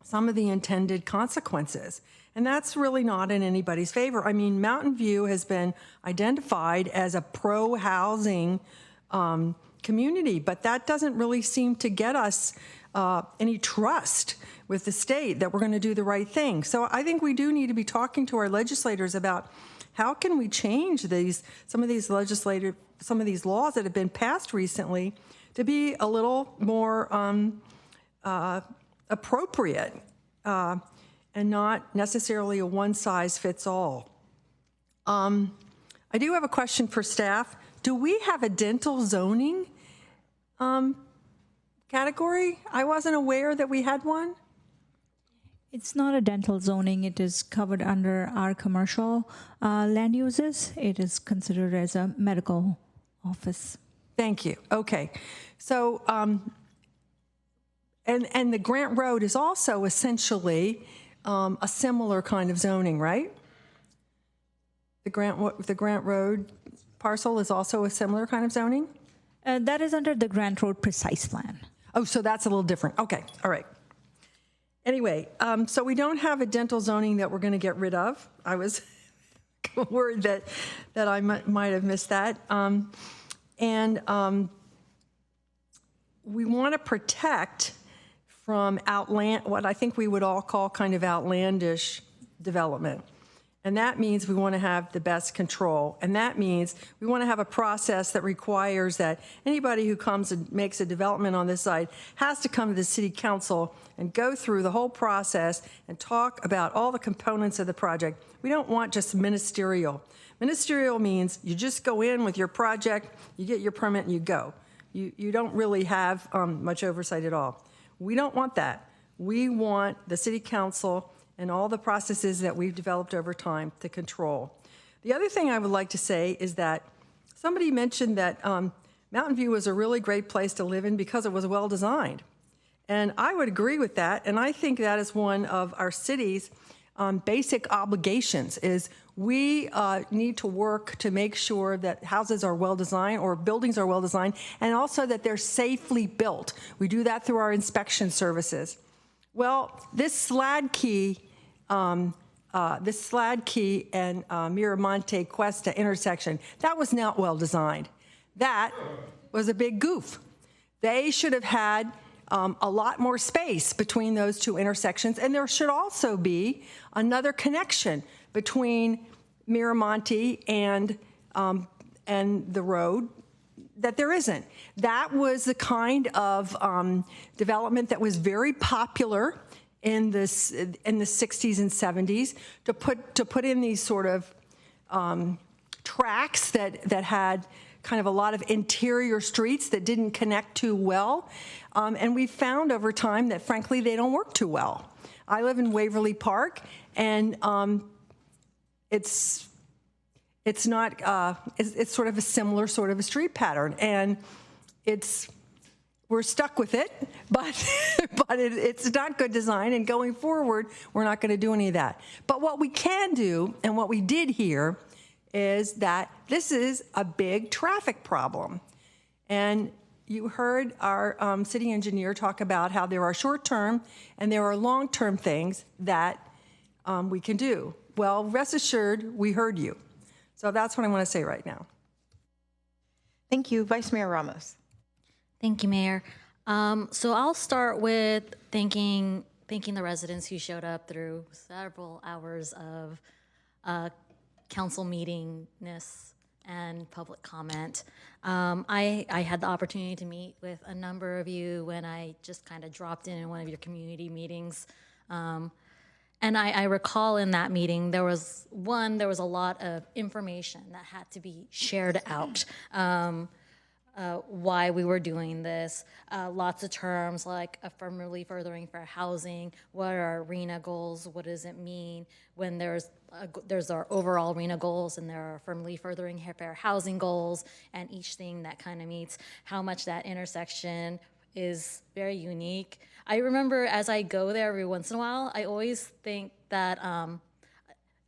some of the intended consequences. And that's really not in anybody's favor. I mean, Mountain View has been identified as a pro-housing community, but that doesn't really seem to get us any trust with the state that we're going to do the right thing. So I think we do need to be talking to our legislators about how can we change some of these laws that have been passed recently to be a little more appropriate and not necessarily a one-size-fits-all. I do have a question for staff. Do we have a dental zoning category? I wasn't aware that we had one. It's not a dental zoning. It is covered under our commercial land uses. It is considered as a medical office. Thank you. Okay. So, and the Grant Road is also essentially a similar kind of zoning, right? The Grant Road parcel is also a similar kind of zoning? That is under the Grant Road Precise Plan. Oh, so that's a little different. Okay. All right. Anyway, so we don't have a dental zoning that we're going to get rid of. I was worried that I might have missed that. We want to protect from what I think we would all call kind of outlandish development. And that means we want to have the best control. And that means we want to have a process that requires that anybody who comes and makes a development on this site has to come to the city council and go through the whole process and talk about all the components of the project. We don't want just ministerial. Ministerial means you just go in with your project, you get your permit, and you go. You don't really have much oversight at all. We don't want that. We want the city council and all the processes that we've developed over time to control. The other thing I would like to say is that somebody mentioned that Mountain View was a really great place to live in because it was well designed. And I would agree with that, and I think that is one of our city's basic obligations is we need to work to make sure that houses are well designed or buildings are well designed and also that they're safely built. We do that through our inspection services. Well, this Sladkey and Miramonte Cuesta intersection, that was not well designed. That was a big goof. They should have had a lot more space between those two intersections, and there should also be another connection between Miramonte and the road that there isn't. That was the kind of development that was very popular in the 60s and 70s to put in these sort of tracks that had kind of a lot of interior streets that didn't connect too well. And we found over time that, frankly, they don't work too well. I live in Waverly Park, and it's sort of a similar sort of a street pattern, and we're stuck with it, but it's not good design, and going forward, we're not going to do any of that. But what we can do, and what we did here, is that this is a big traffic problem. And you heard our city engineer talk about how there are short-term and there are long-term things that we can do. Well, rest assured, we heard you. So that's what I want to say right now. Thank you. Vice Mayor Ramos. Thank you, Mayor. So I'll start with thanking the residents who showed up through several hours of council meetingness and public comment. I had the opportunity to meet with a number of you when I just kind of dropped in one of your community meetings. And I recall in that meeting, there was a lot of information that had to be shared out. Why we were doing this, lots of terms like affirmatively furthering fair housing, what are our RHNA goals, what does it mean when there's our overall RHNA goals and there are affirmatively furthering fair housing goals, and each thing that kind of meets how much that intersection is very unique. I remember as I go there every once in a while, I always think that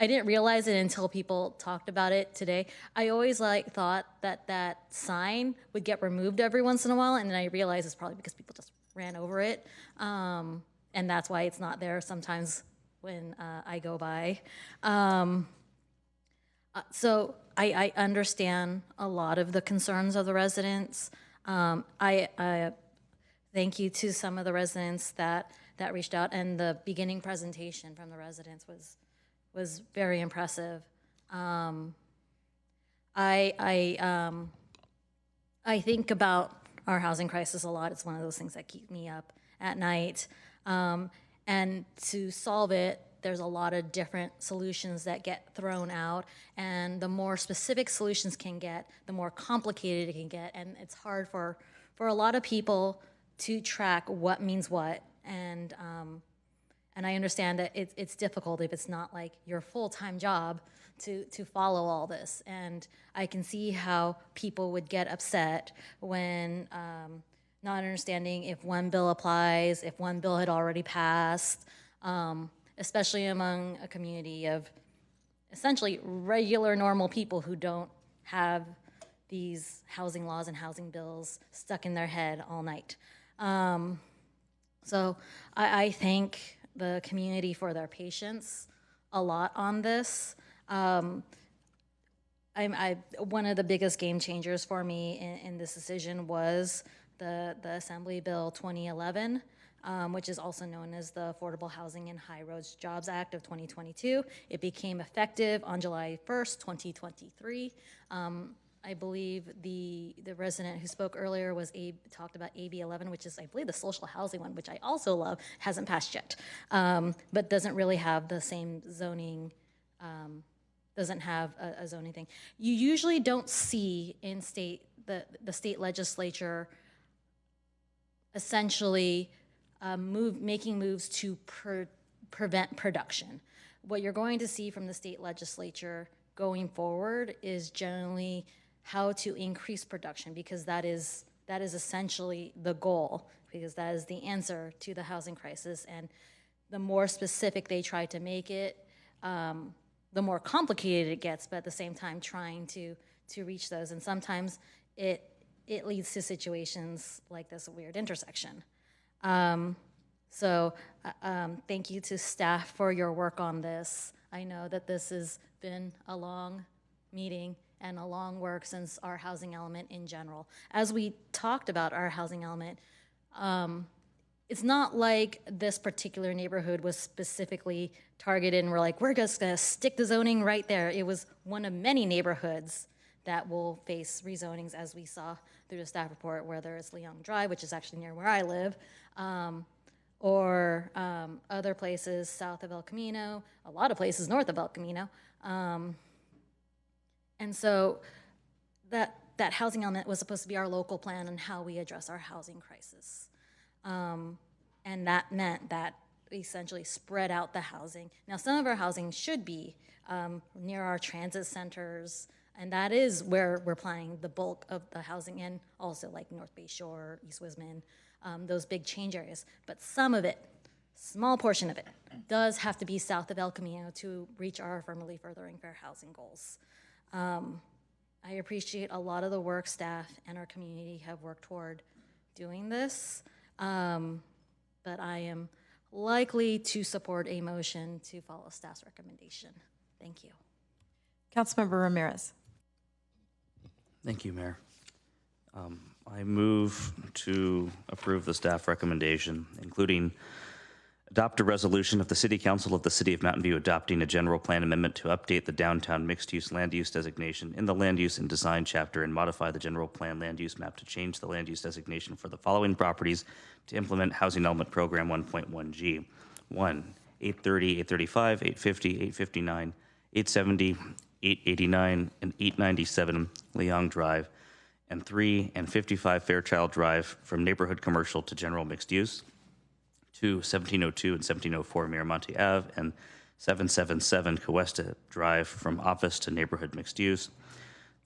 I didn't realize it until people talked about it today. I always thought that that sign would get removed every once in a while, and then I realized it's probably because people just ran over it, and that's why it's not there sometimes when I go by. So I understand a lot of the concerns of the residents. I thank you to some of the residents that reached out, and the beginning presentation from the residents was very impressive. I think about our housing crisis a lot. It's one of those things that keep me up at night. And to solve it, there's a lot of different solutions that get thrown out. And the more specific solutions can get, the more complicated it can get. And it's hard for a lot of people to track what means what. And I understand that it's difficult if it's not like your full-time job to follow all this. And I can see how people would get upset when not understanding if one bill applies, if one bill had already passed, especially among a community of essentially regular, normal people who don't have these housing laws and housing bills stuck in their head all night. So I thank the community for their patience a lot on this. One of the biggest game changers for me in this decision was the Assembly Bill 2011, which is also known as the Affordable Housing and High Roads Jobs Act of 2022. It became effective on July 1st, 2023. I believe the resident who spoke earlier talked about AB 11, which is, I believe, the social housing one, which I also love, hasn't passed yet, but doesn't really have the same zoning, doesn't have a zoning thing. You usually don't see in the state legislature essentially making moves to prevent production. What you're going to see from the state legislature going forward is generally how to increase production, because that is essentially the goal, because that is the answer to the housing crisis. And the more specific they try to make it, the more complicated it gets, but at the same time trying to reach those. And sometimes it leads to situations like this weird intersection. So thank you to staff for your work on this. I know that this has been a long meeting and a long work since our housing element in general. As we talked about our housing element, it's not like this particular neighborhood was specifically targeted and we're like, we're just gonna stick the zoning right there. It was one of many neighborhoods that will face rezonings, as we saw through the staff report, whether it's Leong Drive, which is actually near where I live, or other places south of El Camino, a lot of places north of El Camino. And so that housing element was supposed to be our local plan on how we address our housing crisis. And that meant that we essentially spread out the housing. Now, some of our housing should be near our transit centers, and that is where we're planning the bulk of the housing in, also like North Bay Shore, East Wisman, those big change areas. But some of it, small portion of it, does have to be south of El Camino to reach our affirmatively furthering fair housing goals. I appreciate a lot of the work staff and our community have worked toward doing this, but I am likely to support a motion to follow staff's recommendation. Thank you. Councilmember Ramirez. Thank you, Mayor. I move to approve the staff recommendation, including adopt a resolution of the City Council of the City of Mountain View adopting a general plan amendment to update the downtown mixed-use land use designation in the land use and design chapter and modify the general plan land use map to change the land use designation for the following properties to implement Housing Element Program 1.1G. 1, 830, 835, 850, 859, 870, 889, and 897 Leong Drive, and 3 and 55 Fairchild Drive from neighborhood commercial to general mixed use. 2, 1702 and 1704 Miramonte Ave, and 777 Cuesta Drive from office to neighborhood mixed use.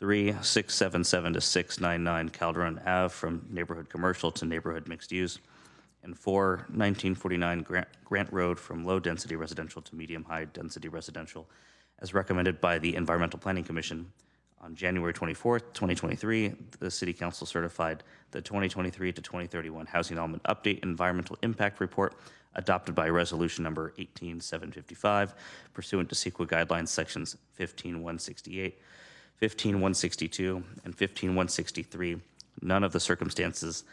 3, 677 to 699 Calderon Ave from neighborhood commercial to neighborhood mixed use. And 4, 1949 Grant Road from low density residential to medium high density residential. as recommended by the Environmental Planning Commission. On January 24th, 2023, the City Council certified the 2023 to 2031 Housing Element Update Environmental Impact Report adopted by Resolution number 18755 pursuant to CEQA Guidelines sections 15168, 15162, and 15163. None of the circumstances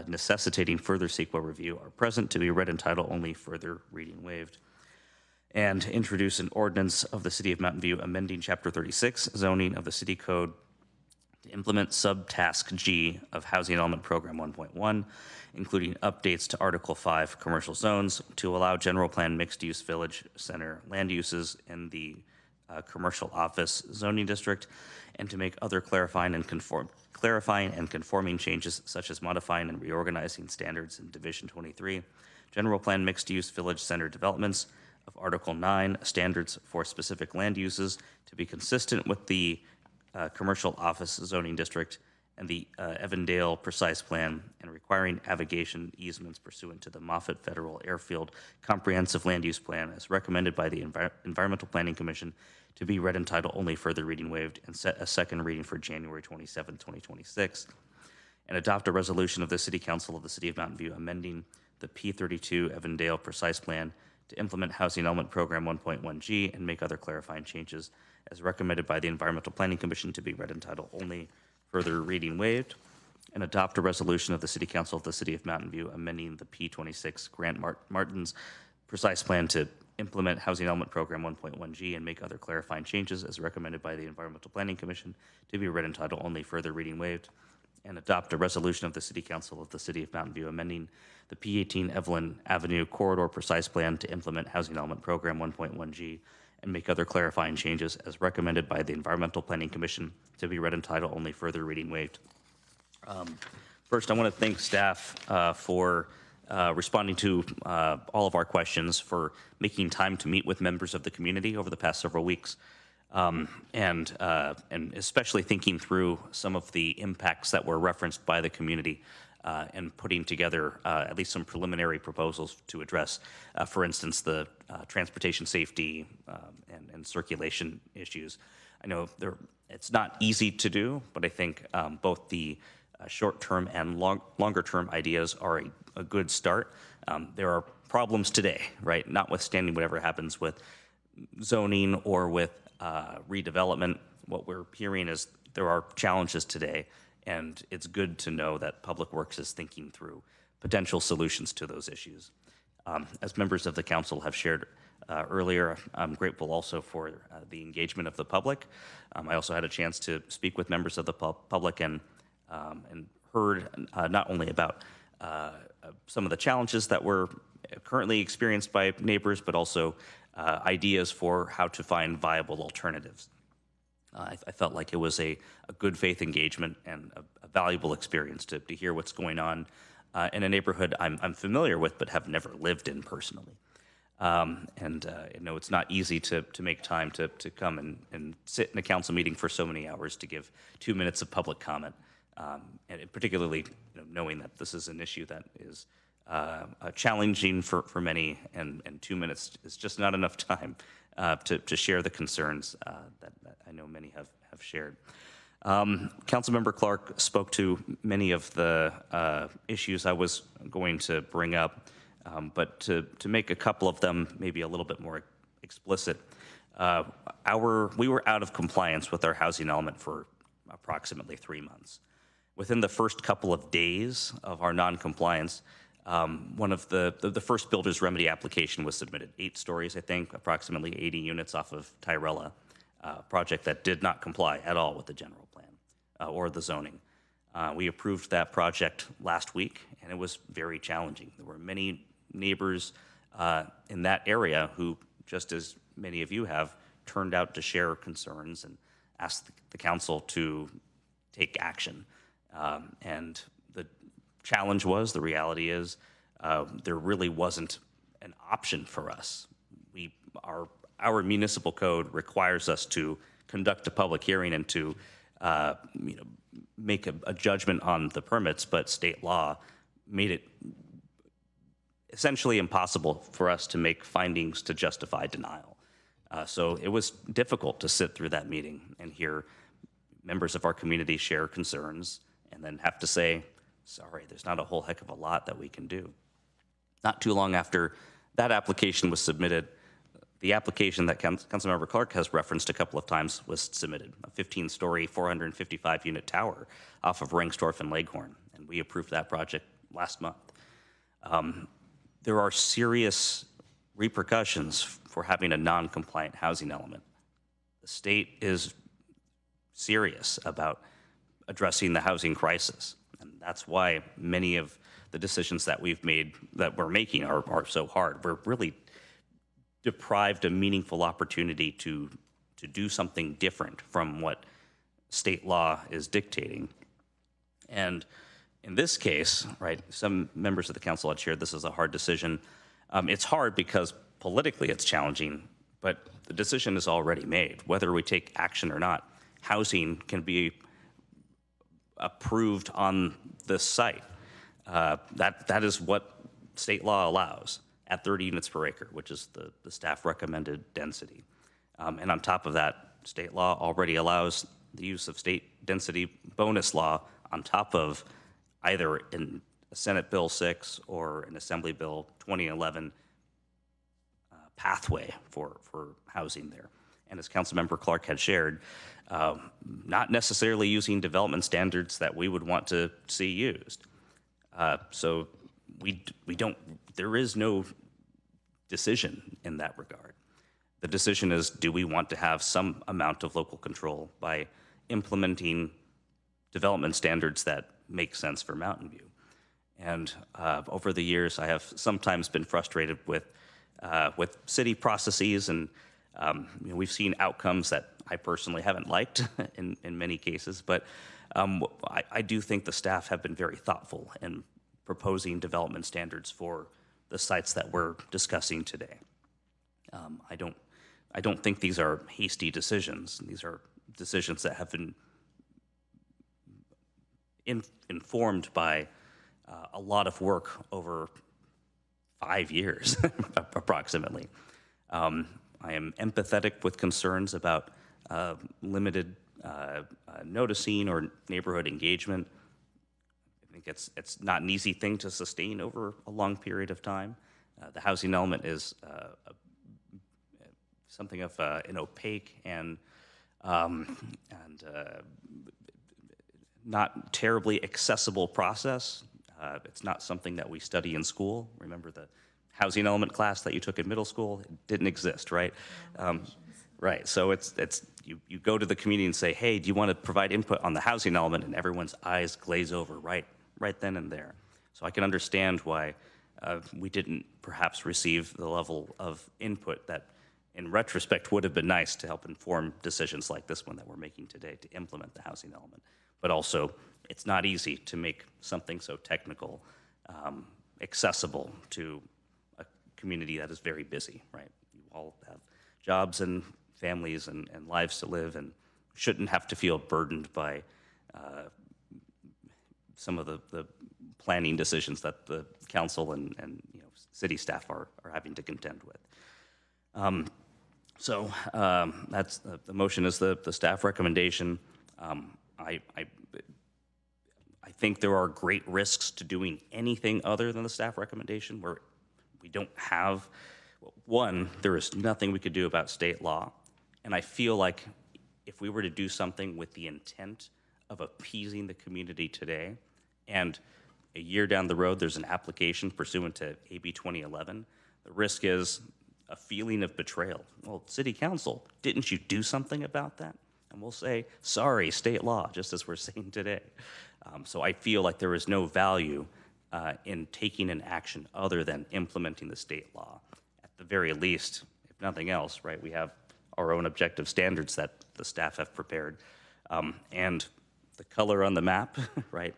necessitating further CEQA review are present, to be read in title only, further reading waived. And introduce an ordinance of the City of Mountain View amending Chapter 36, zoning of the City Code to implement subtask G of Housing Element Program 1.1, including updates to Article 5 commercial zones to allow general plan mixed-use village center land uses in the commercial office zoning district, and to make other clarifying and conforming changes, such as modifying and reorganizing standards in Division 23, general plan mixed-use village center developments of Article 9, standards for specific land uses, to be consistent with the commercial office zoning district and the Evandale precise plan, and requiring navigation easements pursuant to the Moffett Federal Airfield Comprehensive Land Use Plan as recommended by the Environmental Planning Commission, to be read in title only, further reading waived, and set a second reading for January 27, 2026. And adopt a resolution of the City Council of the City of Mountain View amending the P32 Evandale precise plan to implement Housing Element Program 1.1G and make other clarifying changes as recommended by the Environmental Planning Commission, to be read in title only, further reading waived. And adopt a resolution of the City Council of the City of Mountain View amending the P26 Grant Martin's precise plan to implement Housing Element Program 1.1G and make other clarifying changes as recommended by the Environmental Planning Commission, to be read in title only, further reading waived. And adopt a resolution of the City Council of the City of Mountain View amending the P18 Evelyn Avenue Corridor precise plan to implement Housing Element Program 1.1G and make other clarifying changes as recommended by the Environmental Planning Commission, to be read in title only, further reading waived. First, I want to thank staff for responding to all of our questions, for making time to meet with members of the community over the past several weeks, and especially thinking through some of the impacts that were referenced by the community, and putting together at least some preliminary proposals to address, for instance, the transportation safety and circulation issues. I know it's not easy to do, but I think both the short-term and longer-term ideas are a good start. There are problems today, right? Notwithstanding whatever happens with zoning or with redevelopment, what we're hearing is there are challenges today, and it's good to know that Public Works is thinking through potential solutions to those issues. As members of the council have shared earlier, I'm grateful also for the engagement of the public. I also had a chance to speak with members of the public and heard not only about some of the challenges that were currently experienced by neighbors, but also ideas for how to find viable alternatives. I felt like it was a good faith engagement and a valuable experience to hear what's going on in a neighborhood I'm familiar with but have never lived in personally. You know, it's not easy to make time to come and sit in a council meeting for so many hours to give 2 minutes of public comment, and particularly knowing that this is an issue that is challenging for many, and 2 minutes is just not enough time to share the concerns that I know many have shared. Councilmember Clark spoke to many of the issues I was going to bring up, but to make a couple of them maybe a little bit more explicit, we were out of compliance with our housing element for approximately 3 months. Within the first couple of days of our non-compliance, one of the first builder's remedy application was submitted. 8 stories, I think, approximately 80 units off of Tyrella, project that did not comply at all with the general plan or the zoning. We approved that project last week, and it was very challenging. There were many neighbors in that area who, just as many of you have, turned out to share concerns and asked the council to take action. And the challenge was, the reality is, there really wasn't an option for us. Our municipal code requires us to conduct a public hearing and to make a judgment on the permits, but state law made it essentially impossible for us to make findings to justify denial. So it was difficult to sit through that meeting and hear members of our community share concerns and then have to say, sorry, there's not a whole heck of a lot that we can do. Not too long after that application was submitted, the application that Councilmember Clark has referenced a couple of times was submitted, a 15-story, 455-unit tower off of Rengstorff and Leghorn, and we approved that project last month. There are serious repercussions for having a non-compliant housing element. The state is serious about addressing the housing crisis, and that's why many of the decisions that we've made, that we're making, are so hard. We're really deprived a meaningful opportunity to do something different from what state law is dictating. And in this case, right, some members of the council had shared this is a hard decision. It's hard because politically it's challenging, but the decision is already made. Whether we take action or not, housing can be approved on this site. That is what state law allows at 30 units per acre, which is the staff recommended density. And on top of that, state law already allows the use of state density bonus law on top of either in Senate Bill 6 or an Assembly Bill 2011 pathway for housing there. And as Councilmember Clark had shared, not necessarily using development standards that we would want to see used. So we don't, there is no decision in that regard. The decision is, do we want to have some amount of local control by implementing development standards that make sense for Mountain View? And over the years, I have sometimes been frustrated with city processes, and we've seen outcomes that I personally haven't liked in many cases, but I do think the staff have been very thoughtful in proposing development standards for the sites that we're discussing today. I don't think these are hasty decisions. These are decisions that have been informed by a lot of work over 5 years, approximately. I am empathetic with concerns about limited noticing or neighborhood engagement. I think it's not an easy thing to sustain over a long period of time. The housing element is something of an opaque and not terribly accessible process. It's not something that we study in school. Remember the housing element class that you took in middle school? It didn't exist, right? Right. So it's you go to the community and say, hey, do you want to provide input on the housing element? And everyone's eyes glaze over right then and there. So I can understand why we didn't perhaps receive the level of input that in retrospect would have been nice to help inform decisions like this one that we're making today to implement the housing element. But also, it's not easy to make something so technical accessible to a community that is very busy, right? You all have jobs and families and lives to live, and shouldn't have to feel burdened by some of the planning decisions that the council and city staff are having to contend with. So that's the motion is the staff recommendation. I think there are great risks to doing anything other than the staff recommendation, where we don't have, one, there is nothing we could do about state law. And I feel like if we were to do something with the intent of appeasing the community today, and a year down the road there's an application pursuant to AB 2011, the risk is a feeling of betrayal. Well, city council, didn't you do something about that? And we'll say, sorry, state law, just as we're saying today. So I feel like there is no value in taking an action other than implementing the state law. At the very least, if nothing else, right, we have our own objective standards that the staff have prepared. And the color on the map, right,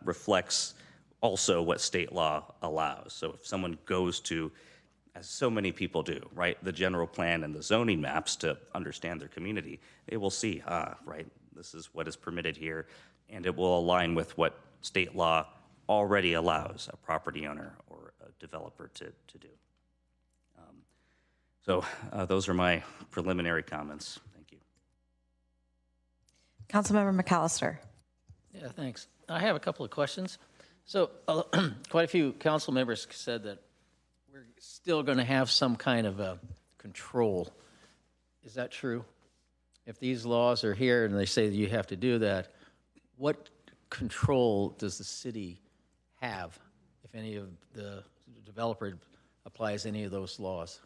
reflects also what state law allows. So if someone goes to, as so many people do, right, the general plan and the zoning maps to understand their community, they will see, right, this is what is permitted here, and it will align with what state law already allows a property owner or a developer to do. So those are my preliminary comments. Thank you. Councilmember McAllister. Yeah, thanks. I have a couple of questions. So quite a few council members said that we're still going to have some kind of a control. Is that true? If these laws are here and they say that you have to do that, what control does the city have if any of the developer applies any of those laws?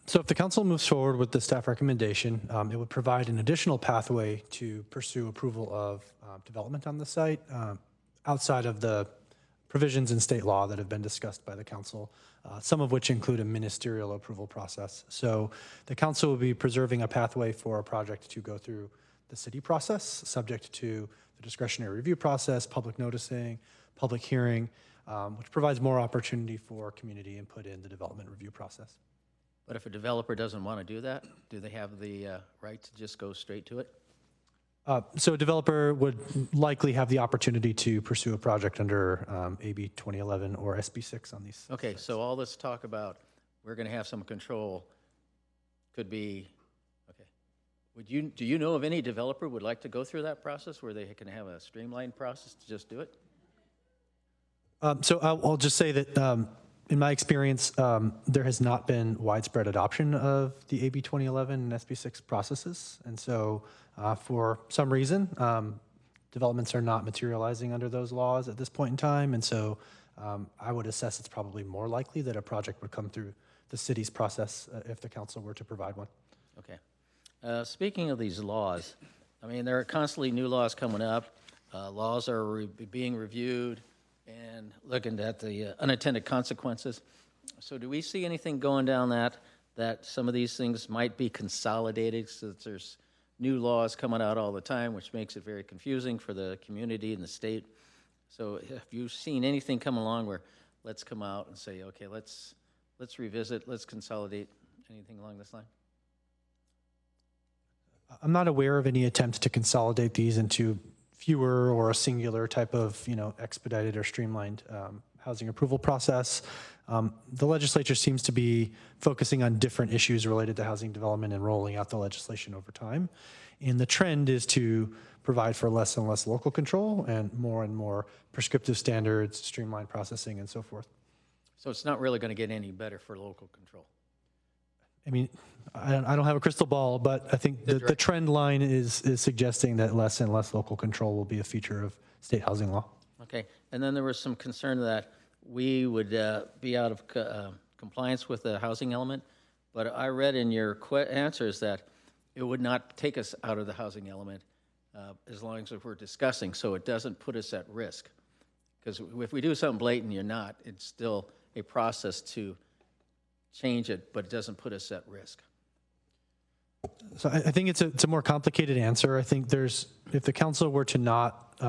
So if the council moves forward with the staff recommendation, it would provide an additional pathway to pursue approval of development on the site outside of the provisions in state law that have been discussed by the council, some of which include a ministerial approval process. So the council will be preserving a pathway for a project to go through the city process, subject to the discretionary review process, public noticing, public hearing, which provides more opportunity for community input in the development review process. But if a developer doesn't want to do that, do they have the right to just go straight to it? So a developer would likely have the opportunity to pursue a project under AB 2011 or SB 6 on these. Okay, so all this talk about we're going to have some control could be, okay. Do you know of any developer would like to go through that process where they can have a streamlined process to just do it? So I'll just say that in my experience, there has not been widespread adoption of the AB 2011 and SB 6 processes. And so for some reason, developments are not materializing under those laws at this point in time. And so I would assess it's probably more likely that a project would come through the city's process if the council were to provide one. Okay. Speaking of these laws, I mean, there are constantly new laws coming up. Laws are being reviewed and looking at the unintended consequences. So do we see anything going down that some of these things might be consolidated since there's new laws coming out all the time, which makes it very confusing for the community and the state? So have you seen anything come along where let's come out and say, okay, let's revisit, let's consolidate, anything along this line? I'm not aware of any attempt to consolidate these into fewer or a singular type of, expedited or streamlined housing approval process. The legislature seems to be focusing on different issues related to housing development and rolling out the legislation over time. And the trend is to provide for less and less local control and more prescriptive standards, streamlined processing, and so forth. So it's not really going to get any better for local control. I mean, I don't have a crystal ball, but I think the trend line is suggesting that less and less local control will be a feature of state housing law. Okay, and then there was some concern that we would be out of compliance with the housing element, but I read in your answers that it would not take us out of the housing element as long as we're discussing, so it doesn't put us at risk. Because if we do something blatant, you're not, it's still a process to change it, but it doesn't put us at risk. So I think it's a more complicated answer. I think if the council were to not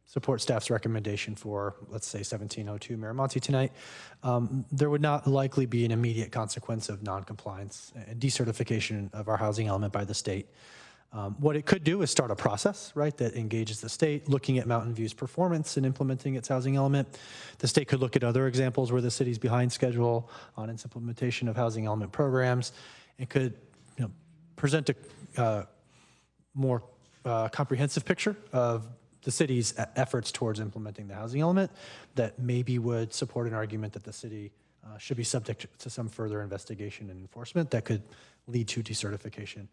support staff's recommendation for, let's say, 1702 Miramonte tonight, there would not likely be an immediate consequence of noncompliance and decertification of our housing element by the state. What it could do is start a process, right, that engages the state, looking at Mountain View's performance in implementing its housing element. The state could look at other examples where the city's behind schedule on its implementation of housing element programs, and could present a more comprehensive picture of the city's efforts towards implementing the housing element that maybe would support an argument that the city should be subject to some further investigation and enforcement that could lead to decertification.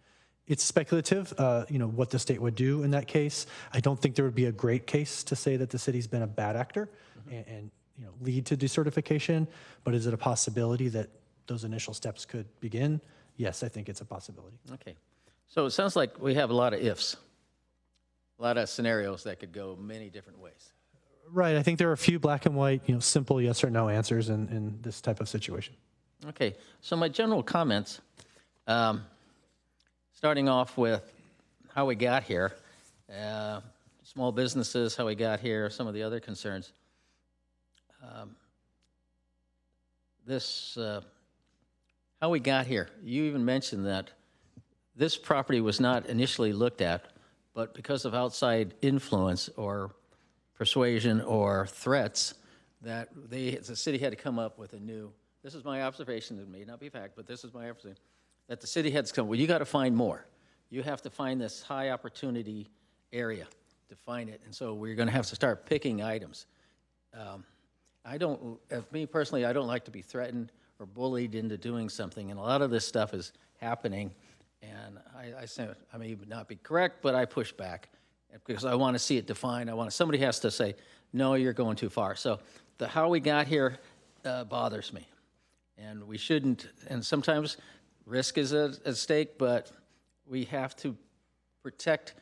It's speculative, what the state would do in that case. I don't think there would be a great case to say that the city's been a bad actor and lead to decertification, but is it a possibility that those initial steps could begin? Yes, I think it's a possibility. Okay, so it sounds like we have a lot of ifs, a lot of scenarios that could go many different ways. Right, I think there are a few black and white, simple yes or no answers in this type of situation. Okay, so my general comments, starting off with how we got here, small businesses, how we got here, some of the other concerns. How we got here, you even mentioned that this property was not initially looked at, but because of outside influence or persuasion or threats, that the city had to come up with a new this is my observation, it may not be fact, but this is my observation, that the city heads come, well, you got to find more. You have to find this high opportunity area to find it. And so we're going to have to start picking items. Me personally, I don't like to be threatened or bullied into doing something. And a lot of this stuff is happening. And I say, I may not be correct, but I push back because I want to see it defined. Somebody has to say, no, you're going too far. So how we got here bothers me. And we shouldn't, and sometimes risk is at stake, but we have to protect.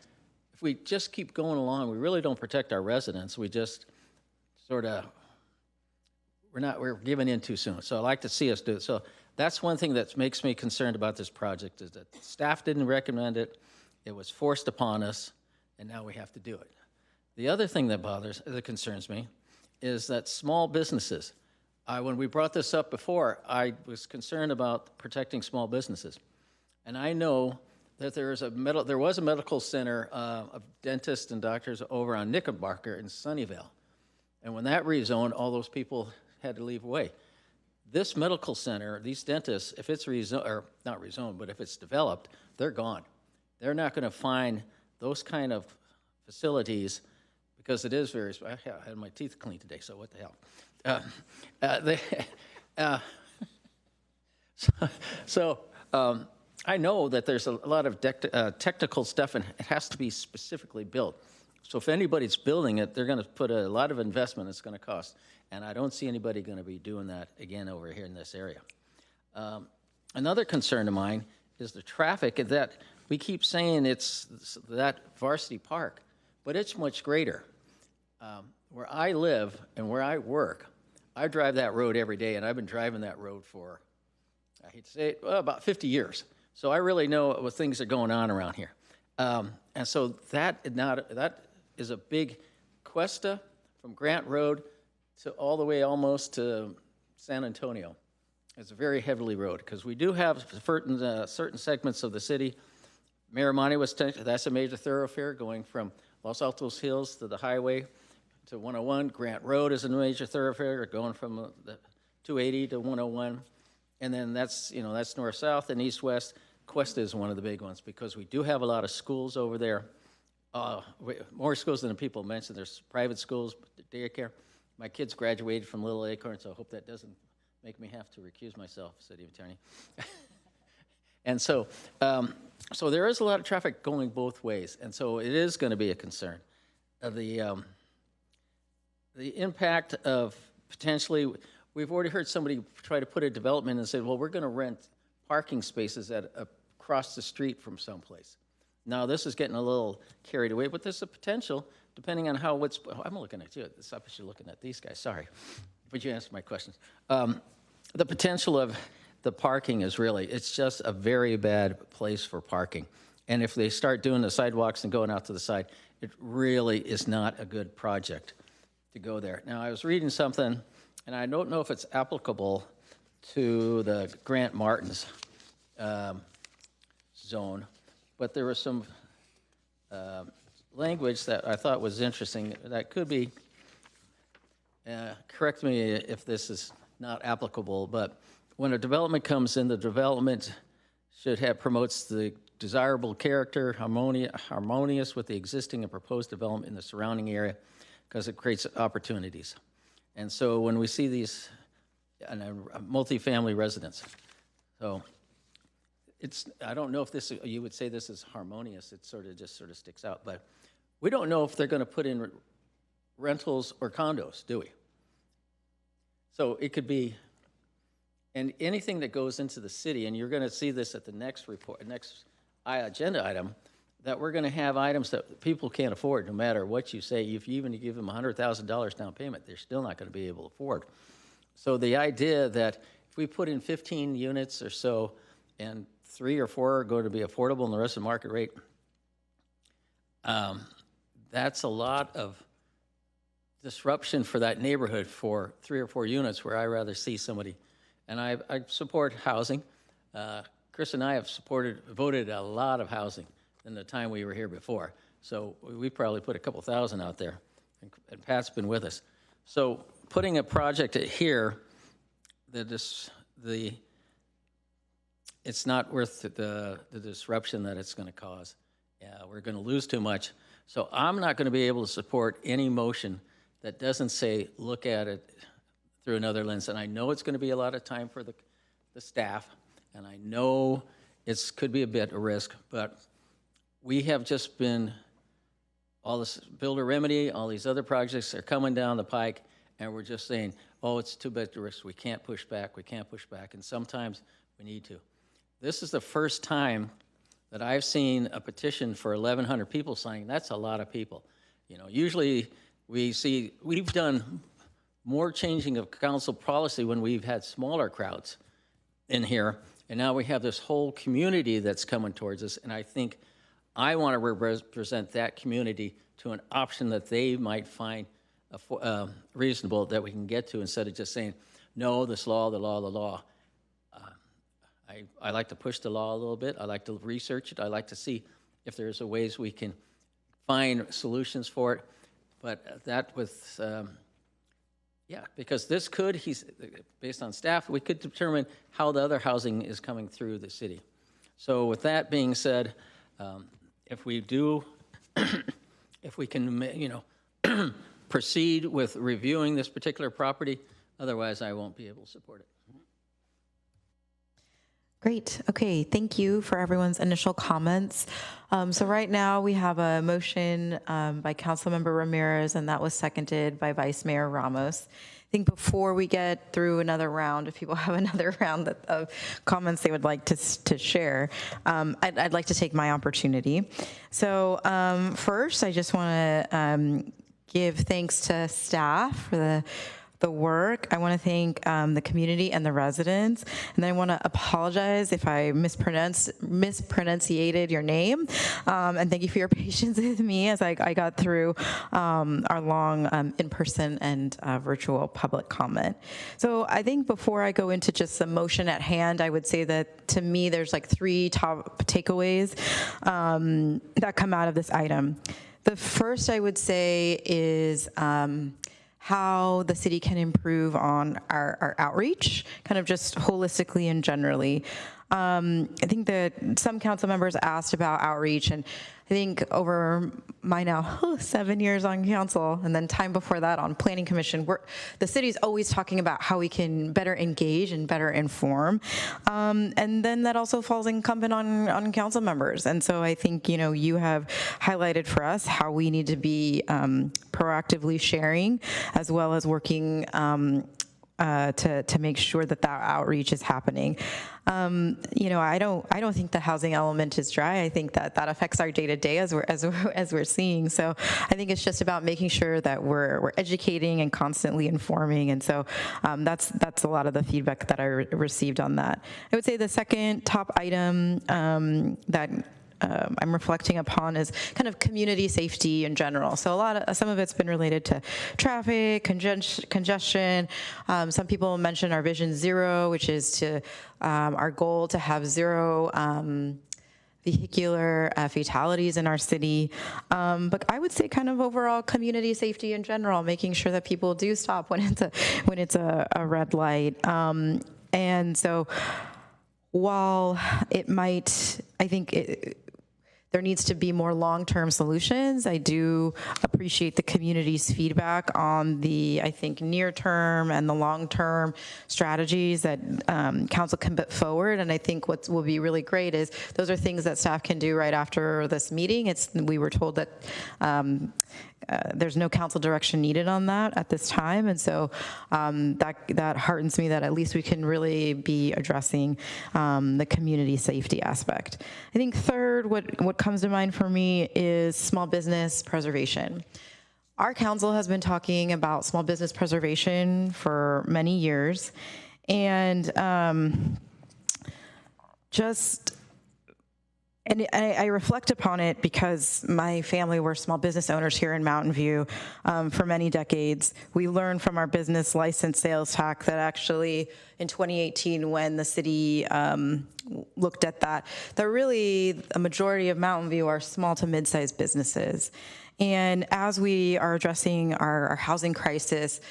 If we just keep going along, we really don't protect our residents. We just sort of, we're giving in too soon. So I like to see us do it. So that's one thing that makes me concerned about this project, is that staff didn't recommend it. It was forced upon us, and now we have to do it. The other thing that concerns me is that small businesses, when we brought this up before, I was concerned about protecting small businesses. And I know that there was a medical center of dentists and doctors over on Knickerbocker in Sunnyvale. And when that rezoned, all those people had to leave away. This medical center, these dentists, if it's rezoned, or not rezoned, but if it's developed, they're gone. They're not going to find those kind of facilities because it is very, I had my teeth cleaned today, so what the hell. I know that there's a lot of technical stuff, and it has to be specifically built. So if anybody's building it, they're going to put a lot of investment it's going to cost. And I don't see anybody going to be doing that again over here in this area. Another concern of mine is the traffic. That we keep saying it's that Varsity Park, but it's much greater. Where I live and where I work, I drive that road every day, and I've been driving that road for, I hate to say it, about 50 years. So I really know what things are going on around here. And so that is a big Cuesta from Grant Road to all the way almost to San Antonio. It's a very heavily road because we do have certain segments of the city. Miramonte that's a major thoroughfare going from Los Altos Hills to the highway to 101. Grant Road is a major thoroughfare going from the 280 to 101. And then that's north-south and east-west. Cuesta is one of the big ones because we do have a lot of schools over there. More schools than people mentioned. There's private schools, daycare. My kids graduated from Little Acorn, so I hope that doesn't make me have to recuse myself, city attorney. And so there is a lot of traffic going both ways, and so it is going to be a concern. The impact of potentially, we've already heard somebody try to put a development and say, well, we're going to rent parking spaces across the street from someplace. Now, this is getting a little carried away, but there's a potential, depending on how I'm looking at you. I should be looking at these guys, sorry. But you answered my questions. The potential of the parking is really, it's just a very bad place for parking. And if they start doing the sidewalks and going out to the side, it really is not a good project to go there. Now, I was reading something, and I don't know if it's applicable to the Grant Martins zone, but there was some language that I thought was interesting that could be, correct me if this is not applicable, but when a development comes in, the development promotes the desirable character, harmonious with the existing and proposed development in the surrounding area, because it creates opportunities. And so when we see these multifamily residents, so I don't know if you would say this is harmonious, it sort of sticks out, but we don't know if they're going to put in rentals or condos, do we? So it could be, and anything that goes into the city, and you're going to see this at the next agenda item, that we're going to have items that people can't afford no matter what you say. If you even give them $100,000 down payment, they're still not going to be able to afford. So the idea that if we put in 15 units or so, and 3 or 4 are going to be affordable and the rest of the market rate, that's a lot of disruption for that neighborhood for 3 or 4 units where I rather see somebody. And I support housing. Chris and I have voted a lot of housing in the time we were here before. So we probably put a couple thousand out there, and Pat's been with us. So putting a project here it's not worth the disruption that it's going to cause. We're going to lose too much. So I'm not going to be able to support any motion that doesn't say look at it through another lens. And I know it's going to be a lot of time for the staff, and I know it could be a bit of risk, but we have just been, all this builder remedy, all these other projects are coming down the pike, and we're just saying, oh, it's too big a risk. We can't push back. We can't push back. And sometimes we need to. This is the first time that I've seen a petition for 1,100 people signing. That's a lot of people. You know, usually we've done more changing of council policy when we've had smaller crowds in here. And now we have this whole community that's coming towards us. And I think I want to represent that community to an option that they might find reasonable that we can get to, instead of just saying, no, this law, the law, the law. I like to push the law a little bit. I like to research it. I like to see if there's ways we can find solutions for it. But that with, because this could, based on staff, we could determine how the other housing is coming through the city. So with that being said, if we do, if we can, proceed with reviewing this particular property, otherwise I won't be able to support it. Great. Okay. Thank you for everyone's initial comments. So right now we have a motion by Councilmember Ramirez, and that was seconded by Vice Mayor Ramos. I think before we get through another round, if people have another round of comments they would like to share, I'd like to take my opportunity. So first, I just want to give thanks to staff for the work. I want to thank the community and the residents, and I want to apologize if I mispronunciated your name, and thank you for your patience with me as I got through our long in-person and virtual public comment. So I think before I go into just the motion at hand, I would say that to me there's like 3 top takeaways that come out of this item. The first I would say is how the city can improve on our outreach, kind of just holistically and generally. I think that some council members asked about outreach, and I think over my now 7 years on council, and then time before that on planning commission, the city's always talking about how we can better engage and better inform. And then that also falls incumbent on council members. And so I think, you have highlighted for us how we need to be proactively sharing, as well as working to make sure that outreach is happening. I don't think the housing element is dry. I think that affects our day to day as we're seeing. So I think it's just about making sure that we're educating and constantly informing. And so that's a lot of the feedback that I received on that. I would say the second top item that I'm reflecting upon is kind of community safety in general. So some of it's been related to traffic, congestion. Some people mention our Vision Zero, which is to our goal to have 0 vehicular fatalities in our city. But I would say kind of overall community safety in general, making sure that people do stop when it's a red light. And so while it might, I think there needs to be more long-term solutions. I do appreciate the community's feedback on the, I think, near-term and the long-term strategies that council can put forward. And I think what will be really great is those are things that staff can do right after this meeting. We were told that there's no council direction needed on that at this time, and so that heartens me that at least we can really be addressing the community safety aspect. I think third, what comes to mind for me is small business preservation. Our council has been talking about small business preservation for many years, and And I reflect upon it because my family were small business owners here in Mountain View for many decades. We learned from our business license sales tax that actually in 2018, when the city looked at that really a majority of Mountain View are small to mid-sized businesses. And as we are addressing our housing crisis,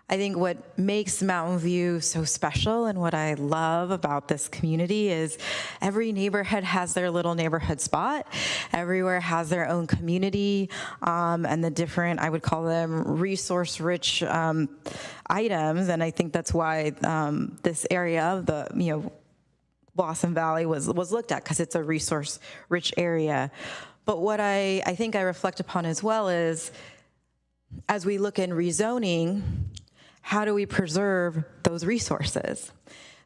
I think what makes Mountain View so special and what I love about this community is every neighborhood has their little neighborhood spot. Everywhere has their own community, and the different, I would call them resource-rich items. And I think that's why this area of the, Blossom Valley was looked at, because it's a resource-rich area. But what I think I reflect upon as well is, as we look in rezoning, how do we preserve those resources?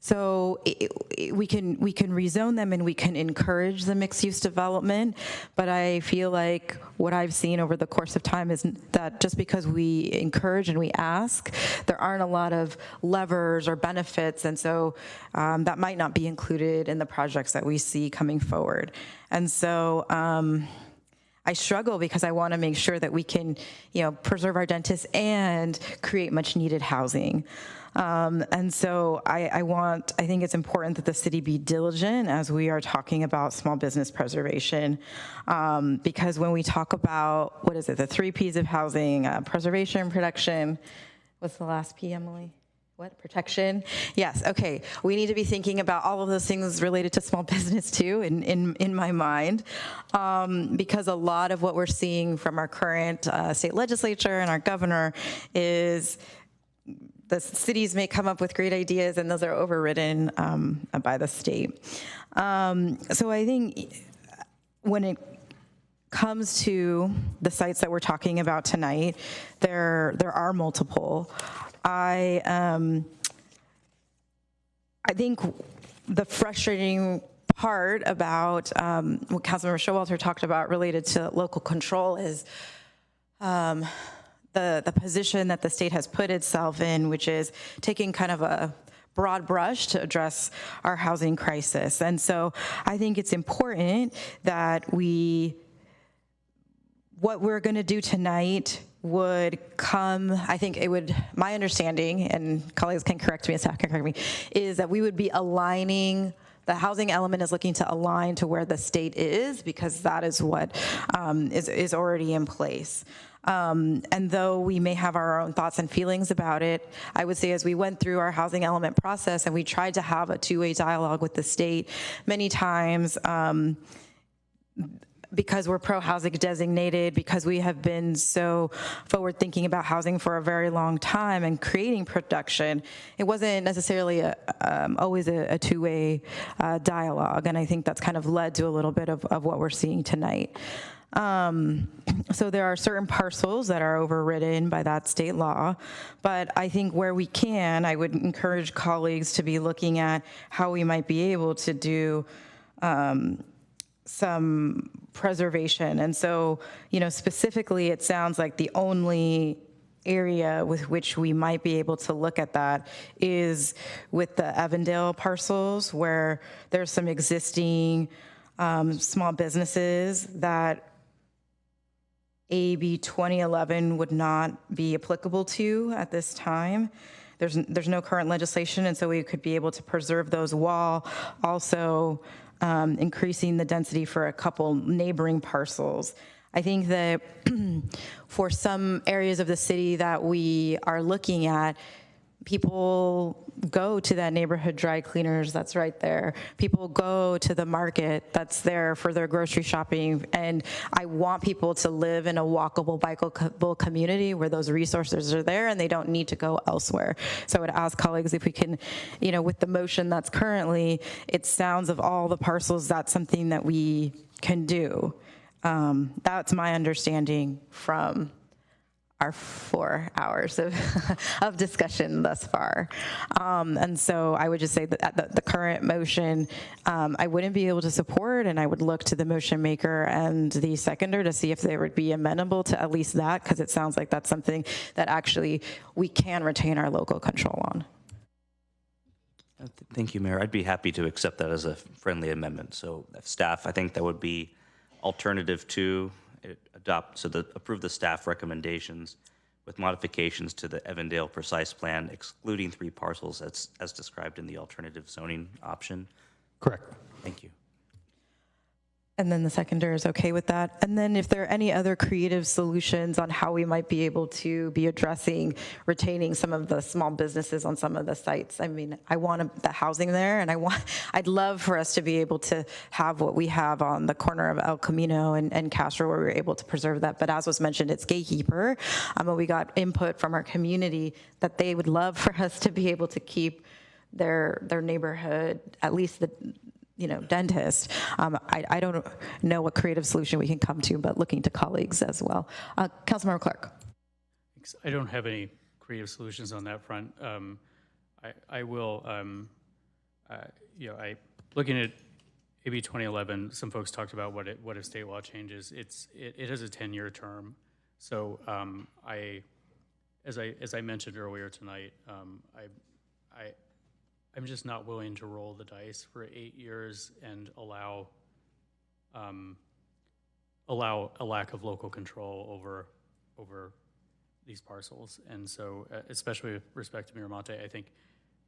So we can rezone them and we can encourage the mixed-use development, but I feel like what I've seen over the course of time is that just because we encourage and we ask, there aren't a lot of levers or benefits, and so that might not be included in the projects that we see coming forward. And so I struggle because I want to make sure that we can, preserve our dentists and create much needed housing. And so I think it's important that the city be diligent as we are talking about small business preservation. Because when we talk about, the 3 Ps of housing, preservation, protection, what's the last P, Emily? What, protection? Yes, okay. We need to be thinking about all of those things related to small business too, in my mind, because a lot of what we're seeing from our current state legislature and our governor is the cities may come up with great ideas and those are overridden by the state. So I think when it comes to the sites that we're talking about tonight, there are multiple. I think the frustrating part about what Councilmember Showalter talked about related to local control is the position that the state has put itself in, which is taking kind of a broad brush to address our housing crisis. And so I think it's important that what we're going to do tonight would come, I think it would, my understanding, and colleagues can correct me and staff can correct me, is that we would be aligning, the housing element is looking to align to where the state is, because that is what is already in place. And though we may have our own thoughts and feelings about it, I would say as we went through our housing element process and we tried to have a two-way dialogue with the state, many times, because we're pro-housing designated, because we have been so forward-thinking about housing for a very long time and creating production, it wasn't necessarily always a two-way dialogue, and I think that's kind of led to a little bit of what we're seeing tonight. So there are certain parcels that are overridden by that state law, but I think where we can, I would encourage colleagues to be looking at how we might be able to do some preservation. And so, specifically, it sounds like the only area with which we might be able to look at that is with the Avondale parcels, where there's some existing small businesses that AB 2011 would not be applicable to at this time. There's no current legislation, and so we could be able to preserve those while also increasing the density for a couple neighboring parcels. I think that for some areas of the city that we are looking at, people go to that neighborhood dry cleaners that's right there. People go to the market that's there for their grocery shopping. And I want people to live in a walkable, bikeable community where those resources are there and they don't need to go elsewhere. So I would ask colleagues if we can, with the motion that's currently, it sounds of all the parcels, that's something that we can do. That's my understanding from our 4 hours of discussion thus far. And so I would just say that the current motion, I wouldn't be able to support, and I would look to the motion maker and the seconder to see if they would be amenable to at least that, because it sounds like that's something that actually we can retain our local control on. Thank you, Mayor. I'd be happy to accept that as a friendly amendment. So staff, I think that would be alternative 2. Approve the staff recommendations with modifications to the Avondale precise plan, excluding 3 parcels as described in the alternative zoning option. Correct. Thank you. And then the seconder is okay with that. And then if there are any other creative solutions on how we might be able to be addressing retaining some of the small businesses on some of the sites. I mean, I want the housing there, and I'd love for us to be able to have what we have on the corner of El Camino and Castro, where we were able to preserve that. But as was mentioned, it's gatekeeper. But we got input from our community that they would love for us to be able to keep their neighborhood, at least the dentist. I don't know what creative solution we can come to, but looking to colleagues as well. Councilmember Clark. I don't have any creative solutions on that front. I will, looking at AB 2011, some folks talked about what if state law changes. It has a 10-year term. So as I mentioned earlier tonight, I'm just not willing to roll the dice for 8 years and allow a lack of local control over these parcels. And so, especially with respect to Miramonte, I think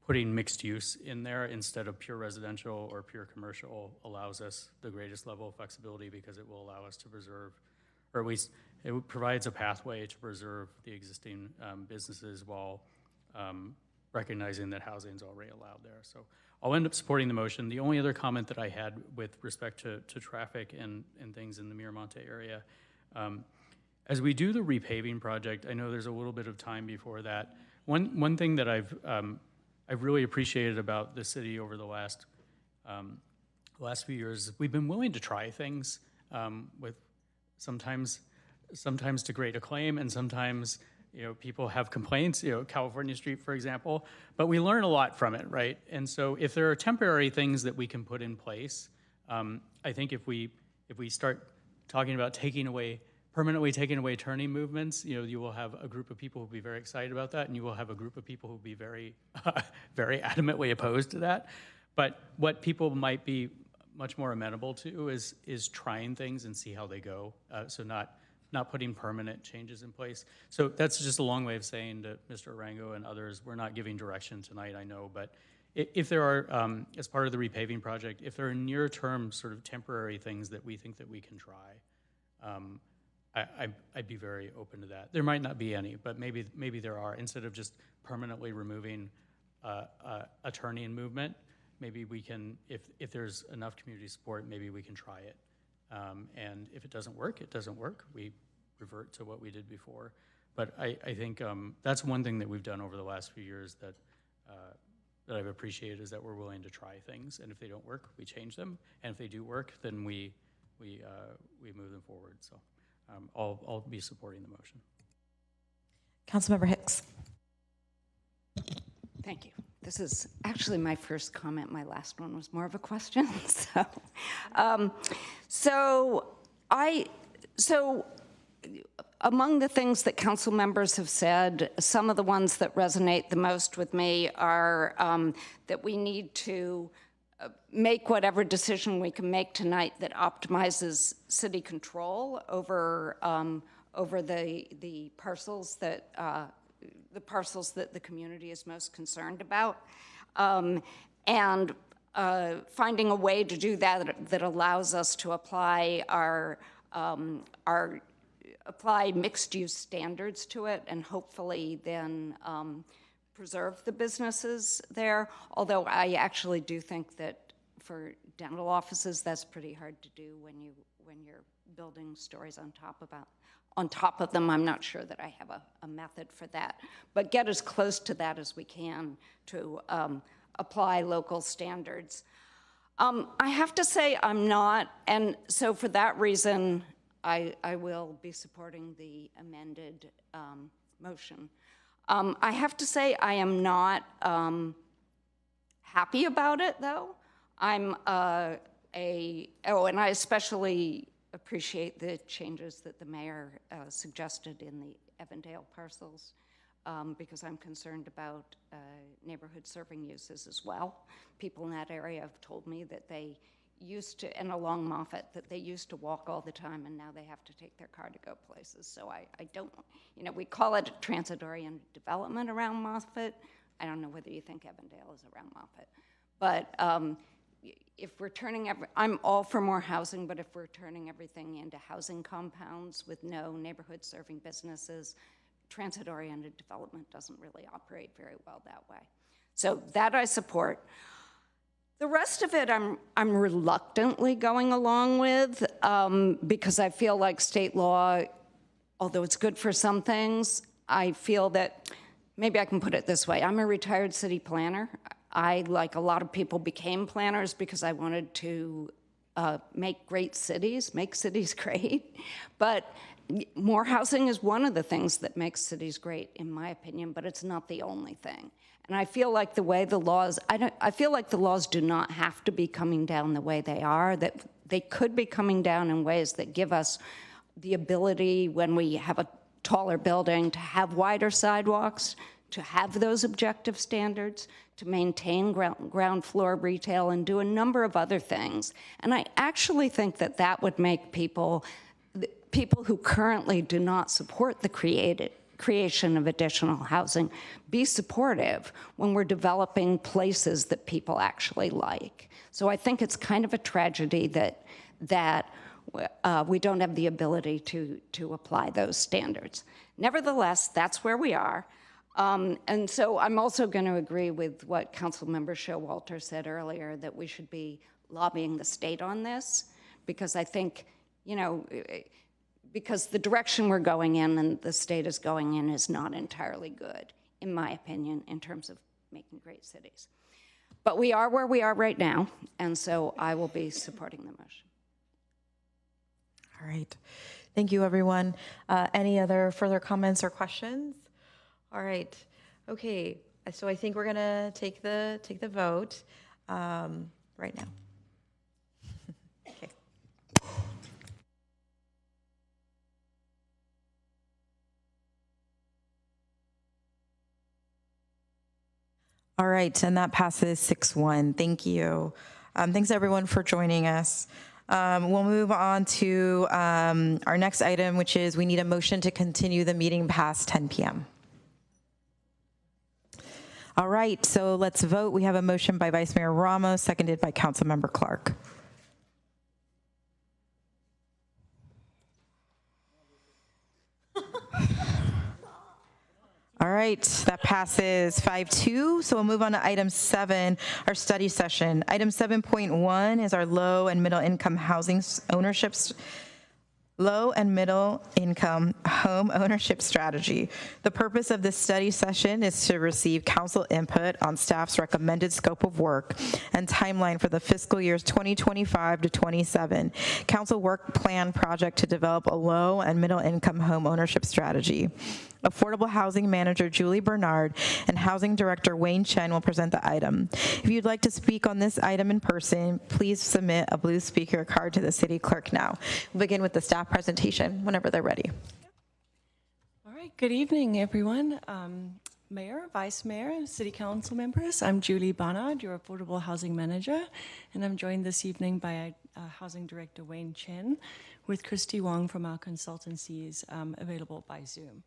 putting mixed use in there instead of pure residential or pure commercial allows us the greatest level of flexibility, because it will allow us to preserve, or at least it provides a pathway to preserve the existing businesses while recognizing that housing is already allowed there. So I'll end up supporting the motion. The only other comment that I had with respect to traffic and things in the Miramonte area, as we do the repaving project, I know there's a little bit of time before that. One thing that I've really appreciated about the city over the last few years, we've been willing to try things with sometimes to great acclaim, and sometimes people have complaints, California Street, for example, but we learn a lot from it, right? And so if there are temporary things that we can put in place, I think if we start talking about permanently taking away turning movements, you will have a group of people who will be very excited about that, and you will have a group of people who will be very, very adamantly opposed to that. But what people might be much more amenable to is trying things and see how they go. So not putting permanent changes in place. So that's just a long way of saying to Mr. Arango and others, we're not giving direction tonight, I know, but if there are, as part of the repaving project, if there are near-term sort of temporary things that we think that we can try, I'd be very open to that. There might not be any, but maybe there are. Instead of just permanently removing a turning movement, maybe we can, if there's enough community support, maybe we can try it. And if it doesn't work, it doesn't work. We revert to what we did before. But I think that's one thing that we've done over the last few years that I've appreciated, is that we're willing to try things. And if they don't work, we change them. And if they do work, then we move them forward. So I'll be supporting the motion. Councilmember Hicks. Thank you. This is actually my first comment. My last one was more of a question. So among the things that council members have said, some of the ones that resonate the most with me are that we need to make whatever decision we can make tonight that optimizes city control over the parcels that the community is most concerned about, and finding a way to do that allows us to apply apply mixed-use standards to it, and hopefully then preserve the businesses there. Although I actually do think that for dental offices, that's pretty hard to do when you're building stories on top of them. I'm not sure that I have a method for that, but get as close to that as we can to apply local standards. I have to say I'm not, and so for that reason, I will be supporting the amended motion. I have to say I am not happy about it, though. And I especially appreciate the changes that the mayor suggested in the Evandale parcels, because I'm concerned about neighborhood serving uses as well. People in that area have told me that they used to, and along Moffett, that they used to walk all the time, and now they have to take their car to go places. So I don't, we call it a transit-oriented development around Moffett. I don't know whether you think Evandale is around Moffett, but if we're turning I'm all for more housing, but if we're turning everything into housing compounds with no neighborhood serving businesses, transit-oriented development doesn't really operate very well that way. So that I support. The rest of it I'm reluctantly going along with because I feel like state law, although it's good for some things, I feel that, maybe I can put it this way, I'm a retired city planner. I, like a lot of people, became planners because I wanted to make great cities, make cities great. But more housing is one of the things that makes cities great, in my opinion, but it's not the only thing. And I feel like the way the laws, I feel like the laws do not have to be coming down the way they are, that they could be coming down in ways that give us the ability, when we have a taller building, to have wider sidewalks, to have those objective standards, to maintain ground floor retail, and do a number of other things. And I actually think that that would make people who currently do not support the creation of additional housing be supportive when we're developing places that people actually like. So I think it's kind of a tragedy that we don't have the ability to apply those standards. Nevertheless, that's where we are. And so I'm also going to agree with what Councilmember Showalter said earlier, that we should be lobbying the state on this, because I think, because the direction we're going in and the state is going in is not entirely good, in my opinion, in terms of making great cities. But we are where we are right now, and so I will be supporting the motion. All right. Thank you, everyone. Any other further comments or questions? All right. Okay. So I think we're gonna take the vote right now. Okay. All right, and that passes 6-1. Thank you. Thanks everyone for joining us. We'll move on to our next item, which is we need a motion to continue the meeting past 10 p.m. All right, so let's vote. We have a motion by Vice Mayor Ramos, seconded by Councilmember Clark. All right, that passes 5-2. So we'll move on to item 7, our study session. Item 7.1 is our low and middle income housing ownership low and middle income home ownership strategy. The purpose of this study session is to receive council input on staff's recommended scope of work and timeline for the fiscal years 2025 to 27 council work plan project to develop a low and middle income home ownership strategy. Affordable Housing Manager Julie Bernard and Housing Director Wayne Chen will present the item. If you'd like to speak on this item in person, please submit a blue speaker card to the city clerk now. We'll begin with the staff presentation whenever they're ready. All right, good evening, everyone. Mayor, Vice Mayor, City Council members, I'm Julie Bernard, your Affordable Housing Manager, and I'm joined this evening by Housing Director Wayne Chen with Christy Wong from our consultancies available by Zoom.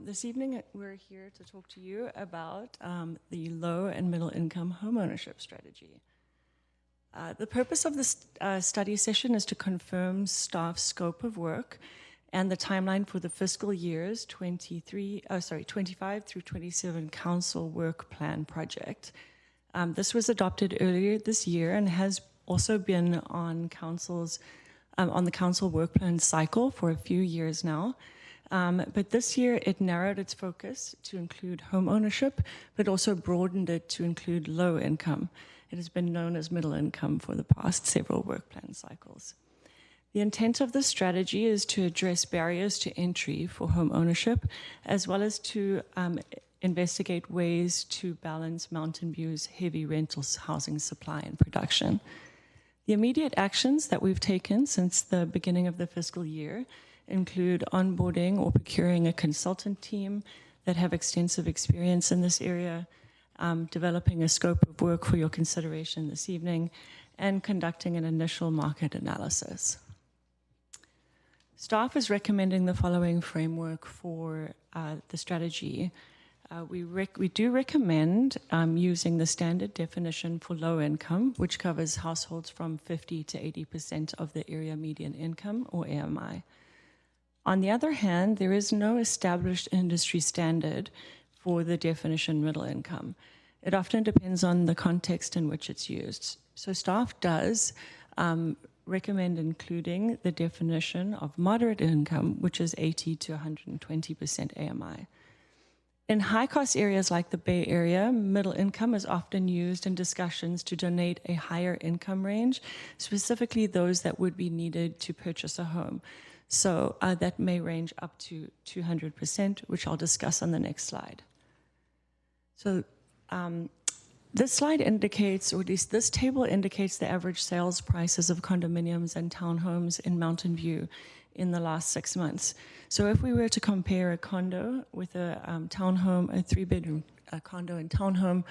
This evening, we're here to talk to you about the low and middle income homeownership strategy. The purpose of this study session is to confirm staff's scope of work and the timeline for the fiscal years 25 through 27 council work plan project. This was adopted earlier this year and has also been on the council work plan cycle for a few years now. But this year it narrowed its focus to include home ownership, but also broadened it to include low income. It has been known as middle income for the past several work plan cycles. The intent of this strategy is to address barriers to entry for home ownership, as well as to investigate ways to balance Mountain View's heavy rentals housing supply and production. The immediate actions that we've taken since the beginning of the fiscal year include onboarding or procuring a consultant team that have extensive experience in this area, developing a scope of work for your consideration this evening, and conducting an initial market analysis. Staff is recommending the following framework for the strategy. we do recommend using the standard definition for low income, which covers households from 50 to 80% of the area median income, or AMI. On the other hand, there is no established industry standard for the definition middle income. It often depends on the context in which it's used. So staff does recommend including the definition of moderate income, which is 80 to 120% AMI. In high-cost areas like the Bay Area, middle income is often used in discussions to denote a higher income range, specifically those that would be needed to purchase a home. So that may range up to 200%, which I'll discuss on the next slide. So this slide indicates, or at least this table indicates, the average sales prices of condominiums and townhomes in Mountain View in the last 6 months. So if we were to compare a condo with a townhome, a 3-bedroom condo and townhome,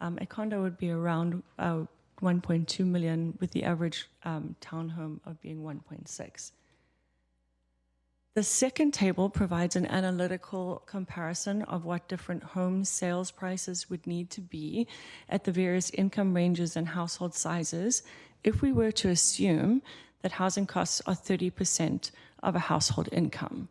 a condo would be around 1.2 million, with the average townhome of being 1.6. The second table provides an analytical comparison of what different home sales prices would need to be at the various income ranges and household sizes if we were to assume that housing costs are 30% of a household income.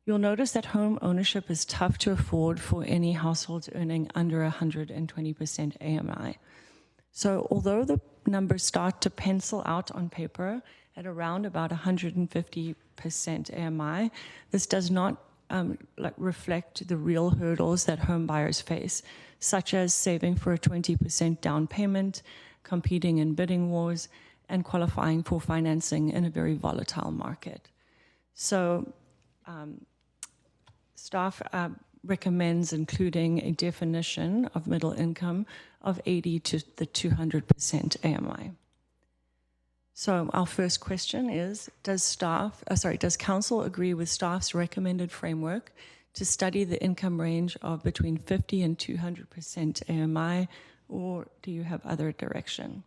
You'll notice that home ownership is tough to afford for any households earning under 120% AMI. So although the numbers start to pencil out on paper at around about 150% AMI, this does not reflect the real hurdles that home buyers face, such as saving for a 20% down payment, competing in bidding wars, and qualifying for financing in a very volatile market. So staff recommends including a definition of middle income of 80 to the 200% AMI. So our first question is, does council agree with staff's recommended framework to study the income range of between 50 and 200% AMI, or do you have other direction?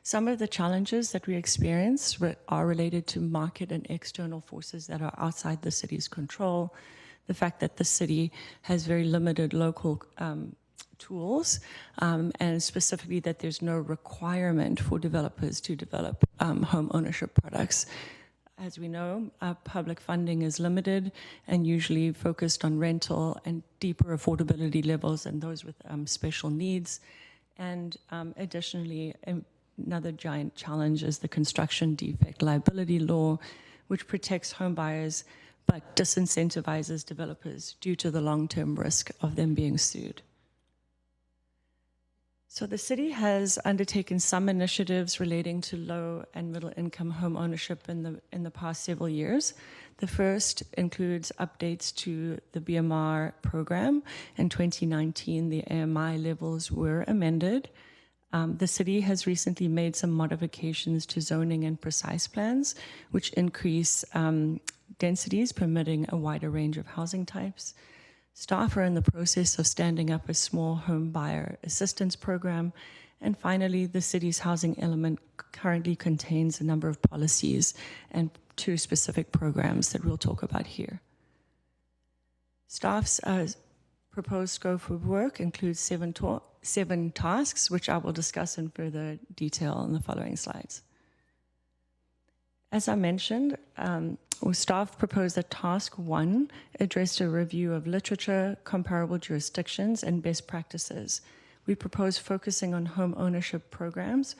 Some of the challenges that we experience are related to market and external forces that are outside the city's control, the fact that the city has very limited local tools, and specifically that there's no requirement for developers to develop home ownership products. As we know, public funding is limited and usually focused on rental and deeper affordability levels and those with special needs. And additionally, another giant challenge is the construction defect liability law, which protects home buyers but disincentivizes developers due to the long-term risk of them being sued. So the city has undertaken some initiatives relating to low and middle income home ownership in the past several years. The first includes updates to the BMR program. In 2019, the AMI levels were amended. The city has recently made some modifications to zoning and precise plans, which increase densities, permitting a wider range of housing types. Staff are in the process of standing up a small home buyer assistance program. And finally, the city's housing element currently contains a number of policies and 2 specific programs that we'll talk about here. Staff's proposed scope of work includes 7 tasks, which I will discuss in further detail in the following slides. As I mentioned, staff proposed that Task 1 addressed a review of literature, comparable jurisdictions, and best practices. We propose focusing on home ownership programs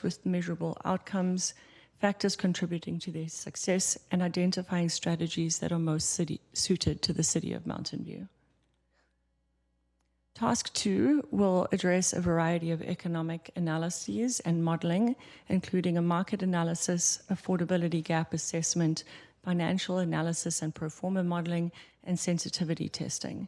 with measurable outcomes, factors contributing to their success, and identifying strategies that are most suited to the city of Mountain View. Task 2 will address a variety of economic analyses and modeling, including a market analysis, affordability gap assessment, financial analysis and pro forma modeling, and sensitivity testing.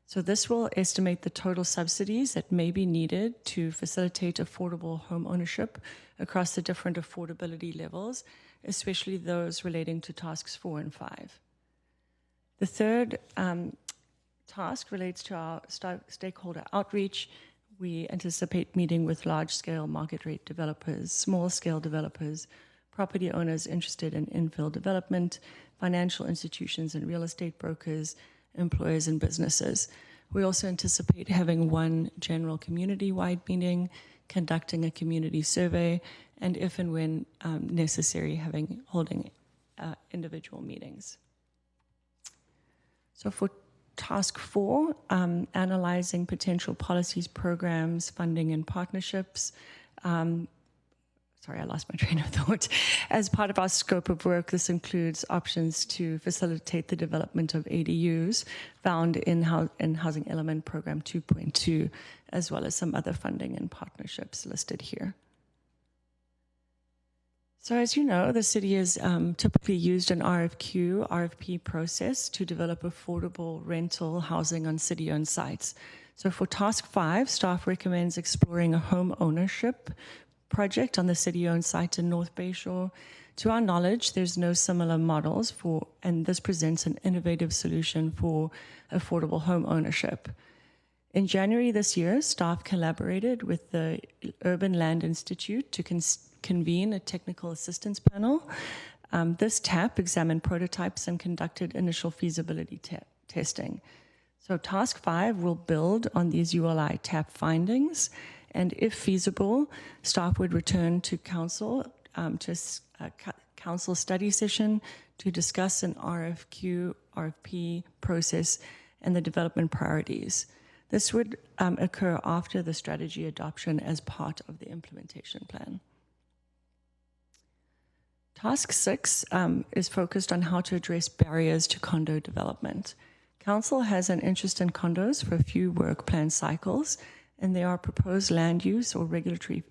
So this will estimate the total subsidies that may be needed to facilitate affordable home ownership across the different affordability levels, especially those relating to tasks 4 and 5. The third task relates to our stakeholder outreach. We anticipate meeting with large-scale market rate developers, small-scale developers, property owners interested in infill development, financial institutions and real estate brokers, employers and businesses. We also anticipate having one general community-wide meeting, conducting a community survey, and if and when necessary, holding individual meetings. So for task 4, analyzing potential policies, programs, funding, and partnerships. Sorry, I lost my train of thought. As part of our scope of work, this includes options to facilitate the development of ADUs found in Housing Element Program 2.2, as well as some other funding and partnerships listed here. So as you know, the city has typically used an RFP process to develop affordable rental housing on city-owned sites. So for task 5, staff recommends exploring a home ownership project on the city-owned site in North Bayshore. To our knowledge, there's no similar models and this presents an innovative solution for affordable home ownership. In January this year, staff collaborated with the Urban Land Institute to convene a technical assistance panel. This TAP examined prototypes and conducted initial feasibility testing. So task 5 will build on these ULI TAP findings, and if feasible, staff would return to council to a council study session to discuss an RFP process and the development priorities. This would occur after the strategy adoption as part of the implementation plan. Task 6 is focused on how to address barriers to condo development. Council has an interest in condos for a few work plan cycles, and they are a proposed land use or regulatory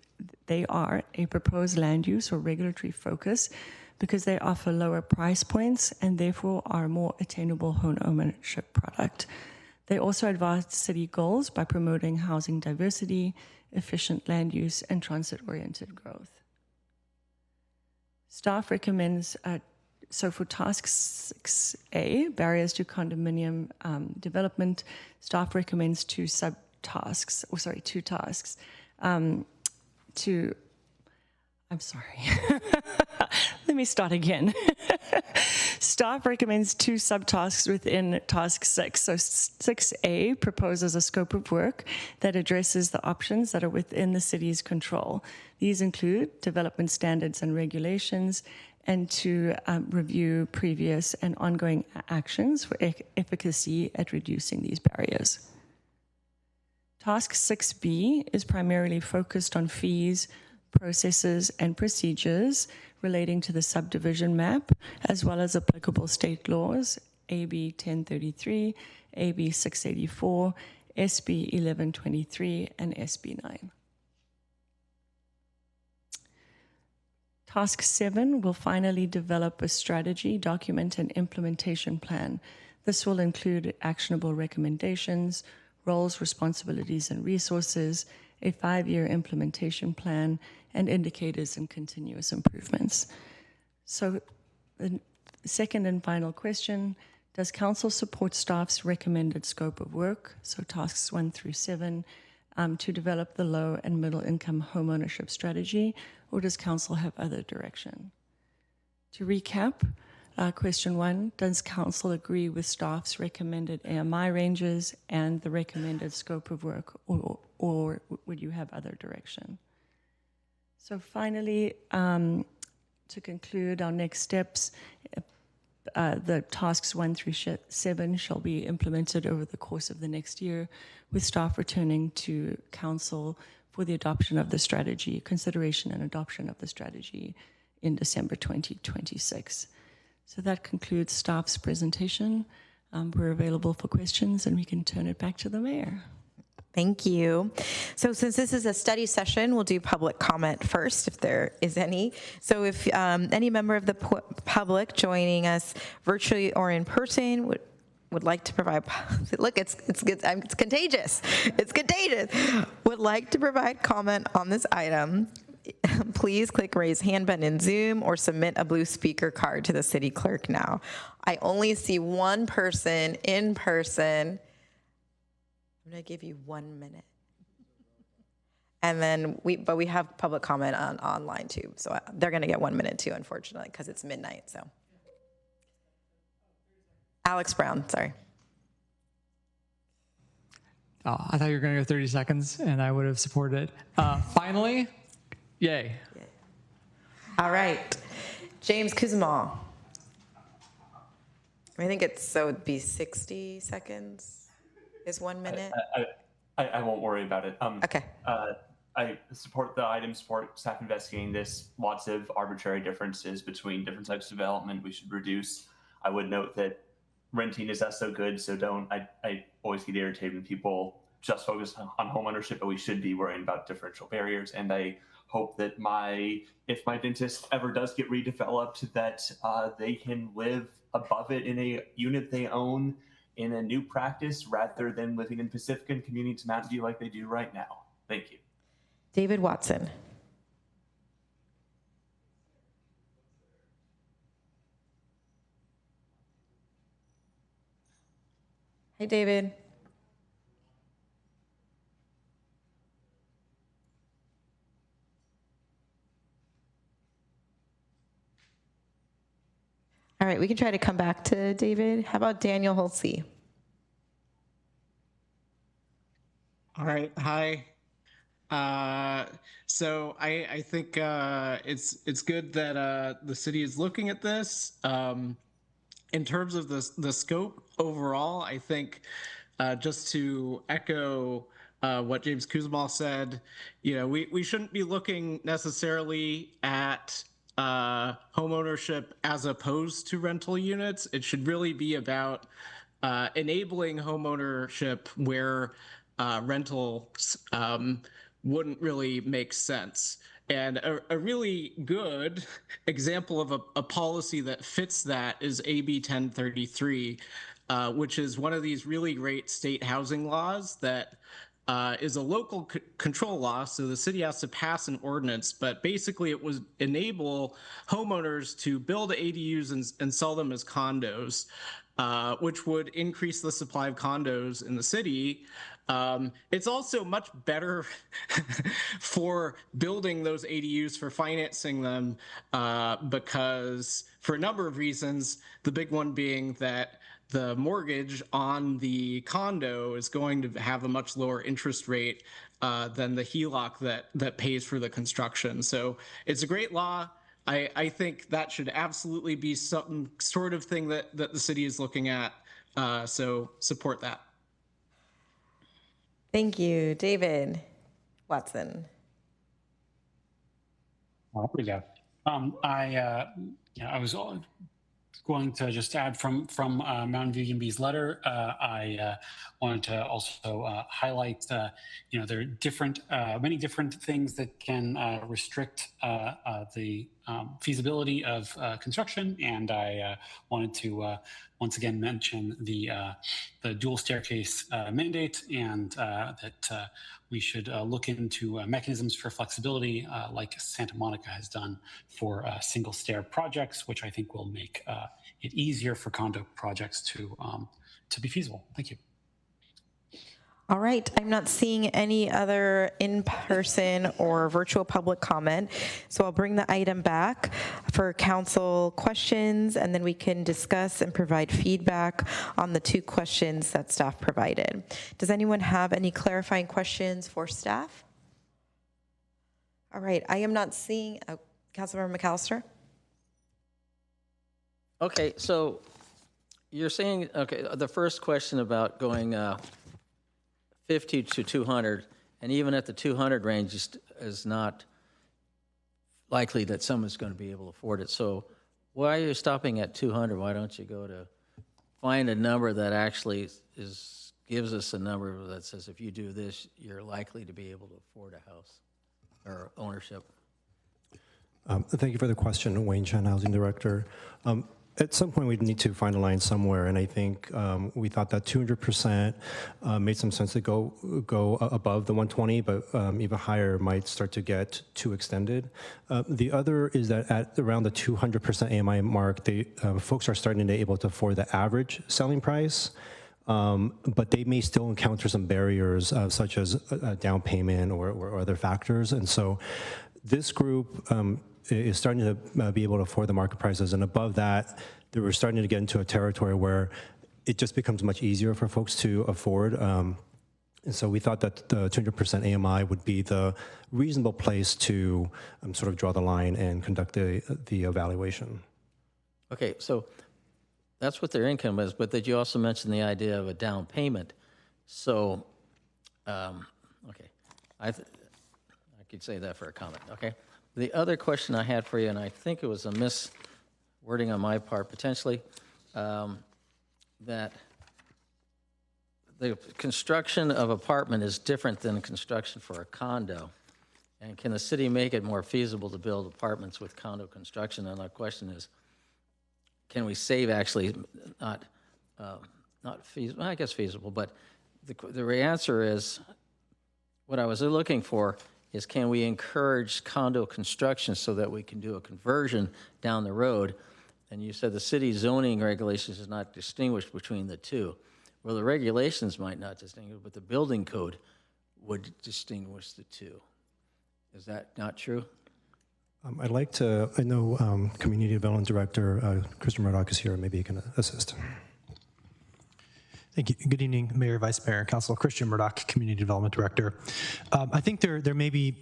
focus because they offer lower price points and therefore are a more attainable home ownership product. They also advance city goals by promoting housing diversity, efficient land use, and transit-oriented growth. Staff recommends, so for task 6A, barriers to condominium development, staff recommends two tasks. I'm sorry. Let me start again. Staff recommends 2 subtasks within task 6. So 6A proposes a scope of work that addresses the options that are within the city's control. These include development standards and regulations, and to review previous and ongoing actions for efficacy at reducing these barriers. Task 6B is primarily focused on fees, processes, and procedures relating to the subdivision map, as well as applicable state laws, AB 1033, AB 684, SB 1123, and SB 9. Task 7 will finally develop a strategy, document, and implementation plan. This will include actionable recommendations, roles, responsibilities, and resources, a 5-year implementation plan, and indicators and continuous improvements. So the second and final question, does council support staff's recommended scope of work, so tasks 1 through 7, to develop the low and middle income homeownership strategy, or does council have other direction? To recap, question 1, does council agree with staff's recommended AMI ranges and the recommended scope of work, or would you have other direction? So finally, to conclude our next steps, the tasks 1 through 7 shall be implemented over the course of the next year, with staff returning to council for the adoption of the strategy, consideration and adoption of the strategy in December 2026. So that concludes staff's presentation. We're available for questions, and we can turn it back to the mayor. Thank you. So since this is a study session, we'll do public comment first, if there is any. So if any member of the public joining us virtually or in person would like to provide, look, it's contagious. It's contagious. Would like to provide comment on this item, please click raise hand button in Zoom or submit a blue speaker card to the city clerk now. I only see one person in person. I'm going to give you 1 minute. And then we have public comment online too. So they're going to get 1 minute too, unfortunately, because it's midnight. So Alex Brown, sorry. Oh, I thought you were going to go 30 seconds, and I would have supported it. Finally, yay. All right. James Kuzma. I think it'd be 60 seconds is 1 minute. I won't worry about it. Okay. I support the item, support staff investigating this. Lots of arbitrary differences between different types of development we should reduce. I would note that renting is not so good, so I always get irritated when people just focus on home ownership, but we should be worrying about differential barriers. And I hope that if my dentist ever does get redeveloped, that they can live above it in a unit they own in a new practice rather than living in Pacifica and commuting to Mountain View like they do right now. Thank you. David Watson. Hey, David. All right, we can try to come back to David. How about Daniel Holsey? All right, hi. So I think it's good that the city is looking at this. In terms of the scope overall, I think just to echo what James Kuzma said, we shouldn't be looking necessarily at home ownership as opposed to rental units. It should really be about enabling home ownership where rentals wouldn't really make sense. And a really good example of a policy that fits that is AB 1033, which is one of these really great state housing laws that is a local control law. So the city has to pass an ordinance, but basically it would enable homeowners to build ADUs and sell them as condos, which would increase the supply of condos in the city. It's also much better for building those ADUs, for financing them, because for a number of reasons, the big one being that the mortgage on the condo is going to have a much lower interest rate than the HELOC that pays for the construction. So it's a great law. I think that should absolutely be some sort of thing that the city is looking at. So support that. Thank you. David Watson. Obrigado. I was going to just add from Mountain View UMB's letter. I wanted to also highlight, there are many different things that can restrict the feasibility of construction, and I wanted to once again mention the dual staircase mandate, and that we should look into mechanisms for flexibility like Santa Monica has done for single stair projects, which I think will make it easier for condo projects to be feasible. Thank you. All right, I'm not seeing any other in-person or virtual public comment, so I'll bring the item back for council questions, and then we can discuss and provide feedback on the 2 questions that staff provided. Does anyone have any clarifying questions for staff? All right, I am not seeing, Councilmember McAllister? Okay, so you're saying, the first question about going 50 to 200, and even at the 200 range is not likely that someone's going to be able to afford it. So why are you stopping at 200? Why don't you go to find a number that actually gives us a number that says if you do this, you're likely to be able to afford a house or ownership? Thank you for the question, Wayne Chen, Housing Director. At some point, we'd need to find a line somewhere, and I think we thought that 200% made some sense to go above the 120, but even higher might start to get too extended. The other is that at around the 200% AMI mark, folks are starting to be able to afford the average selling price, but they may still encounter some barriers such as a down payment or other factors, and so this group is starting to be able to afford the market prices, and above that, we're starting to get into a territory where it just becomes much easier for folks to afford. And so we thought that the 200% AMI would be the reasonable place to sort of draw the line and conduct the evaluation. Okay, so that's what their income is, but did you also mention the idea of a down payment? So, okay, I could say that for a comment, okay? The other question I had for you, and I think it was a miswording on my part potentially, that the construction of apartment is different than construction for a condo. And can the city make it more feasible to build apartments with condo construction? And my question is, can we save actually not feasible, I guess feasible, but the answer is, what I was looking for is, can we encourage condo construction so that we can do a conversion down the road? And you said the city zoning regulations is not distinguished between the two. Well, the regulations might not distinguish, but the building code would distinguish the two. Is that not true? I'd like to, I know Community Development Director Christian Murdoch is here, maybe he can assist. Thank you. Good evening, Mayor, Vice Mayor, and Council. Christian Murdoch, Community Development Director. I think there may be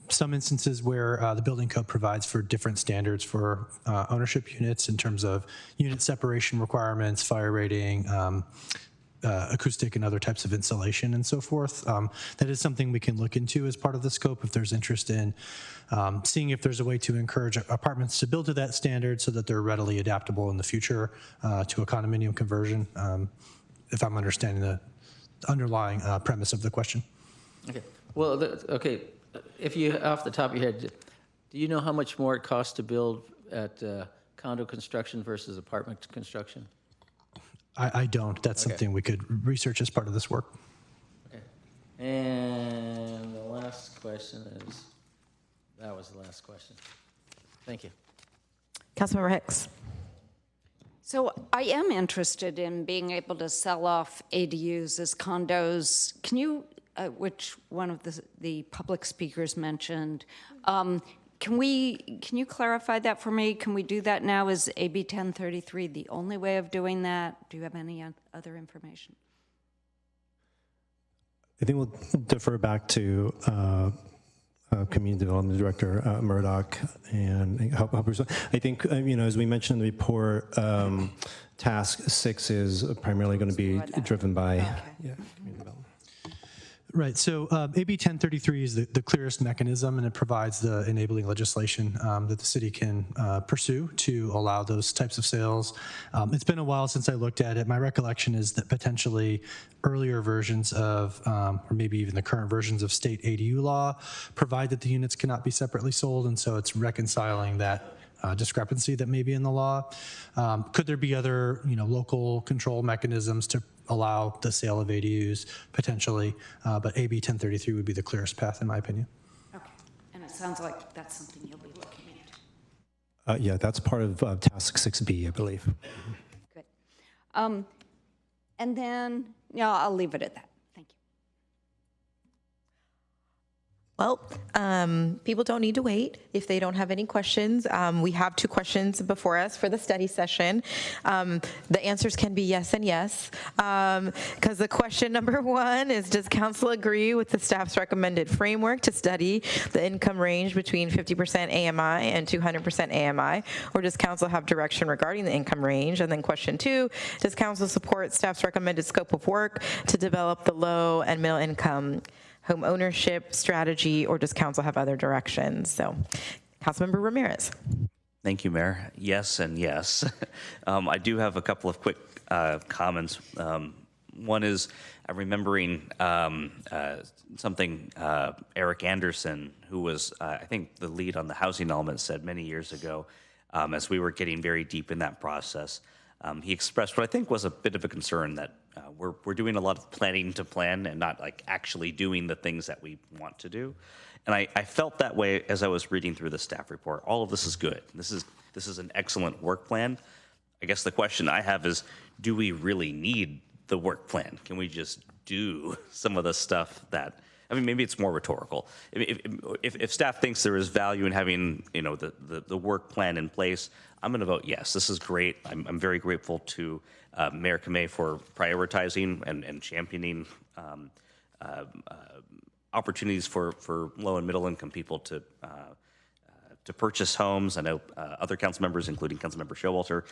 some instances where the building code provides for different standards for ownership units in terms of unit separation requirements, fire rating, acoustic and other types of insulation and so forth. That is something we can look into as part of the scope if there's interest in seeing if there's a way to encourage apartments to build to that standard so that they're readily adaptable in the future to a condominium conversion, if I'm understanding the underlying premise of the question. Okay. Well, okay. If you, off the top of your head, do you know how much more it costs to build at condo construction versus apartment construction? I don't. That's okay. Something we could research as part of this work. Okay. And the last question is, that was the last question. Thank you. Councilmember Hicks. So I am interested in being able to sell off ADUs as condos. Can you, which one of the public speakers mentioned, can you clarify that for me? Can we do that now? Is AB 1033 the only way of doing that? Do you have any other information? I think we'll defer back to Community Development Director Murdoch and help us. I think, as we mentioned in the report, Task 6 is primarily going to be driven by community development. Right, so AB 1033 is the clearest mechanism, and it provides the enabling legislation that the city can pursue to allow those types of sales. It's been a while since I looked at it. My recollection is that potentially earlier versions of, or maybe even the current versions of state ADU law, provide that the units cannot be separately sold, and so it's reconciling that discrepancy that may be in the law. Could there be other, local control mechanisms to allow the sale of ADUs potentially? But AB 1033 would be the clearest path, in my opinion. Okay, and it sounds like that's something you'll be looking into. Yeah, that's part of Task 6B, I believe. Good. And then, I'll leave it at that. Well, people don't need to wait if they don't have any questions. We have 2 questions before us for the study session. The answers can be yes and yes, because the question number 1 is, does council agree with the staff's recommended framework to study the income range between 50% AMI and 200% AMI, or does council have direction regarding the income range? And then question 2, does council support staff's recommended scope of work to develop the low and middle income home ownership strategy, or does council have other directions? So, Councilmember Ramirez. Thank you, Mayor. Yes and yes. I do have a couple of quick comments. One is remembering something Eric Anderson, who was, I think, the lead on the housing element, said many years ago, as we were getting very deep in that process. He expressed what I think was a bit of a concern that we're doing a lot of planning to plan and not like actually doing the things that we want to do. And I felt that way as I was reading through the staff report. All of this is good. This is an excellent work plan. I guess the question I have is, do we really need the work plan? Can we just do some of the stuff that, maybe it's more rhetorical. If staff thinks there is value in having, the work plan in place, I'm going to vote yes. This is great. I'm very grateful to Mayor Kamei for prioritizing and championing opportunities for low and middle income people to purchase homes. I know other council members, including Councilmember Showalter,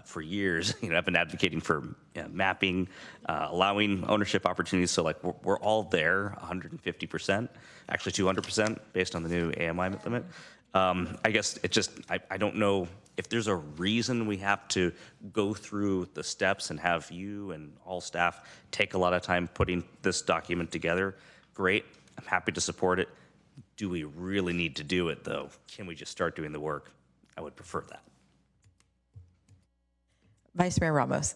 for years, have been advocating for mapping, allowing ownership opportunities. So like we're all there, 150%, actually 200% based on the new AMI limit. I guess it just, I don't know if there's a reason we have to go through the steps and have you and all staff take a lot of time putting this document together. Great, I'm happy to support it. Do we really need to do it, though? Can we just start doing the work? I would prefer that. Vice Mayor Ramos.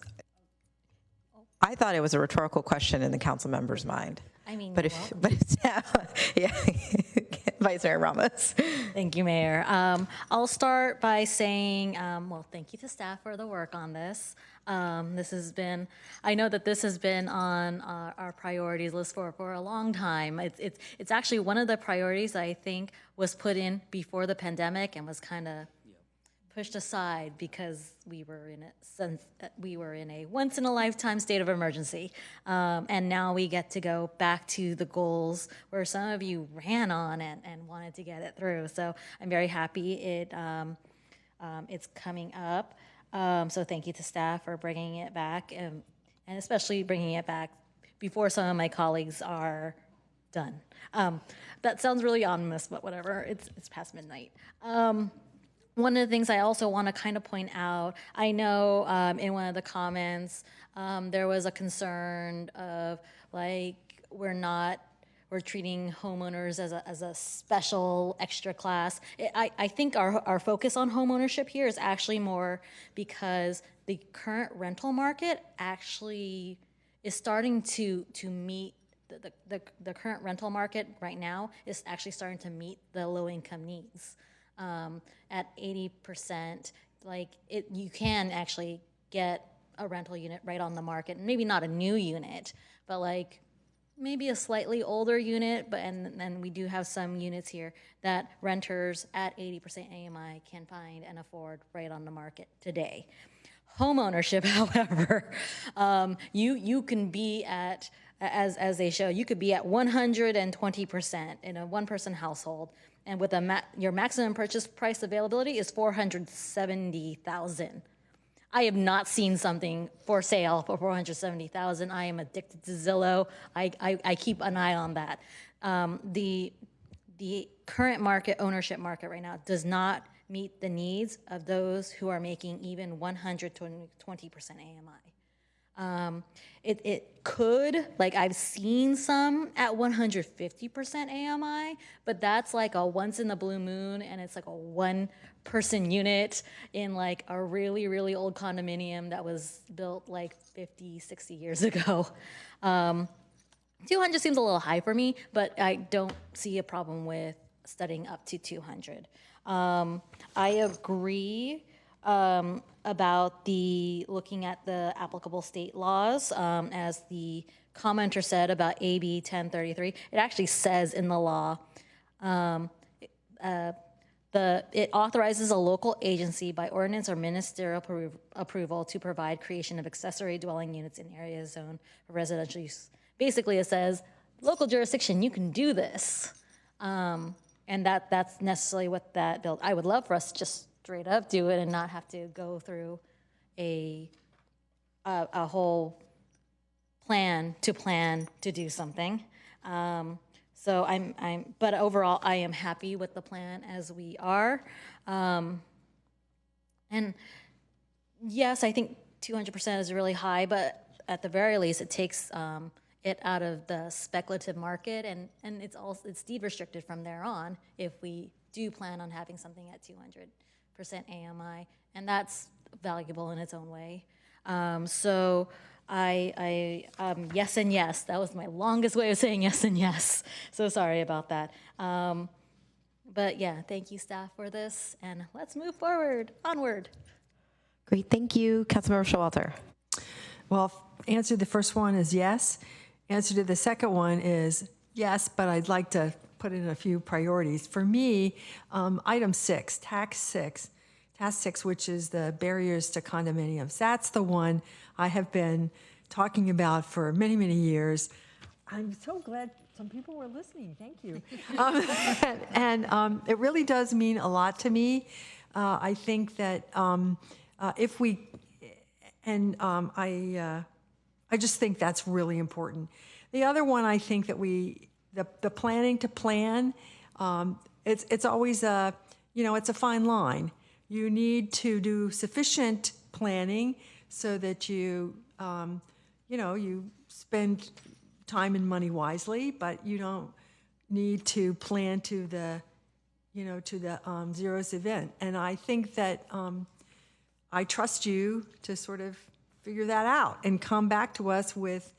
I thought it was a rhetorical question in the council member's mind. I mean, but it's yeah, Vice Mayor Ramos. Thank you, Mayor. I'll start by saying, well, thank you to staff for the work on this. This has been, I know that this has been on our priorities list for a long time. It's actually one of the priorities I think was put in before the pandemic and was kind of pushed aside because we were in a once in a lifetime state of emergency, and now we get to go back to the goals where some of you ran on and wanted to get it through. So I'm very happy it's coming up. So thank you to staff for bringing it back, and especially bringing it back before some of my colleagues are done. That sounds really ominous, but whatever. It's past midnight. One of the things I also want to kind of point out, I know in one of the comments there was a concern of like we're treating homeowners as a special extra class. I think our focus on homeownership here is actually more because the current rental market actually is starting to meet the current rental market right now is actually starting to meet the low income needs. At 80%, you can actually get a rental unit right on the market. Maybe not a new unit, but like maybe a slightly older unit. And then we do have some units here that renters at 80% AMI can find and afford right on the market today. Homeownership, however, you can be at, as they show, you could be at 120% in a one-person household. And with your maximum purchase price availability is $470,000. I have not seen something for sale for $470,000. I am addicted to Zillow. I keep an eye on that. The current ownership market right now does not meet the needs of those who are making even 120% AMI. It could, like I've seen some at 150% AMI, but that's like a once in the blue moon, and it's like a one-person unit in like a really, really old condominium that was built like 50, 60 years ago. 200 seems a little high for me, but I don't see a problem with studying up to 200. I agree about looking at the applicable state laws, as the commenter said about AB 1033. It actually says in the law, it authorizes a local agency by ordinance or ministerial approval to provide creation of accessory dwelling units in areas zoned for residential use. Basically, it says local jurisdiction, you can do this, and that's necessarily what that bill. I would love for us to just straight up do it and not have to go through a whole plan to do something. So but overall, I am happy with the plan as we are. And yes, I think 200% is really high, but at the very least, it takes it out of the speculative market, and it's deed restricted from there on if we do plan on having something at 200% AMI, and that's valuable in its own way. So yes and yes. That was my longest way of saying yes and yes. So sorry about that. But yeah, thank you, staff, for this, and let's move forward, onward. Great, thank you. Councilmember Showalter. Well, answer to the first one is yes. Answer to the second one is yes, but I'd like to put in a few priorities. For me, item 6, task 6, which is the barriers to condominiums. That's the one I have been talking about for many, many years. I'm so glad some people were listening. Thank you. It really does mean a lot to me. I think that if we, I just think that's really important. The other one, I think that the planning to plan, it's always it's a fine line. You need to do sufficient planning so that you spend time and money wisely, but you don't need to plan to the zeros event. And I think that I trust you to sort of figure that out and come back to us with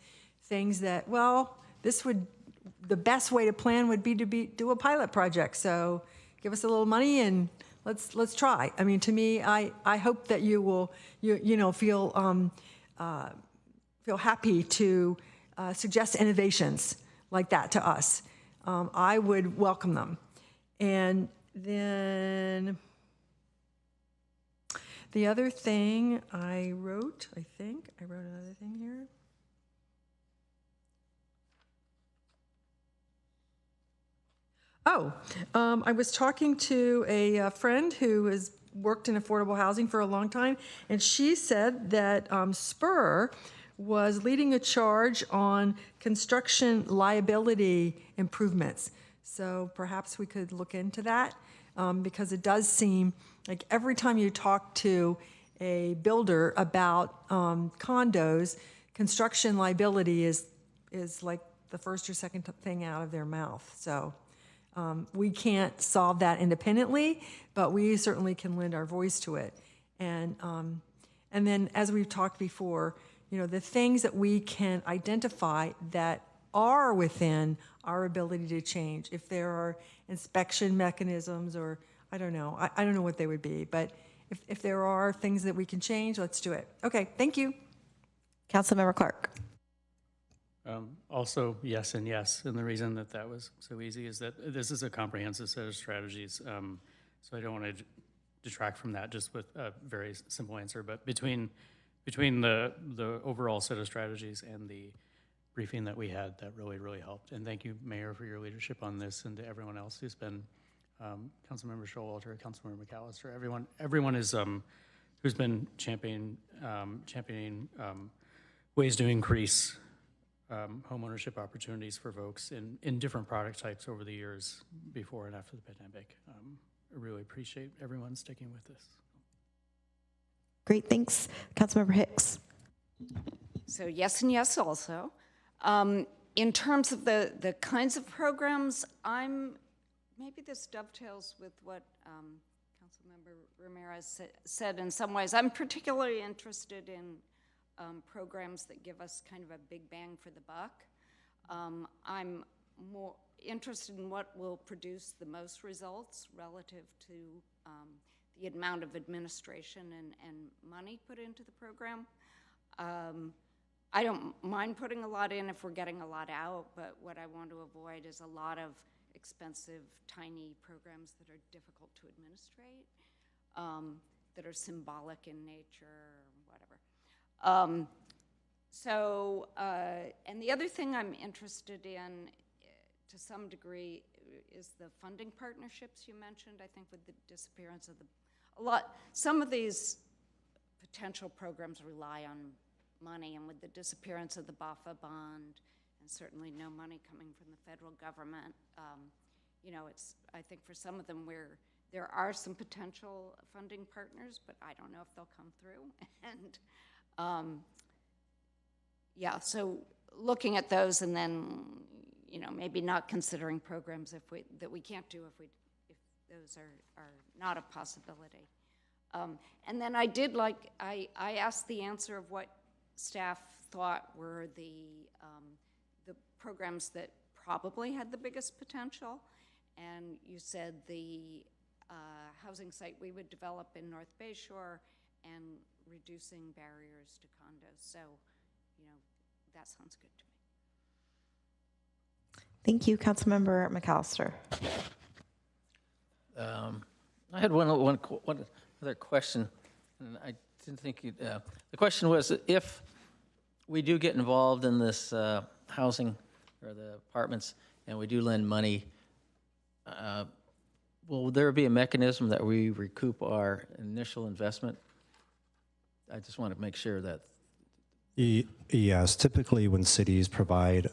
things that, well, the best way to plan would be to do a pilot project. So give us a little money and let's try. I mean, to me, I hope that you will feel happy to suggest innovations like that to us. I would welcome them. And then the other thing I wrote another thing here. I was talking to a friend who has worked in affordable housing for a long time, and she said that Spur was leading a charge on construction liability improvements. So perhaps we could look into that because it does seem like every time you talk to a builder about condos, construction liability is like the first or second thing out of their mouth. So we can't solve that independently, but we certainly can lend our voice to it. And then, as we've talked before, the things that we can identify that are within our ability to change. If there are inspection mechanisms, or I don't know what they would be, but if there are things that we can change, let's do it. Okay, thank you. Councilmember Clark. Also, yes and yes. And the reason that was so easy is that this is a comprehensive set of strategies. So I don't want to detract from that just with a very simple answer. But between the overall set of strategies and the briefing that we had, that really helped. And thank you, Mayor, for your leadership on this, and to everyone else who's been, Councilmember Showalter, Councilmember McAllister, everyone is who's been championing ways to increase home ownership opportunities for folks in different product types over the years before and after the pandemic. I really appreciate everyone sticking with this. Great, thanks. Councilmember Hicks. So yes and yes also. In terms of the kinds of programs, maybe this dovetails with what Councilmember Ramirez said in some ways. I'm particularly interested in programs that give us kind of a big bang for the buck. I'm more interested in what will produce the most results relative to the amount of administration and money put into the program. I don't mind putting a lot in if we're getting a lot out, but what I want to avoid is a lot of expensive, tiny programs that are difficult to administrate, that are symbolic in nature, or whatever. And the other thing I'm interested in, to some degree, is the funding partnerships you mentioned. I think with the disappearance of some of these potential programs rely on money, and with the disappearance of the BAFA bond, and certainly no money coming from the federal government, I think for some of them there are some potential funding partners, but I don't know if they'll come through. And so looking at those, and then maybe not considering programs that we can't do if those are not a possibility. And then I asked the answer of what staff thought were the programs that probably had the biggest potential, and you said the housing site we would develop in North Bayshore and reducing barriers to condos. So, that sounds good to me. Thank you, Councilmember McAllister. I had one other question, and I didn't think you'd. The question was, if we do get involved in this housing or the apartments, and we do lend money, will there be a mechanism that we recoup our initial investment? I just want to make sure that. Yes, typically when cities provide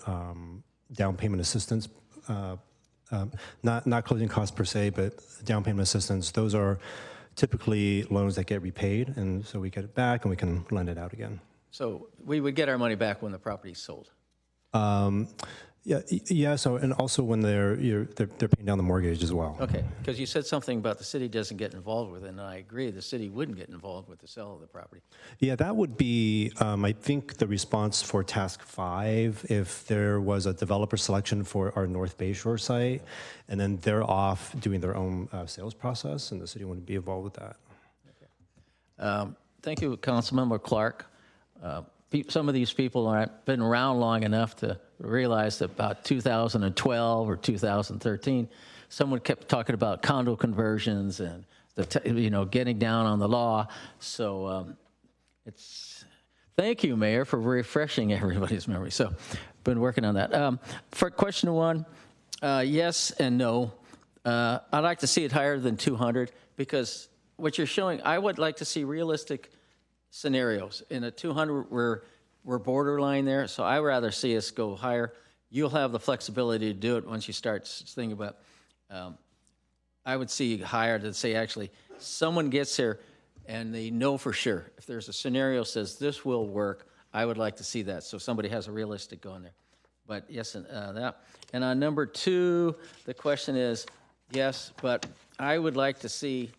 down payment assistance, not closing costs per se, but down payment assistance, those are typically loans that get repaid, and so we get it back and we can lend it out again. So we would get our money back when the property's sold. Yeah. So, and also when they're paying down the mortgage as well. Okay, because you said something about the city doesn't get involved with it, and I agree, the city wouldn't get involved with the sale of the property. Yeah, that would be, I think, the response for Task 5, if there was a developer selection for our North Bayshore site, and then they're off doing their own sales process, and the city wouldn't be involved with that. Thank you, Councilmember Clark. Some of these people aren't been around long enough to realize that about 2012 or 2013, someone kept talking about condo conversions and getting down on the law. So thank you, Mayor, for refreshing everybody's memory. So been working on that. For question 1, yes and no. I'd like to see it higher than 200 because what you're showing, I would like to see realistic scenarios. In a 200, we're borderline there, so I would rather see us go higher. You'll have the flexibility to do it once you start thinking about. I would see higher to say actually someone gets here and they know for sure. If there's a scenario that says this will work, I would like to see that. So somebody has a realistic going there. But yes, and that. And on number 2, the question is yes, but I would like to see.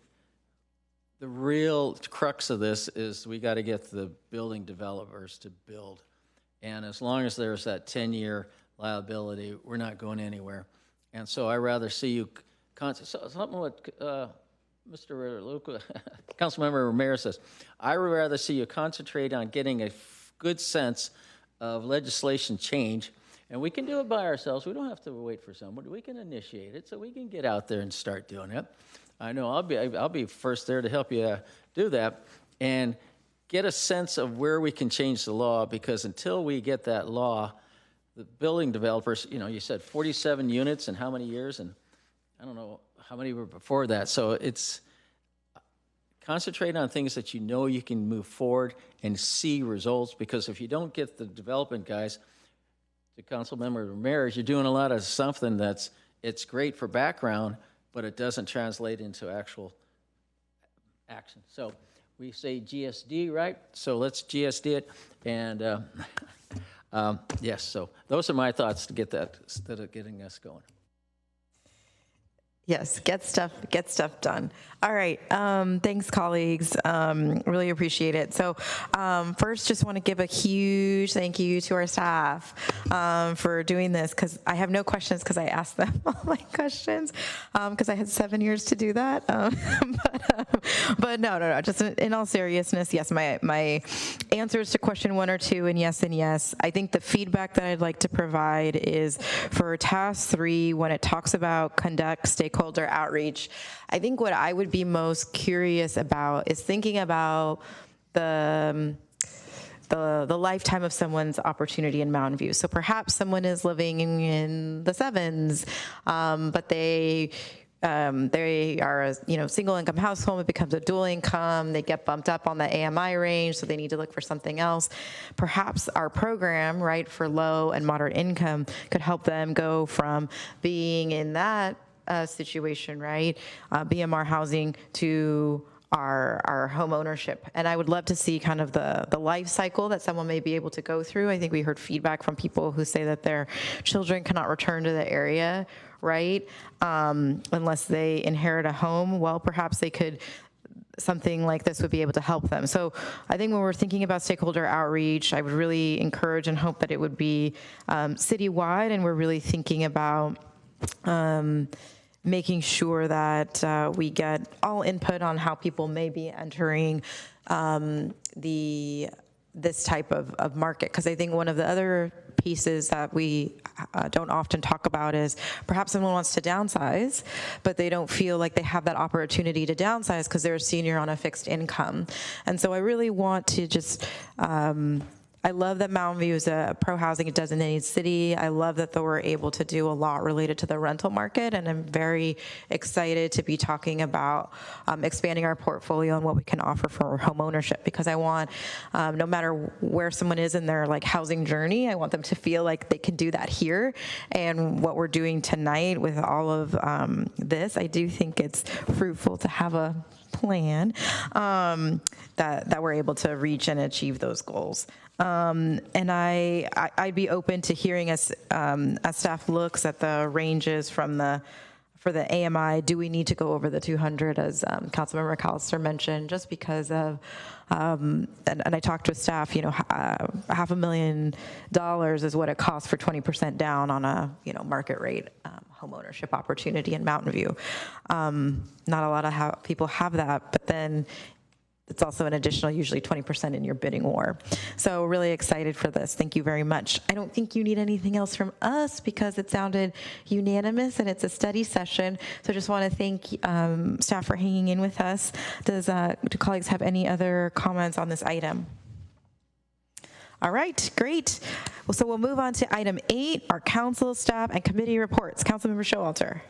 The real crux of this is we got to get the building developers to build. And as long as there's that 10-year liability, we're not going anywhere. And so I rather see you, something what Mr. Luca, Councilmember Ramirez says, I would rather see you concentrate on getting a good sense of legislation change. And we can do it by ourselves. We don't have to wait for somebody. We can initiate it so we can get out there and start doing it. I know I'll be first there to help you do that and get a sense of where we can change the law, because until we get that law, the building developers, you said 47 units in how many years, and I don't know how many were before that. So it's concentrate on things that you can move forward and see results, because if you don't get the development guys, to Councilmember Ramirez, you're doing a lot of something it's great for background, but it doesn't translate into actual action. So we say GSD, right? So let's GSD it. And yes, so those are my thoughts to get that, instead of getting us going. Yes, get stuff done. All right, thanks, colleagues. Really appreciate it. So first, just want to give a huge thank you to our staff for doing this, because I have no questions because I asked them all my questions, because I had 7 years to do that. But no, just in all seriousness, yes, my answers to question 1 or 2 and yes. I think the feedback that I'd like to provide is for task 3, when it talks about conduct stakeholder outreach, I think what I would be most curious about is thinking about the lifetime of someone's opportunity in Mountain View. So perhaps someone is living in the 7s, but they are a single income household. It becomes a dual income. They get bumped up on the AMI range, so they need to look for something else. Perhaps our program, right, for low and moderate income could help them go from being in that situation, right, BMR housing, to our home ownership. And I would love to see kind of the life cycle that someone may be able to go through. I think we heard feedback from people who say that their children cannot return to the area, right, unless they inherit a home. Well, perhaps they could, something like this would be able to help them. So I think when we're thinking about stakeholder outreach, I would really encourage and hope that it would be citywide, and we're really thinking about making sure that we get all input on how people may be entering this type of market. Because I think one of the other pieces that we don't often talk about is perhaps someone wants to downsize, but they don't feel like they have that opportunity to downsize because they're a senior on a fixed income. And so I really want to just I love that Mountain View is a pro-housing designated city. I love that we're able to do a lot related to the rental market, and I'm very excited to be talking about expanding our portfolio and what we can offer for home ownership, because I want, no matter where someone is in their like housing journey, I want them to feel like they can do that here. And what we're doing tonight with all of this, I do think it's fruitful to have a plan that we're able to reach and achieve those goals. And I'd be open to hearing as staff looks at the ranges for the AMI. Do we need to go over the 200, as Councilmember McAllister mentioned, just because of, and I talked with staff, $500,000 is what it costs for 20% down on a, market rate home ownership opportunity in Mountain View. Not a lot of people have that, but then it's also an additional, usually 20% in your bidding war. So really excited for this. Thank you very much. I don't think you need anything else from us because it sounded unanimous and it's a study session. So just want to thank staff for hanging in with us. Do colleagues have any other comments on this item? All right, great. Well, so we'll move on to item 8, our council, staff, and committee reports. Councilmember Showalter.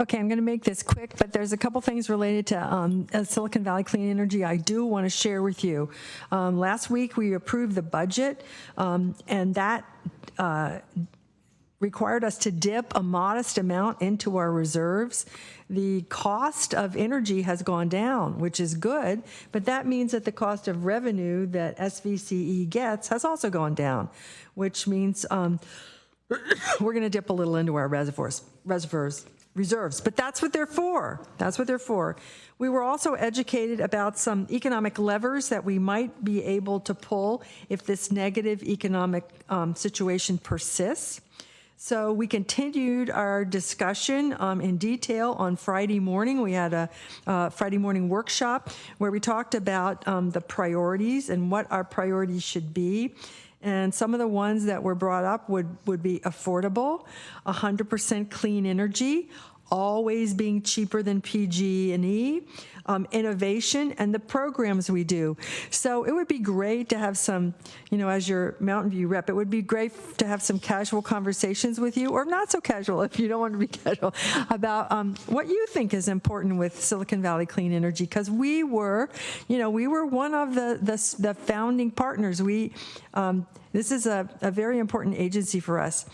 Okay, I'm going to make this quick, but there's a couple things related to Silicon Valley Clean Energy I do want to share with you. Last week, we approved the budget, and that required us to dip a modest amount into our reserves. The cost of energy has gone down, which is good, but that means that the cost of revenue that SVCE gets has also gone down, which means we're going to dip a little into our reserves, but that's what they're for. That's what they're for. We were also educated about some economic levers that we might be able to pull if this negative economic situation persists. So we continued our discussion in detail on Friday morning. We had a Friday morning workshop where we talked about the priorities and what our priorities should be. And some of the ones that were brought up would be affordable, 100% clean energy, always being cheaper than PG&E, innovation, and the programs we do. So it would be great to have some, as your Mountain View rep, it would be great to have some casual conversations with you, or not so casual if you don't want to be casual, about what you think is important with Silicon Valley Clean Energy, because we were one of the founding partners. This is a very important agency for us.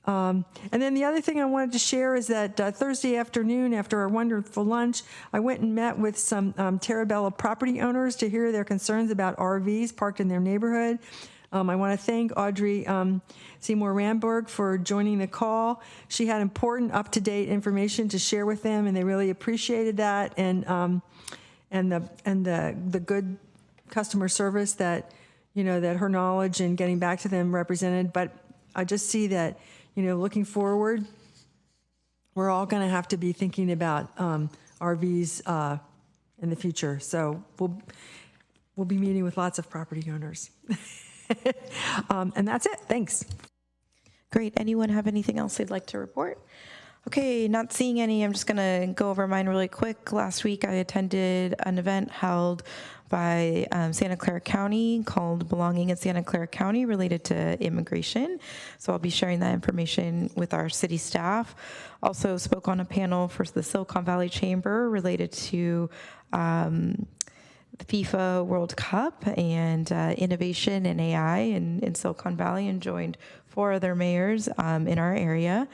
And then the other thing I wanted to share is that Thursday afternoon, after our wonderful lunch, I went and met with some Terabella property owners to hear their concerns about RVs parked in their neighborhood. I want to thank Audrey Seymour Ramberg for joining the call. She had important, up-to-date information to share with them, and they really appreciated that, and the good customer service that that her knowledge and getting back to them represented. But I just see that, looking forward, we're all going to have to be thinking about RVs in the future. So we'll be meeting with lots of property owners. And that's it. Thanks. Great. Anyone have anything else they'd like to report? Okay, not seeing any. I'm just going to go over mine really quick. Last week, I attended an event held by Santa Clara County called Belonging in Santa Clara County, related to immigration. So I'll be sharing that information with our city staff. Also spoke on a panel for the Silicon Valley Chamber related to the FIFA World Cup and innovation and AI in Silicon Valley, and joined 4 other mayors in our area.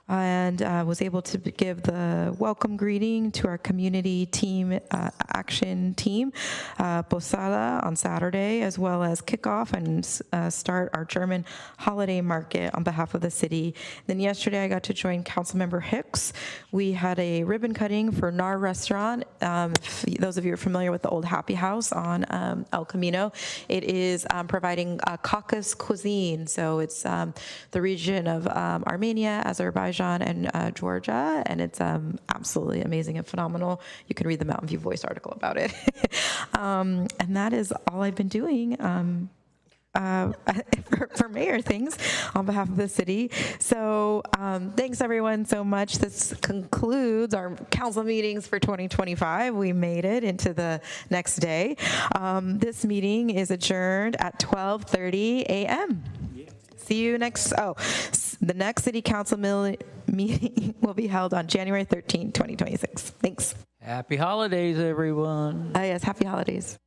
And was able to give the welcome greeting to our community team, action team, Posada on Saturday, as well as kickoff and start our German holiday market on behalf of the city. Then yesterday I got to join Councilmember Hicks. We had a ribbon cutting for NAR Restaurant. Those of you who are familiar with the old Happy House on El Camino, it is providing Caucasus cuisine. So it's the region of Armenia, Azerbaijan, and Georgia, and it's absolutely amazing and phenomenal. You can read the Mountain View Voice article about it. And that is all I've been doing. for mayor things on behalf of the city. So thanks everyone so much. This concludes our council meetings for 2025. We made it into the next day. This meeting is adjourned at 12:30 a.m. See you the next city council meeting will be held on January 13, 2026. Thanks. Happy holidays, everyone. Yes, happy holidays.